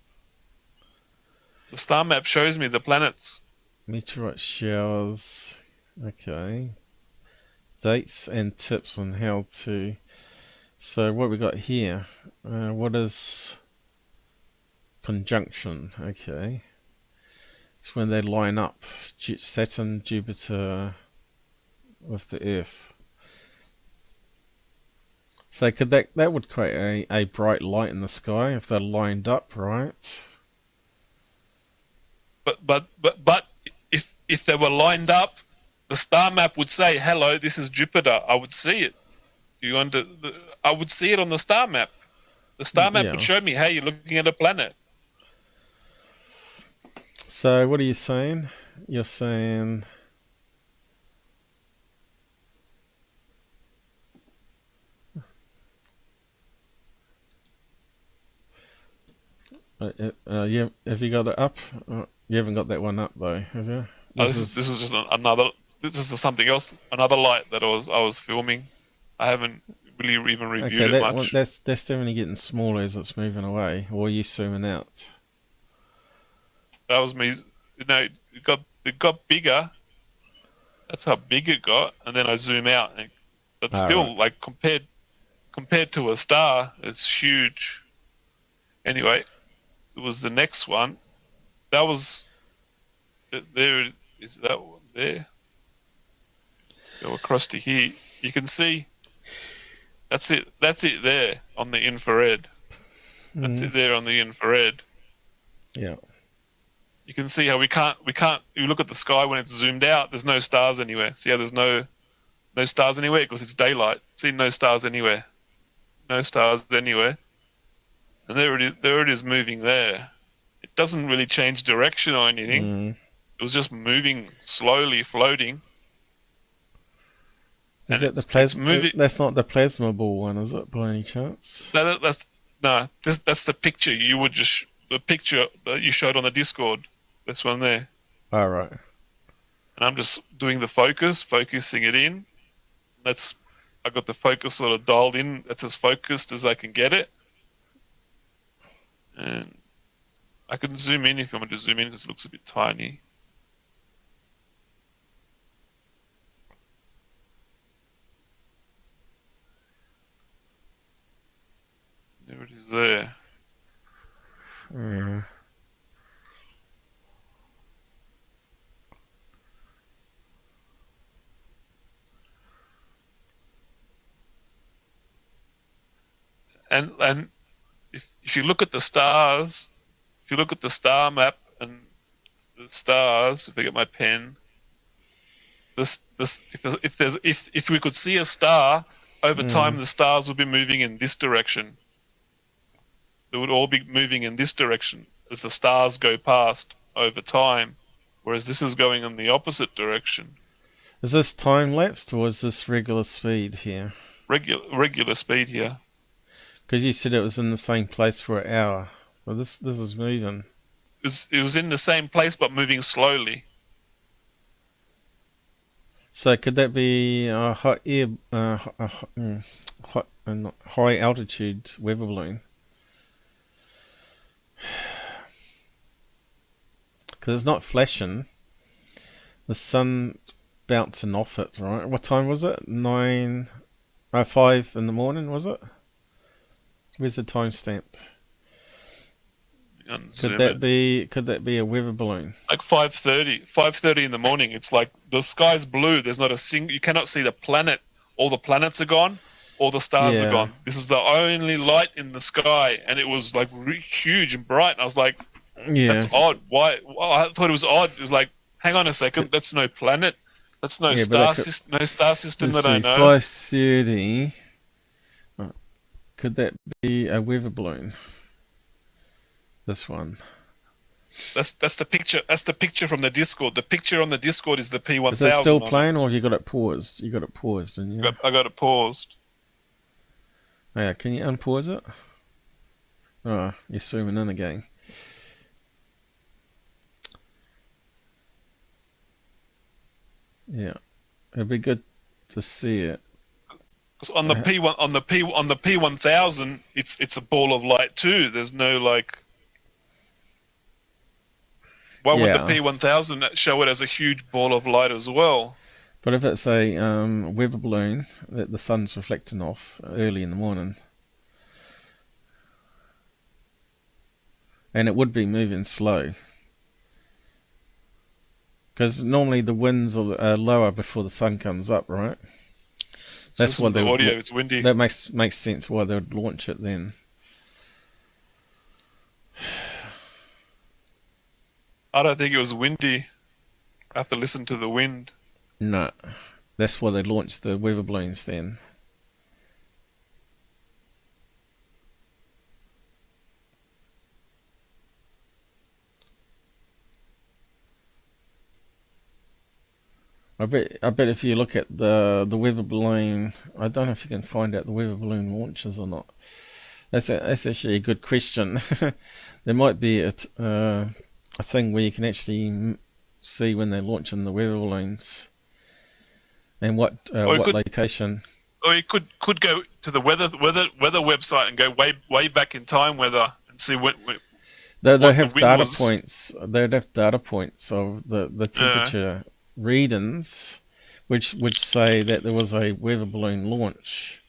S4: The star map shows me the planets.
S3: Meteorite showers. Okay. Dates and tips on how to. So what we got here? What is conjunction? Okay. It's when they line up. Saturn, Jupiter with the Earth. So could that would create a bright light in the sky if they're lined up, right?
S4: But if they were lined up, the star map would say, "Hello, this is Jupiter." I would see it. I would see it on the star map. The star map would show me, "Hey, you're looking at a planet."
S3: So what are you saying? You're saying have you got it up? You haven't got that one up though, have you?
S4: This is just another. This is something else. Another light that I was filming. I haven't really even reviewed it much.
S3: That's definitely getting smaller as it's moving away. Or are you zooming out?
S4: That was me. It got bigger. That's how big it got, and then I zoom out. But still, like compared to a star, it's huge. Anyway, was the next one. That was there. Is that one there? Go across to here. You can see. That's it. That's it there on the infrared. That's it there on the infrared.
S3: Yeah.
S4: You can see how we can't. You look at the sky when it's zoomed out. There's no stars anywhere. See how there's no stars anywhere because it's daylight. See, no stars anywhere. No stars anywhere. And there it is. There it is, moving there. It doesn't really change direction or anything. It was just moving slowly, floating.
S3: Is that the plasma? That's not the plasma ball one, is it, by any chance?
S4: No, that's the picture you would just the picture that you showed on the Discord. This one there.
S3: All right.
S4: And I'm just doing the focusing it in. I got the focus sort of dialed in. That's as focused as I can get it. And I can zoom in if you want me to zoom in because it looks a bit tiny. There it is there. And if you look at the stars, if you look at the star map and the stars, if I get my pen, if we could see a star over time, the stars would be moving in this direction. They would all be moving in this direction as the stars go past over time, whereas this is going in the opposite direction.
S3: Is this time lapsed or is this regular speed here?
S4: Regular speed here.
S3: Because you said it was in the same place for an hour. Well, this is moving.
S4: It was in the same place but moving slowly.
S3: So could that be a hot air, high altitude weather balloon? Because it's not flashing. The sun's bouncing off it, right? What time was it? 5 in the morning, was it? Where's the timestamp? Could that be a weather balloon?
S4: Like 5:30 in the morning. It's like the sky's blue. There's not a single. You cannot see the planet. All the planets are gone. All the stars are gone. This is the only light in the sky, and it was like huge and bright. And I was like, "That's odd. Why?" Well, I thought it was odd. It was like, "Hang on a second. That's no planet. That's no star system. No star system that I know."
S3: 5:30. Could that be a weather balloon? This one.
S4: That's the picture. That's the picture from the Discord. The picture on the Discord is the P1000.
S3: Is it still playing, or have you got it paused? You got it paused, didn't you?
S4: I got it paused.
S3: Oh, yeah, can you unpause it? Oh, you're zooming in again. Yeah, it'd be good to see it.
S4: Because on the P1000, it's a ball of light too. There's no like. Why would the P1000 show it as a huge ball of light as well?
S3: But if it's a weather balloon that the sun's reflecting off early in the morning, and it would be moving slow, because normally the winds are lower before the sun comes up, right? That's why the audio. It's windy. That makes sense why they would launch it then.
S4: I don't think it was windy. I have to listen to the wind.
S3: No, that's why they launched the weather balloons then. I bet if you look at the weather balloon, I don't know if you can find out the weather balloon launches or not. That's actually a good question. There might be a thing where you can actually see when they're launching the weather balloons and what location.
S4: Or you could go to the weather website and go way back in time weather and see when
S3: they'd have data points. They'd have data points of the temperature readings, which would say that there was a weather balloon launch.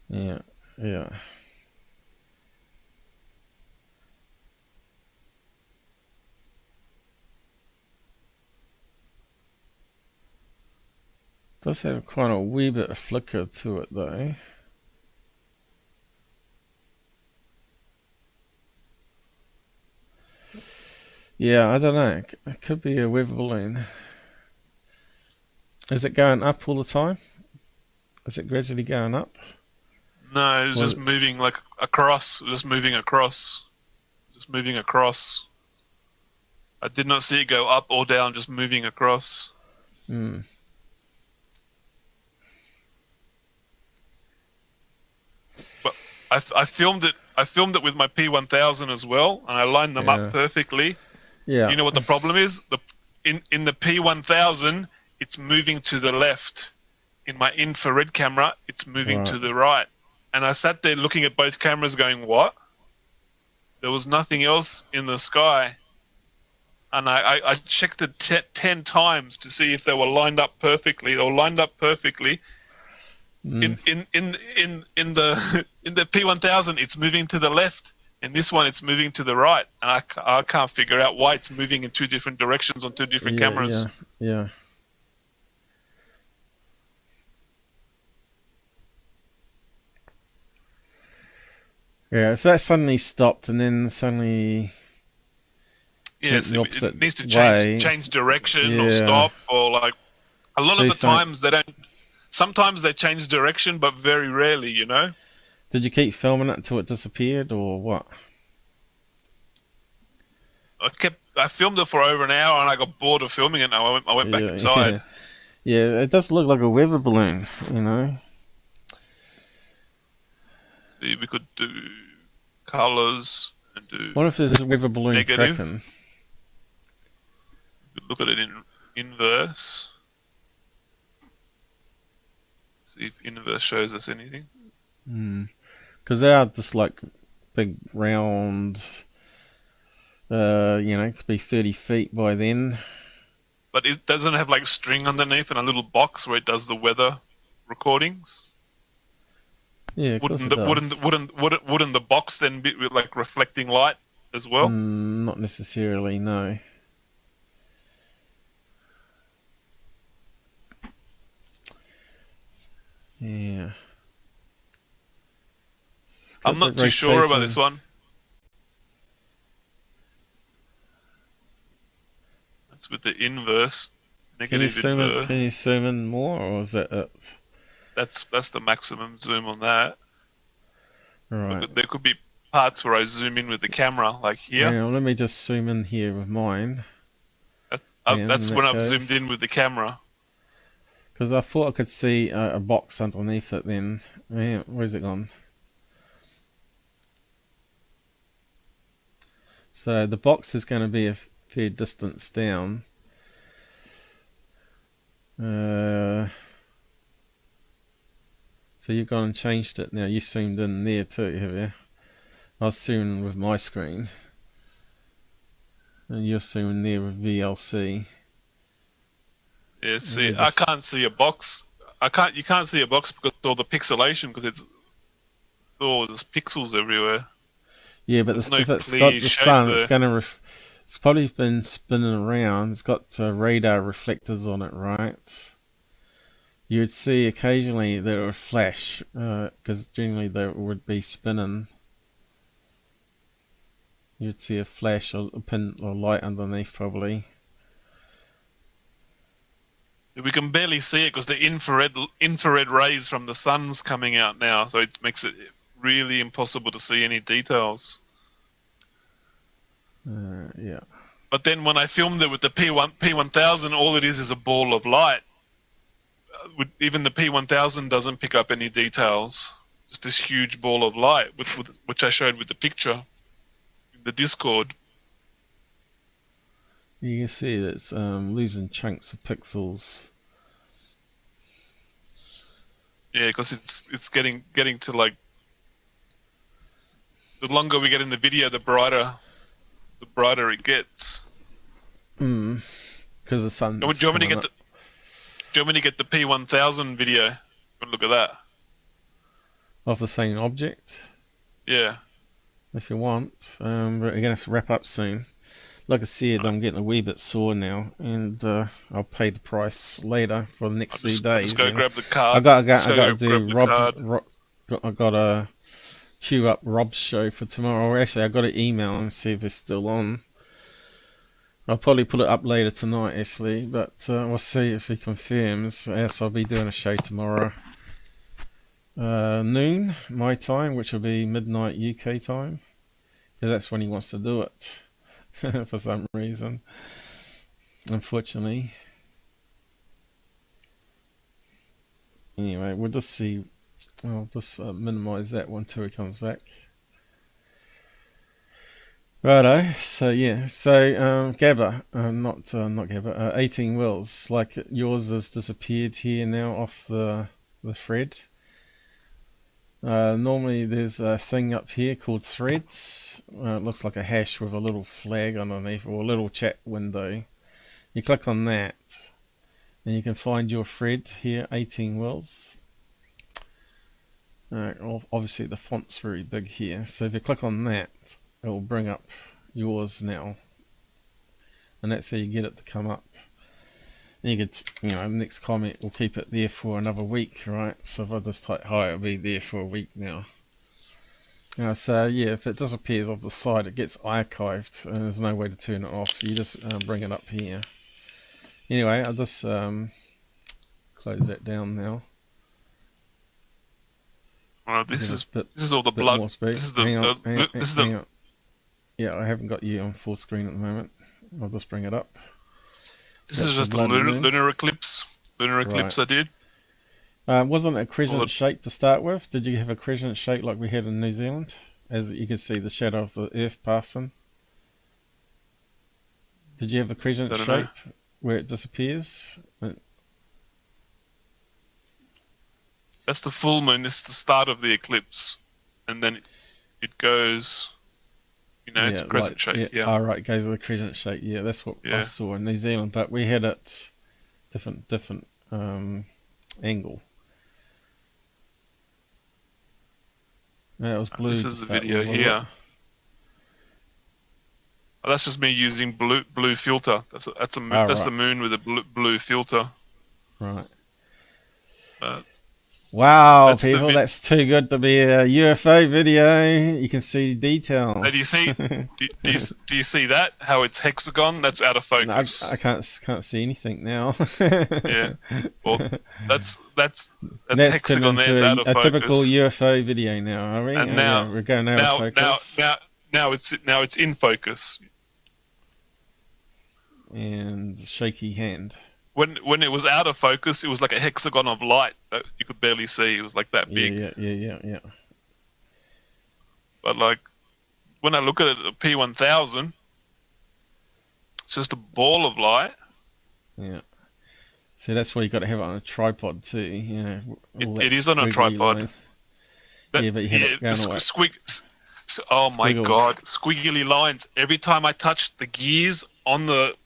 S3: Yeah, yeah. Does have quite a wee bit of flicker to it though. Yeah, I don't know. It could be a weather balloon. Is it going up all the time? Is it gradually going up?
S4: No, it was just moving like across. Just moving across. Just moving across. I did not see it go up or down. Just moving across.
S3: Hmm.
S4: But I filmed it. I filmed it with my P1000 as well, and I lined them up perfectly.
S3: Yeah.
S4: You know what the problem is? In the P1000, it's moving to the left. In my infrared camera, it's moving to the right. And I sat there looking at both cameras going, what? There was nothing else in the sky. And I checked it 10 times to see if they were lined up perfectly. They were lined up perfectly. In the P1000, it's moving to the left. In this one, it's moving to the right. And I can't figure out why it's moving in two different directions on two different cameras.
S3: Yeah. Yeah, if that suddenly stopped and then suddenly
S4: yes,
S3: it
S4: needs to change direction or stop, or like a lot of the times they don't. Sometimes they change direction, but very rarely, you know.
S3: Did you keep filming it until it disappeared, or what?
S4: I filmed it for over an hour, and I got bored of filming it. And I went back inside.
S3: Yeah, it does look like a weather balloon, you know.
S4: See, we could do colors and do.
S3: What if there's a weather balloon
S4: negative.
S3: tracking?
S4: We could look at it in inverse. See if inverse shows us anything.
S3: Because they are just like big round. You know, it could be 30 feet by then.
S4: But it doesn't have like string underneath and a little box where it does the weather recordings.
S3: Yeah, of course it does.
S4: Wouldn't the box then be like reflecting light as well?
S3: Not necessarily, no. Yeah.
S4: I'm not too sure about this one. That's with the inverse, negative inverse.
S3: Can you zoom in more, or is that it?
S4: That's the maximum zoom on that.
S3: Right.
S4: There could be parts where I zoom in with the camera, like here.
S3: Yeah, let me just zoom in here with mine.
S4: That's when I've zoomed in with the camera.
S3: Because I thought I could see a box underneath it then. Yeah, where's it gone? So the box is going to be a fair distance down. So you've gone and changed it now. You zoomed in there too, have you? I was zooming with my screen. And you're zooming there with VLC.
S4: Yeah, see, I can't see a box. You can't see a box because of all the pixelation, because it's all just pixels everywhere.
S3: Yeah, but if it's got the sun, it's going to it's probably been spinning around. It's got radar reflectors on it, right? You would see occasionally that it would flash, because generally they would be spinning. You'd see a flash or a pin or light underneath, probably.
S4: We can barely see it because the infrared rays from the sun's coming out now, so it makes it really impossible to see any details.
S3: Yeah.
S4: But then when I filmed it with the P1000, all it is a ball of light. Even the P1000 doesn't pick up any details. Just this huge ball of light, which I showed with the picture in the Discord.
S3: You can see it's losing chunks of pixels.
S4: Yeah, because it's getting to like, the longer we get in the video, the brighter it gets.
S3: Because the sun.
S4: Do you want me to get the P1000 video? Look at that.
S3: of the same object.
S4: Yeah.
S3: If you want. But we're going to have to wrap up soon. Like I said, I'm getting a wee bit sore now, and I'll pay the price later for the next few days.
S4: Just go grab the card.
S3: I got to do I got to queue up Rob's show for tomorrow. Or actually, I got to email and see if it's still on. I'll probably put it up later tonight, actually, but we'll see if he confirms. Yes, I'll be doing a show tomorrow. Noon, my time, which will be midnight UK time. Because that's when he wants to do it. For some reason. Unfortunately. Anyway, we'll just see. I'll just minimize that one till he comes back. Righto, so yeah, so Gabber, not Gabber, 18 Wills, like yours has disappeared here now off the thread. Normally there's a thing up here called threads. It looks like a hash with a little flag underneath, or a little chat window. You click on that and you can find your thread here, 18 Wills. Obviously the font's very big here, so if you click on that, it will bring up yours now, and that's how you get it to come up. And you could, the next comment will keep it there for another week, right? So if I just type hi, it'll be there for a week now. So yeah, if it disappears off the side, it gets archived, and there's no way to turn it off. So you just bring it up here. Anyway, I'll just close that down now.
S4: This is all the blood.
S3: Hang on. Yeah, I haven't got you on full screen at the moment. I'll just bring it up.
S4: This is just a lunar eclipse. Lunar eclipse I did.
S3: Wasn't it a crescent shape to start with? Did you have a crescent shape like we had in New Zealand? As you can see the shadow of the Earth passing. Did you have a crescent shape where it disappears?
S4: That's the full moon. This is the start of the eclipse, and then it goes, to crescent shape. Yeah.
S3: Oh, right, it goes to the crescent shape. Yeah, that's what I saw in New Zealand, but we had it different angle. Yeah, it was blue.
S4: This is the video here. Oh, that's just me using blue filter. That's the moon with a blue filter.
S3: Right. Wow, people, that's too good to be a UFO video. You can see detail.
S4: Now, do you see? do you see that? How it's hexagon? That's out of focus.
S3: No, I can't see anything now.
S4: Yeah. Well, that's hexagon. There's out of focus.
S3: A typical UFO video now, are we?
S4: And now
S3: we're going out of focus.
S4: Now it's in focus.
S3: And shaky hand.
S4: When it was out of focus, it was like a hexagon of light that you could barely see. It was like that big.
S3: Yeah.
S4: But like, when I look at it at P1000, it's just a ball of light.
S3: Yeah. So that's why you got to have it on a tripod too.
S4: It is on a tripod.
S3: But you have it going away.
S4: Oh my God! Squiggly lines. Every time I touch the gears on the,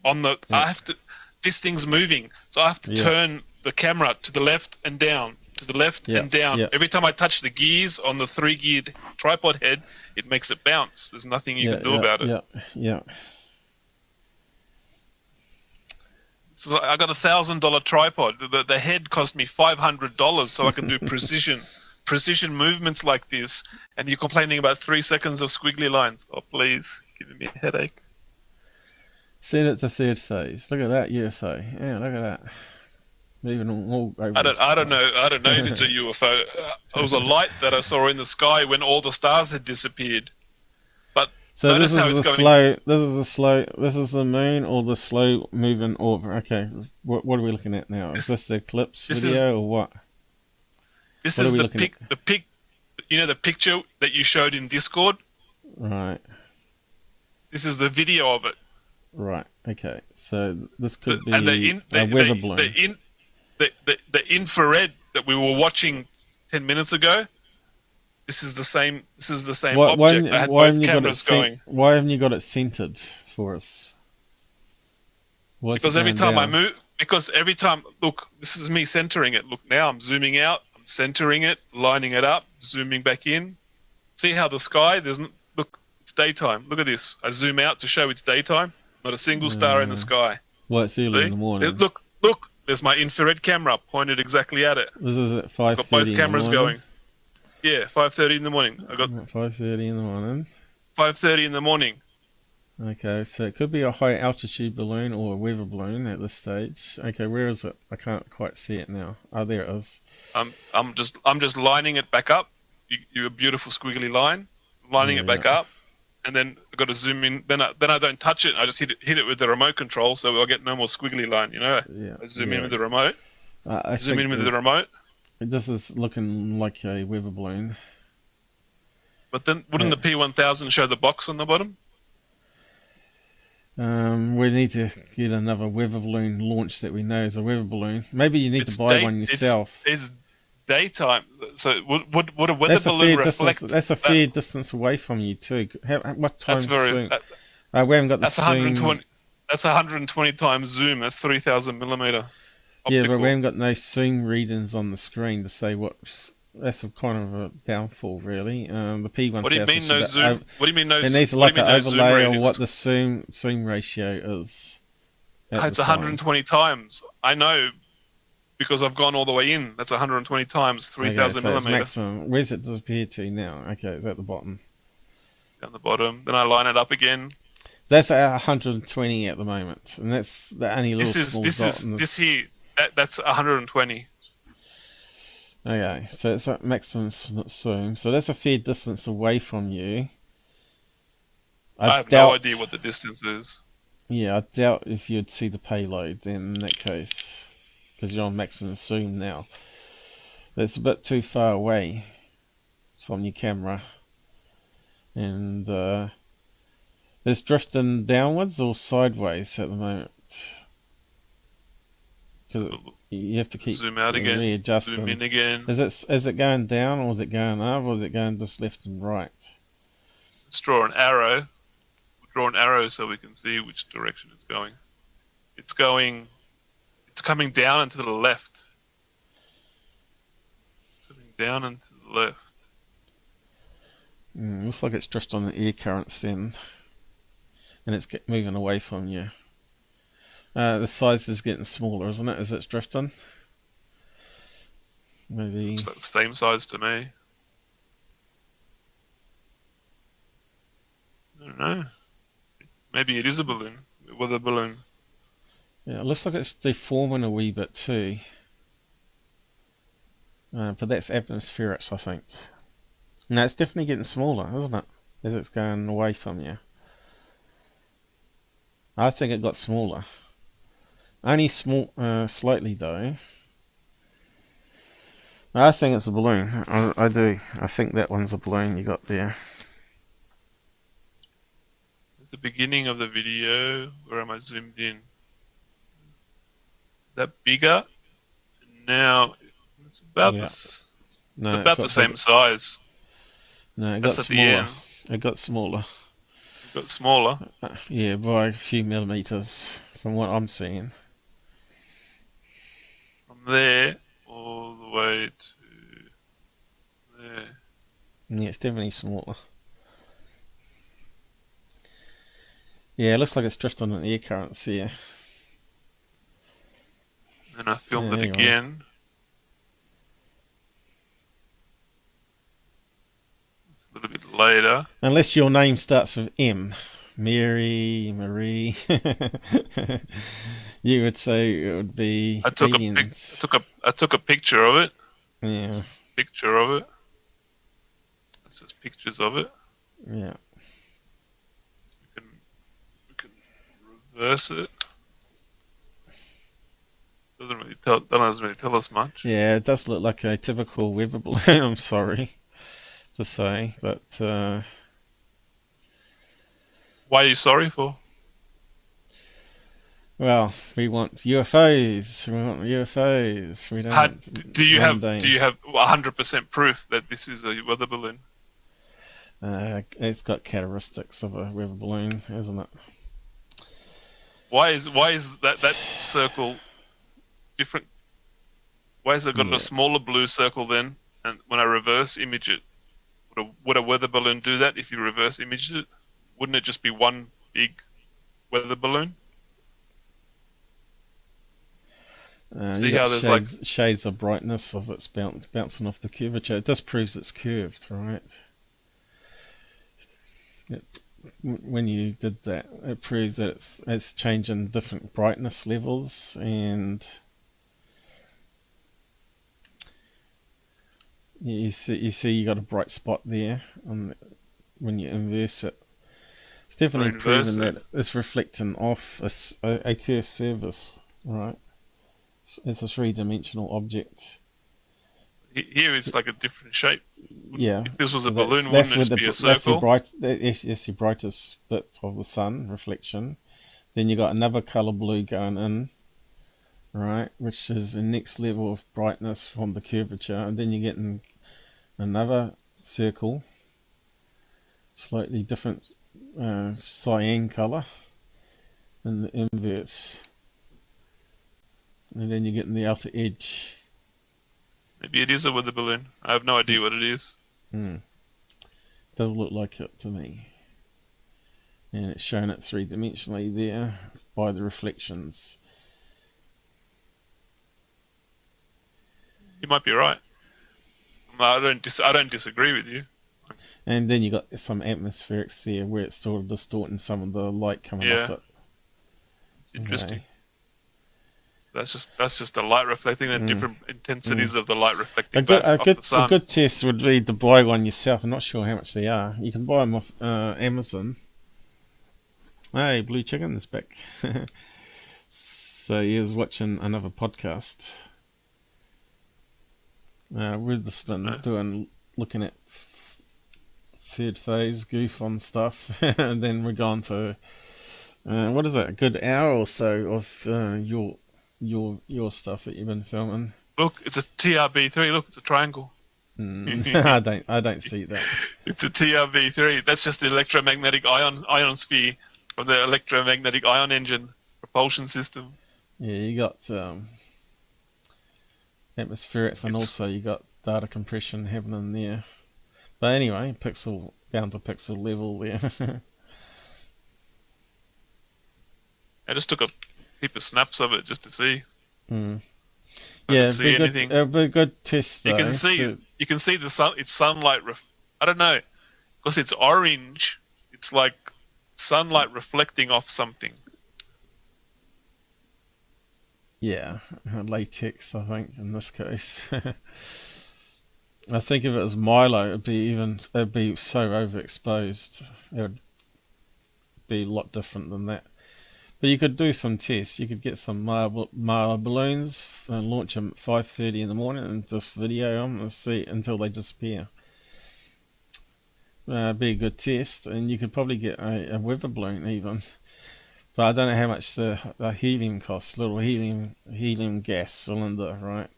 S4: I have to. This thing's moving, so I have to turn the camera to the left and down, to the left and down. Every time I touch the gears on the 3-geared tripod head, it makes it bounce. There's nothing you can do about it.
S3: Yeah.
S4: So I got $1,000 tripod. The head cost me $500, so I can do precision movements like this. And you're complaining about 3 seconds of squiggly lines. Oh, please, giving me a headache.
S3: Send it to third phase. Look at that UFO. Yeah, look at that. Moving all over.
S4: I don't know if it's a UFO. It was a light that I saw in the sky when all the stars had disappeared. But
S3: so this is the moon or the slow moving orb. Okay, what are we looking at now? Is this the eclipse video or what?
S4: This is the picture that you showed in Discord.
S3: Right.
S4: This is the video of it.
S3: Right. Okay. So this could be a weather balloon.
S4: The infrared that we were watching 10 minutes ago. This is the same. This is the same object. I had both cameras going.
S3: Why haven't you got it centered for us?
S4: Because every time I move, look, this is me centering it. Look, now I'm zooming out. I'm centering it, lining it up, zooming back in. See how the sky, look, it's daytime. Look at this. I zoom out to show it's daytime. Not a single star in the sky.
S3: Well, it's early in the morning.
S4: Look, there's my infrared camera pointed exactly at it.
S3: This is at 5:30.
S4: Got both cameras going. Yeah, 5:30 in the morning. I got
S3: 5:30 in the morning.
S4: 5:30 in the morning.
S3: Okay, so it could be a high altitude balloon or a weather balloon at this stage. Okay, where is it? I can't quite see it now. Oh, there it is.
S4: I'm just lining it back up. You a beautiful squiggly line, lining it back up, and then I got to zoom in. Then I don't touch it. I just hit it with the remote control, so I'll get no more squiggly line. You know, I zoom in with the remote. Zoom in with the remote.
S3: This is looking like a weather balloon.
S4: But then, wouldn't the P1000 show the box on the bottom?
S3: We need to get another weather balloon launched that we know is a weather balloon. Maybe you need to buy one yourself.
S4: It's daytime, so would a weather balloon reflect?
S3: That's a fair distance away from you too. What time?
S4: That's very.
S3: We haven't got the zoom.
S4: That's 120 times zoom. That's 3,000 millimeter. Optical.
S3: Yeah, but we haven't got no zoom readings on the screen to say what. That's a kind of a downfall, really. The P1000.
S4: What do you mean no zoom? What do you mean no?
S3: It needs like an overlay on what the zoom ratio is.
S4: It's 120 times. I know because I've gone all the way in. That's 120 times 3,000 millimeters.
S3: Maximum. Where's it disappear to now? Okay, it's at the bottom.
S4: Down the bottom. Then I line it up again.
S3: That's at 120 at the moment, and that's the only little small dot.
S4: This here. That's 120.
S3: Okay, so it's at maximum zoom. So that's a fair distance away from you.
S4: I have no idea what the distance is.
S3: Yeah, I doubt if you'd see the payload then in that case. Because you're on maximum zoom now. That's a bit too far away from your camera. And it's drifting downwards or sideways at the moment. Because you have to keep
S4: zoom out again,
S3: readjusting.
S4: zoom in again.
S3: Is it going down, or is it going up, or is it going just left and right?
S4: Let's draw an arrow. We'll draw an arrow so we can see which direction it's going. It's coming down and to the left. Coming down and to the left.
S3: Looks like it's drifting on the air currents then, and it's moving away from you. The size is getting smaller, isn't it, as it's drifting? Maybe.
S4: Looks like the same size to me. I don't know. Maybe it is a balloon. A weather balloon.
S3: Yeah, it looks like it's deforming a wee bit too. But that's atmospherics, I think. No, it's definitely getting smaller, isn't it? As it's going away from you. I think it got smaller. Only slightly though. I think it's a balloon. I do. I think that one's a balloon you got there.
S4: It's the beginning of the video. Where am I zoomed in? Is that bigger? Now it's about this.
S3: No,
S4: it's about the same size.
S3: No, it got smaller. It got smaller.
S4: It got smaller?
S3: Yeah, by a few millimeters from what I'm seeing.
S4: From there all the way to there.
S3: Yeah, it's definitely smaller. Yeah, it looks like it's drifting on air currents here.
S4: Then I filmed it again. It's a little bit later.
S3: Unless your name starts with M. Marie. You would say it would be.
S4: I took a picture of it.
S3: Yeah.
S4: Picture of it. That's just pictures of it.
S3: Yeah.
S4: We can reverse it. Doesn't really tell us much.
S3: Yeah, it does look like a typical weather balloon. I'm sorry to say, but.
S4: Why are you sorry for?
S3: Well, we want UFOs. We want UFOs. We don't.
S4: Do you have 100% proof that this is a weather balloon?
S3: It's got characteristics of a weather balloon, isn't it?
S4: Why is that circle different? Why has it got a smaller blue circle then? And when I reverse image it, would a weather balloon do that if you reverse imaged it? Wouldn't it just be one big weather balloon?
S3: See how there's shades of brightness of its bouncing off the curvature. It just proves it's curved, right? When you did that, it proves that it's changing different brightness levels, and you see you got a bright spot there when you inverse it. It's definitely proven that it's reflecting off a curved surface, right? It's a three-dimensional object.
S4: Here it's like a different shape.
S3: Yeah.
S4: If this was a balloon, wouldn't it just be a circle?
S3: That's your brightest bit of the sun reflection. Then you got another colour blue going in, right, which is the next level of brightness from the curvature, and then you're getting another circle, slightly different cyan colour in the inverse, and then you're getting the outer edge.
S4: Maybe it is a weather balloon. I have no idea what it is.
S3: Does look like it to me, and it's showing it three-dimensionally there by the reflections.
S4: You might be right. I don't disagree with you.
S3: And then you got some atmospherics there where it's sort of distorting some of the light coming off it.
S4: It's interesting. Okay. That's just the light reflecting and different intensities of the light reflecting off the sun.
S3: A good test would be to buy one yourself. I'm not sure how much they are. You can buy them off Amazon. Hey, Blue Chicken is back. So he was watching another podcast. With the spin, looking at third phase GUFON stuff, and then we're going to what is it? A good hour or so of your stuff that you've been filming.
S4: Look, it's a TRB3. Look, it's a triangle.
S3: I don't see that.
S4: It's a TRB3. That's just the electromagnetic ionosphere from the electromagnetic ion engine propulsion system.
S3: Yeah, you got atmospherics, and also you got data compression happening there. But anyway, down to pixel level there.
S4: I just took a heap of snaps of it just to see.
S3: Yeah, it'd be a good test though.
S4: You can see the sun. It's sunlight. I don't know, because it's orange. It's like sunlight reflecting off something.
S3: Yeah, latex, I think, in this case. I think if it was Milo, it'd be so overexposed. It would be a lot different than that. But you could do some tests. You could get some Milo balloons and launch them at 5:30 in the morning and just video them and see until they disappear. Be a good test, and you could probably get a weather balloon even. But I don't know how much the helium costs. Little helium gas cylinder, right?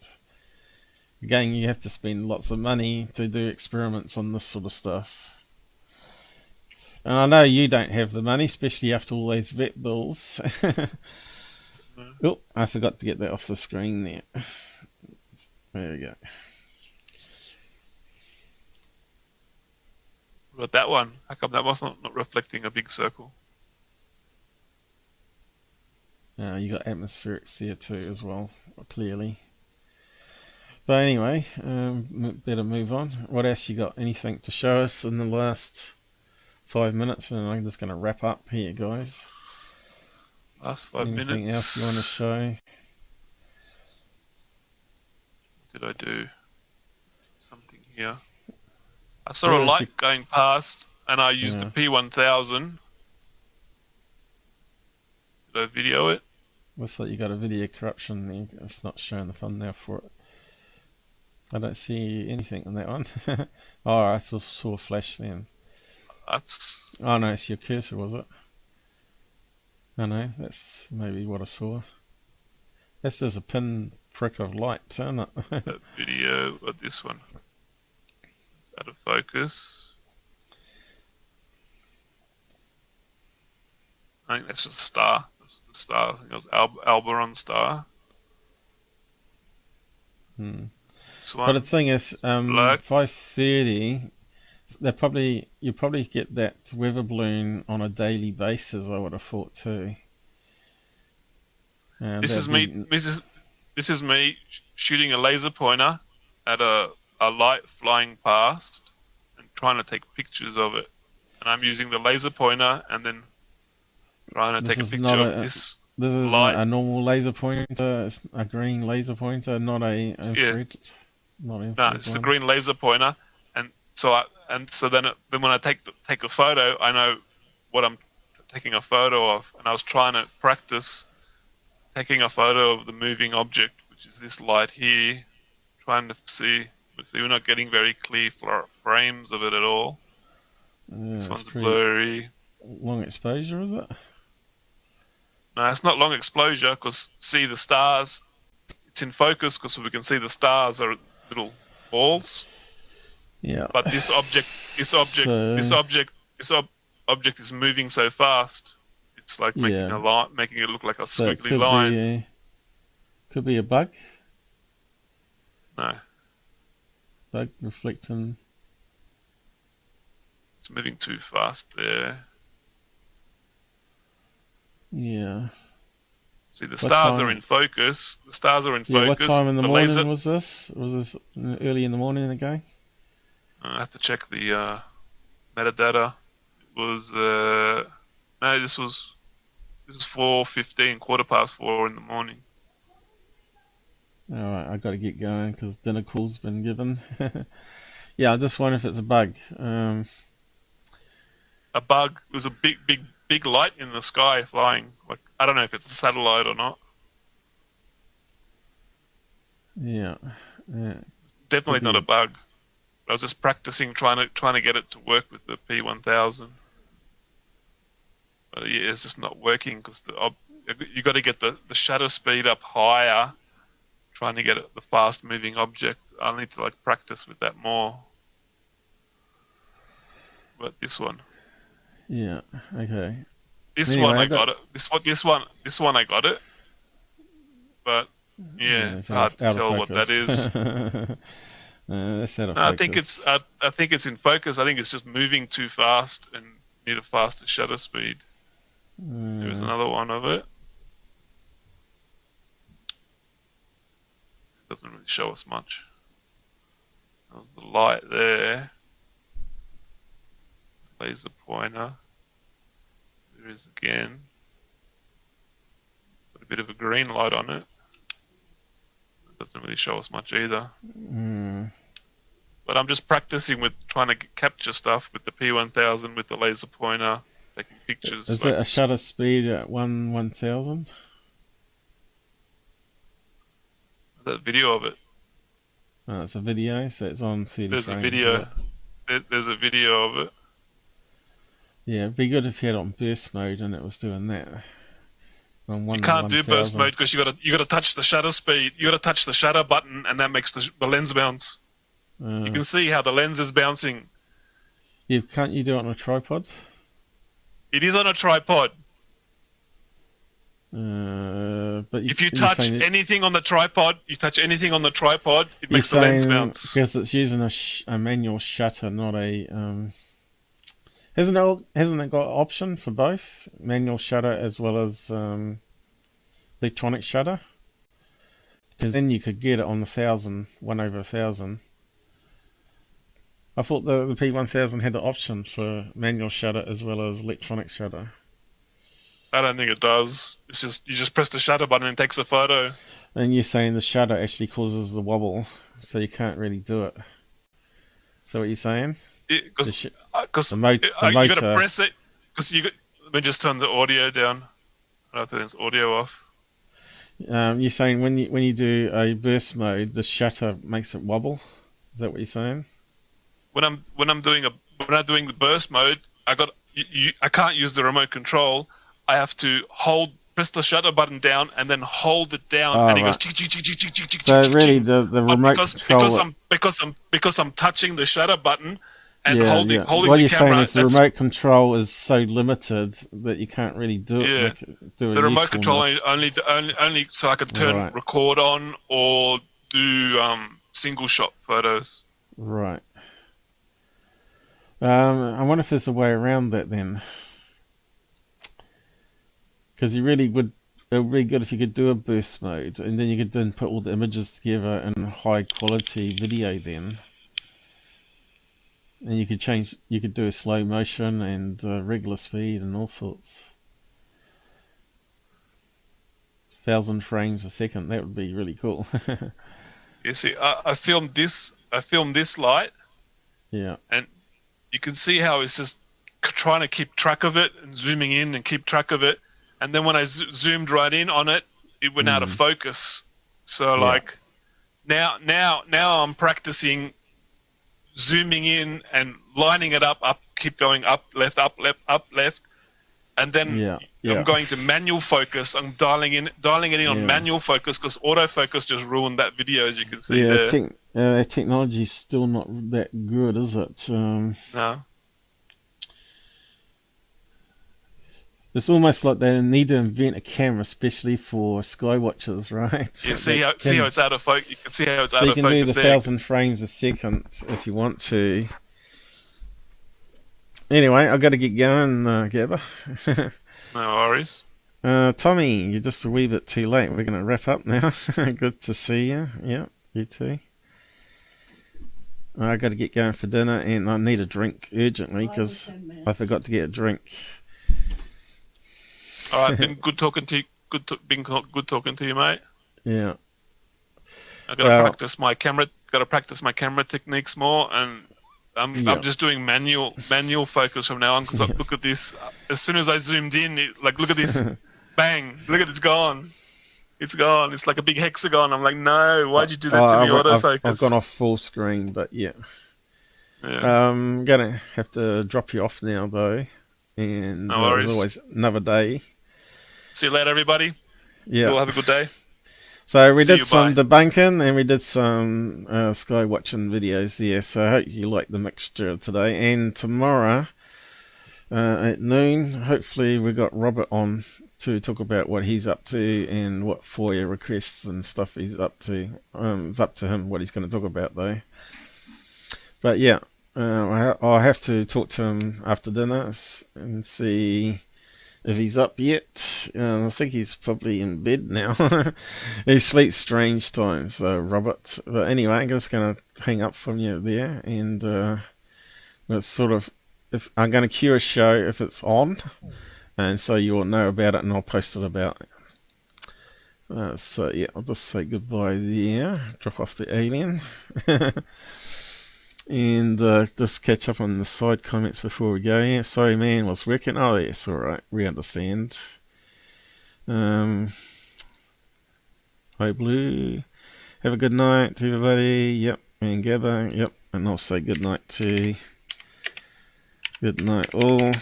S3: Again, you have to spend lots of money to do experiments on this sort of stuff. And I know you don't have the money, especially after all those vet bills. Oh, I forgot to get that off the screen there. There we go.
S4: What about that one? How come that was not reflecting a big circle?
S3: You got atmospherics there too as well, clearly. But anyway, better move on. What else you got? Anything to show us in the last 5 minutes? And I'm just going to wrap up here, guys.
S4: Last 5 minutes.
S3: Anything else you want to show?
S4: Did I do something here? I saw a light going past, and I used the P1000. Did I video it?
S3: Looks like you got a video corruption there. It's not showing the thumbnail for it. I don't see anything on that one. Oh, I saw a flash then. Oh no, it's your cursor, was it? Oh no, that's maybe what I saw. That's just a pin prick of light, isn't it?
S4: That video, or this one. It's out of focus. I think that's just a star. That's the star. I think it was Alberon star.
S3: But the thing is, 5:30. You probably get that weather balloon on a daily basis. I would have thought too.
S4: This is me. This is me shooting a laser pointer at a light flying past and trying to take pictures of it. And I'm using the laser pointer and then trying to take a picture of this.
S3: This is
S4: light.
S3: a normal laser pointer. It's a green laser pointer, not a infrared. Not infrared.
S4: No, it's a green laser pointer. And so then when I take a photo, I know what I'm taking a photo of. And I was trying to practice taking a photo of the moving object, which is this light here. Trying to see. We're not getting very clear frames of it at all.
S3: Yeah,
S4: this one's blurry.
S3: Long exposure, is it?
S4: No, it's not long exposure because see the stars. It's in focus because we can see the stars are little balls.
S3: Yeah.
S4: But this object is moving so fast. It's like making a line, making it look like a squiggly line.
S3: Could be a bug.
S4: No.
S3: Bug reflecting.
S4: It's moving too fast there.
S3: Yeah.
S4: See, the stars are in focus. The stars are in focus.
S3: What time in the morning was this? Was this early in the morning again?
S4: I have to check the metadata. It was no, this is 4:15, 4:15 in the morning.
S3: All right, I got to get going because dinner call's been given. Yeah, I just wonder if it's a bug.
S4: A bug was a big light in the sky flying. Like I don't know if it's a satellite or not.
S3: Yeah.
S4: Definitely not a bug. I was just practicing trying to get it to work with the P1000. But yeah, it's just not working because you got to get the shutter speed up higher. Trying to get the fast moving object. I need to practice with that more. But this one.
S3: Yeah. Okay.
S4: This one I got it. This one I got it. But yeah, it's hard to tell what that is.
S3: That's out of focus.
S4: I think it's in focus. I think it's just moving too fast and need a faster shutter speed. There's another one of it. It doesn't really show us much. That was the light there. Laser pointer. There is again. Got a bit of a green light on it. It doesn't really show us much either. But I'm just practicing with trying to capture stuff with the P1000 with the laser pointer, taking pictures.
S3: Is it a shutter speed at 1/1000?
S4: That video of it.
S3: Oh, it's a video, so it's on CD.
S4: There's a video. There's a video of it.
S3: Yeah, it'd be good if you had it on burst mode and it was doing that.
S4: You can't do burst mode because you got to touch the shutter speed. You got to touch the shutter button, and that makes the lens bounce. You can see how the lens is bouncing.
S3: Yeah, can't you do it on a tripod?
S4: It is on a tripod.
S3: But
S4: if you touch anything on the tripod, it makes the lens bounce.
S3: Because it's using a manual shutter, not a. Hasn't it got option for both manual shutter as well as electronic shutter? Because then you could get it on the 1/1000. I thought the P1000 had the option for manual shutter as well as electronic shutter.
S4: I don't think it does. It's just you just press the shutter button and it takes a photo.
S3: And you're saying the shutter actually causes the wobble, so you can't really do it. So what you're saying?
S4: Because you got
S3: motor.
S4: to press it. Because let me just turn the audio down. I don't think it's audio off.
S3: You're saying when you do a burst mode, the shutter makes it wobble. Is that what you're saying?
S4: When I'm doing the burst mode, I can't use the remote control. I have to press the shutter button down and then hold it down, and it goes.
S3: So really, the remote control.
S4: Because I'm touching the shutter button and holding
S3: what
S4: the
S3: you're
S4: camera.
S3: Saying is the remote control is so limited that you can't really do it.
S4: The remote control only so I could turn record on or do single shot photos.
S3: Right. I wonder if there's a way around that then. Because you really would. It would be good if you could do a burst mode, and then you could then put all the images together in high quality video then. And you could change, you could do a slow motion and regular speed and all sorts. 1,000 frames a second, that would be really cool.
S4: You see, I filmed this light.
S3: Yeah.
S4: And you can see how it's just trying to keep track of it and zooming in and keep track of it. And then when I zoomed right in on it, it went out of focus. So like now I'm practicing zooming in and lining it up, keep going up, left, and then I'm going to manual focus. I'm dialing it in on manual focus because autofocus just ruined that video, as you can see there.
S3: Technology's still not that good, is it?
S4: No.
S3: It's almost like they need to invent a camera, especially for sky watchers, right?
S4: You see how it's out of focus. You can see how it's out
S3: So
S4: of
S3: you can
S4: focus.
S3: do the 1,000 frames a second if you want to. Anyway, I've got to get going, Gabber.
S4: No worries.
S3: Tommy, you're just a wee bit too late. We're going to wrap up now. Good to see you. Yeah, you too. I've got to get going for dinner, and I need a drink urgently because I forgot to get a drink.
S4: All right, been good talking to you. Good talking to you, mate.
S3: Yeah.
S4: I got to practice my camera. Got to practice my camera techniques more, and I'm just doing manual focus from now on. Because look at this. As soon as I zoomed in, look at this, bang! Look at it's gone. It's gone. It's like a big hexagon. I'm like, no, why'd you do that to me? Autofocus.
S3: I've gone off full screen, but yeah. I'm gonna have to drop you off now though, and
S4: no worries.
S3: There's always another day.
S4: See you later, everybody.
S3: Yeah.
S4: You'll have a good day.
S3: So we did some debunking and we did some sky watching videos there. So I hope you like the mixture today. And tomorrow at noon, hopefully we got Robert on to talk about what he's up to and what FOIA requests and stuff he's up to. It's up to him what he's going to talk about though. But yeah, I'll have to talk to him after dinner and see if he's up yet. I think he's probably in bed now. He sleeps strange times, Robert. But anyway, I'm just going to hang up from you there, and it's sort of, if I'm going to cue a show if it's on, and so you'll know about it, and I'll post it about it. So yeah, I'll just say goodbye there. Drop off the alien. And just catch up on the side comments before we go. Yeah, sorry man, was working. Oh yes, alright, we understand. Hi Blue, have a good night to everybody. Yep, and Gabber, yep, and I'll say good night to good night all.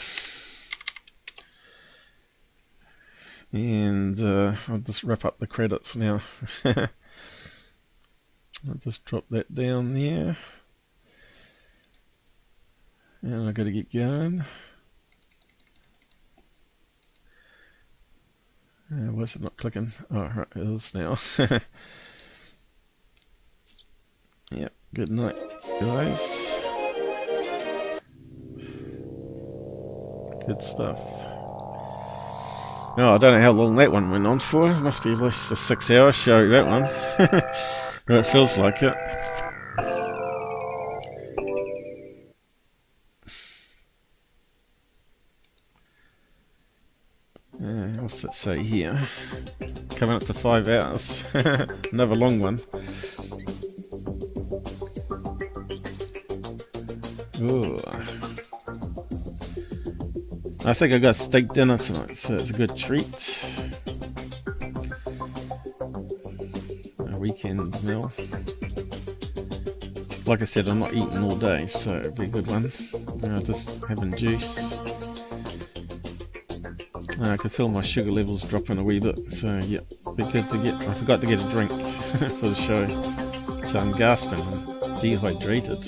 S3: And I'll just wrap up the credits now. I'll just drop that down there. And I've got to get going. Why is it not clicking? Oh, right, it is now. Yep, good night, guys. Good stuff. Oh, I don't know how long that one went on for. It must be at least a 6-hour show, that one. Well, it feels like it. What's it say here? Coming up to 5 hours. Another long one. Ooh. I think I got steak dinner tonight, so it's a good treat. A weekend meal. Like I said, I'm not eating all day, so it'll be a good one. Just having juice. I can feel my sugar levels dropping a wee bit, so yeah, be good to get. I forgot to get a drink for the show, so I'm gasping, I'm dehydrated.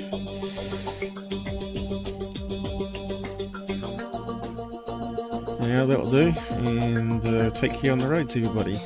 S3: Yeah, that'll do, and take care on the roads, everybody.